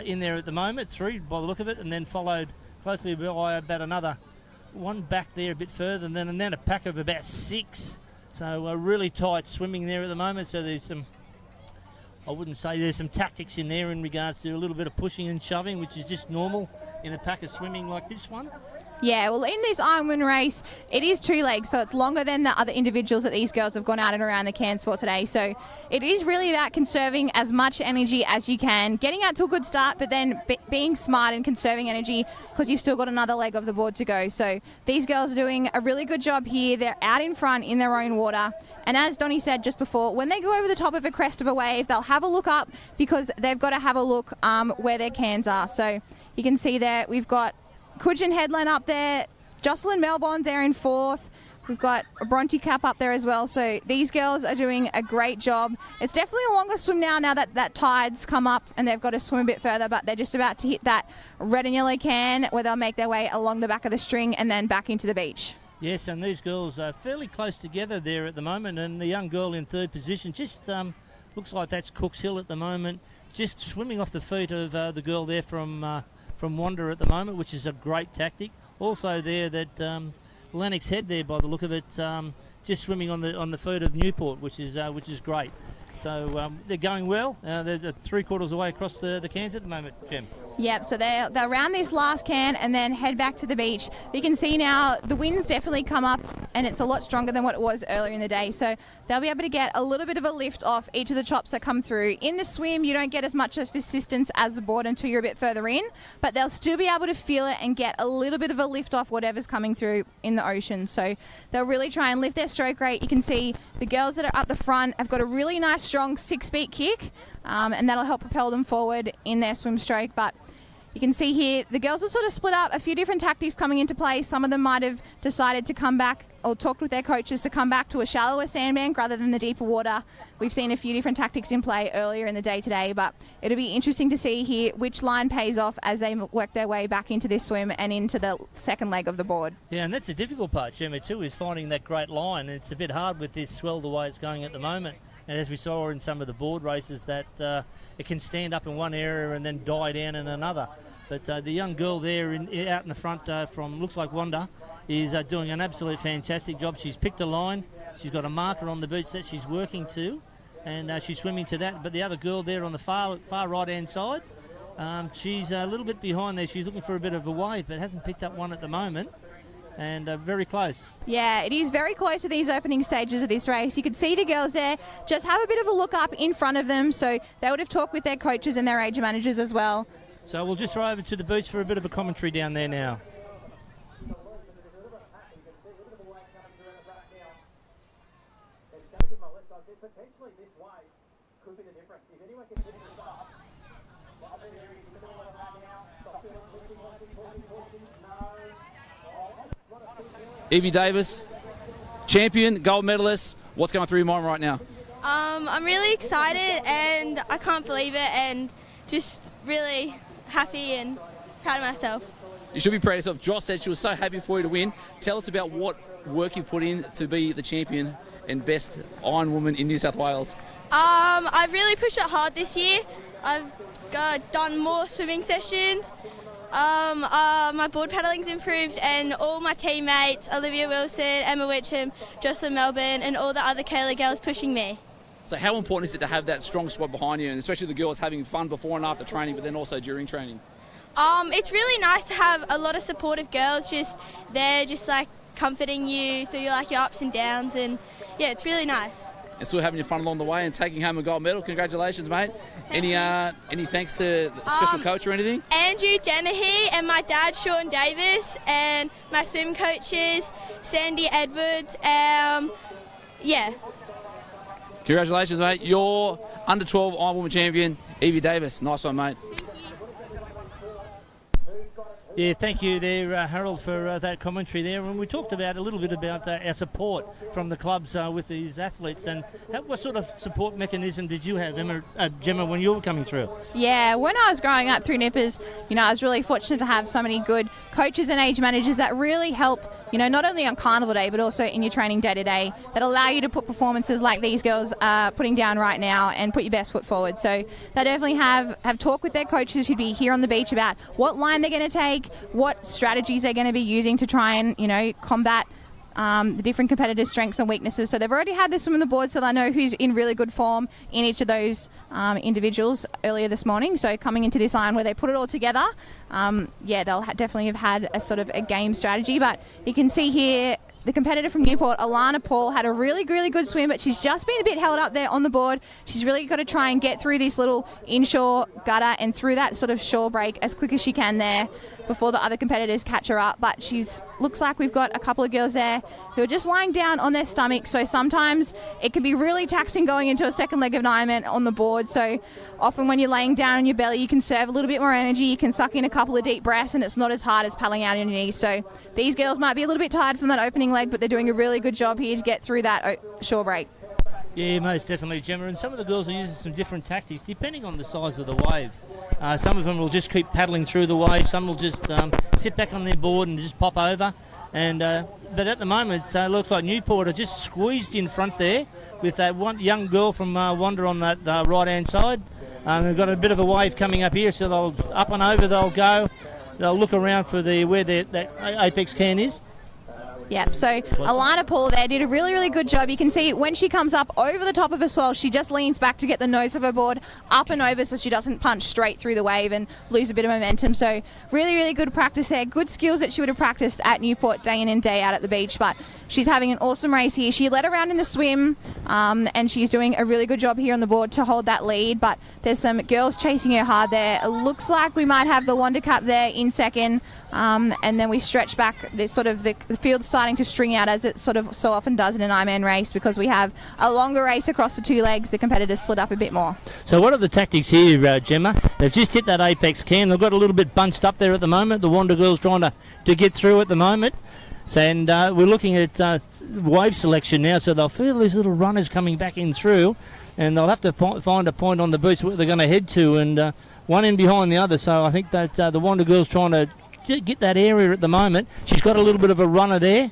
in there at the moment, 3 by the look of it, and then followed closely by about another one back there a bit further, and then a pack of about 6. So really tight swimming there at the moment. So there's some, I wouldn't say there's some tactics in there in regards to a little bit of pushing and shoving, which is just normal in a pack of swimming like this one. Yeah, well, in this Ironman race, it is 2 legs, so it's longer than the other individuals that these girls have gone out and around the cans for today. So it is really about conserving as much energy as you can, getting out to a good start, but then being smart and conserving energy because you've still got another leg of the board to go. So these girls are doing a really good job here. They're out in front in their own water. And as Donnie said just before, when they go over the top of a crest of a wave, they'll have a look up because they've got to have a look where their cans are. So you can see there we've got Kudjan Headland up there, Jocelyn Melbourne there in 4th. We've got a Bronte Cap up there as well. So these girls are doing a great job. It's definitely a longer swim now that tide's come up and they've got to swim a bit further, but they're just about to hit that red and yellow can where they'll make their way along the back of the string and then back into the beach. Yes, and these girls are fairly close together there at the moment, and the young girl in 3rd position just looks like that's Cooks Hill at the moment, just swimming off the feet of the girl there from Wander at the moment, which is a great tactic. Also there that Lennox Head there by the look of it, just swimming on the feet of Newport, which is great. So they're going well. They're 3/4 of the way across the cans at the moment, Jem. Yep, so they'll round this last can and then head back to the beach. You can see now the wind's definitely come up and it's a lot stronger than what it was earlier in the day. So they'll be able to get a little bit of a lift off each of the chops that come through. In the swim, you don't get as much assistance as the board until you're a bit further in, but they'll still be able to feel it and get a little bit of a lift off whatever's coming through in the ocean. So they'll really try and lift their stroke rate. You can see the girls that are up the front have got a really nice strong 6-beat kick, and that'll help propel them forward in their swim stroke. But you can see here the girls will sort of split up, a few different tactics coming into play. Some of them might have decided to come back or talked with their coaches to come back to a shallower sandbank rather than the deeper water. We've seen a few different tactics in play earlier in the day today, but it'll be interesting to see here which line pays off as they work their way back into this swim and into the second leg of the board. Yeah, and that's the difficult part, Gemma, too, is finding that great line. It's a bit hard with this swell the way it's going at the moment. And as we saw in some of the board races, that it can stand up in one area and then die down in another. But the young girl there out in the front from, looks like Wanda, is doing an absolute fantastic job. She's picked a line. She's got a marker on the beach that she's working to, and she's swimming to that. But the other girl there on the far right-hand side, she's a little bit behind there. She's looking for a bit of a wave, but hasn't picked up one at the moment. and very close. Yeah, it is very close to these opening stages of this race. You could see the girls there just have a bit of a look up in front of them, so they would have talked with their coaches and their age managers as well. So we'll just throw over to the boots for a bit of a commentary down there now. Evie Davis, champion, gold medalist. What's going through your mind right now? I'm really excited and I can't believe it, and just really happy and proud of myself. You should be proud of yourself. Joss said she was so happy for you to win. Tell us about what work you've put in to be the champion and best Iron woman in New South Wales. I've really pushed it hard this year. I've done more swimming sessions. My board paddling's improved, and all my teammates, Olivia Wilson, Emma Witcham, Jocelyn Melbourne, and all the other Kayla girls pushing me. So how important is it to have that strong squad behind you, and especially the girls having fun before and after training, but then also during training? It's really nice to have a lot of supportive girls just there, just like comforting you through your ups and downs, and yeah, it's really nice. And still having your fun along the way and taking home a gold medal. Congratulations, mate. Any thanks to the special coach or anything? Andrew Dennehy and my dad, Sean Davis, and my swim coaches, Sandy Edwards. Yeah. Congratulations, mate. You're under 12 Iron Woman champion, Evie Davis. Nice one, mate. Yeah, thank you there, Harold, for that commentary there. And we talked about a little bit about our support from the clubs with these athletes. And what sort of support mechanism did you have, Gemma, when you were coming through? Yeah, when I was growing up through Nippers, I was really fortunate to have so many good coaches and age managers that really help, not only on Carnival Day, but also in your training day to day, that allow you to put performances like these girls are putting down right now and put your best foot forward. So they definitely have talked with their coaches who'd be here on the beach about what line they're going to take, what strategies they're going to be using to try and, combat the different competitors' strengths and weaknesses. So they've already had this on the board, so they know who's in really good form in each of those individuals earlier this morning. So coming into this iron where they put it all together, they'll definitely have had a sort of a game strategy. But you can see here, the competitor from Newport, Alana Paul, had a really, really good swim, but she's just been a bit held up there on the board. She's really got to try and get through this little inshore gutter and through that sort of shore break as quick as she can there before the other competitors catch her up. But looks like we've got a couple of girls there who are just lying down on their stomach, so sometimes it can be really taxing going into a second leg of an Ironman on the board. So often when you're laying down on your belly, you can serve a little bit more energy, you can suck in a couple of deep breaths, and it's not as hard as paddling out on your knees. So these girls might be a little bit tired from that opening leg, but they're doing a really good job here to get through that shore break. Yeah, most definitely, Gemma. And some of the girls are using some different tactics depending on the size of the wave. Some of them will just keep paddling through the wave. Some will just sit back on their board and just pop over. And but at the moment, it looks like Newport are just squeezed in front there with that one young girl from Wanda on that right-hand side. They've got a bit of a wave coming up here, so they'll up and over. They'll go. They'll look around for where that apex can is. Yep, so Alana Paul there did a really, really good job. You can see when she comes up over the top of a swell, she just leans back to get the nose of her board up and over so she doesn't punch straight through the wave and lose a bit of momentum. So really, really good practice there. Good skills that she would have practiced at Newport day in and day out at the beach. But she's having an awesome race here. She led around in the swim and she's doing a really good job here on the board to hold that lead. But there's some girls chasing her hard there. It looks like we might have the Wanda Cup there in second. And then we stretch back the field starting to string out as it sort of so often does in an Ironman race, because we have a longer race across the two legs. The competitors split up a bit more. So what are the tactics here, Gemma? They've just hit that apex can. They've got a little bit bunched up there at the moment. The Wanda girls trying to get through at the moment. So, and we're looking at wave selection now, so they'll feel these little runners coming back in through, and they'll have to find a point on the boots where they're going to head to, and one in behind the other. So I think that the Wanda girls trying to get that area at the moment. She's got a little bit of a runner there.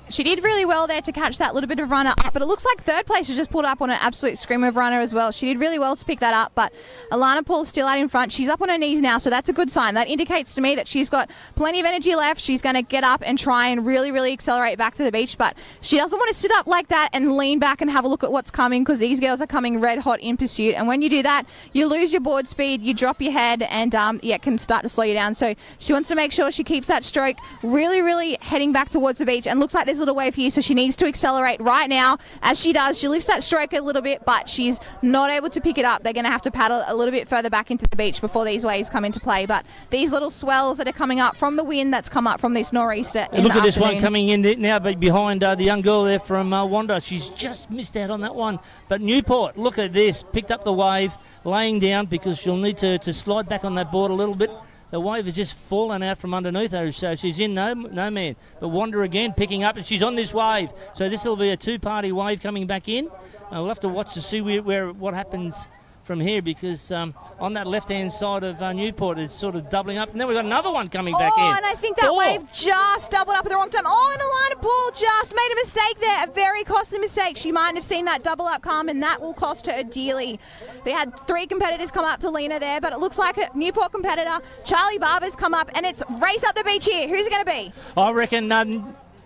She did really well there to catch that little bit of runner up, but it looks like third place has just pulled up on an absolute scream of runner as well. She did really well to pick that up, but Alana Paul's still out in front. She's up on her knees now, so that's a good sign. That indicates to me that she's got plenty of energy left. She's going to get up and try and really, really accelerate back to the beach, but she doesn't want to sit up like that and lean back and have a look at what's coming, because these girls are coming red hot in pursuit, and when you do that, you lose your board speed, you drop your head, and it can start to slow you down. So she wants to make sure she keeps that stroke really, really heading back towards the beach, and looks like there's a little wave here, so she needs to accelerate right now. As she does, she lifts that stroke a little bit, but she's not able to pick it up. They're going to have to paddle a little bit further back into the beach before these waves come into play. But these little swells that are coming up from the wind that's come up from this nor'easter in Look the at this afternoon. one coming in now, but behind the young girl there from Wanda. She's just missed out on that one. But Newport, look at this, picked up the wave, laying down because she'll need to slide back on that board a little bit. The wave has just fallen out from underneath her, so she's in no man. But Wanda again picking up, and she's on this wave. So this will be a two-party wave coming back in. We'll have to watch to see what happens from here, because on that left-hand side of Newport, it's sort of doubling up. And then we've got another one coming back in. And I think that wave just doubled up at the wrong time. And Alana Paul just made a mistake there, a very costly mistake. She mightn't have seen that double up come, and that will cost her dearly. They had 3 competitors come up to Lena there, but it looks like a Newport competitor, Charlie Barber's come up, and it's race up the beach here. Who's it going to be? I reckon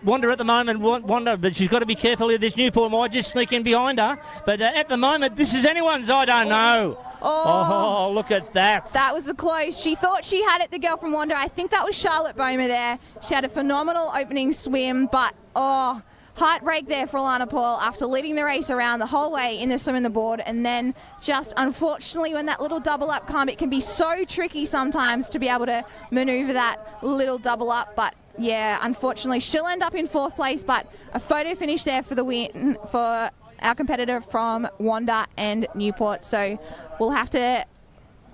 Wanda at the moment, Wanda, but she's got to be careful here. This Newport might just sneak in behind her. But at the moment, this is anyone's. I don't know. Oh, look at that. That was a close. She thought she had it, the girl from Wanda. I think that was Charlotte Bomer there. She had a phenomenal opening swim, but heartbreak there for Alana Paul after leading the race around the whole way in the swim and the board, and then just unfortunately when that little double up come, it can be so tricky sometimes to be able to maneuver that little double up. But yeah, unfortunately she'll end up in 4th place, but a photo finish there for the win for our competitor from Wanda and Newport. So we'll have to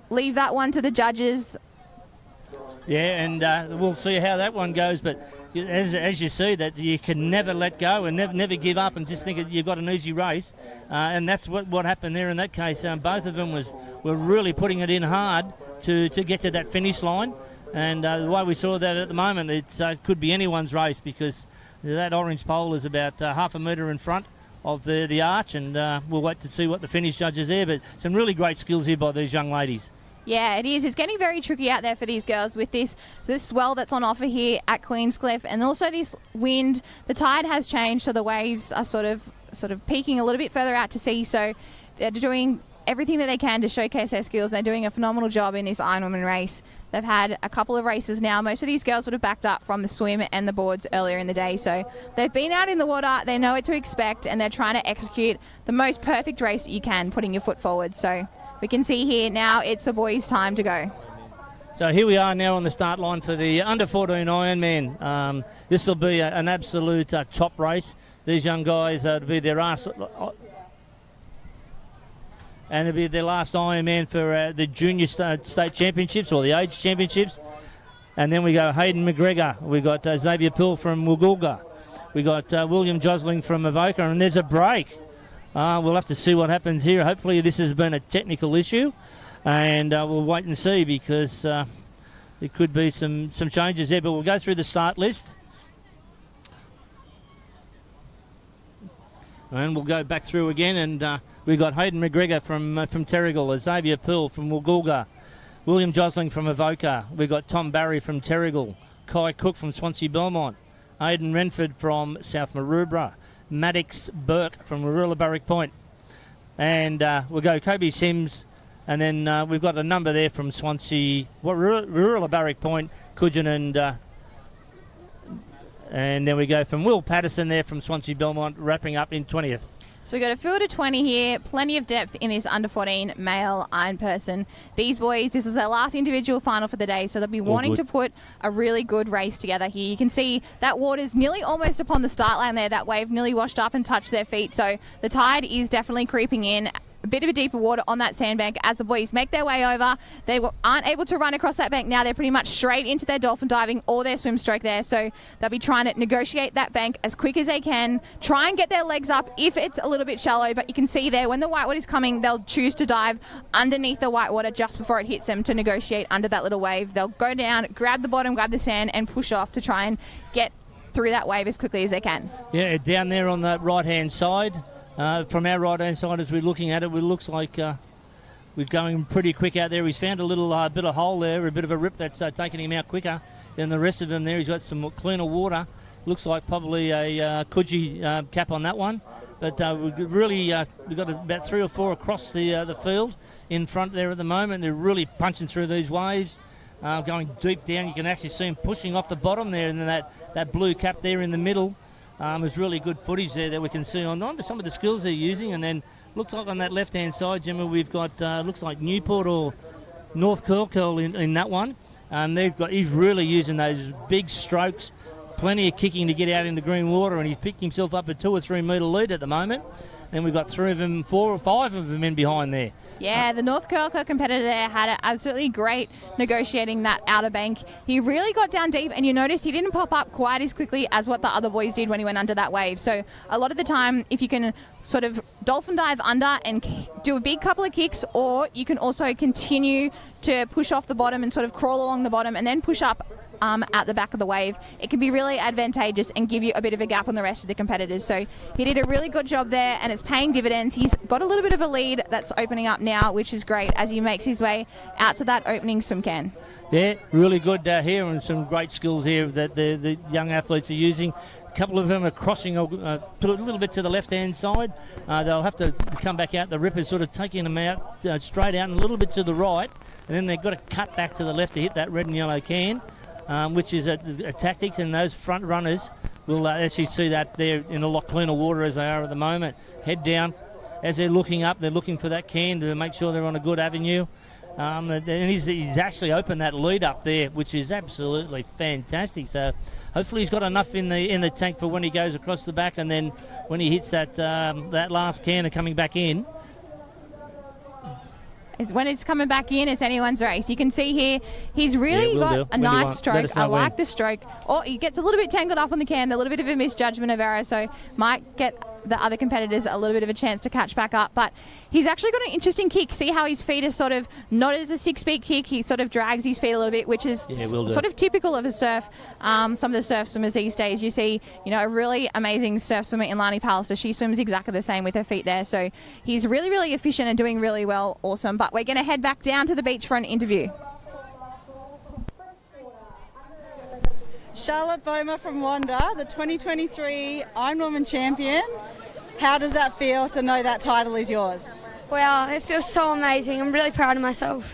leave that one to the judges. Yeah, and we'll see how that one goes. But as you see, that you can never let go and never give up and just think that you've got an easy race. And that's what happened there in that case. Both of them were really putting it in hard to get to that finish line. And the way we saw that at the moment, it could be anyone's race, because that orange pole is about half a metre in front of the arch, and we'll wait to see what the finish judges there. But some really great skills here by these young ladies. Yeah, it is. It's getting very tricky out there for these girls with this swell that's on offer here at Queenscliff, and also this wind. The tide has changed, so the waves are sort of peaking a little bit further out to sea. So they're doing everything that they can to showcase their skills. They're doing a phenomenal job in this Ironwomen race. They've had a couple of races now. Most of these girls would have backed up from the swim and the boards earlier in the day. So they've been out in the water. They know what to expect, and they're trying to execute the most perfect race that you can, putting your foot forward. So we can see here now it's the boys' time to go. So here we are now on the start line for the under-14 Ironman. This will be an absolute top race. These young guys to be their last... And it'll be their last Ironman for the junior state championships, or the age championships. And then we go Hayden McGregor. We got Xavier Pill from Woolgoolga. We got William Josling from Avoca, and there's a break. We'll have to see what happens here. Hopefully this has been a technical issue, and we'll wait and see, because there could be some changes there. But we'll go through the start list. And we'll go back through again, and we've got Hayden McGregor from Terrigal, Xavier Pearl from Woolgoolga, William Josling from Avoca. We've got Tom Barry from Terrigal, Kai Cook from Swansea Belmont, Aidan Renford from South Maroubra, Maddox Burke from Warilla Barrack Point. And we'll go Kobe Sims, and then we've got a number there from Swansea, Warilla Barrack Point, Coogin, and then we go from Will Patterson there from Swansea Belmont, wrapping up in 20th. So we've got a field of 20 here, plenty of depth in this under-14 male iron person. These boys, this is their last individual final for the day, so they'll be wanting to put a really good race together here. You can see that water's nearly almost upon the start line there. That wave nearly washed up and touched their feet, so the tide is definitely creeping in. A bit of a deeper water on that sandbank as the boys make their way over. They aren't able to run across that bank now. They're pretty much straight into their dolphin diving or their swim stroke there. So they'll be trying to negotiate that bank as quick as they can. Try and get their legs up if it's a little bit shallow. But you can see there when the whitewater is coming, they'll choose to dive underneath the whitewater just before it hits them to negotiate under that little wave. They'll go down, grab the bottom, grab the sand and push off to try and get through that wave as quickly as they can. Yeah, down there on the right-hand side. From our right-hand side, as we're looking at it, it looks like we're going pretty quick out there. He's found a little bit of hole there, a bit of a rip that's taking him out quicker than the rest of them there. He's got some cleaner water. Looks like probably a Coogee cap on that one. But we've got about 3 or 4 across the field in front there at the moment. They're really punching through these waves, going deep down. You can actually see them pushing off the bottom there, and then that blue cap there in the middle. There's really good footage there that we can see on some of the skills they're using. And then looks like on that left-hand side, Gemma, we've got looks like Newport or North Curl in that one. He's really using those big strokes, plenty of kicking to get out into green water, and he's picked himself up a 2 or 3 metre lead at the moment. Then we've got 4 or 5 of them in behind there. Yeah, the North Curl competitor there had it absolutely great negotiating that outer bank. He really got down deep, and you noticed he didn't pop up quite as quickly as what the other boys did when he went under that wave. So a lot of the time, if you can sort of dolphin dive under and do a big couple of kicks, or you can also continue to push off the bottom and sort of crawl along the bottom and then push up at the back of the wave, it can be really advantageous and give you a bit of a gap on the rest of the competitors. So he did a really good job there, and it's paying dividends. He's got a little bit of a lead that's opening up now, which is great as he makes his way out to that opening swim can. Yeah, really good here, and some great skills here that the young athletes are using. A couple of them are crossing a little bit to the left-hand side. They'll have to come back out. The rip is sort of taking them out straight out and a little bit to the right, and then they've got to cut back to the left to hit that red and yellow can. Which is a tactics, and those front runners will actually see that they're in a lot cleaner water as they are at the moment. Head down. As they're looking up, they're looking for that can to make sure they're on a good avenue. And he's actually opened that lead up there, which is absolutely fantastic. So hopefully he's got enough in the tank for when he goes across the back, and then when he hits that last can and coming back in. When it's coming back in, it's anyone's race. You can see here, he's really got a nice stroke. I like the stroke. Oh, he gets a little bit tangled up on the can, a little bit of a misjudgment of error, so might get the other competitors a little bit of a chance to catch back up. But he's actually got an interesting kick. See how his feet are sort of not as a 6-beat kick. He sort of drags his feet a little bit, which is sort of typical of a surf. Some of the surf swimmers these days, you see, a really amazing surf swimmer in Lani Pallister. She swims exactly the same with her feet there. So he's really, really efficient and doing really well. Awesome. But we're going to head back down to the beach for an interview. Charlotte Boma from Wanda, the 2023 Ironwoman champion. How does that feel to know that title is yours? Wow, it feels so amazing. I'm really proud of myself.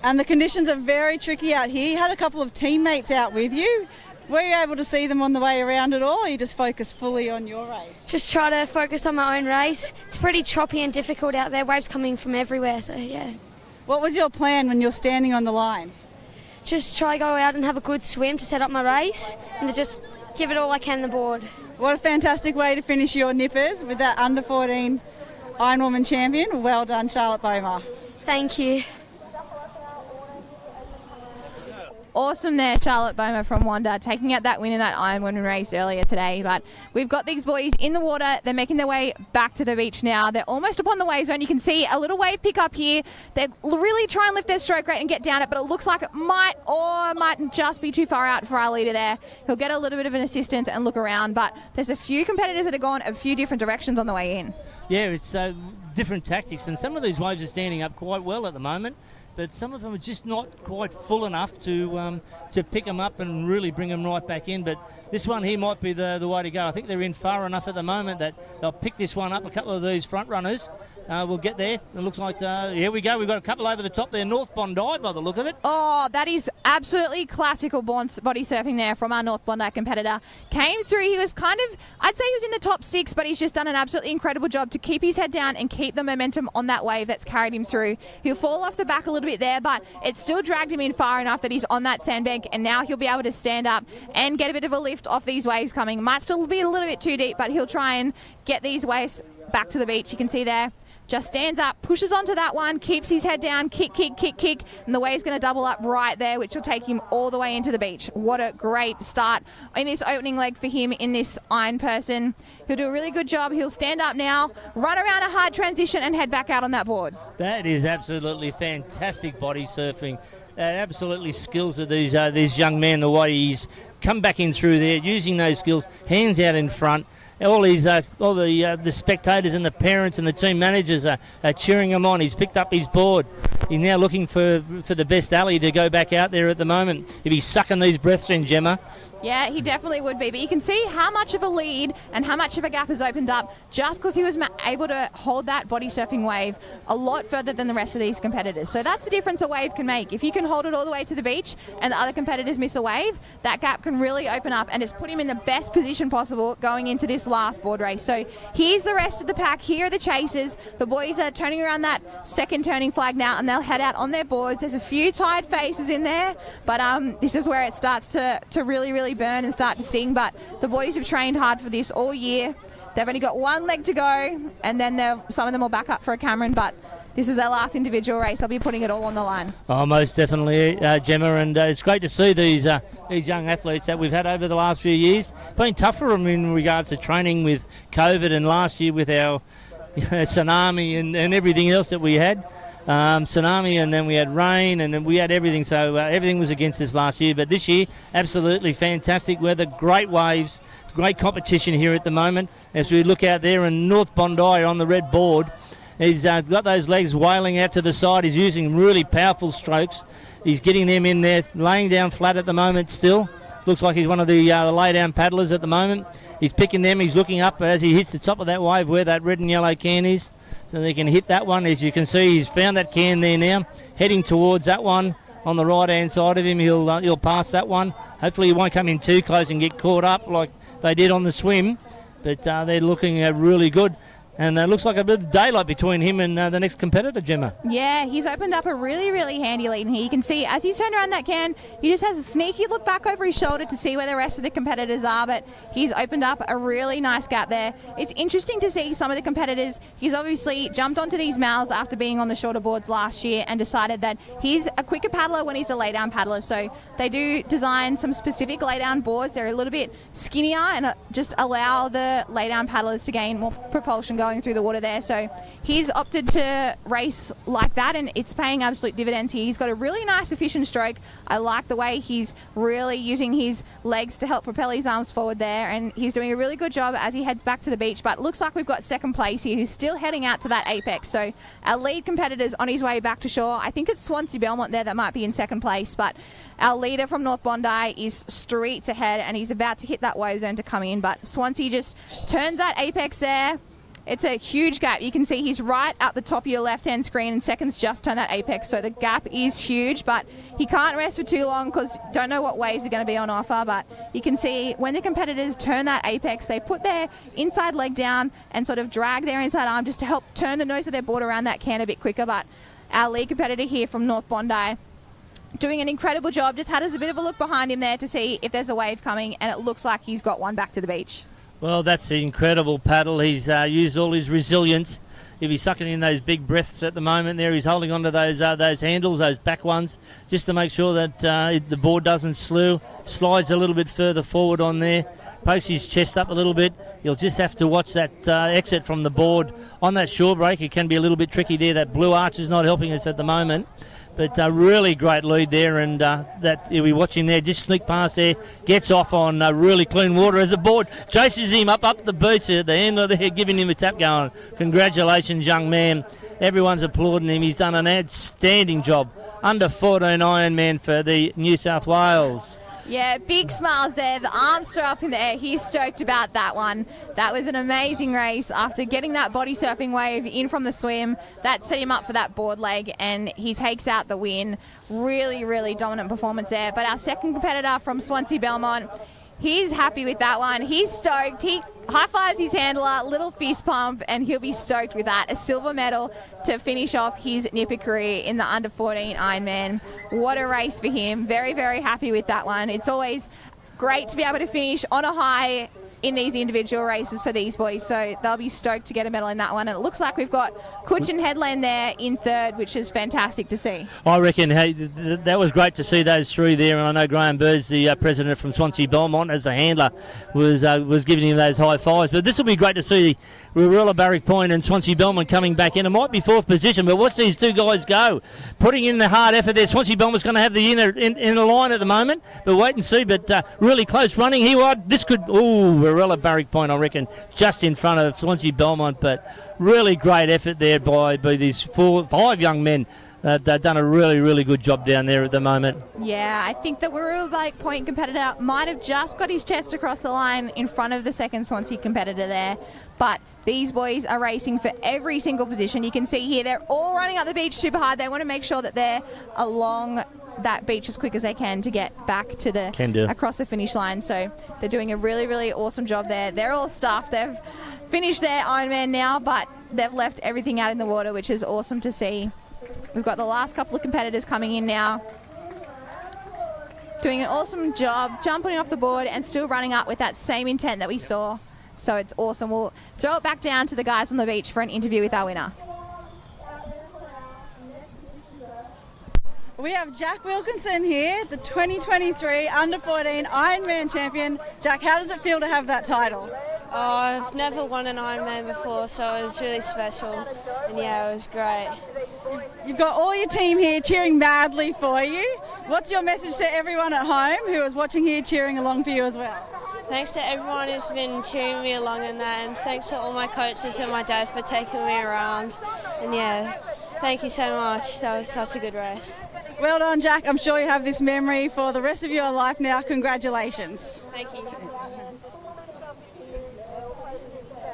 And the conditions are very tricky out here. You had a couple of teammates out with you. Were you able to see them on the way around at all, or you just focused fully on your race? Just try to focus on my own race. It's pretty choppy and difficult out there, waves coming from everywhere, so yeah. What was your plan when you're standing on the line? Just try to go out and have a good swim to set up my race, and to just give it all I can on the board. What a fantastic way to finish your nippers with that under 14 Ironwoman champion. Well done, Charlotte Boma. Thank you. Awesome there, Charlotte Boma from Wanda, taking out that win in that Ironwoman race earlier today. But we've got these boys in the water. They're making their way back to the beach now. They're almost upon the wave zone. You can see a little wave pick up here. They really try and lift their stroke rate and get down it, but it looks like it might just be too far out for our leader there. He'll get a little bit of an assistance and look around, but there's a few competitors that have gone a few different directions on the way in. Yeah, it's different tactics, and some of these waves are standing up quite well at the moment. But some of them are just not quite full enough to pick them up and really bring them right back in. But this one here might be the way to go. I think they're in far enough at the moment that they'll pick this one up. A couple of these front runners will get there. It looks like, here we go. We've got a couple over the top there. North Bondi by the look of it. Oh, that is absolutely classical body surfing there from our North Bondi competitor. Came through. He was I'd say he was in the top 6, but he's just done an absolutely incredible job to keep his head down and keep the momentum on that wave that's carried him through. He'll fall off the back a little bit there, but it still dragged him in far enough that he's on that sandbank, and now he'll be able to stand up and get a bit of a lift off these waves coming. Might still be a little bit too deep, but he'll try and get these waves back to the beach. You can see there. Just stands up, pushes onto that one, keeps his head down, kick, and the wave's going to double up right there, which will take him all the way into the beach. What a great start in this opening leg for him in this iron person. He'll do a really good job. He'll stand up now, run around a hard transition, and head back out on that board. That is absolutely fantastic body surfing. absolutely skills of these young men, the way he's come back in through there, using those skills, hands out in front. All the spectators and the parents and the team managers are cheering him on. He's picked up his board. He's now looking for the best alley to go back out there at the moment. If he's sucking these breaths in, Gemma. Yeah, he definitely would be. But you can see how much of a lead and how much of a gap has opened up just because he was able to hold that body surfing wave a lot further than the rest of these competitors. So that's the difference a wave can make. If you can hold it all the way to the beach and the other competitors miss a wave, that gap can really open up, and it's put him in the best position possible going into this last board race. So here's the rest of the pack. Here are the chasers. The boys are turning around that second turning flag now, and they'll head out on their boards. There's a few tired faces in there, but this is where it starts to really burn and start to sting. But the boys have trained hard for this all year. They've only got one leg to go, and then some of them will back up for a Cameron, but this is their last individual race. They'll be putting it all on the line. Oh, most definitely, Gemma, and it's great to see these young athletes that we've had over the last few years. Been tough for them in regards to training with COVID, and last year with our tsunami and everything else that we had. Tsunami, and then we had rain, and then we had everything, so everything was against us last year. But this year, absolutely fantastic weather, great waves, great competition here at the moment. As we look out there, and North Bondi on the red board, he's got those legs wailing out to the side. He's using really powerful strokes. He's getting them in there, laying down flat at the moment still. Looks like he's one of the lay-down paddlers at the moment. He's picking them. He's looking up as he hits the top of that wave where that red and yellow can is, so they can hit that one. As you can see, he's found that can there now, heading towards that one on the right-hand side of him. He'll pass that one. Hopefully he won't come in too close and get caught up like they did on the swim, but they're looking really good. And it looks like a bit of daylight between him and the next competitor, Gemma. Yeah, he's opened up a really handy lead in here. You can see as he's turned around that can, he just has a sneaky look back over his shoulder to see where the rest of the competitors are, but he's opened up a really nice gap there. It's interesting to see some of the competitors. He's obviously jumped onto these mouths after being on the shorter boards last year and decided that he's a quicker paddler when he's a lay-down paddler. So they do design some specific lay-down boards. They're a little bit skinnier and just allow the lay-down paddlers to gain more propulsion going through the water there. So he's opted to race like that, and it's paying absolute dividends here. He's got a really nice efficient stroke. I like the way he's really using his legs to help propel his arms forward there, and he's doing a really good job as he heads back to the beach. But looks like we've got second place here, who's still heading out to that apex. So our lead competitor's on his way back to shore. I think it's Swansea Belmont there that might be in second place, but our leader from North Bondi is streets ahead, and he's about to hit that wave zone to come in. But Swansea just turns that apex there. It's a huge gap. You can see he's right at the top of your left-hand screen, and seconds just turn that apex, so the gap is huge, but he can't rest for too long because don't know what waves are going to be on offer. But you can see when the competitors turn that apex, they put their inside leg down and sort of drag their inside arm just to help turn the nose of their board around that can a bit quicker. But our lead competitor here from North Bondi doing an incredible job. Just had us a bit of a look behind him there to see if there's a wave coming, and it looks like he's got one back to the beach. Well, that's an incredible paddle. He's used all his resilience. If he's sucking in those big breaths at the moment there, he's holding onto those handles, those back ones, just to make sure that the board doesn't slides a little bit further forward on there, pokes his chest up a little bit. You'll just have to watch that exit from the board on that shore break. It can be a little bit tricky there. That blue arch is not helping us at the moment. But really great lead there, and that we watch him there, just sneak past there, gets off on really clean water as the board chases him up the beach at the end of there, giving him a tap going. Congratulations, young man. Everyone's applauding him. He's done an outstanding job. Under 14 Ironman for the New South Wales. Yeah, big smiles there. The arms are up in the air. He's stoked about that one. That was an amazing race. After getting that body surfing wave in from the swim, that set him up for that board leg, and he takes out the win. Really dominant performance there. But our second competitor from Swansea Belmont, he's happy with that one. He's stoked. He high-fives his handler, little fist pump, and he'll be stoked with that. A silver medal to finish off his Nipper career in the under-14 Ironman. What a race for him. Very happy with that one. It's always great to be able to finish on a high in these individual races for these boys, so they'll be stoked to get a medal in that one. And it looks like we've got Cooch and Headland there in third, which is fantastic to see. I reckon, hey, that was great to see those three there, and I know Graham Birds, the president from Swansea Belmont, as a handler, was giving him those high fives. But this will be great to see Rurella, Barrack Point and Swansea Belmont coming back in. It might be fourth position, but watch these two guys go. Putting in the hard effort there. Swansea Belmont's going to have the inner line at the moment, but wait and see. But really close running here. This could, Rurella, Barrack Point, I reckon, just in front of Swansea Belmont, but really great effort there by these 5 young men. They've done a really, really good job down there at the moment. Yeah, I think that Warilla Point competitor might have just got his chest across the line in front of the second Swansea competitor there. But these boys are racing for every single position. You can see here they're all running up the beach super hard. They want to make sure that they're along that beach as quick as they can to get back to the across the finish line. So they're doing a really, really awesome job there. They're all staffed. They've finished their Ironman now, but they've left everything out in the water, which is awesome to see. We've got the last couple of competitors coming in now, doing an awesome job, jumping off the board and still running up with that same intent that we saw. So it's awesome. We'll throw it back down to the guys on the beach for an interview with our winner. We have Jack Wilkinson here, the 2023 Under-14 Ironman champion. Jack, how does it feel to have that title? Oh, I've never won an Ironman before, so it was really special. And yeah, it was great. You've got all your team here cheering madly for you. What's your message to everyone at home who is watching here cheering along for you as well? Thanks to everyone who's been cheering me along in that, and thanks to all my coaches and my dad for taking me around. And yeah, thank you so much. That was such a good race. Well done, Jack. I'm sure you have this memory for the rest of your life now. Congratulations. Thank you.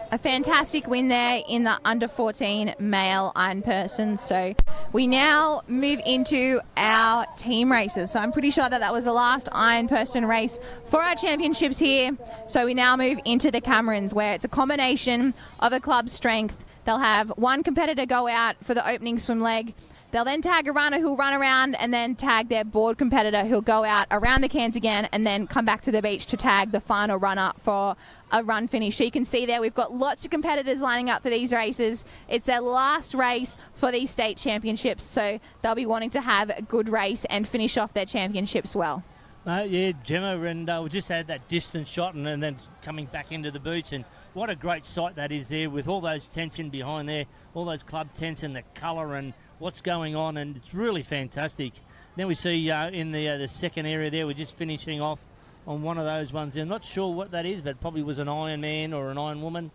A fantastic win there in the under-14 male iron person. So we now move into our team races. So I'm pretty sure that was the last iron person race for our championships here. So we now move into the Camerons, where it's a combination of a club strength. They'll have one competitor go out for the opening swim leg. They'll then tag a runner who'll run around and then tag their board competitor who'll go out around the cans again and then come back to the beach to tag the final runner for a run finish. So you can see there we've got lots of competitors lining up for these races. It's their last race for these state championships, so they'll be wanting to have a good race and finish off their championships well. Yeah, Gemma, and we just had that distance shot and then coming back into the beach, and what a great sight that is there with all those tents in behind there, all those club tents and the colour and what's going on, and it's really fantastic. Then we see in the second area there, we're just finishing off on one of those ones. I'm not sure what that is, but it probably was an Iron Man or an Iron Woman,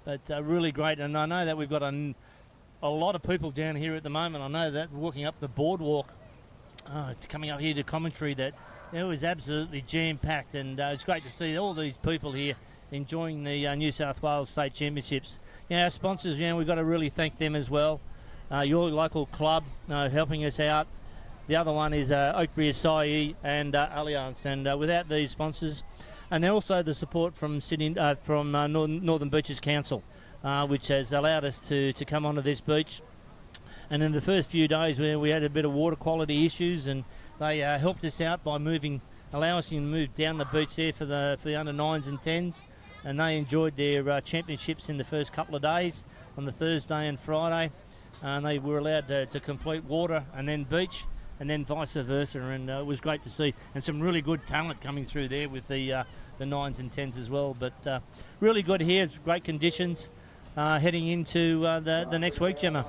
but really great. And I know that we've got a lot of people down here at the moment. I know that walking up the boardwalk, coming up here to commentary, that it was absolutely jam-packed, and it's great to see all these people here enjoying the New South Wales State Championships. Our sponsors, we've got to really thank them as well. Your local club helping us out. The other one is Oakbury Acai and Allianz, and without these sponsors, and also the support from Sydney, from Northern Beaches Council, which has allowed us to come onto this beach. And in the first few days, where we had a bit of water quality issues, and they helped us out by allowing us to move down the beach there for the under 9s and 10s, and they enjoyed their championships in the first couple of days on the Thursday and Friday. And they were allowed to complete water and then beach, and then vice versa, and it was great to see, and some really good talent coming through there with the 9s and 10s as well. But really good here. It's great conditions heading into the next week, Gemma.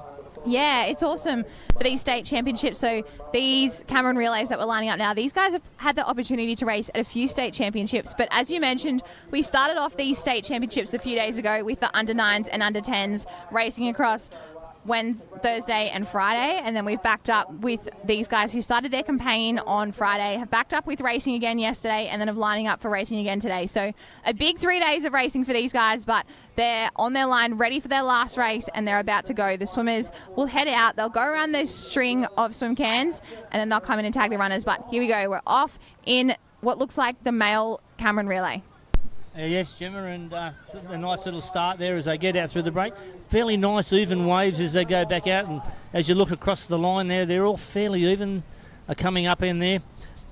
Yeah, it's awesome for these state championships. So these Cameron relays that we're lining up now, these guys have had the opportunity to race at a few state championships. But as you mentioned, we started off these state championships a few days ago with the under 9s and under 10s racing across Thursday and Friday, and then we've backed up with these guys who started their campaign on Friday, have backed up with racing again yesterday, and then have lining up for racing again today. So a big 3 days of racing for these guys, but they're on their line ready for their last race, and they're about to go. The swimmers will head out, they'll go around this string of swim cans, and then they'll come in and tag the runners. But here we go, we're off in what looks like the male Cameron relay. Yes, Gemma, and a nice little start there as they get out through the break. Fairly nice even waves as they go back out, and as you look across the line there, they're all fairly even coming up in there.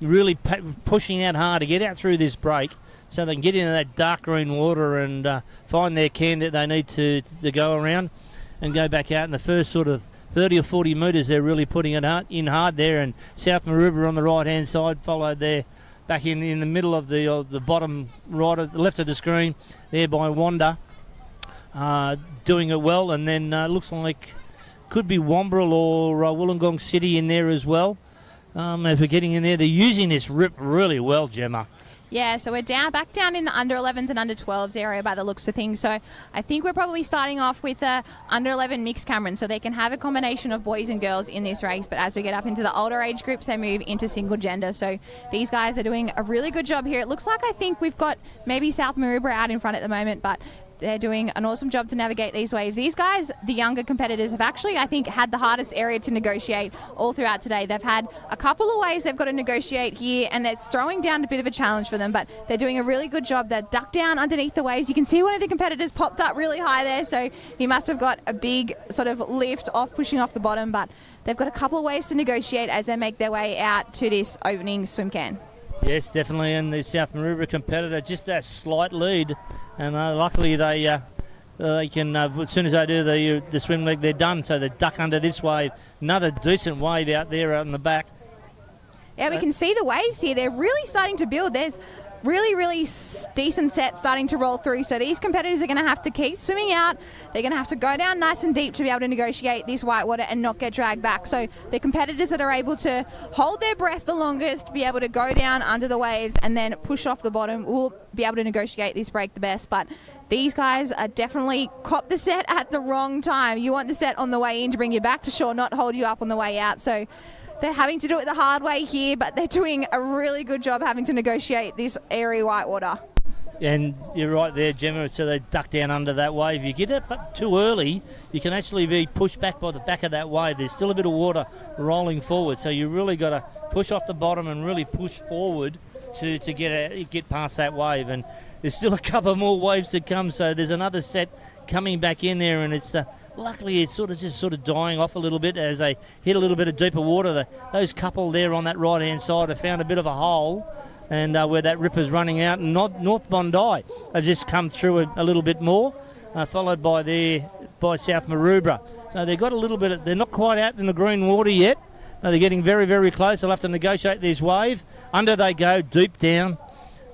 Really pushing out hard to get out through this break. so they can get into that dark green water and find their can that they need to go around and go back out in the first sort of 30 or 40 metres. They're really putting it in hard there, and South Maroubra on the right-hand side followed there back in the middle of the bottom right, the left of the screen there by Wanda, doing it well. And then looks like could be Wombrel or Wollongong City in there as well. If we're getting in there, they're using this rip really well, Gemma. Yeah, so we're back down in the under 11s and under 12s area by the looks of things. So I think we're probably starting off with under 11 mixed, Cameron, so they can have a combination of boys and girls in this race. But as we get up into the older age groups, they move into single gender. So these guys are doing a really good job here. It looks like I think we've got maybe South Maroubra out in front at the moment, but they're doing an awesome job to navigate these waves. These guys, the younger competitors, have actually, I think, had the hardest area to negotiate all throughout today. They've had a couple of waves they've got to negotiate here, and it's throwing down a bit of a challenge for them, but they're doing a really good job. They're ducked down underneath the waves. You can see one of the competitors popped up really high there, so he must have got a big sort of lift off, pushing off the bottom, but they've got a couple of waves to negotiate as they make their way out to this opening swim can. Yes, definitely, and the South Maroubra competitor just that slight lead, and luckily they can, as soon as they do the swim leg, they're done, so they duck under this wave. Another decent wave out there out in the back. Yeah, we can see the waves here. They're really starting to build. There's really decent sets starting to roll through, so these competitors are going to have to keep swimming out. They're going to have to go down nice and deep to be able to negotiate this whitewater and not get dragged back. So the competitors that are able to hold their breath the longest, be able to go down under the waves and then push off the bottom, will be able to negotiate this break the best. But these guys are definitely caught the set at the wrong time. You want the set on the way in to bring you back to shore, not hold you up on the way out. So they're having to do it the hard way here, but they're doing a really good job having to negotiate this airy whitewater. And you're right there, Gemma, so they duck down under that wave. You get it but too early, you can actually be pushed back by the back of that wave. There's still a bit of water rolling forward, so you really got to push off the bottom and really push forward to get past that wave. And there's still a couple more waves to come, so there's another set coming back in there, and it's luckily it's sort of dying off a little bit as they hit a little bit of deeper water. Those couple there on that right hand side have found a bit of a hole, and where that ripper's running out, and North Bondi have just come through a little bit more, followed by South Maroubra. So they've got a little bit they're not quite out in the green water yet. No, they're getting very close. They'll have to negotiate this wave. Under they go, deep down.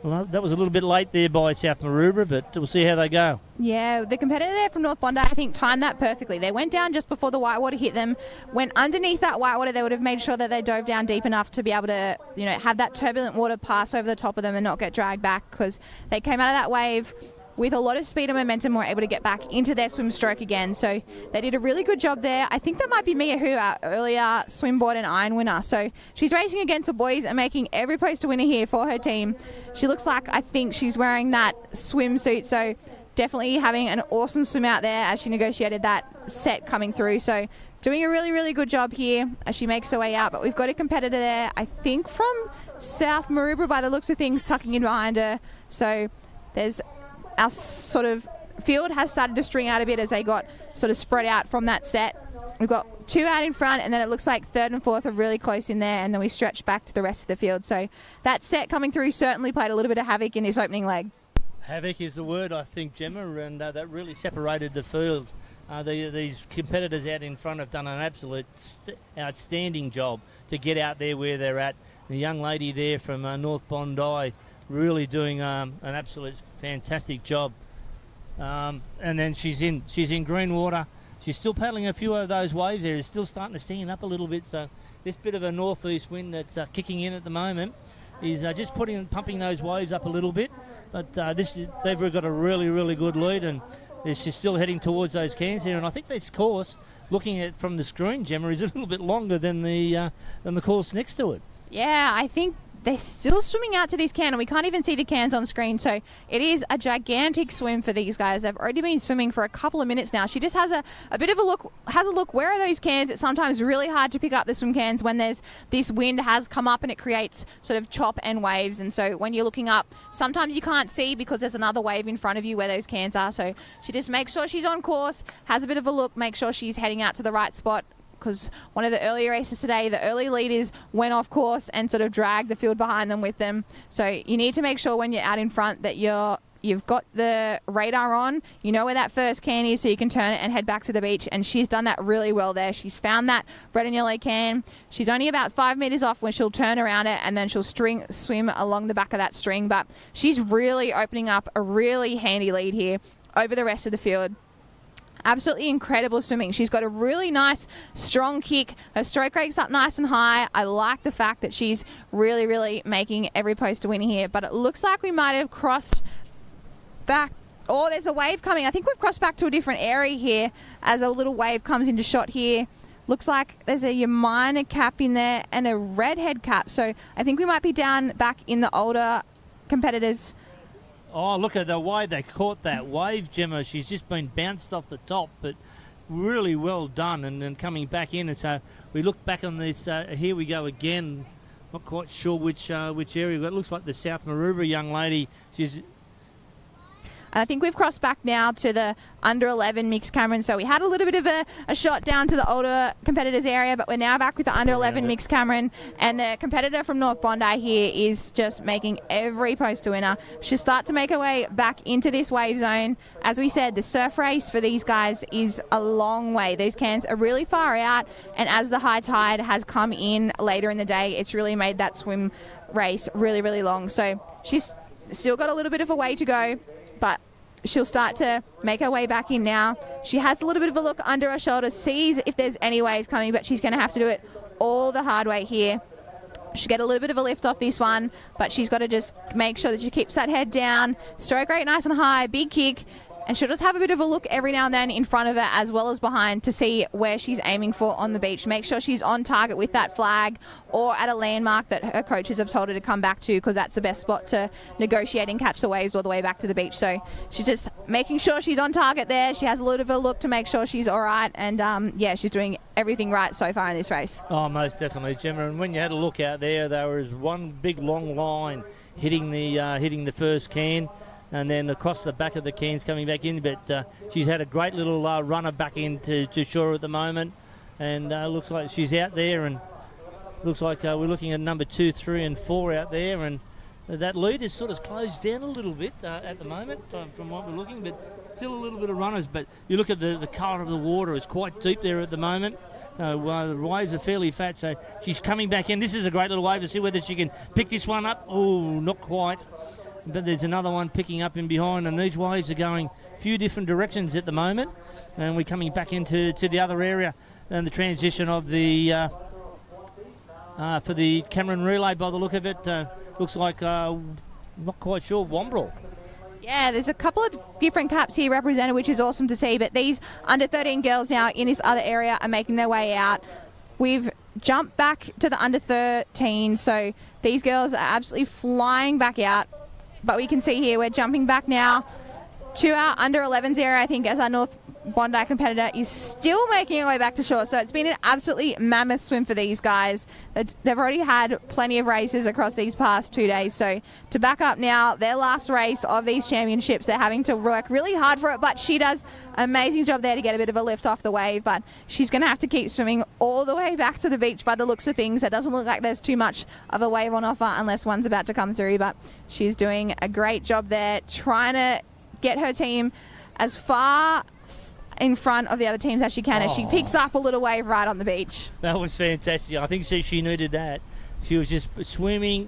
Well, that was a little bit late there by South Maroubra, but we'll see how they go. Yeah, the competitor there from North Bondi, I think, timed that perfectly. They went down just before the whitewater hit them. Went underneath that whitewater, they would have made sure that they dove down deep enough to be able to, have that turbulent water pass over the top of them and not get dragged back, because they came out of that wave with a lot of speed and momentum, were able to get back into their swim stroke again. So they did a really good job there. I think that might be Mia Hu, our earlier swimboard and iron winner. So she's racing against the boys and making every post a winner here for her team. She looks like, I think she's wearing that swimsuit. So definitely having an awesome swim out there as she negotiated that set coming through. So doing a really good job here as she makes her way out. But we've got a competitor there, I think from South Maroubra by the looks of things, tucking in behind her. So there's our sort of field has started to string out a bit as they got sort of spread out from that set. We've got two out in front, and then it looks like third and fourth are really close in there, and then we stretch back to the rest of the field. So that set coming through certainly played a little bit of havoc in this opening leg. Havoc is the word, I think, Gemma, and that really separated the field. These competitors out in front have done an absolute outstanding job to get out there where they're at. The young lady there from North Bondi really doing an absolute fantastic job, and then she's in green water. She's still paddling a few of those waves there. It's still starting to stand up a little bit, so this bit of a northeast wind that's kicking in at the moment is just pumping those waves up a little bit, but they've got a really good lead, and she's still heading towards those cans there. And I think this course, looking at it from the screen, Gemma, is a little bit longer than the course next to it. Yeah, I think they're still swimming out to this can, and we can't even see the cans on screen. So it is a gigantic swim for these guys. They've already been swimming for a couple of minutes now. She just has a bit of a look. Where are those cans? It's sometimes really hard to pick up the swim cans when there's this wind has come up and it creates sort of chop and waves. And so when you're looking up, sometimes you can't see because there's another wave in front of you where those cans are. So she just makes sure she's on course, has a bit of a look, make sure she's heading out to the right spot, because one of the earlier races today, the early leaders went off course and sort of dragged the field behind them with them. So you need to make sure when you're out in front that you've got the radar on, you know where that first can is, so you can turn it and head back to the beach. And she's done that really well there. She's found that red and yellow can. She's only about 5 meters off when she'll turn around it, and then she'll swim along the back of that string. But she's really opening up a really handy lead here over the rest of the field. Absolutely incredible swimming. She's got a really nice, strong kick. Her stroke rate's up nice and high. I like the fact that she's really, really making every post to win here. But it looks like we might have crossed back. Oh, there's a wave coming. I think we've crossed back to a different area here as a little wave comes into shot here. Looks like there's a minor cap in there and a redhead cap. So I think we might be down back in the older competitors. Oh, look at the way they caught that wave, Gemma. She's just been bounced off the top, but really well done. And then coming back in, and so we look back on this. Here we go again. Not quite sure which area, but it looks like the South Maroubra young lady. She's. I think we've crossed back now to the under 11 mixed Cameron. So we had a little bit of a shot down to the older competitors area, but we're now back with the under 11 mixed Cameron. And the competitor from North Bondi here is just making every post to winner. She'll start to make her way back into this wave zone. As we said, the surf race for these guys is a long way. These cans are really far out. And as the high tide has come in later in the day, it's really made that swim race really, really long. So she's still got a little bit of a way to go, but she'll start to make her way back in now. She has a little bit of a look under her shoulder, sees if there's any waves coming, but she's going to have to do it all the hard way here. She'll get a little bit of a lift off this one, but she's got to just make sure that she keeps that head down. Stroke rate nice and high, big kick. And she'll just have a bit of a look every now and then in front of her as well as behind to see where she's aiming for on the beach. Make sure she's on target with that flag or at a landmark that her coaches have told her to come back to, because that's the best spot to negotiate and catch the waves all the way back to the beach. So she's just making sure she's on target there. She has a little bit of a look to make sure she's all right. And, yeah, she's doing everything right so far in this race. Oh, most definitely, Gemma. And when you had a look out there was one big long line hitting the first can. And then across the back of the cans coming back in. But she's had a great little runner back into shore at the moment. And looks like she's out there. And looks like we're looking at number 2, 3 and 4 out there. And that lead is sort of closed down a little bit at the moment from what we're looking. But still a little bit of runners. But you look at the colour of the water. It's quite deep there at the moment. So the waves are fairly fat. So she's coming back in. This is a great little wave to see whether she can pick this one up. Oh, not quite. But there's another one picking up in behind, and these waves are going a few different directions at the moment. And we're coming back into the other area, and the transition of the for the Cameron relay. By the look of it, looks like not quite sure Wombrel. Yeah, there's a couple of different caps here represented, which is awesome to see. But these under 13 girls now in this other area are making their way out. We've jumped back to the under 13, so these girls are absolutely flying back out. But we can see here we're jumping back now to our under 11s area, I think, as our North Bondi competitor is still making her way back to shore. So it's been an absolutely mammoth swim for these guys. They've already had plenty of races across these past 2 days. So to back up now, their last race of these championships, they're having to work really hard for it. But she does an amazing job there to get a bit of a lift off the wave. But she's going to have to keep swimming all the way back to the beach by the looks of things. It doesn't look like there's too much of a wave on offer unless one's about to come through. But she's doing a great job there, trying to get her team as far in front of the other teams as she can, as she picks up a little wave right on the beach. That was fantastic. I think she needed that. She was just swimming,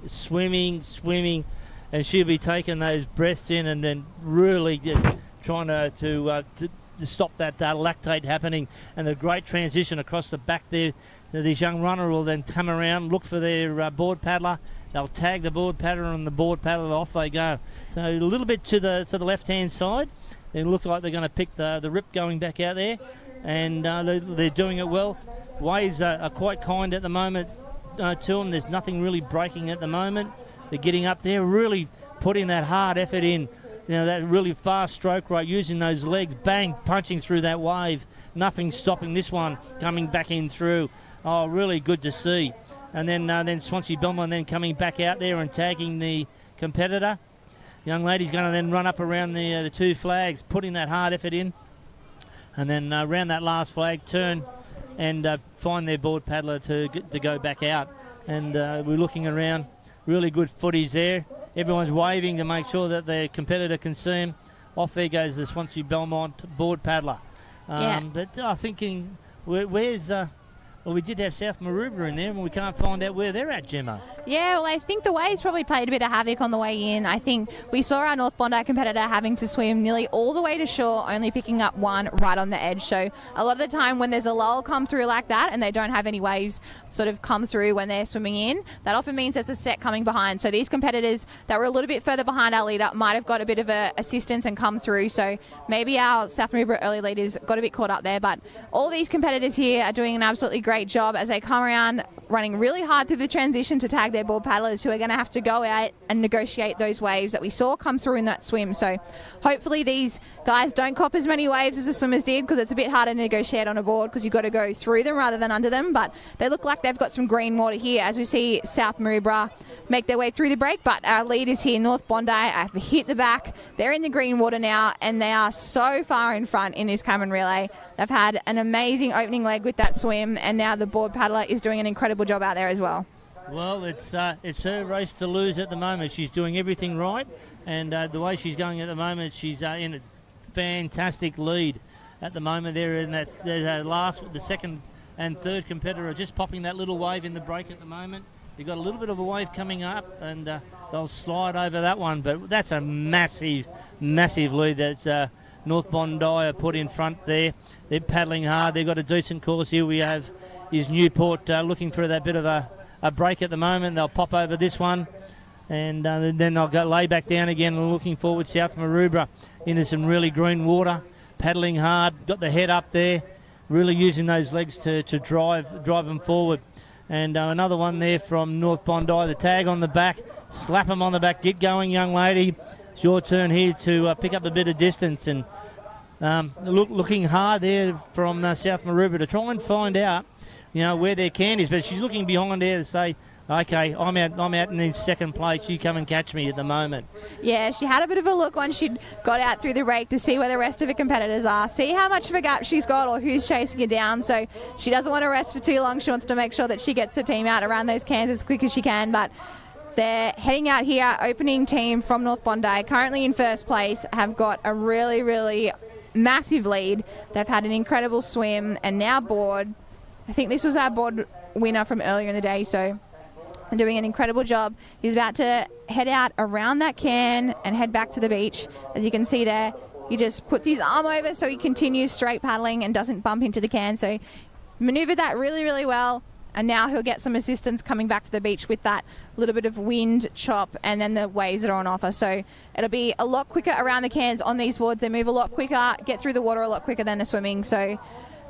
and she'll be taking those breaths in and then really trying to stop that lactate happening. And the great transition across the back there. This young runner will then come around, look for their board paddler. They'll tag the board paddler, and the board paddler, off they go. So a little bit to the left-hand side. They look like they're going to pick the rip going back out there, and they're doing it well. Waves are quite kind at the moment to them. There's nothing really breaking at the moment. They're getting up there, really putting that hard effort in. You know, that really fast stroke rate, using those legs, bang, punching through that wave. Nothing stopping this one coming back in through. Oh, really good to see. And then Swansea Belmont then coming back out there and tagging the competitor. Young lady's going to then run up around the two flags, putting that hard effort in. And then around that last flag, turn and find their board paddler to go back out. And we're looking around, really good footage there. Everyone's waving to make sure that their competitor can see them. Off there goes the Swansea Belmont board paddler. But I'm thinking, where's... well, we did have South Maroubra in there, and we can't find out where they're at, Gemma. Yeah, well, I think the waves probably played a bit of havoc on the way in. I think we saw our North Bondi competitor having to swim nearly all the way to shore, only picking up one right on the edge. So a lot of the time when there's a lull come through like that and they don't have any waves sort of come through when they're swimming in, that often means there's a set coming behind. So these competitors that were a little bit further behind our leader might have got a bit of assistance and come through. So maybe our South Maroubra early leaders got a bit caught up there. But all these competitors here are doing an absolutely great job as they come around running really hard through the transition to tag their board paddlers who are going to have to go out and negotiate those waves that we saw come through in that swim. So hopefully these guys don't cop as many waves as the swimmers did, because it's a bit harder to negotiate on a board because you've got to go through them rather than under them. But they look like they've got some green water here as we see South Maroubra make their way through the break. But our leaders here, North Bondi, have hit the back. They're in the green water now, and they are so far in front in this Cameron relay. They've had an amazing opening leg with that swim, and now the board paddler is doing an incredible job out there as well. Well, it's her race to lose at the moment. She's doing everything right, and the way she's going at the moment, she's in a fantastic lead at the moment. There, and that's the second and third competitor are just popping that little wave in the break at the moment. You've got a little bit of a wave coming up, and they'll slide over that one. But that's a massive, massive lead that North Bondi are put in front there. They're paddling hard. They've got a decent course here. We have is Newport looking for that bit of a break at the moment. They'll pop over this one, and then they'll go lay back down again, and looking forward. South Maroubra into some really green water, paddling hard, got the head up there, really using those legs to drive them forward. And another one there from North Bondi, the tag on the back, slap them on the back, get going, young lady. It's your turn here to pick up a bit of distance. And looking hard there from South Maroubra to try and find out, where their can is. But she's looking behind there to say, okay, I'm out in second place. You come and catch me at the moment. Yeah, she had a bit of a look once she got out through the break to see where the rest of her competitors are, see how much of a gap she's got or who's chasing her down. So she doesn't want to rest for too long. She wants to make sure that she gets the team out around those cans as quick as she can. But they're heading out here. Opening team from North Bondi, currently in first place, have got a really, really massive lead. They've had an incredible swim and now board. I think this was our board winner from earlier in the day, so they're doing an incredible job. He's about to head out around that can and head back to the beach. As you can see there, he just puts his arm over so he continues straight paddling and doesn't bump into the can. So manoeuvred that really, really well. And now he'll get some assistance coming back to the beach with that little bit of wind chop and then the waves that are on offer. So it'll be a lot quicker around the cans on these boards. They move a lot quicker, get through the water a lot quicker than the swimming. So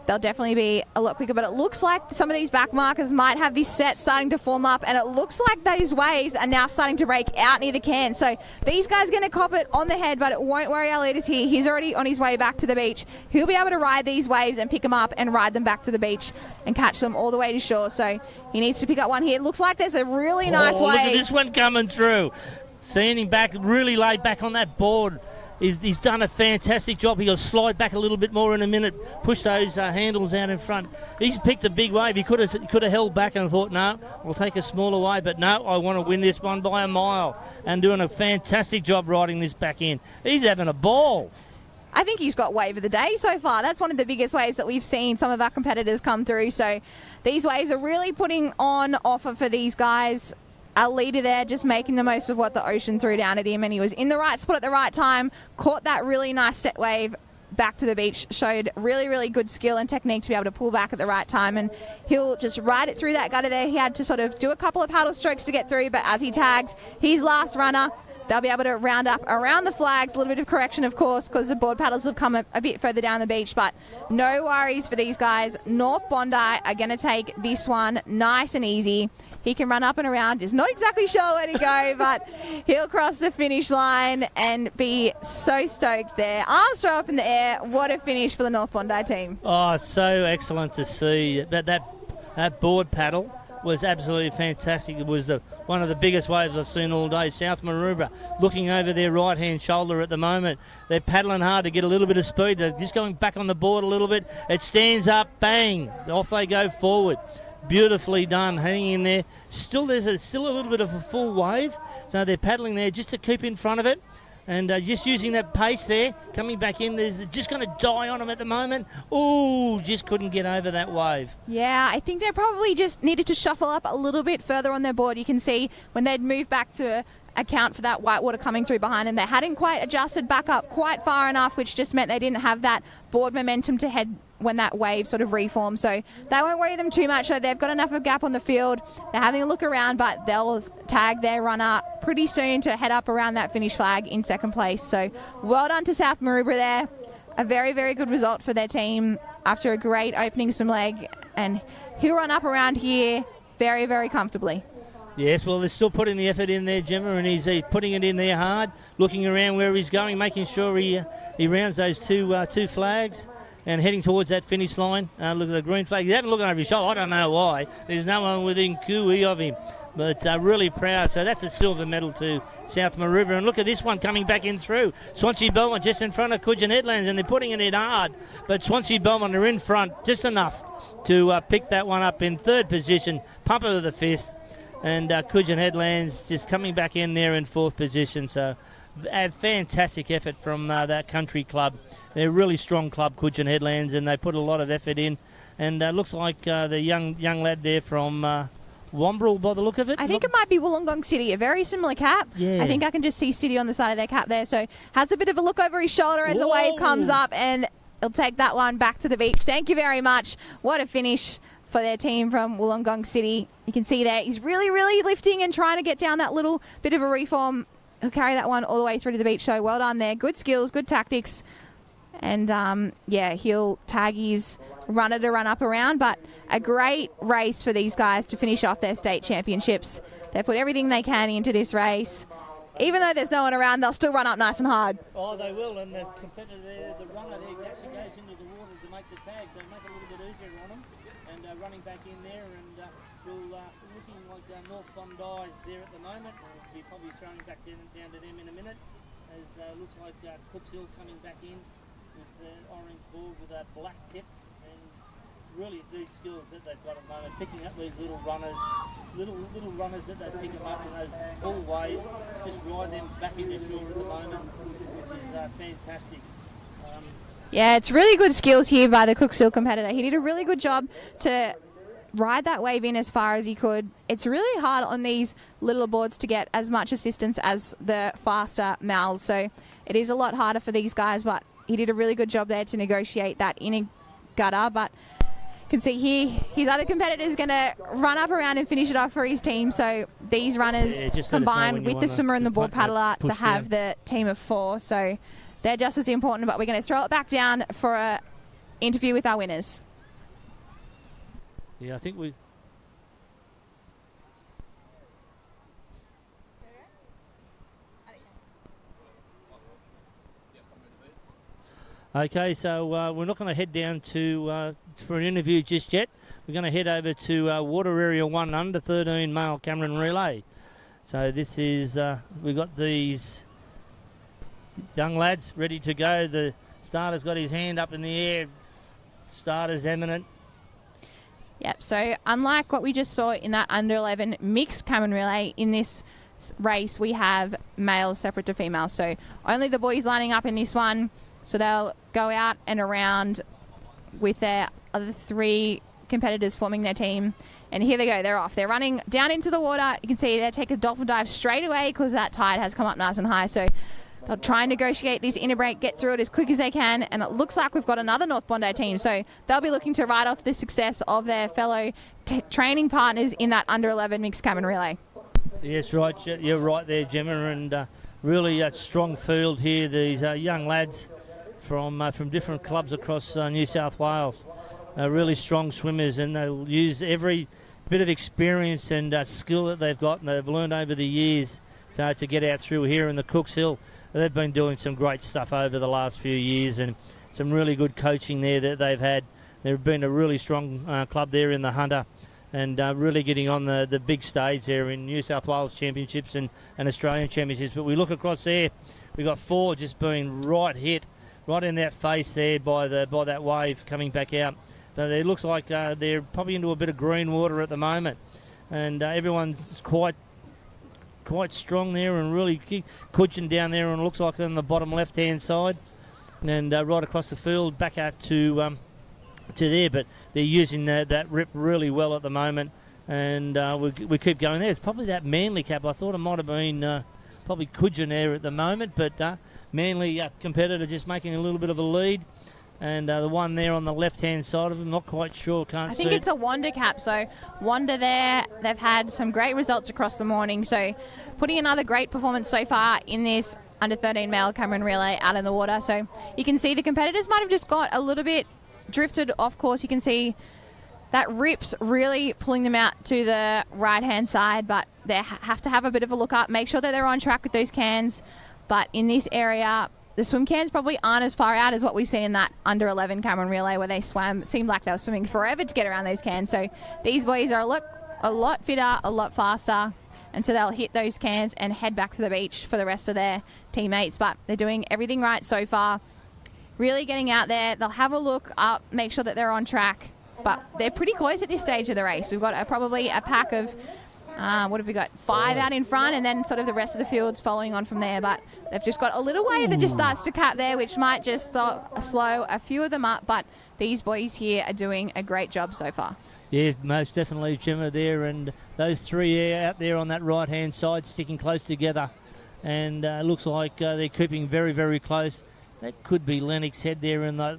they'll definitely be a lot quicker. But it looks like some of these back markers might have this set starting to form up, and it looks like those waves are now starting to break out near the can. So these guys are going to cop it on the head, but it won't worry our leaders here. He's already on his way back to the beach. He'll be able to ride these waves and pick them up and ride them back to the beach and catch them all the way to shore. So he needs to pick up one here. It looks like there's a really nice wave. Look at this one coming through. Seeing him back, really laid back on that board. He's done a fantastic job. He'll slide back a little bit more in a minute, push those handles out in front. He's picked a big wave. He could have held back and thought, no, we'll take a smaller wave. But no, I want to win this one by a mile, and doing a fantastic job riding this back in. He's having a ball. I think he's got wave of the day so far. That's one of the biggest waves that we've seen some of our competitors come through. So these waves are really putting on offer for these guys. Our leader there just making the most of what the ocean threw down at him, and he was in the right spot at the right time, caught that really nice set wave back to the beach, showed really, really good skill and technique to be able to pull back at the right time, and he'll just ride it through that gutter there. He had to sort of do a couple of paddle strokes to get through, but as he tags his last runner, they'll be able to round up around the flags. A little bit of correction, of course, because the board paddles have come a bit further down the beach, but no worries for these guys. North Bondi are going to take this one nice and easy. He can run up and around. He's not exactly sure where to go, but he'll cross the finish line and be so stoked there. Arms throw up in the air. What a finish for the North Bondi team. Oh, so excellent to see. That board paddle was absolutely fantastic. It was one of the biggest waves I've seen all day. South Maroubra looking over their right-hand shoulder at the moment. They're paddling hard to get a little bit of speed. They're just going back on the board a little bit. It stands up, bang, off they go forward. Beautifully done, hanging in there. There's still a little bit of a full wave, so they're paddling there just to keep in front of it. And just using that pace there, coming back in, there's just going to die on them at the moment. Ooh, just couldn't get over that wave. Yeah, I think they probably just needed to shuffle up a little bit further on their board. You can see when they'd moved back to account for that white water coming through behind them, they hadn't quite adjusted back up quite far enough, which just meant they didn't have that board momentum to head when that wave sort of reformed. So that won't worry them too much. So they've got enough of a gap on the field. They're having a look around, but they'll tag their runner pretty soon to head up around that finish flag in second place. So well done to South Maroubra there. A very, very good result for their team after a great opening swim leg. And he'll run up around here very, very comfortably. Yes, well, they're still putting the effort in there, Gemma, and he's putting it in there hard, looking around where he's going, making sure he rounds those two flags and heading towards that finish line. Look at the green flag. He's having looking over his shoulder. I don't know why. There's no one within cooey of him, but really proud. So that's a silver medal to South Maroubra. And look at this one coming back in through. Swansea Belmont just in front of Coogin Headlands, and they're putting it in hard. But Swansea Belmont are in front just enough to pick that one up in third position. Pump of the fist. And Coogin Headlands just coming back in there in fourth position. So a fantastic effort from that country club. They're a really strong club, Coogin Headlands, and they put a lot of effort in. And looks like the young lad there from Wombrel by the look of it. I think it might be Wollongong City, a very similar cap. Yeah. I think I can just see City on the side of their cap there. So has a bit of a look over his shoulder as the wave comes up, and he'll take that one back to the beach. Thank you very much. What a finish for their team from Wollongong City. You can see there he's really, really lifting and trying to get down that little bit of a reform. He'll carry that one all the way through to the beach. So well done there. Good skills, good tactics. And, yeah, he'll tag his runner to run up around. But a great race for these guys to finish off their state championships. They put everything they can into this race. Even though there's no one around, they'll still run up nice and hard. Oh, they will. And the competitor there, the runner there, actually goes into the water to make the tag. They make it a little bit easier on them. And running back in there, and looking like North Bondi there at the moment. We'll be probably throwing back down to them in a minute, as looks like Cooks Hill coming back in with the orange board with a black tip, and really these skills that they've got at the moment, picking up these little runners that they pick them up in those full waves, just ride them back into shore at the moment, which is fantastic. Yeah, it's really good skills here by the Cooks Hill competitor. He did a really good job to ride that wave in as far as he could. It's really hard on these little boards to get as much assistance as the faster mals, so it is a lot harder for these guys, but he did a really good job there to negotiate that inner gutter. But you can see here his other competitor's going to run up around and finish it off for his team. So these runners combined with the swimmer and the board paddler to have the team of 4. So they're just as important, but we're going to throw it back down for an interview with our winners. Yeah, I think we... Okay, so we're not going to head down to for an interview just yet. We're going to head over to Water Area 1 Under 13 Male Cameron Relay. So this is, we've got these young lads ready to go. The starter's got his hand up in the air. Starter's eminent. Yep, so unlike what we just saw in that under 11 mixed Cameron Relay, in this race we have males separate to females. So only the boys lining up in this one. So they'll go out and around with their other 3 competitors forming their team. And here they go, they're off. They're running down into the water. You can see they take a dolphin dive straight away because that tide has come up nice and high. So they'll try and negotiate this inner break, get through it as quick as they can. And it looks like we've got another North Bondi team. So they'll be looking to ride off the success of their fellow training partners in that under 11 mixed Cameron Relay. Yes, right. You're right there, Gemma. And really a strong field here. These young lads from different clubs across New South Wales. Really strong swimmers, and they'll use every bit of experience and skill that they've got and they've learned over the years to get out through here in the Cooks Hill. They've been doing some great stuff over the last few years, and some really good coaching there that they've had. They've been a really strong club there in the Hunter, and really getting on the big stage there in New South Wales Championships and Australian Championships. But we look across there, we've got 4 just being hit right in that face there by that wave coming back out. So it looks like they're probably into a bit of green water at the moment, and everyone's quite strong there and really cudging down there, and it looks like on the bottom left-hand side, and right across the field back out to there. But they're using that rip really well at the moment, and we keep going there. It's probably that Manly cap. I thought it might have been probably cudging there at the moment, but Manly competitor just making a little bit of a lead. And the one there on the left-hand side of them, not quite sure, can't see. I think it's a Wanda cap. So Wanda there, they've had some great results across the morning. So putting another great performance so far in this under-13 male Cameron relay out in the water. So you can see the competitors might have just got a little bit drifted off course. You can see that rip's really pulling them out to the right-hand side, but they have to have a bit of a look up, make sure that they're on track with those cans. But in this area, the swim cans probably aren't as far out as what we've seen in that under-11 Cameron relay where they swam. It seemed like they were swimming forever to get around those cans. So these boys are a lot fitter, a lot faster, and so they'll hit those cans and head back to the beach for the rest of their teammates. But they're doing everything right so far, really getting out there. They'll have a look up, make sure that they're on track, but they're pretty close at this stage of the race. We've got probably a pack of what have we got? 5 out in front, and then sort of the rest of the field's following on from there. But they've just got a little wave that just starts to cap there, which might just slow a few of them up. But these boys here are doing a great job so far. Yeah, most definitely, Gemma there, and those 3 out there on that right-hand side sticking close together. And it looks like they're keeping very, very close. That could be Lennox Head there in the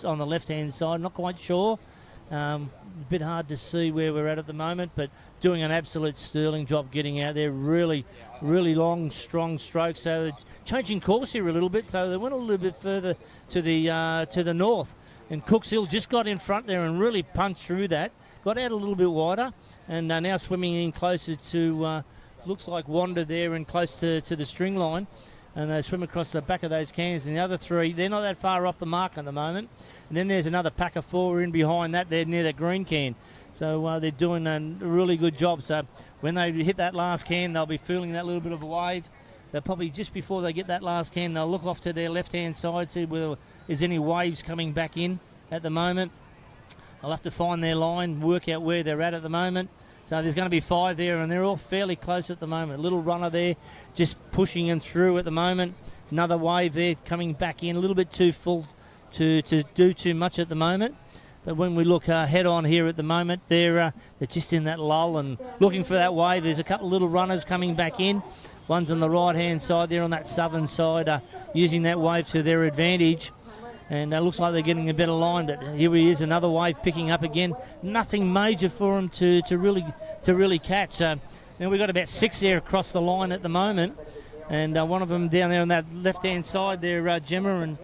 on the left-hand side. Not quite sure. A bit hard to see where we're at the moment, but doing an absolute sterling job getting out there. Really, really long, strong strokes. So they're changing course here a little bit. So they went a little bit further to the north. And Cooks Hill just got in front there and really punched through that. Got out a little bit wider, and now swimming in closer to, looks like Wanda there and close to the string line. And they swim across the back of those cans. And the other 3, they're not that far off the mark at the moment. And then there's another pack of 4 in behind that. They're near that green can. So they're doing a really good job. So when they hit that last can, they'll be feeling that little bit of a wave. They'll probably, just before they get that last can, they'll look off to their left-hand side, see whether there's any waves coming back in at the moment. They'll have to find their line, work out where they're at the moment. So there's going to be 5 there, and they're all fairly close at the moment. Little runner there, just pushing them through at the moment. Another wave there coming back in, a little bit too full to do too much at the moment. But when we look head on here at the moment, they're just in that lull and looking for that wave. There's a couple of little runners coming back in. One's on the right-hand side there on that southern side, using that wave to their advantage. And it looks like they're getting a better line, but here he is, another wave picking up again. Nothing major for him to really catch. Now we've got about 6 there across the line at the moment, and one of them down there on that left-hand side there, Gemma, and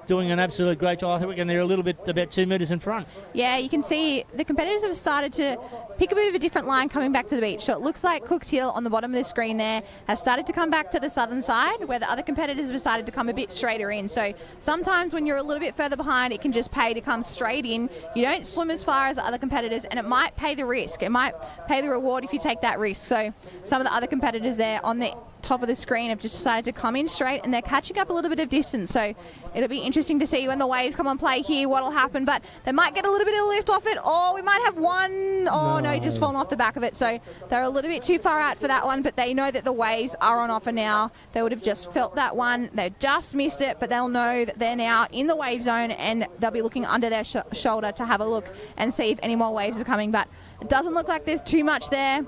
doing an absolute great job. I reckon they're a little bit, about 2 metres in front. Yeah, you can see the competitors have started to pick a bit of a different line coming back to the beach. So it looks like Cooks Hill on the bottom of the screen there has started to come back to the southern side, where the other competitors have started to come a bit straighter in. So sometimes when you're a little bit further behind, it can just pay to come straight in. You don't swim as far as the other competitors, and it might pay the risk. It might pay the reward if you take that risk. So some of the other competitors there on the top of the screen have just decided to come in straight, and they're catching up a little bit of distance. So it'll be interesting to see when the waves come on play here what'll happen, but they might get a little bit of lift off it, or we might have one, no, just fallen off the back of it. So they're a little bit too far out for that one, but they know that the waves are on offer now. They would have just felt that one, they just missed it, but they'll know that they're now in the wave zone, and they'll be looking under their shoulder to have a look and see if any more waves are coming. But it doesn't look like there's too much there.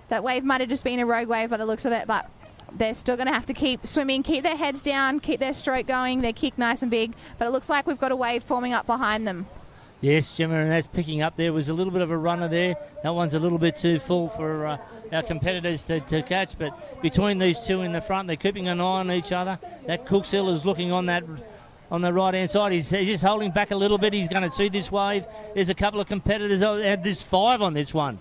That wave might have just been a rogue wave by the looks of it, but they're still going to have to keep swimming, keep their heads down, keep their stroke going, their kick nice and big. But it looks like we've got a wave forming up behind them. Yes, Gemma, and that's picking up. There was a little bit of a runner there. That one's a little bit too full for our competitors to catch. But between these 2 in the front, they're keeping an eye on each other. That Cooks Hill is looking on the right-hand side. He's just holding back a little bit. He's going to see this wave. There's a couple of competitors. There's 5 on this one.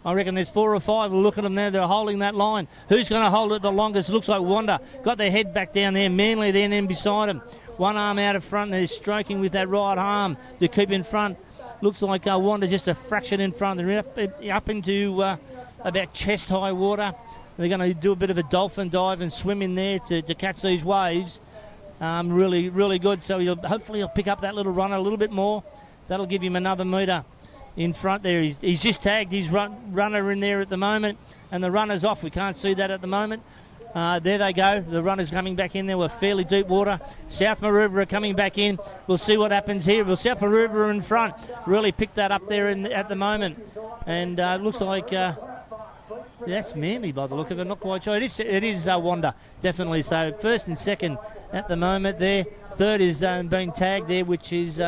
I reckon there's 4 or 5. Look at them there. They're holding that line. Who's going to hold it the longest? Looks like Wanda. Got their head back down there. Manly then in beside him. One arm out of front. They're stroking with that right arm to keep in front. Looks like Wanda just a fraction in front. They're up into about chest-high water. They're going to do a bit of a dolphin dive and swim in there to catch these waves. Really, really good. So hopefully he'll pick up that little runner a little bit more. That'll give him another metre in front there. He's just tagged his runner in there at the moment, and the runner's off. We can't see that at the moment. There they go. The runner's coming back in there. We're fairly deep water. South Maroubra are coming back in. We'll see what happens here. Well, South Maroubra in front. Really picked that up there at the moment. And looks like that's Manly by the look of it. Not quite sure. It is Wanda, definitely. So first and second at the moment there. Third is being tagged there, which is...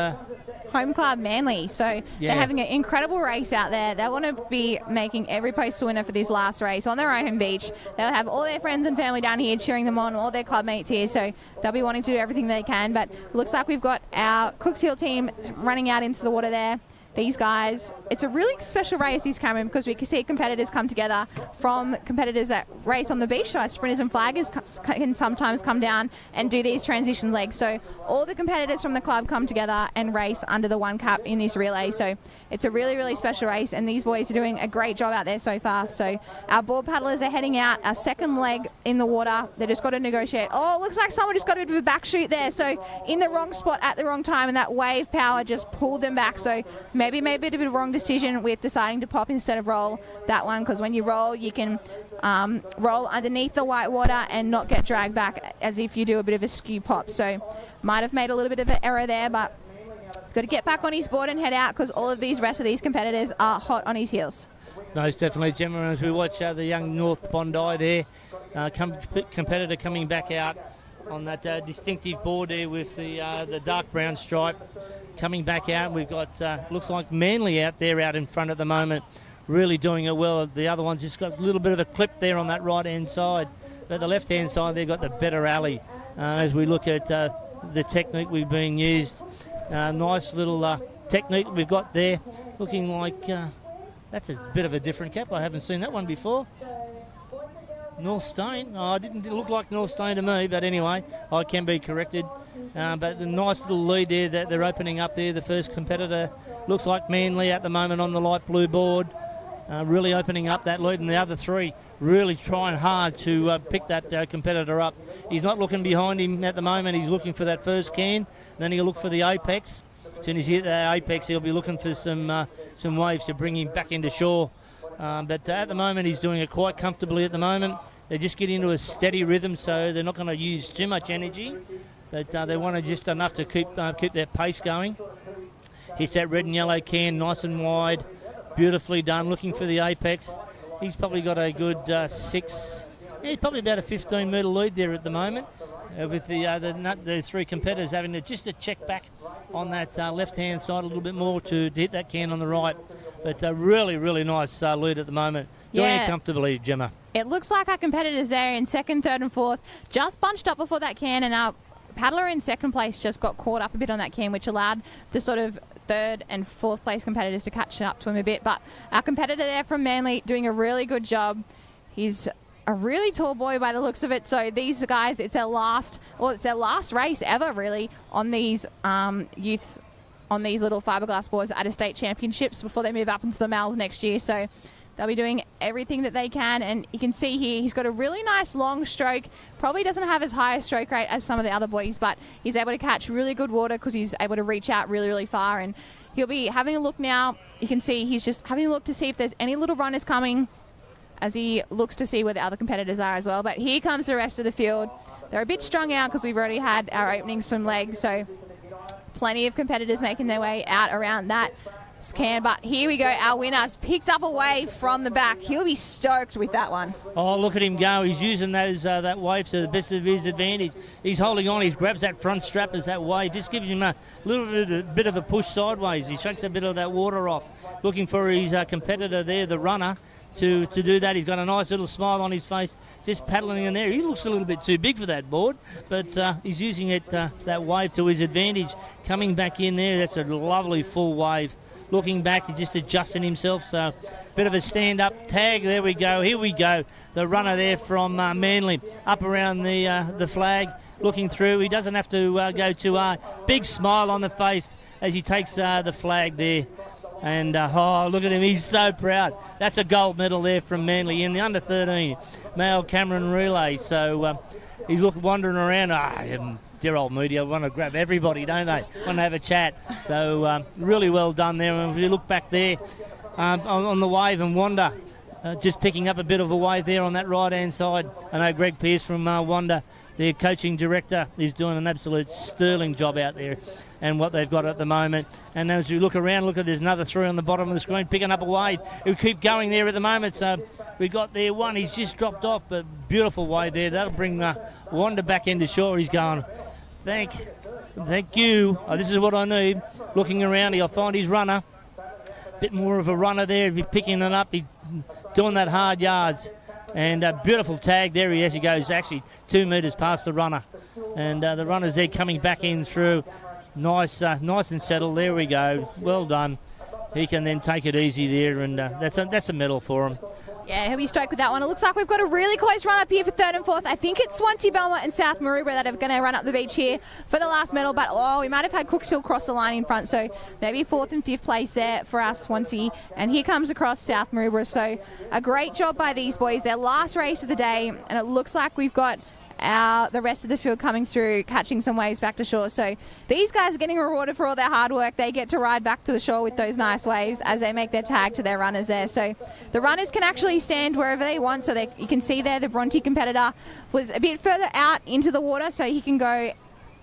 Home Club Manly. So they're having an incredible race out there. They want to be making every postal winner for this last race on their own beach. They'll have all their friends and family down here cheering them on, all their club mates here. So they'll be wanting to do everything they can. But it looks like we've got our Cooks Hill team running out into the water there. These guys, it's a really special race, this Cameron, because we can see competitors come together from competitors that race on the beach. So sprinters and flaggers can sometimes come down and do these transition legs. So all the competitors from the club come together and race under the one cap in this relay. So it's a really, really special race, and these boys are doing a great job out there so far. So our board paddlers are heading out, a second leg in the water. They just got to negotiate. Oh, it looks like someone just got a bit of a back shoot there. So in the wrong spot at the wrong time, and that wave power just pulled them back. So maybe made a bit of a wrong decision with deciding to pop instead of roll that one, because when you roll, you can roll underneath the white water and not get dragged back as if you do a bit of a skew pop. So might have made a little bit of an error there, but got to get back on his board and head out, because all of these rest of these competitors are hot on his heels. Most definitely, Gemma, as we watch the young North Bondi there, competitor coming back out on that distinctive board there with the dark brown stripe. Coming back out, we've got, looks like Manly out there out in front at the moment, really doing it well. The other one's just got a little bit of a clip there on that right-hand side. But the left-hand side, they've got the better alley. As we look at the technique we've been used, nice little technique we've got there. Looking like, that's a bit of a different cap. I haven't seen that one before. North Stone. Oh, it didn't look like North Stone to me, but anyway, I can be corrected. But the nice little lead there that they're opening up there. The first competitor looks like Manly at the moment on the light blue board, really opening up that lead, and the other three really trying hard to pick that competitor up. He's not looking behind him at the moment. He's looking for that first can. Then he'll look for the apex. As soon as he hit that apex, he'll be looking for some waves to bring him back into shore. But at the moment, he's doing it quite comfortably at the moment. They're just getting into a steady rhythm, so they're not going to use too much energy. But they want to just enough to keep their pace going. Hits that red and yellow can nice and wide. Beautifully done, looking for the apex. He's probably got a good probably about a 15-metre lead there at the moment. With the three competitors having to just check back on that left-hand side a little bit more to hit that can on the right. But really, really nice lead at the moment. Doing it comfortably, Gemma. It looks like our competitors there in second, third and fourth just bunched up before that can, and our paddler in second place just got caught up a bit on that can, which allowed the sort of third and fourth place competitors to catch up to him a bit. But our competitor there from Manly doing a really good job. He's a really tall boy by the looks of it. So these guys, it's their last race ever really on these youth, on these little fiberglass boards at a state championships before they move up into the Mals next year. So they'll be doing everything that they can, and you can see here he's got a really nice long stroke. Probably doesn't have as high a stroke rate as some of the other boys, but he's able to catch really good water because he's able to reach out really, really far. And he'll be having a look now. You can see he's just having a look to see if there's any little runners coming as he looks to see where the other competitors are as well. But here comes the rest of the field. They're a bit strung out because we've already had our opening swim leg, so plenty of competitors making their way out around that can. But here we go, our winner's picked up a wave from the back. He'll be stoked with that one. Oh, look at him go. He's using those that wave to the best of his advantage. He's holding on. He grabs that front strap as that wave just gives him a little bit of a push sideways. He shakes a bit of that water off. Looking for his competitor there, the runner, to do that. He's got a nice little smile on his face, just paddling in there. He looks a little bit too big for that board, but he's using it that wave to his advantage. Coming back in there, that's a lovely full wave. Looking back, he's just adjusting himself, so bit of a stand-up tag. There we go. Here we go. The runner there from Manly up around the flag, looking through. He doesn't have to go too hard. Big smile on the face as he takes the flag there. And, oh, look at him. He's so proud. That's a gold medal there from Manly in the under-13 male Cameron relay. So he's wandering around. Dear old media want to grab everybody, don't they? Want to have a chat. So really well done there. And if you look back there on the wave and Wanda, just picking up a bit of a wave there on that right-hand side. I know Greg Pearce from Wanda, their coaching director, is doing an absolute sterling job out there and what they've got at the moment. And as we look around, look at there's another three on the bottom of the screen picking up a wave. He'll keep going there at the moment. So we got there one. He's just dropped off, but beautiful wave there. That'll bring Wanda back into shore. He's going, thank you. Oh, this is what I need. Looking around, he'll find his runner. Bit more of a runner there. He'll be picking it up. He's doing that hard yards. And a beautiful tag there. He goes actually 2 metres past the runner. And the runner's there coming back in through. Nice and settled. There we go. Well done. He can then take it easy there, and that's a medal for him. Yeah, he'll be stoked with that one. It looks like we've got a really close run up here for 3rd and 4th. I think it's Swansea, Belmont and South Maroubra that are going to run up the beach here for the last medal. But, we might have had Cooks Hill cross the line in front. So maybe 4th and 5th place there for us, Swansea. And here comes across South Maroubra. So a great job by these boys. Their last race of the day. And it looks like we've got the rest of the field coming through, catching some waves back to shore. So these guys are getting rewarded for all their hard work. They get to ride back to the shore with those nice waves as they make their tag to their runners there. So the runners can actually stand wherever they want. So you can see there the Bronte competitor was a bit further out into the water, so he can go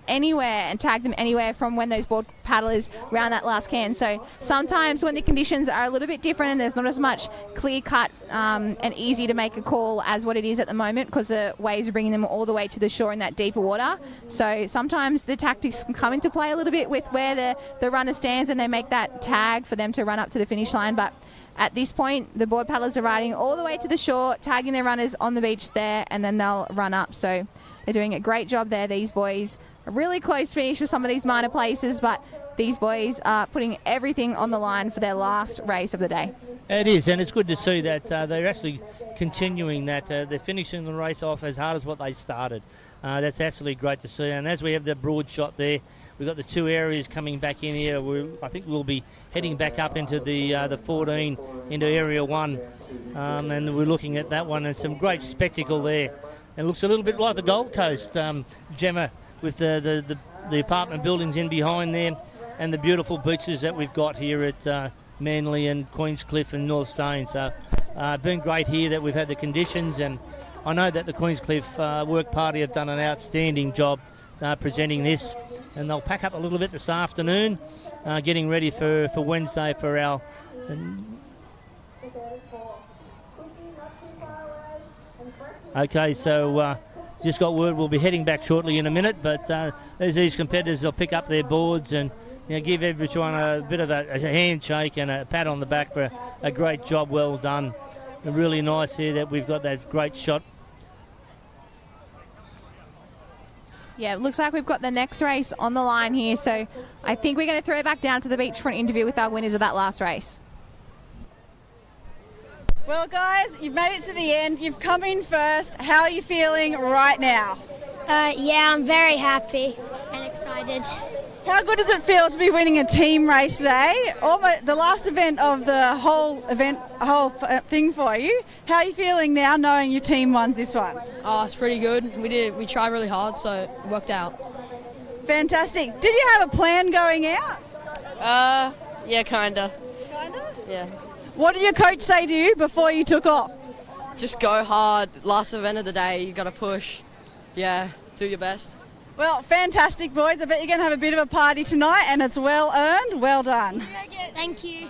anywhere and tag them anywhere from when those board paddlers round that last can. So sometimes when the conditions are a little bit different and there's not as much clear cut and easy to make a call as what it is at the moment, because the waves are bringing them all the way to the shore in that deeper water. So sometimes the tactics can come into play a little bit with where the runner stands, and they make that tag for them to run up to the finish line. But at this point, the board paddlers are riding all the way to the shore, tagging their runners on the beach there, and then they'll run up. So they're doing a great job there, these boys. A really close finish with some of these minor places, but these boys are putting everything on the line for their last race of the day. It is, and it's good to see that they're actually continuing that. They're finishing the race off as hard as what they started. That's absolutely great to see. And as we have the broad shot there, we've got the two areas coming back in here. I think we'll be heading back up into the 14, into Area 1. And we're looking at that one, and some great spectacle there. It looks a little bit like the Gold Coast, Gemma, with the apartment buildings in behind there, and the beautiful beaches that we've got here at Manly and Queenscliff and North Stone. So been great here that we've had the conditions, and I know that the Queenscliff Work Party have done an outstanding job presenting this, and they'll pack up a little bit this afternoon, getting ready for Wednesday for our... Okay, so just got word we'll be heading back shortly in a minute, but as these competitors, they'll pick up their boards and give everyone a bit of a handshake and a pat on the back for a great job well done. And really nice here that we've got that great shot. Yeah, it looks like we've got the next race on the line here, so I think we're going to throw back down to the beach for an interview with our winners of that last race. Well, guys, you've made it to the end. You've come in first. How are you feeling right now? Yeah, I'm very happy and excited. How good does it feel to be winning a team race today? The last event of the whole thing for you. How are you feeling now, knowing your team won this one? Oh, it's pretty good. We tried really hard, so it worked out. Fantastic. Did you have a plan going out? Yeah, kinda. Kinda? Yeah. What did your coach say to you before you took off? Just go hard. Last event of the day, you got to push. Yeah, do your best. Well, fantastic, boys. I bet you're going to have a bit of a party tonight, and it's well earned. Well done. Thank you.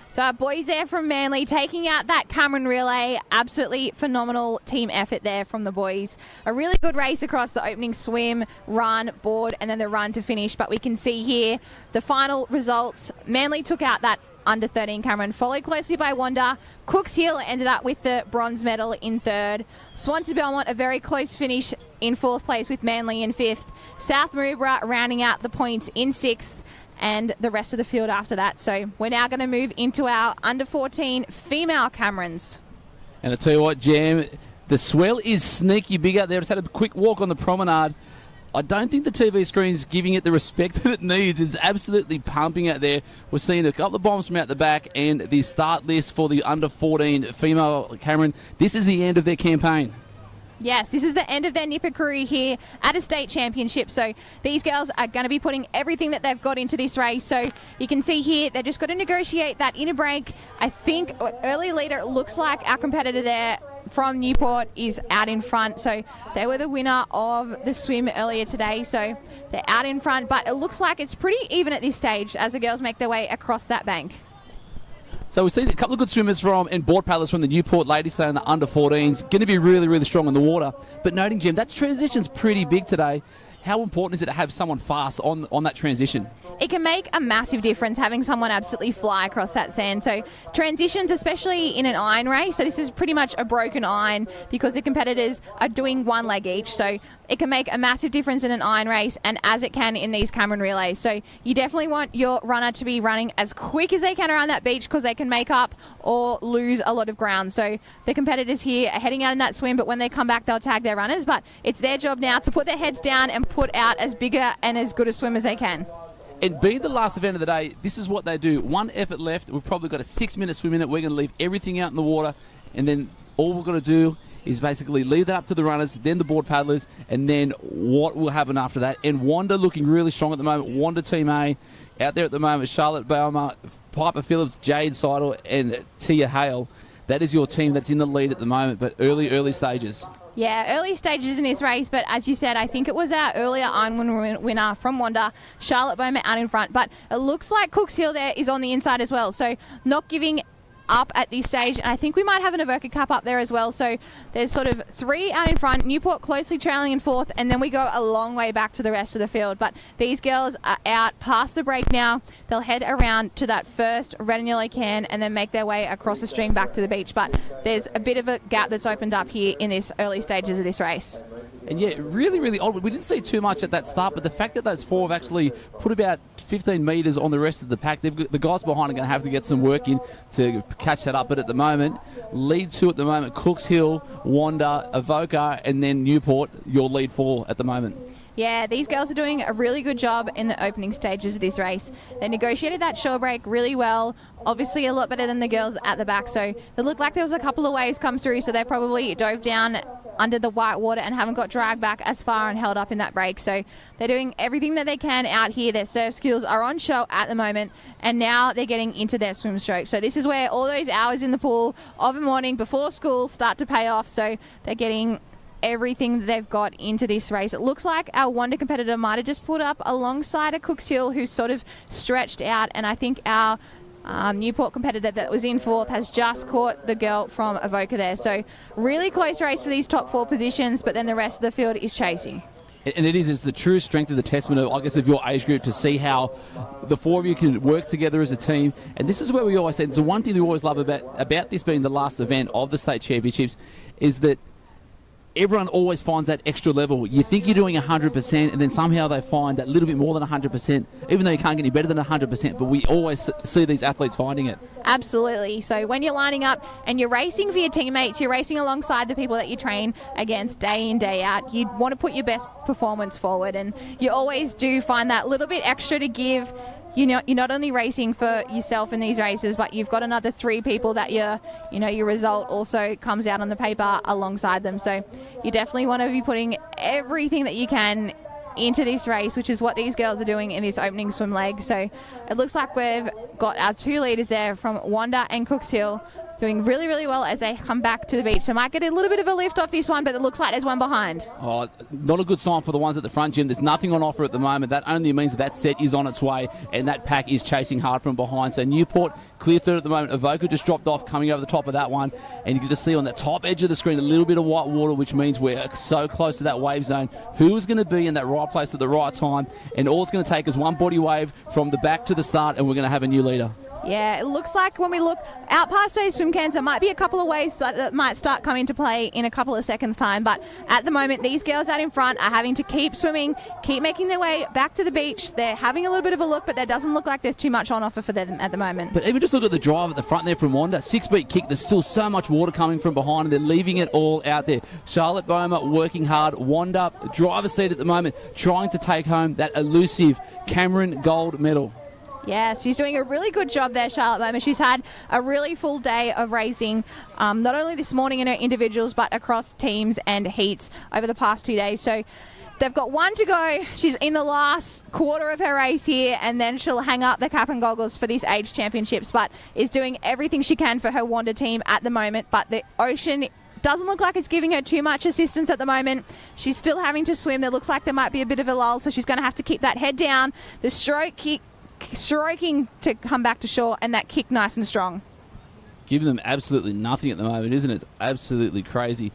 So our boys there from Manly taking out that Cameron relay. Absolutely phenomenal team effort there from the boys. A really good race across the opening swim, run, board, and then the run to finish. But we can see here the final results. Manly took out that under 13 Cameron, followed closely by Wanda. Cooks Hill ended up with the bronze medal in 3rd. Swansea Belmont, a very close finish in 4th place with Manly in 5th. South Maroubra rounding out the points in 6th, and the rest of the field after that. So we're now going to move into our under 14 female Camerons. And I tell you what, Jam, the swell is sneaky big out there. Just had a quick walk on the promenade. I don't think the TV screen's giving it the respect that it needs. It's absolutely pumping out there. We're seeing a couple of bombs from out the back, and the start list for the under-14 female Cameron. This is the end of their campaign. Yes, this is the end of their Nipper career here at a state championship. So these girls are going to be putting everything that they've got into this race. So you can see here, they've just got to negotiate that inner break. I think early leader, it looks like our competitor there from Newport is out in front. So they were the winner of the swim earlier today. So they're out in front, but it looks like it's pretty even at this stage as the girls make their way across that bank. So we've seen a couple of good swimmers and board paddlers from the Newport ladies today in the under-14s. Going to be really, really strong in the water. But noting, Jim, that transition's pretty big today. How important is it to have someone fast on that transition? It can make a massive difference having someone absolutely fly across that sand. So transitions, especially in an iron race, so this is pretty much a broken iron because the competitors are doing one leg each. So it can make a massive difference in an iron race, and as it can in these Cameron relays. So you definitely want your runner to be running as quick as they can around that beach because they can make up or lose a lot of ground. So the competitors here are heading out in that swim, but when they come back, they'll tag their runners. But it's their job now to put their heads down and put out as bigger and as good a swim as they can. And being the last event of the day, this is what they do. One effort left. We've probably got a 6-minute swim in it. We're going to leave everything out in the water, and then all we've got to do is basically leave that up to the runners, then the board paddlers, and then what will happen after that. And Wanda looking really strong at the moment. Wanda Team A out there at the moment. Charlotte Baumer, Piper Phillips, Jade Seidel, and Tia Hale. That is your team that's in the lead at the moment, but early stages. Yeah, early stages in this race, but as you said, I think it was our earlier Ironman winner from Wanda, Charlotte Baumer, out in front. But it looks like Cooks Hill there is on the inside as well, so not giving up at this stage, and I think we might have an Avoca Cup up there as well. So there's sort of 3 out in front, Newport closely trailing in 4th, and then we go a long way back to the rest of the field. But these girls are out past the break now. They'll head around to that first red and yellow can and then make their way across the stream back to the beach. But there's a bit of a gap that's opened up here in this early stages of this race. And yeah, really odd. We didn't see too much at that start, but the fact that those 4 have actually put about 15 metres on the rest of the pack, the guys behind are going to have to get some work in to catch that up. But at the moment, lead 2 at the moment, Cooks Hill, Wanda, Avoca, and then Newport, your lead 4 at the moment. Yeah, these girls are doing a really good job in the opening stages of this race. They negotiated that shore break really well, obviously a lot better than the girls at the back. So it looked like there was a couple of waves come through, so they probably dove down under the white water and haven't got dragged back as far and held up in that break. So they're doing everything that they can out here. Their surf skills are on show at the moment, and now they're getting into their swim stroke. So this is where all those hours in the pool of a morning before school start to pay off. So they're getting everything that they've got into this race. It looks like our Wanda competitor might have just put up alongside a Cooks Hill who's sort of stretched out, and I think our Newport competitor that was in 4th has just caught the girl from Avoca there. So really close race for these top 4 positions, but then the rest of the field is chasing. And it's the true strength of the testament of, I guess, of your age group to see how the 4 of you can work together as a team. And this is where we always say, it's the one thing we always love about this being the last event of the state championships, is that everyone always finds that extra level. You think you're doing 100%, and then somehow they find that little bit more than 100%, even though you can't get any better than 100%, but we always see these athletes finding it. Absolutely. So when you're lining up and you're racing for your teammates, you're racing alongside the people that you train against day in, day out, you want to put your best performance forward, and you always do find that little bit extra to give. You're not only racing for yourself in these races, but you've got another 3 people that your result also comes out on the paper alongside them. So you definitely want to be putting everything that you can into this race, which is what these girls are doing in this opening swim leg. So it looks like we've got our 2 leaders there from Wanda and Cooks Hill doing really, really well as they come back to the beach. So might get a little bit of a lift off this one, but it looks like there's one behind. Oh, not a good sign for the ones at the front, Jim. There's nothing on offer at the moment. That only means that set is on its way, and that pack is chasing hard from behind. So Newport clear 3rd at the moment. Avoca just dropped off coming over the top of that one, and you can just see on the top edge of the screen a little bit of white water, which means we're so close to that wave zone. Who is going to be in that right place at the right time? And all it's going to take is one body wave from the back to the start, and we're going to have a new leader. Yeah, it looks like when we look out past those swim cans, there might be a couple of waves that might start coming to play in a couple of seconds' time. But at the moment, these girls out in front are having to keep swimming, keep making their way back to the beach. They're having a little bit of a look, but there doesn't look like there's too much on offer for them at the moment. But even just look at the drive at the front there from Wanda. 6-beat kick. There's still so much water coming from behind, and they're leaving it all out there. Charlotte Boma working hard. Wanda, driver's seat at the moment, trying to take home that elusive Cameron gold medal. Yeah, she's doing a really good job there, Charlotte Bowman. She's had a really full day of racing, not only this morning in her individuals, but across teams and heats over the past 2 days. So they've got one to go. She's in the last quarter of her race here, and then she'll hang up the cap and goggles for this age championships, but is doing everything she can for her Wanda team at the moment. But the Ocean doesn't look like it's giving her too much assistance at the moment. She's still having to swim. There looks like there might be a bit of a lull, so she's going to have to keep that head down. The stroke kick, stroking to come back to shore, and that kick nice and strong. Giving them absolutely nothing at the moment, isn't it? It's absolutely crazy.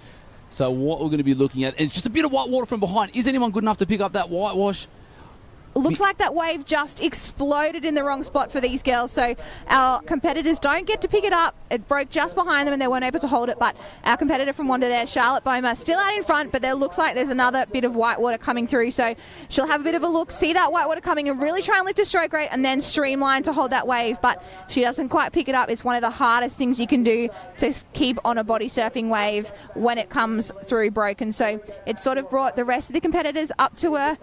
So what we're going to be looking at, and it's just a bit of white water from behind. Is anyone good enough to pick up that whitewash? Looks like that wave just exploded in the wrong spot for these girls, so our competitors don't get to pick it up. It broke just behind them and they weren't able to hold it, but our competitor from Wanda there, Charlotte Boma, still out in front, but there looks like there's another bit of white water coming through, so she'll have a bit of a look, see that white water coming and really try and lift a stroke rate and then streamline to hold that wave, but she doesn't quite pick it up. It's one of the hardest things you can do to keep on a body surfing wave when it comes through broken, so it sort of brought the rest of the competitors up to her.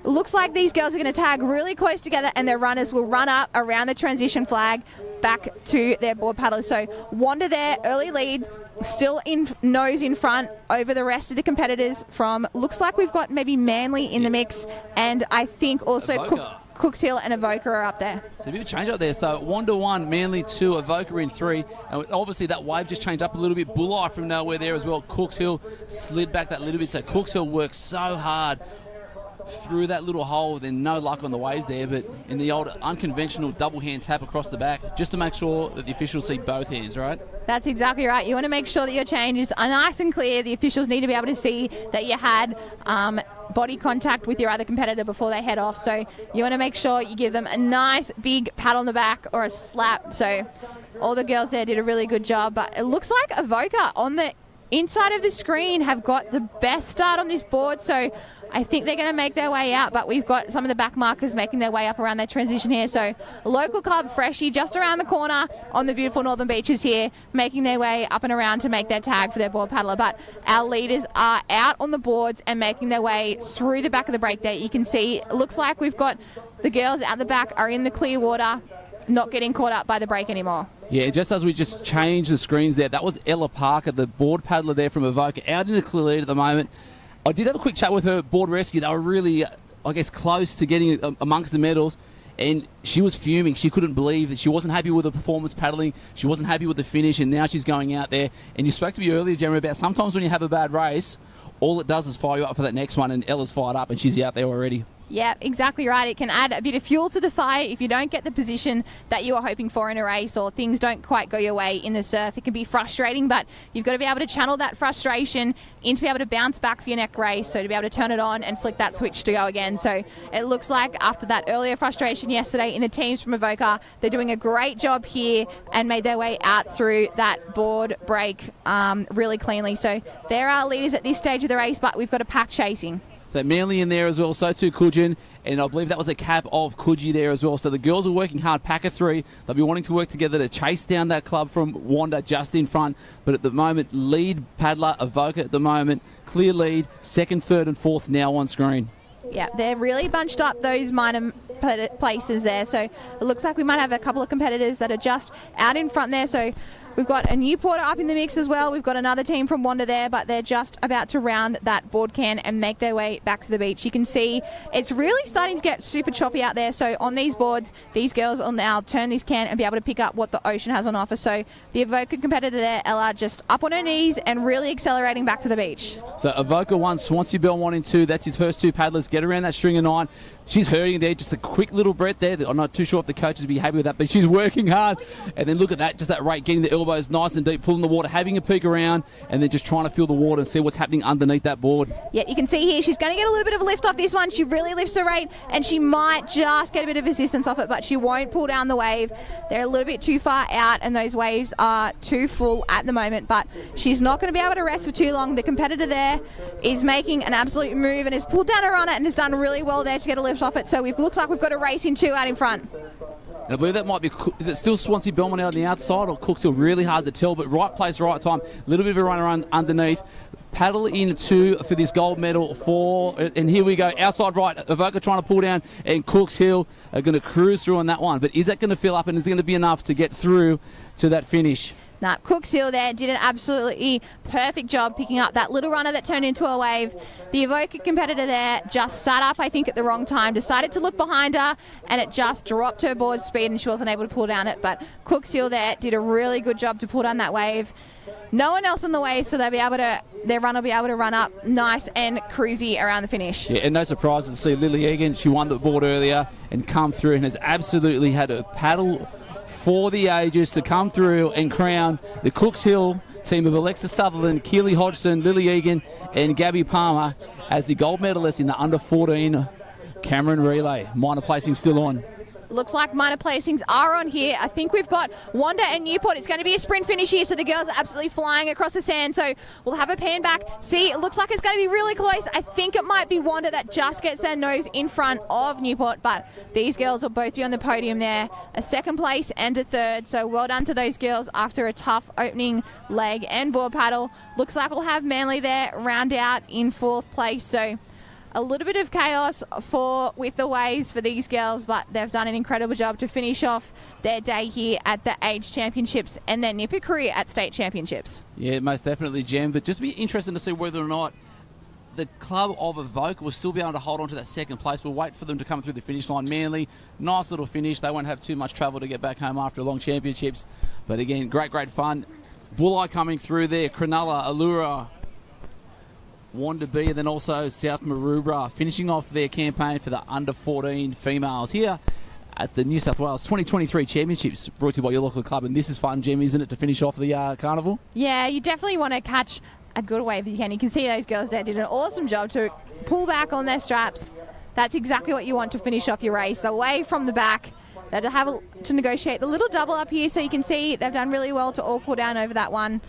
Looks like these girls are going to tag really close together and their runners will run up around the transition flag back to their board paddlers. So Wanda there, early lead, still in nose in front over the rest of the competitors from, looks like we've got maybe Manly in the mix, and I think also Cooks Hill and Avoca are up there. So a bit of a change up there. So Wanda 1, Manly 2, Avoca in 3. And obviously that wave just changed up a little bit. Bulleye from nowhere there as well. Cooks Hill slid back that little bit. So Cooks Hill worked so hard through that little hole, then no luck on the waves there, but in the old unconventional double hand tap across the back, just to make sure that the officials see both hands, right? That's exactly right. You want to make sure that your change is nice and clear. The officials need to be able to see that you had body contact with your other competitor before they head off, so you want to make sure you give them a nice big pat on the back or a slap. So all the girls there did a really good job, but it looks like Avoca on the inside of the screen have got the best start on this board, so I think they're going to make their way out, but we've got some of the back markers making their way up around their transition here. So local club Freshie just around the corner on the beautiful northern beaches here, making their way up and around to make their tag for their board paddler. But our leaders are out on the boards and making their way through the back of the break there. You can see, it looks like we've got the girls out the back are in the clear water, not getting caught up by the break anymore. Yeah, just as we just changed the screens there, that was Ella Parker, the board paddler there from Avoca, out in the clear lead at the moment. I did have a quick chat with her board rescue. They were really, I guess, close to getting amongst the medals, and she was fuming. She couldn't believe that she wasn't happy with the performance paddling. She wasn't happy with the finish, and now she's going out there. And you spoke to me earlier, Jeremy, about sometimes when you have a bad race, all it does is fire you up for that next one, and Ella's fired up, and she's out there already. Yeah, exactly right. It can add a bit of fuel to the fire if you don't get the position that you are hoping for in a race or things don't quite go your way in the surf. It can be frustrating, but you've got to be able to channel that frustration into be able to bounce back for your next race, so to be able to turn it on and flick that switch to go again. So it looks like after that earlier frustration yesterday in the teams from Avoca, they're doing a great job here and made their way out through that board break really cleanly. So there are leaders at this stage of the race, but we've got a pack chasing. So Manly in there as well, so too Coogin, and I believe that was a cap of Coogee there as well. So the girls are working hard, pack of 3. They'll be wanting to work together to chase down that club from Wanda just in front. But at the moment, lead paddler Avoca at the moment, clear lead, second, third and fourth now on screen. Yeah, they're really bunched up those minor places there. So it looks like we might have a couple of competitors that are just out in front there. So we've got a Newporter up in the mix as well. We've got another team from Wanda there, but they're just about to round that board can and make their way back to the beach. You can see it's really starting to get super choppy out there. So on these boards, these girls will now turn this can and be able to pick up what the ocean has on offer. So the Avoca competitor there, Ella, just up on her knees and really accelerating back to the beach. So Avoca 1, Swansea Bell 1 and 2. That's his first 2 paddlers. Get around that string of 9. She's hurting there, just a quick little breath there. I'm not too sure if the coaches would be happy with that, but she's working hard. And then look at that, just that rate, getting the elbows nice and deep, pulling the water, having a peek around, and then just trying to feel the water and see what's happening underneath that board. Yeah, you can see here she's going to get a little bit of a lift off this one. She really lifts her rate, and she might just get a bit of assistance off it, but she won't pull down the wave. They're a little bit too far out, and those waves are too full at the moment, but she's not going to be able to rest for too long. The competitor there is making an absolute move and has pulled down her on it and has done really well there to get a lift off it. So it looks like we've got a race in 2 out in front. And I believe that might be, is it still Swansea Belmont out on the outside, or Cook Hill? Really hard to tell, but right place, right time. A little bit of a run around underneath. Paddle in 2 for this gold medal 4, and here we go, outside right, Avoca trying to pull down, and Cooks Hill are going to cruise through on that one. But is that going to fill up, and is it going to be enough to get through to that finish? Now, Cooks Hill there did an absolutely perfect job picking up that little runner that turned into a wave. The Avoca competitor there just sat up, I think, at the wrong time, decided to look behind her, and it just dropped her board speed and she wasn't able to pull down it. But Cooks Hill there did a really good job to pull down that wave. No one else on the wave, so their runner will be able to run up nice and cruisy around the finish. Yeah, and no surprises to see Lily Egan. She won the board earlier and come through and has absolutely had a paddle for the ages to come through and crown the Cooks Hill team of Alexa Sutherland, Keely Hodgson, Lily Egan and Gabby Palmer as the gold medalists in the under-14 Cameron Relay. Minor placing still on. Looks like minor placings are on here. I think we've got Wanda and Newport. It's going to be a sprint finish here, so the girls are absolutely flying across the sand. So we'll have a pan back. See, it looks like it's going to be really close. I think it might be Wanda that just gets their nose in front of Newport, but these girls will both be on the podium there. A second place and a third, so well done to those girls after a tough opening leg and board paddle. Looks like we'll have Manly there round out in 4th place, so a little bit of chaos with the waves for these girls, but they've done an incredible job to finish off their day here at the Age Championships and their Nipper career at State Championships. Yeah, most definitely, Jem, but just be interesting to see whether or not the club of Avoca will still be able to hold on to that second place. We'll wait for them to come through the finish line. Manly, nice little finish. They won't have too much travel to get back home after a long championships. But again, great fun. Bulleye coming through there. Cronulla, Allura, Wanda B, and then also South Maroubra finishing off their campaign for the under-14 females here at the New South Wales 2023 Championships, brought to you by your local club. And this is fun, Jem, isn't it, to finish off the carnival? Yeah, you definitely want to catch a good wave if you can. You can see those girls there did an awesome job to pull back on their straps. That's exactly what you want to finish off your race, away from the back. They'll have to negotiate the little double up here, so you can see they've done really well to all pull down over that one.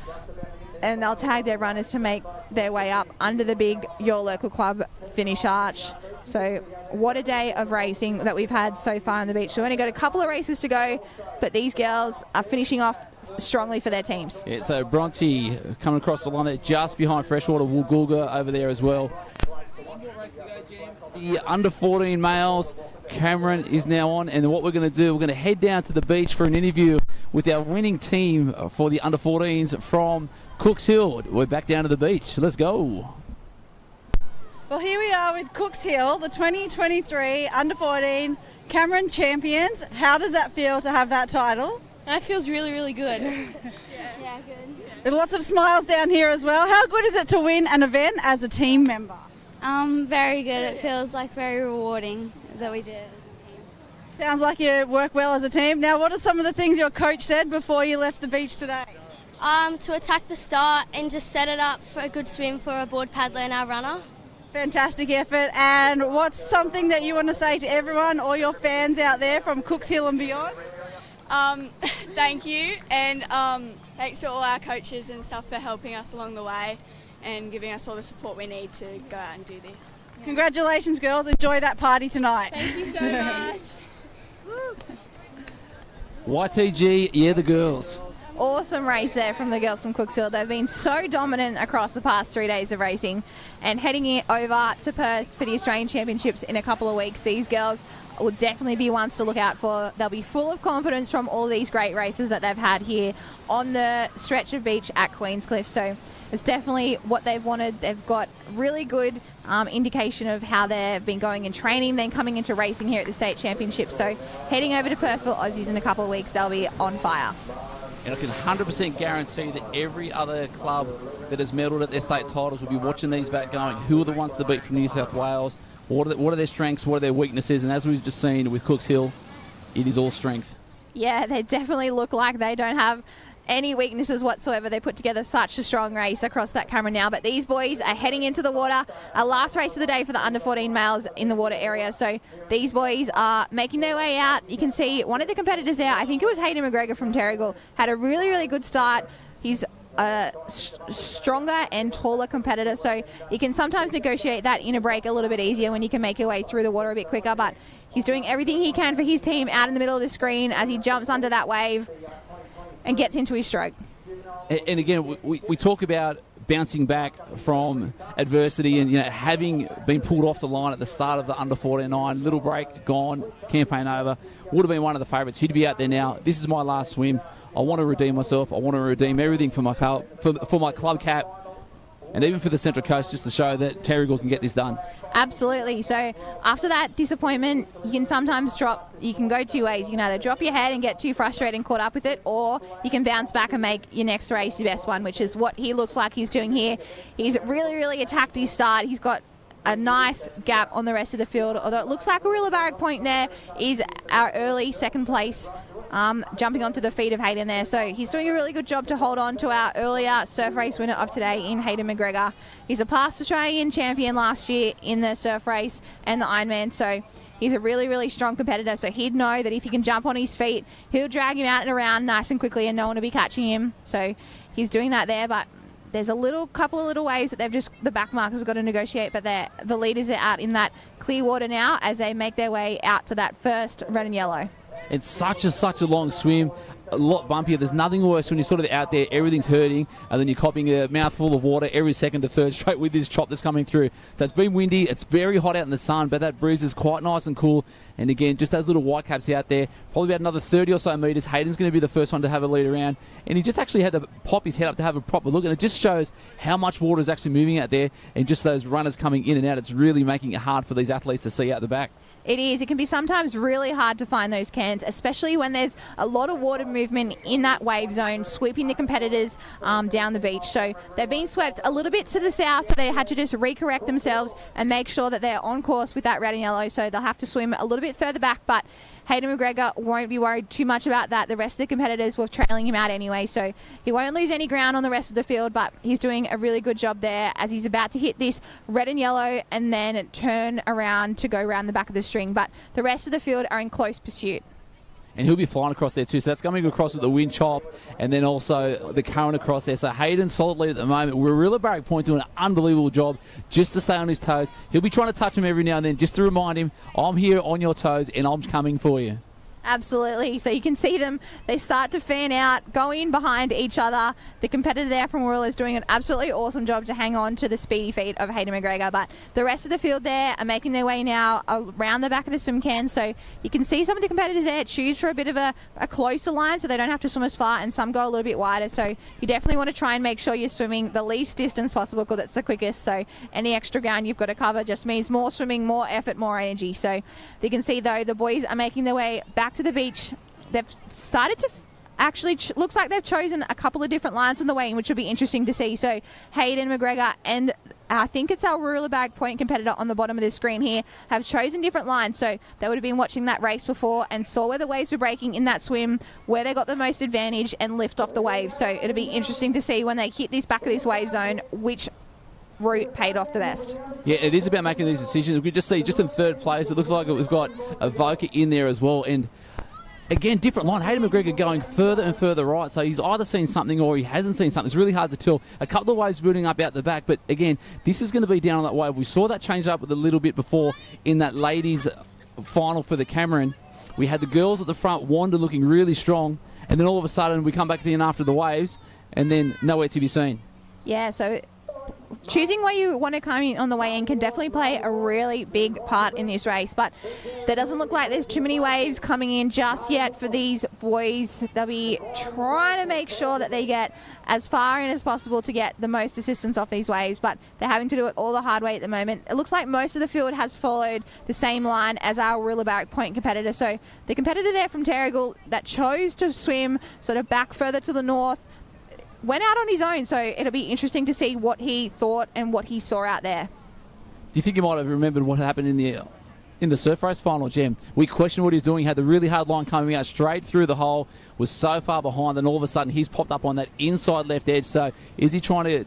And they'll tag their runners to make their way up under the big Your Local Club finish arch. So what a day of racing that we've had so far on the beach. We've only got a couple of races to go, but these girls are finishing off strongly for their teams. Yeah, so Bronte coming across the line there just behind Freshwater, Woolgoolga over there as well. One more race to go, Jim. The under-14 males, Cameron is now on, and what we're going to do, we're going to head down to the beach for an interview with our winning team for the under-14s from Cooks Hill. We're back down to the beach. Let's go. Well, here we are with Cooks Hill, the 2023 under-14 Cameron champions. How does that feel to have that title? That feels really, really good. Yeah, good. There's lots of smiles down here as well. How good is it to win an event as a team member? Very good. It feels like very rewarding that we did. Sounds like you work well as a team. Now, what are some of the things your coach said before you left the beach today? To attack the start and just set it up for a good swim for a board paddler and our runner. Fantastic effort. And what's something that you want to say to everyone, all your fans out there from Cooks Hill and beyond? Thank you, and thanks to all our coaches and stuff for helping us along the way and giving us all the support we need to go out and do this. Congratulations, girls. Enjoy that party tonight. Thank you so much. YTG, yeah, the girls. Awesome race there from the girls from Cooks Hill. They've been so dominant across the past 3 days of racing, and heading over to Perth for the Australian Championships in a couple of weeks, these girls will definitely be ones to look out for. They'll be full of confidence from all these great races that they've had here on the stretch of beach at Queenscliff. So it's definitely what they've wanted. They've got really good indication of how they've been going in training, then coming into racing here at the State Championships. So heading over to Perth for Aussies in a couple of weeks, they'll be on fire. And I can 100% guarantee that every other club that has medalled at their state titles will be watching these back going, who are the ones to beat from New South Wales? What are their strengths? What are their weaknesses? And as we've just seen with Cooks Hill, it is all strength. Yeah, they definitely look like they don't have any weaknesses whatsoever. They put together such a strong race across that camera now. But these boys are heading into the water. Our last race of the day for the under 14 males in the water area. So these boys are making their way out. You can see one of the competitors there, I think it was Hayden McGregor from Terrigal, had a really, really good start. He's a stronger and taller competitor, so you can sometimes negotiate that inner break a little bit easier when you can make your way through the water a bit quicker. But he's doing everything he can for his team out in the middle of the screen as he jumps under that wave and gets into his stroke. And again, we talk about bouncing back from adversity and having been pulled off the line at the start of the under 49, little break, gone, campaign over. Would have been one of the favourites. He'd be out there now. This is my last swim. I want to redeem myself. I want to redeem everything for my club cap, and even for the Central Coast, just to show that Terrigal can get this done. Absolutely. So after that disappointment, you can sometimes you can go two ways. You can either drop your head and get too frustrated and caught up with it, or you can bounce back and make your next race your best one, which is what he looks like he's doing here. He's really, really attacked his start. He's got a nice gap on the rest of the field, although it looks like a real barrack point there is our early second place, jumping onto the feet of Hayden there. So he's doing a really good job to hold on to our earlier surf race winner of today in Hayden McGregor. He's a past Australian champion last year in the surf race and the Ironman, so he's a really, really strong competitor. So he'd know that if he can jump on his feet, he'll drag him out and around nice and quickly and no one will be catching him. So he's doing that there, but there's a couple of little ways that the back markers have got to negotiate, but the leaders are out in that clear water now as they make their way out to that first red and yellow. It's such a long swim, a lot bumpier. There's nothing worse when you're sort of out there, everything's hurting, and then you're copping a mouthful of water every second to third straight with this chop that's coming through. So it's been windy, it's very hot out in the sun, but that breeze is quite nice and cool. And again, just those little white caps out there, probably about another 30 or so metres. Hayden's going to be the first one to have a lead around, and he just actually had to pop his head up to have a proper look, and it just shows how much water is actually moving out there, and just those runners coming in and out. It's really making it hard for these athletes to see out the back. It is. It can be sometimes really hard to find those cans, especially when there's a lot of water movement in that wave zone, sweeping the competitors down the beach. So they've been swept a little bit to the south, so they had to just recorrect themselves and make sure that they're on course with that red and yellow. So they'll have to swim a little bit further back, but Hayden McGregor won't be worried too much about that. The rest of the competitors were trailing him out anyway, so he won't lose any ground on the rest of the field, but he's doing a really good job there as he's about to hit this red and yellow and then turn around to go around the back of the string. But the rest of the field are in close pursuit. And he'll be flying across there too. So that's coming across with the wind chop and then also the current across there. So Hayden solidly at the moment. We're Barrack Point doing an unbelievable job just to stay on his toes. He'll be trying to touch him every now and then just to remind him, I'm here on your toes and I'm coming for you. Absolutely. So you can see them. They start to fan out, go in behind each other. The competitor there from Wirral is doing an absolutely awesome job to hang on to the speedy feet of Hayden McGregor. But the rest of the field there are making their way now around the back of the swim can. So you can see some of the competitors there choose for a bit of a closer line so they don't have to swim as far, and some go a little bit wider. So you definitely want to try and make sure you're swimming the least distance possible because it's the quickest. So any extra ground you've got to cover just means more swimming, more effort, more energy. So you can see, though, the boys are making their way back to the beach. They've started to actually looks like they've chosen a couple of different lines on the way in, which will be interesting to see. So Hayden McGregor and I think it's our Wirral Point competitor on the bottom of the screen here have chosen different lines. So they would have been watching that race before and saw where the waves were breaking in that swim, where they got the most advantage and lift off the waves. So it'll be interesting to see when they hit this back of this wave zone which route paid off the best. Yeah, it is about making these decisions. We just see just in third place, it looks like we've got a Voca in there as well. And again, different line. Hayden McGregor going further and further right. So he's either seen something or he hasn't seen something. It's really hard to tell. A couple of waves building up out the back. But again, this is going to be down on that wave. We saw that change up with a little bit before in that ladies final for the Cameron. We had the girls at the front, Wanda looking really strong. And then all of a sudden we come back in after the waves and then nowhere to be seen. Yeah, so choosing where you want to come in on the way in can definitely play a really big part in this race, but there doesn't look like there's too many waves coming in just yet for these boys. They'll be trying to make sure that they get as far in as possible to get the most assistance off these waves, but they're having to do it all the hard way at the moment. It looks like most of the field has followed the same line as our Wirral Point competitor. So the competitor there from Terrigal that chose to swim sort of back further to the north went out on his own, so it'll be interesting to see what he thought and what he saw out there. you think you might have remembered what happened in the surf race final, Jem? We questioned what he was doing. He had the really hard line coming out straight through the hole, was so far behind, and all of a sudden he's popped up on that inside left edge. So is he trying to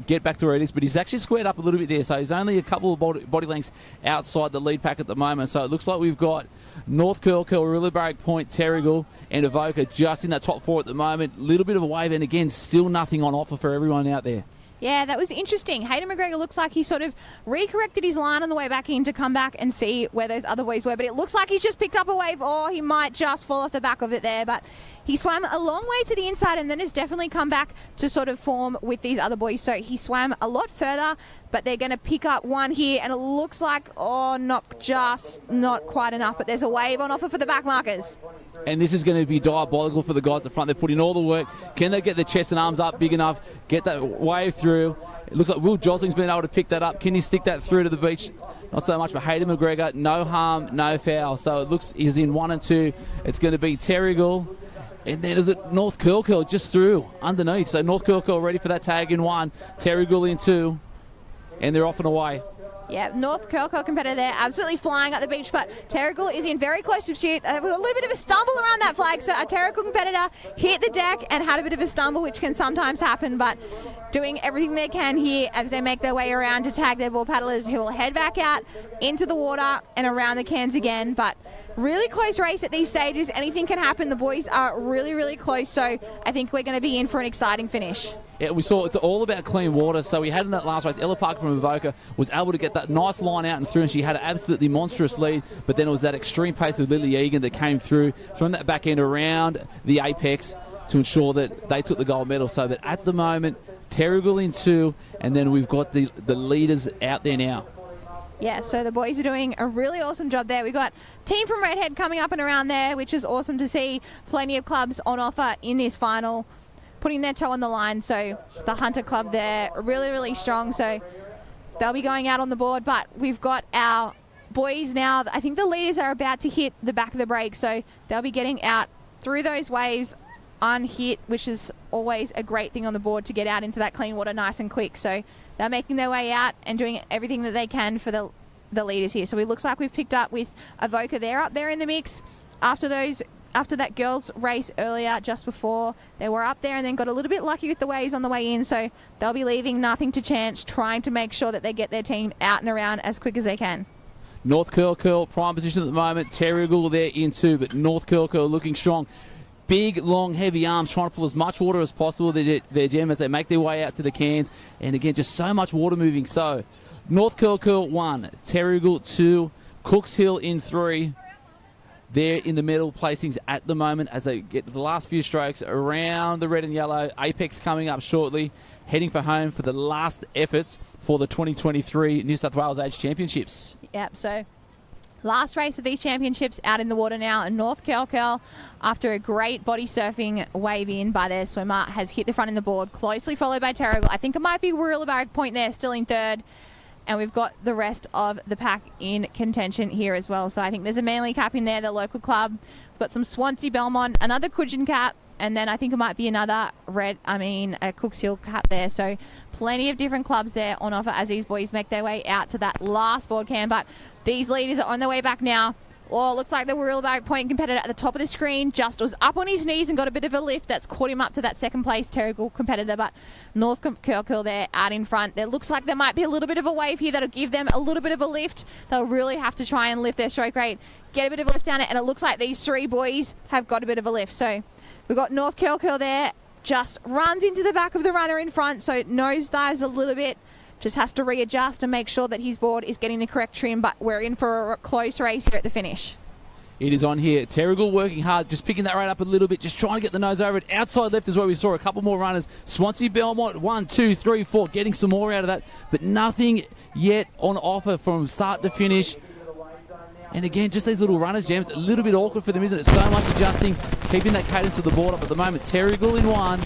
get back to where it is? But he's actually squared up a little bit there. So he's only a couple of body lengths outside the lead pack at the moment. So it looks like we've got North Curl, Rillibarrick Point, Terrigal, and Avoca just in that top 4 at the moment. Little bit of a wave, and again, still nothing on offer for everyone out there. Yeah, that was interesting. Hayden McGregor looks like he sort of recorrected his line on the way back in to come back and see where those other boys were. But it looks like he's just picked up a wave, or he might just fall off the back of it there. But he swam a long way to the inside and then has definitely come back to sort of form with these other boys. So he swam a lot further, but they're going to pick up one here. And it looks like, not quite enough. But there's a wave on offer for the back markers. And this is going to be diabolical for the guys at the front. They're putting all the work. Can they get their chest and arms up big enough, get that wave through? It looks like Will Josling's been able to pick that up. Can he stick that through to the beach? Not so much for Hayden McGregor. No harm, no foul. So it looks he's in 1 and 2. It's going to be Terrigal. And then is it North Curl just through underneath. So North Curl ready for that tag in 1. Terrigal in 2. And they're off and away. Yeah, North Curl competitor there, absolutely flying up the beach, but Terrigal is in very close pursuit. With a little bit of a stumble around that flag, so a Terrigal competitor hit the deck and had a bit of a stumble, which can sometimes happen, but doing everything they can here as they make their way around to tag their ball paddlers, who will head back out into the water and around the cans again. But really close race at these stages. Anything can happen. The boys are really, really close, so I think we're going to be in for an exciting finish. Yeah, we saw it's all about clean water. So we had in that last race, Ella Parker from Avoca was able to get that nice line out and through, and she had an absolutely monstrous lead. But then it was that extreme pace of Lily Egan that came through, throwing that back end around the apex to ensure that they took the gold medal. So that at the moment, Terrigal in 2, and then we've got the leaders out there now. Yeah, so the boys are doing a really awesome job there. We've got team from Redhead coming up and around there, which is awesome to see. Plenty of clubs on offer in this final, putting their toe on the line. So the Hunter Club there, really, really strong. So they'll be going out on the board. But we've got our boys now. I think the leaders are about to hit the back of the break. So they'll be getting out through those waves unhit, which is always a great thing on the board to get out into that clean water nice and quick. So they're making their way out and doing everything that they can for the leaders here. So it looks like we've picked up with Avoca. They're up there in the mix after that girls race earlier, just before. They were up there and then got a little bit lucky with the waves on the way in. So they'll be leaving nothing to chance, trying to make sure that they get their team out and around as quick as they can. North Curl prime position at the moment. Terrigal there in 2, but North Curl looking strong. Big, long, heavy arms trying to pull as much water as possible their Gem as they make their way out to the cans. And again, just so much water moving. So North Curl 1, Terrigal 2, Cooks Hill in 3. They're in the medal placings at the moment as they get to the last few strokes around the red and yellow. Apex coming up shortly, heading for home for the last efforts for the 2023 New South Wales Age Championships. Yep, so last race of these championships out in the water now, and North Curl, after a great body surfing wave in by their swimmer, has hit the front in the board, closely followed by Terrigal. I think it might be Rillibarrick Point there, still in 3rd. And we've got the rest of the pack in contention here as well. So I think there's a Manly cap in there, the local club. We've got some Swansea Belmont, another Coogin cap, and then I think it might be another a Cooks Hill cap there. So plenty of different clubs there on offer as these boys make their way out to that last board cam. But these leaders are on their way back now. Oh, looks like the Rillibarrick Point competitor at the top of the screen just was up on his knees and got a bit of a lift. That's caught him up to that second place Terrigal competitor. But North Curl there out in front. There looks like there might be a little bit of a wave here that'll give them a little bit of a lift. They'll really have to try and lift their stroke rate, get a bit of a lift down it, and it looks like these 3 boys have got a bit of a lift. So we've got North Curl there, just runs into the back of the runner in front, so nose dives a little bit. Just has to readjust and make sure that his board is getting the correct trim, but we're in for a close race here at the finish. It is on here. Terrigal working hard, just picking that right up a little bit, just trying to get the nose over it. Outside left is where we saw a couple more runners. Swansea Belmont, 1, 2, 3, 4, getting some more out of that, but nothing yet on offer from start to finish. And again, just these little runners, James, a little bit awkward for them, isn't it? So much adjusting, keeping that cadence of the board up at the moment. Terrigal in 1,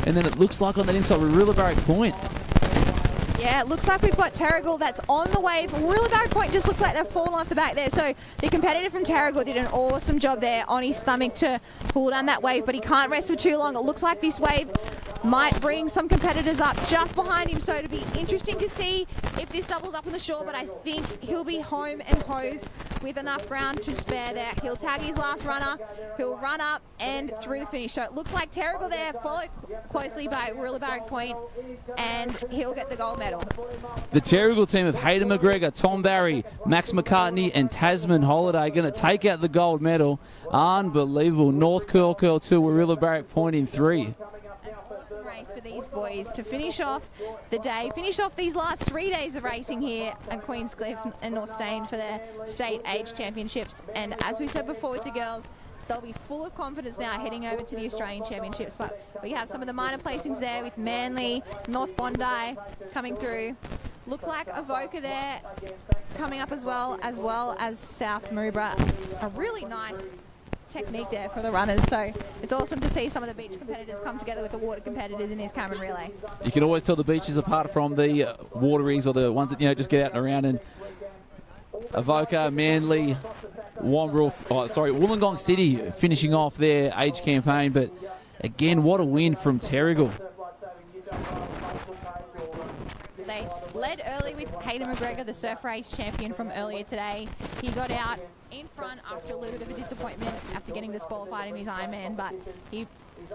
and then it looks like on that inside, Rillibarrick Point. Yeah, it looks like we've got Terrigal that's on the wave. Rillibarrick Point just looked like they've fallen off the back there. So the competitor from Terrigal did an awesome job there on his stomach to pull down that wave, but he can't rest for too long. It looks like this wave might bring some competitors up just behind him. So it'll be interesting to see if this doubles up on the shore, but I think he'll be home and hose with enough ground to spare there. He'll tag his last runner, he'll run up and through the finish. So it looks like Terrigal there, followed closely by Warilla Barrack Point, and he'll get the gold medal. The Terrigal team of Hayden McGregor, Tom Barry, Max McCartney and Tasman Holiday going to take out the gold medal. Unbelievable. North Curl 2, Warilla Barrack Point in 3. Awesome race for these boys to finish off the day, finish off these last 3 days of racing here at Queenscliff and Northstein for their state age championships. And as we said before with the girls, they'll be full of confidence now heading over to the Australian Championships. But we have some of the minor placings there with Manly, North Bondi coming through. Looks like Avoca there coming up as well as South Maroubra. A really nice technique there for the runners. So it's awesome to see some of the beach competitors come together with the water competitors in this Cameron Relay. You can always tell the beaches apart from the waterings or the ones that, you know, just get out and around. And Avoca, Manly, Wollongong City finishing off their age campaign. But again, what a win from Terrigal. They led early with Hayden McGregor, the surf race champion from earlier today. He got out in front after a little bit of a disappointment after getting disqualified in his Ironman, but he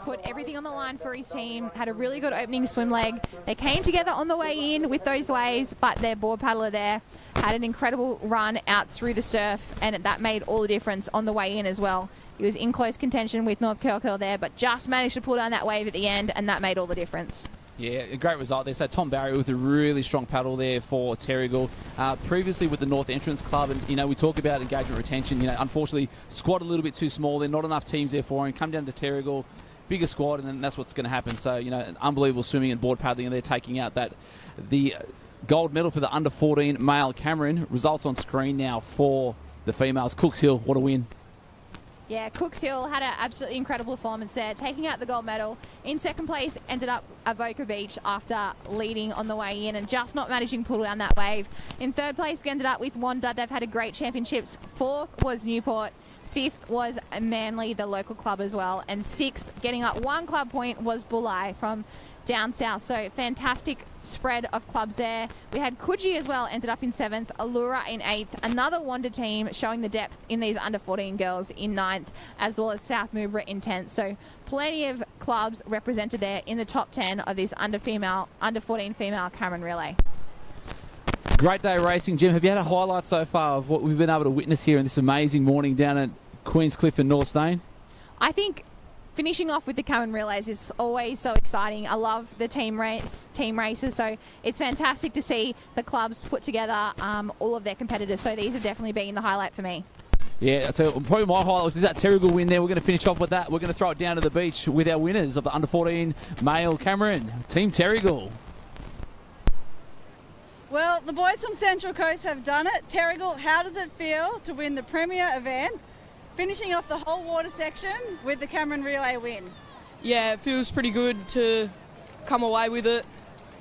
put everything on the line for his team, had a really good opening swim leg. They came together on the way in with those waves, but their board paddler there had an incredible run out through the surf, and that made all the difference on the way in as well. He was in close contention with North Curl there, but just managed to pull down that wave at the end, and that made all the difference. Yeah, a great result there. So Tom Barry with a really strong paddle there for Terrigal. Previously with the North Entrance Club, and, you know, we talk about engagement retention. You know, unfortunately, squad a little bit too small. There are not enough teams there for him. Come down to Terrigal, bigger squad, and then that's what's going to happen. So, you know, an unbelievable swimming and board paddling, and they're taking out the gold medal for the under-14 male Cameron. Results on screen now for the females. Cooks Hill, what a win. Yeah, Cooks Hill had an absolutely incredible performance there, taking out the gold medal. In second place, ended up Avoca Beach after leading on the way in and just not managing to pull down that wave. In third place, we ended up with Wanda. They've had a great championships. Fourth was Newport. Fifth was Manly, the local club as well. And sixth, getting up one club point, was Bulli from down south. So fantastic spread of clubs there. We had Coogee as well, ended up in 7th, Allura in 8th, another Wanda team showing the depth in these under 14 girls in 9th, as well as South Maroubra in 10th. So plenty of clubs represented there in the top 10 of this under 14 female Cameron Relay. Great day racing, Jim. Have you had a highlight so far of what we've been able to witness here in this amazing morning down at Queenscliff and Northstein? I think finishing off with the Cameron Relays is always so exciting. I love the team races, so it's fantastic to see the clubs put together all of their competitors. So these have definitely been the highlight for me. Yeah, I'll tell you, probably my highlight is that Terrigal win there. We're going to finish off with that. We're going to throw it down to the beach with our winners of the under-14 male Cameron, Team Terrigal. Well, the boys from Central Coast have done it. Terrigal, how does it feel to win the premier event, finishing off the whole water section with the Cameron Relay win? Yeah, it feels pretty good to come away with it.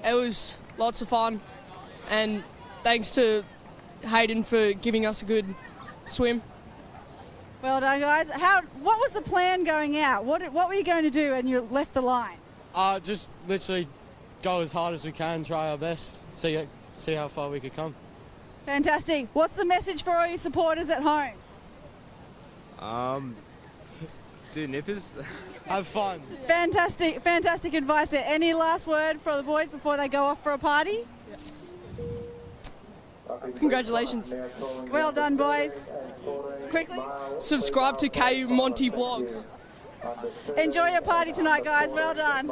It was lots of fun, and thanks to Hayden for giving us a good swim. Well done, guys. What was the plan going out? What were you going to do when you left the line? Just literally go as hard as we can, try our best, see how far we could come. Fantastic. What's the message for all your supporters at home? Do nippers. Have fun. Fantastic advice there. Any last word for the boys before they go off for a party? Congratulations. Well done, boys. Quickly. Subscribe to K Monty Vlogs. Enjoy your party tonight, guys. Well done.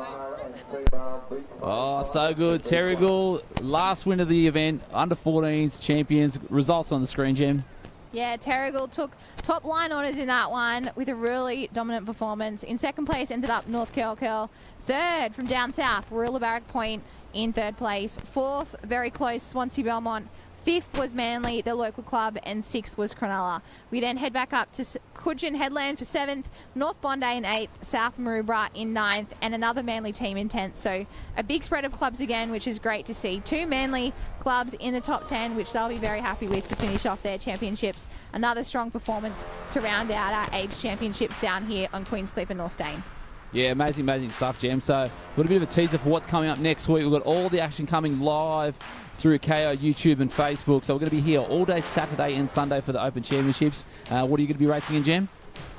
Oh, so good. Terrigal, last win of the event, under-14s champions. Results on the screen, Jim. Yeah, Terrigal took top line honours in that one with a really dominant performance. In second place ended up North Curl. Third from down south, Warilla Barrack Point in third place. Fourth, very close, Swansea Belmont. Fifth was Manly, the local club, and sixth was Cronulla. We then head back up to Coogee Headland for 7th, North Bondi in 8th, South Maroubra in 9th, and another Manly team in 10th. So a big spread of clubs again, which is great to see. 2 Manly clubs in the top 10, which they'll be very happy with to finish off their championships. Another strong performance to round out our age championships down here on Queenscliff and Northstein. Yeah, amazing stuff, Jem. So we've got a bit of a teaser for what's coming up next week. We've got all the action coming live through KO, YouTube and Facebook. So we're going to be here all day Saturday and Sunday for the Open Championships. What are you going to be racing in, Jem?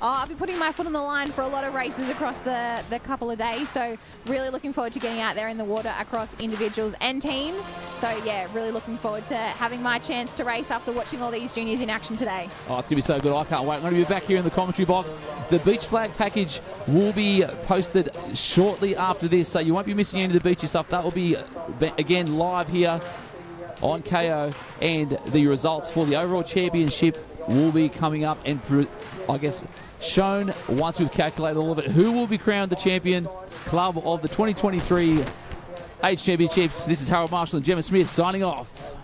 I'll be putting my foot on the line for a lot of races across the couple of days. So really looking forward to getting out there in the water across individuals and teams. So yeah, really looking forward to having my chance to race after watching all these juniors in action today. Oh, it's going to be so good. I can't wait. I'm going to be back here in the commentary box. The beach flag package will be posted shortly after this, so you won't be missing any of the beachy stuff. That will be, again, live here on KO, and the results for the overall championship will be coming up and, I guess, shown once we've calculated all of it. Who will be crowned the champion club of the 2023 Age Championships? This is Harold Marshall and Gemma Smith signing off.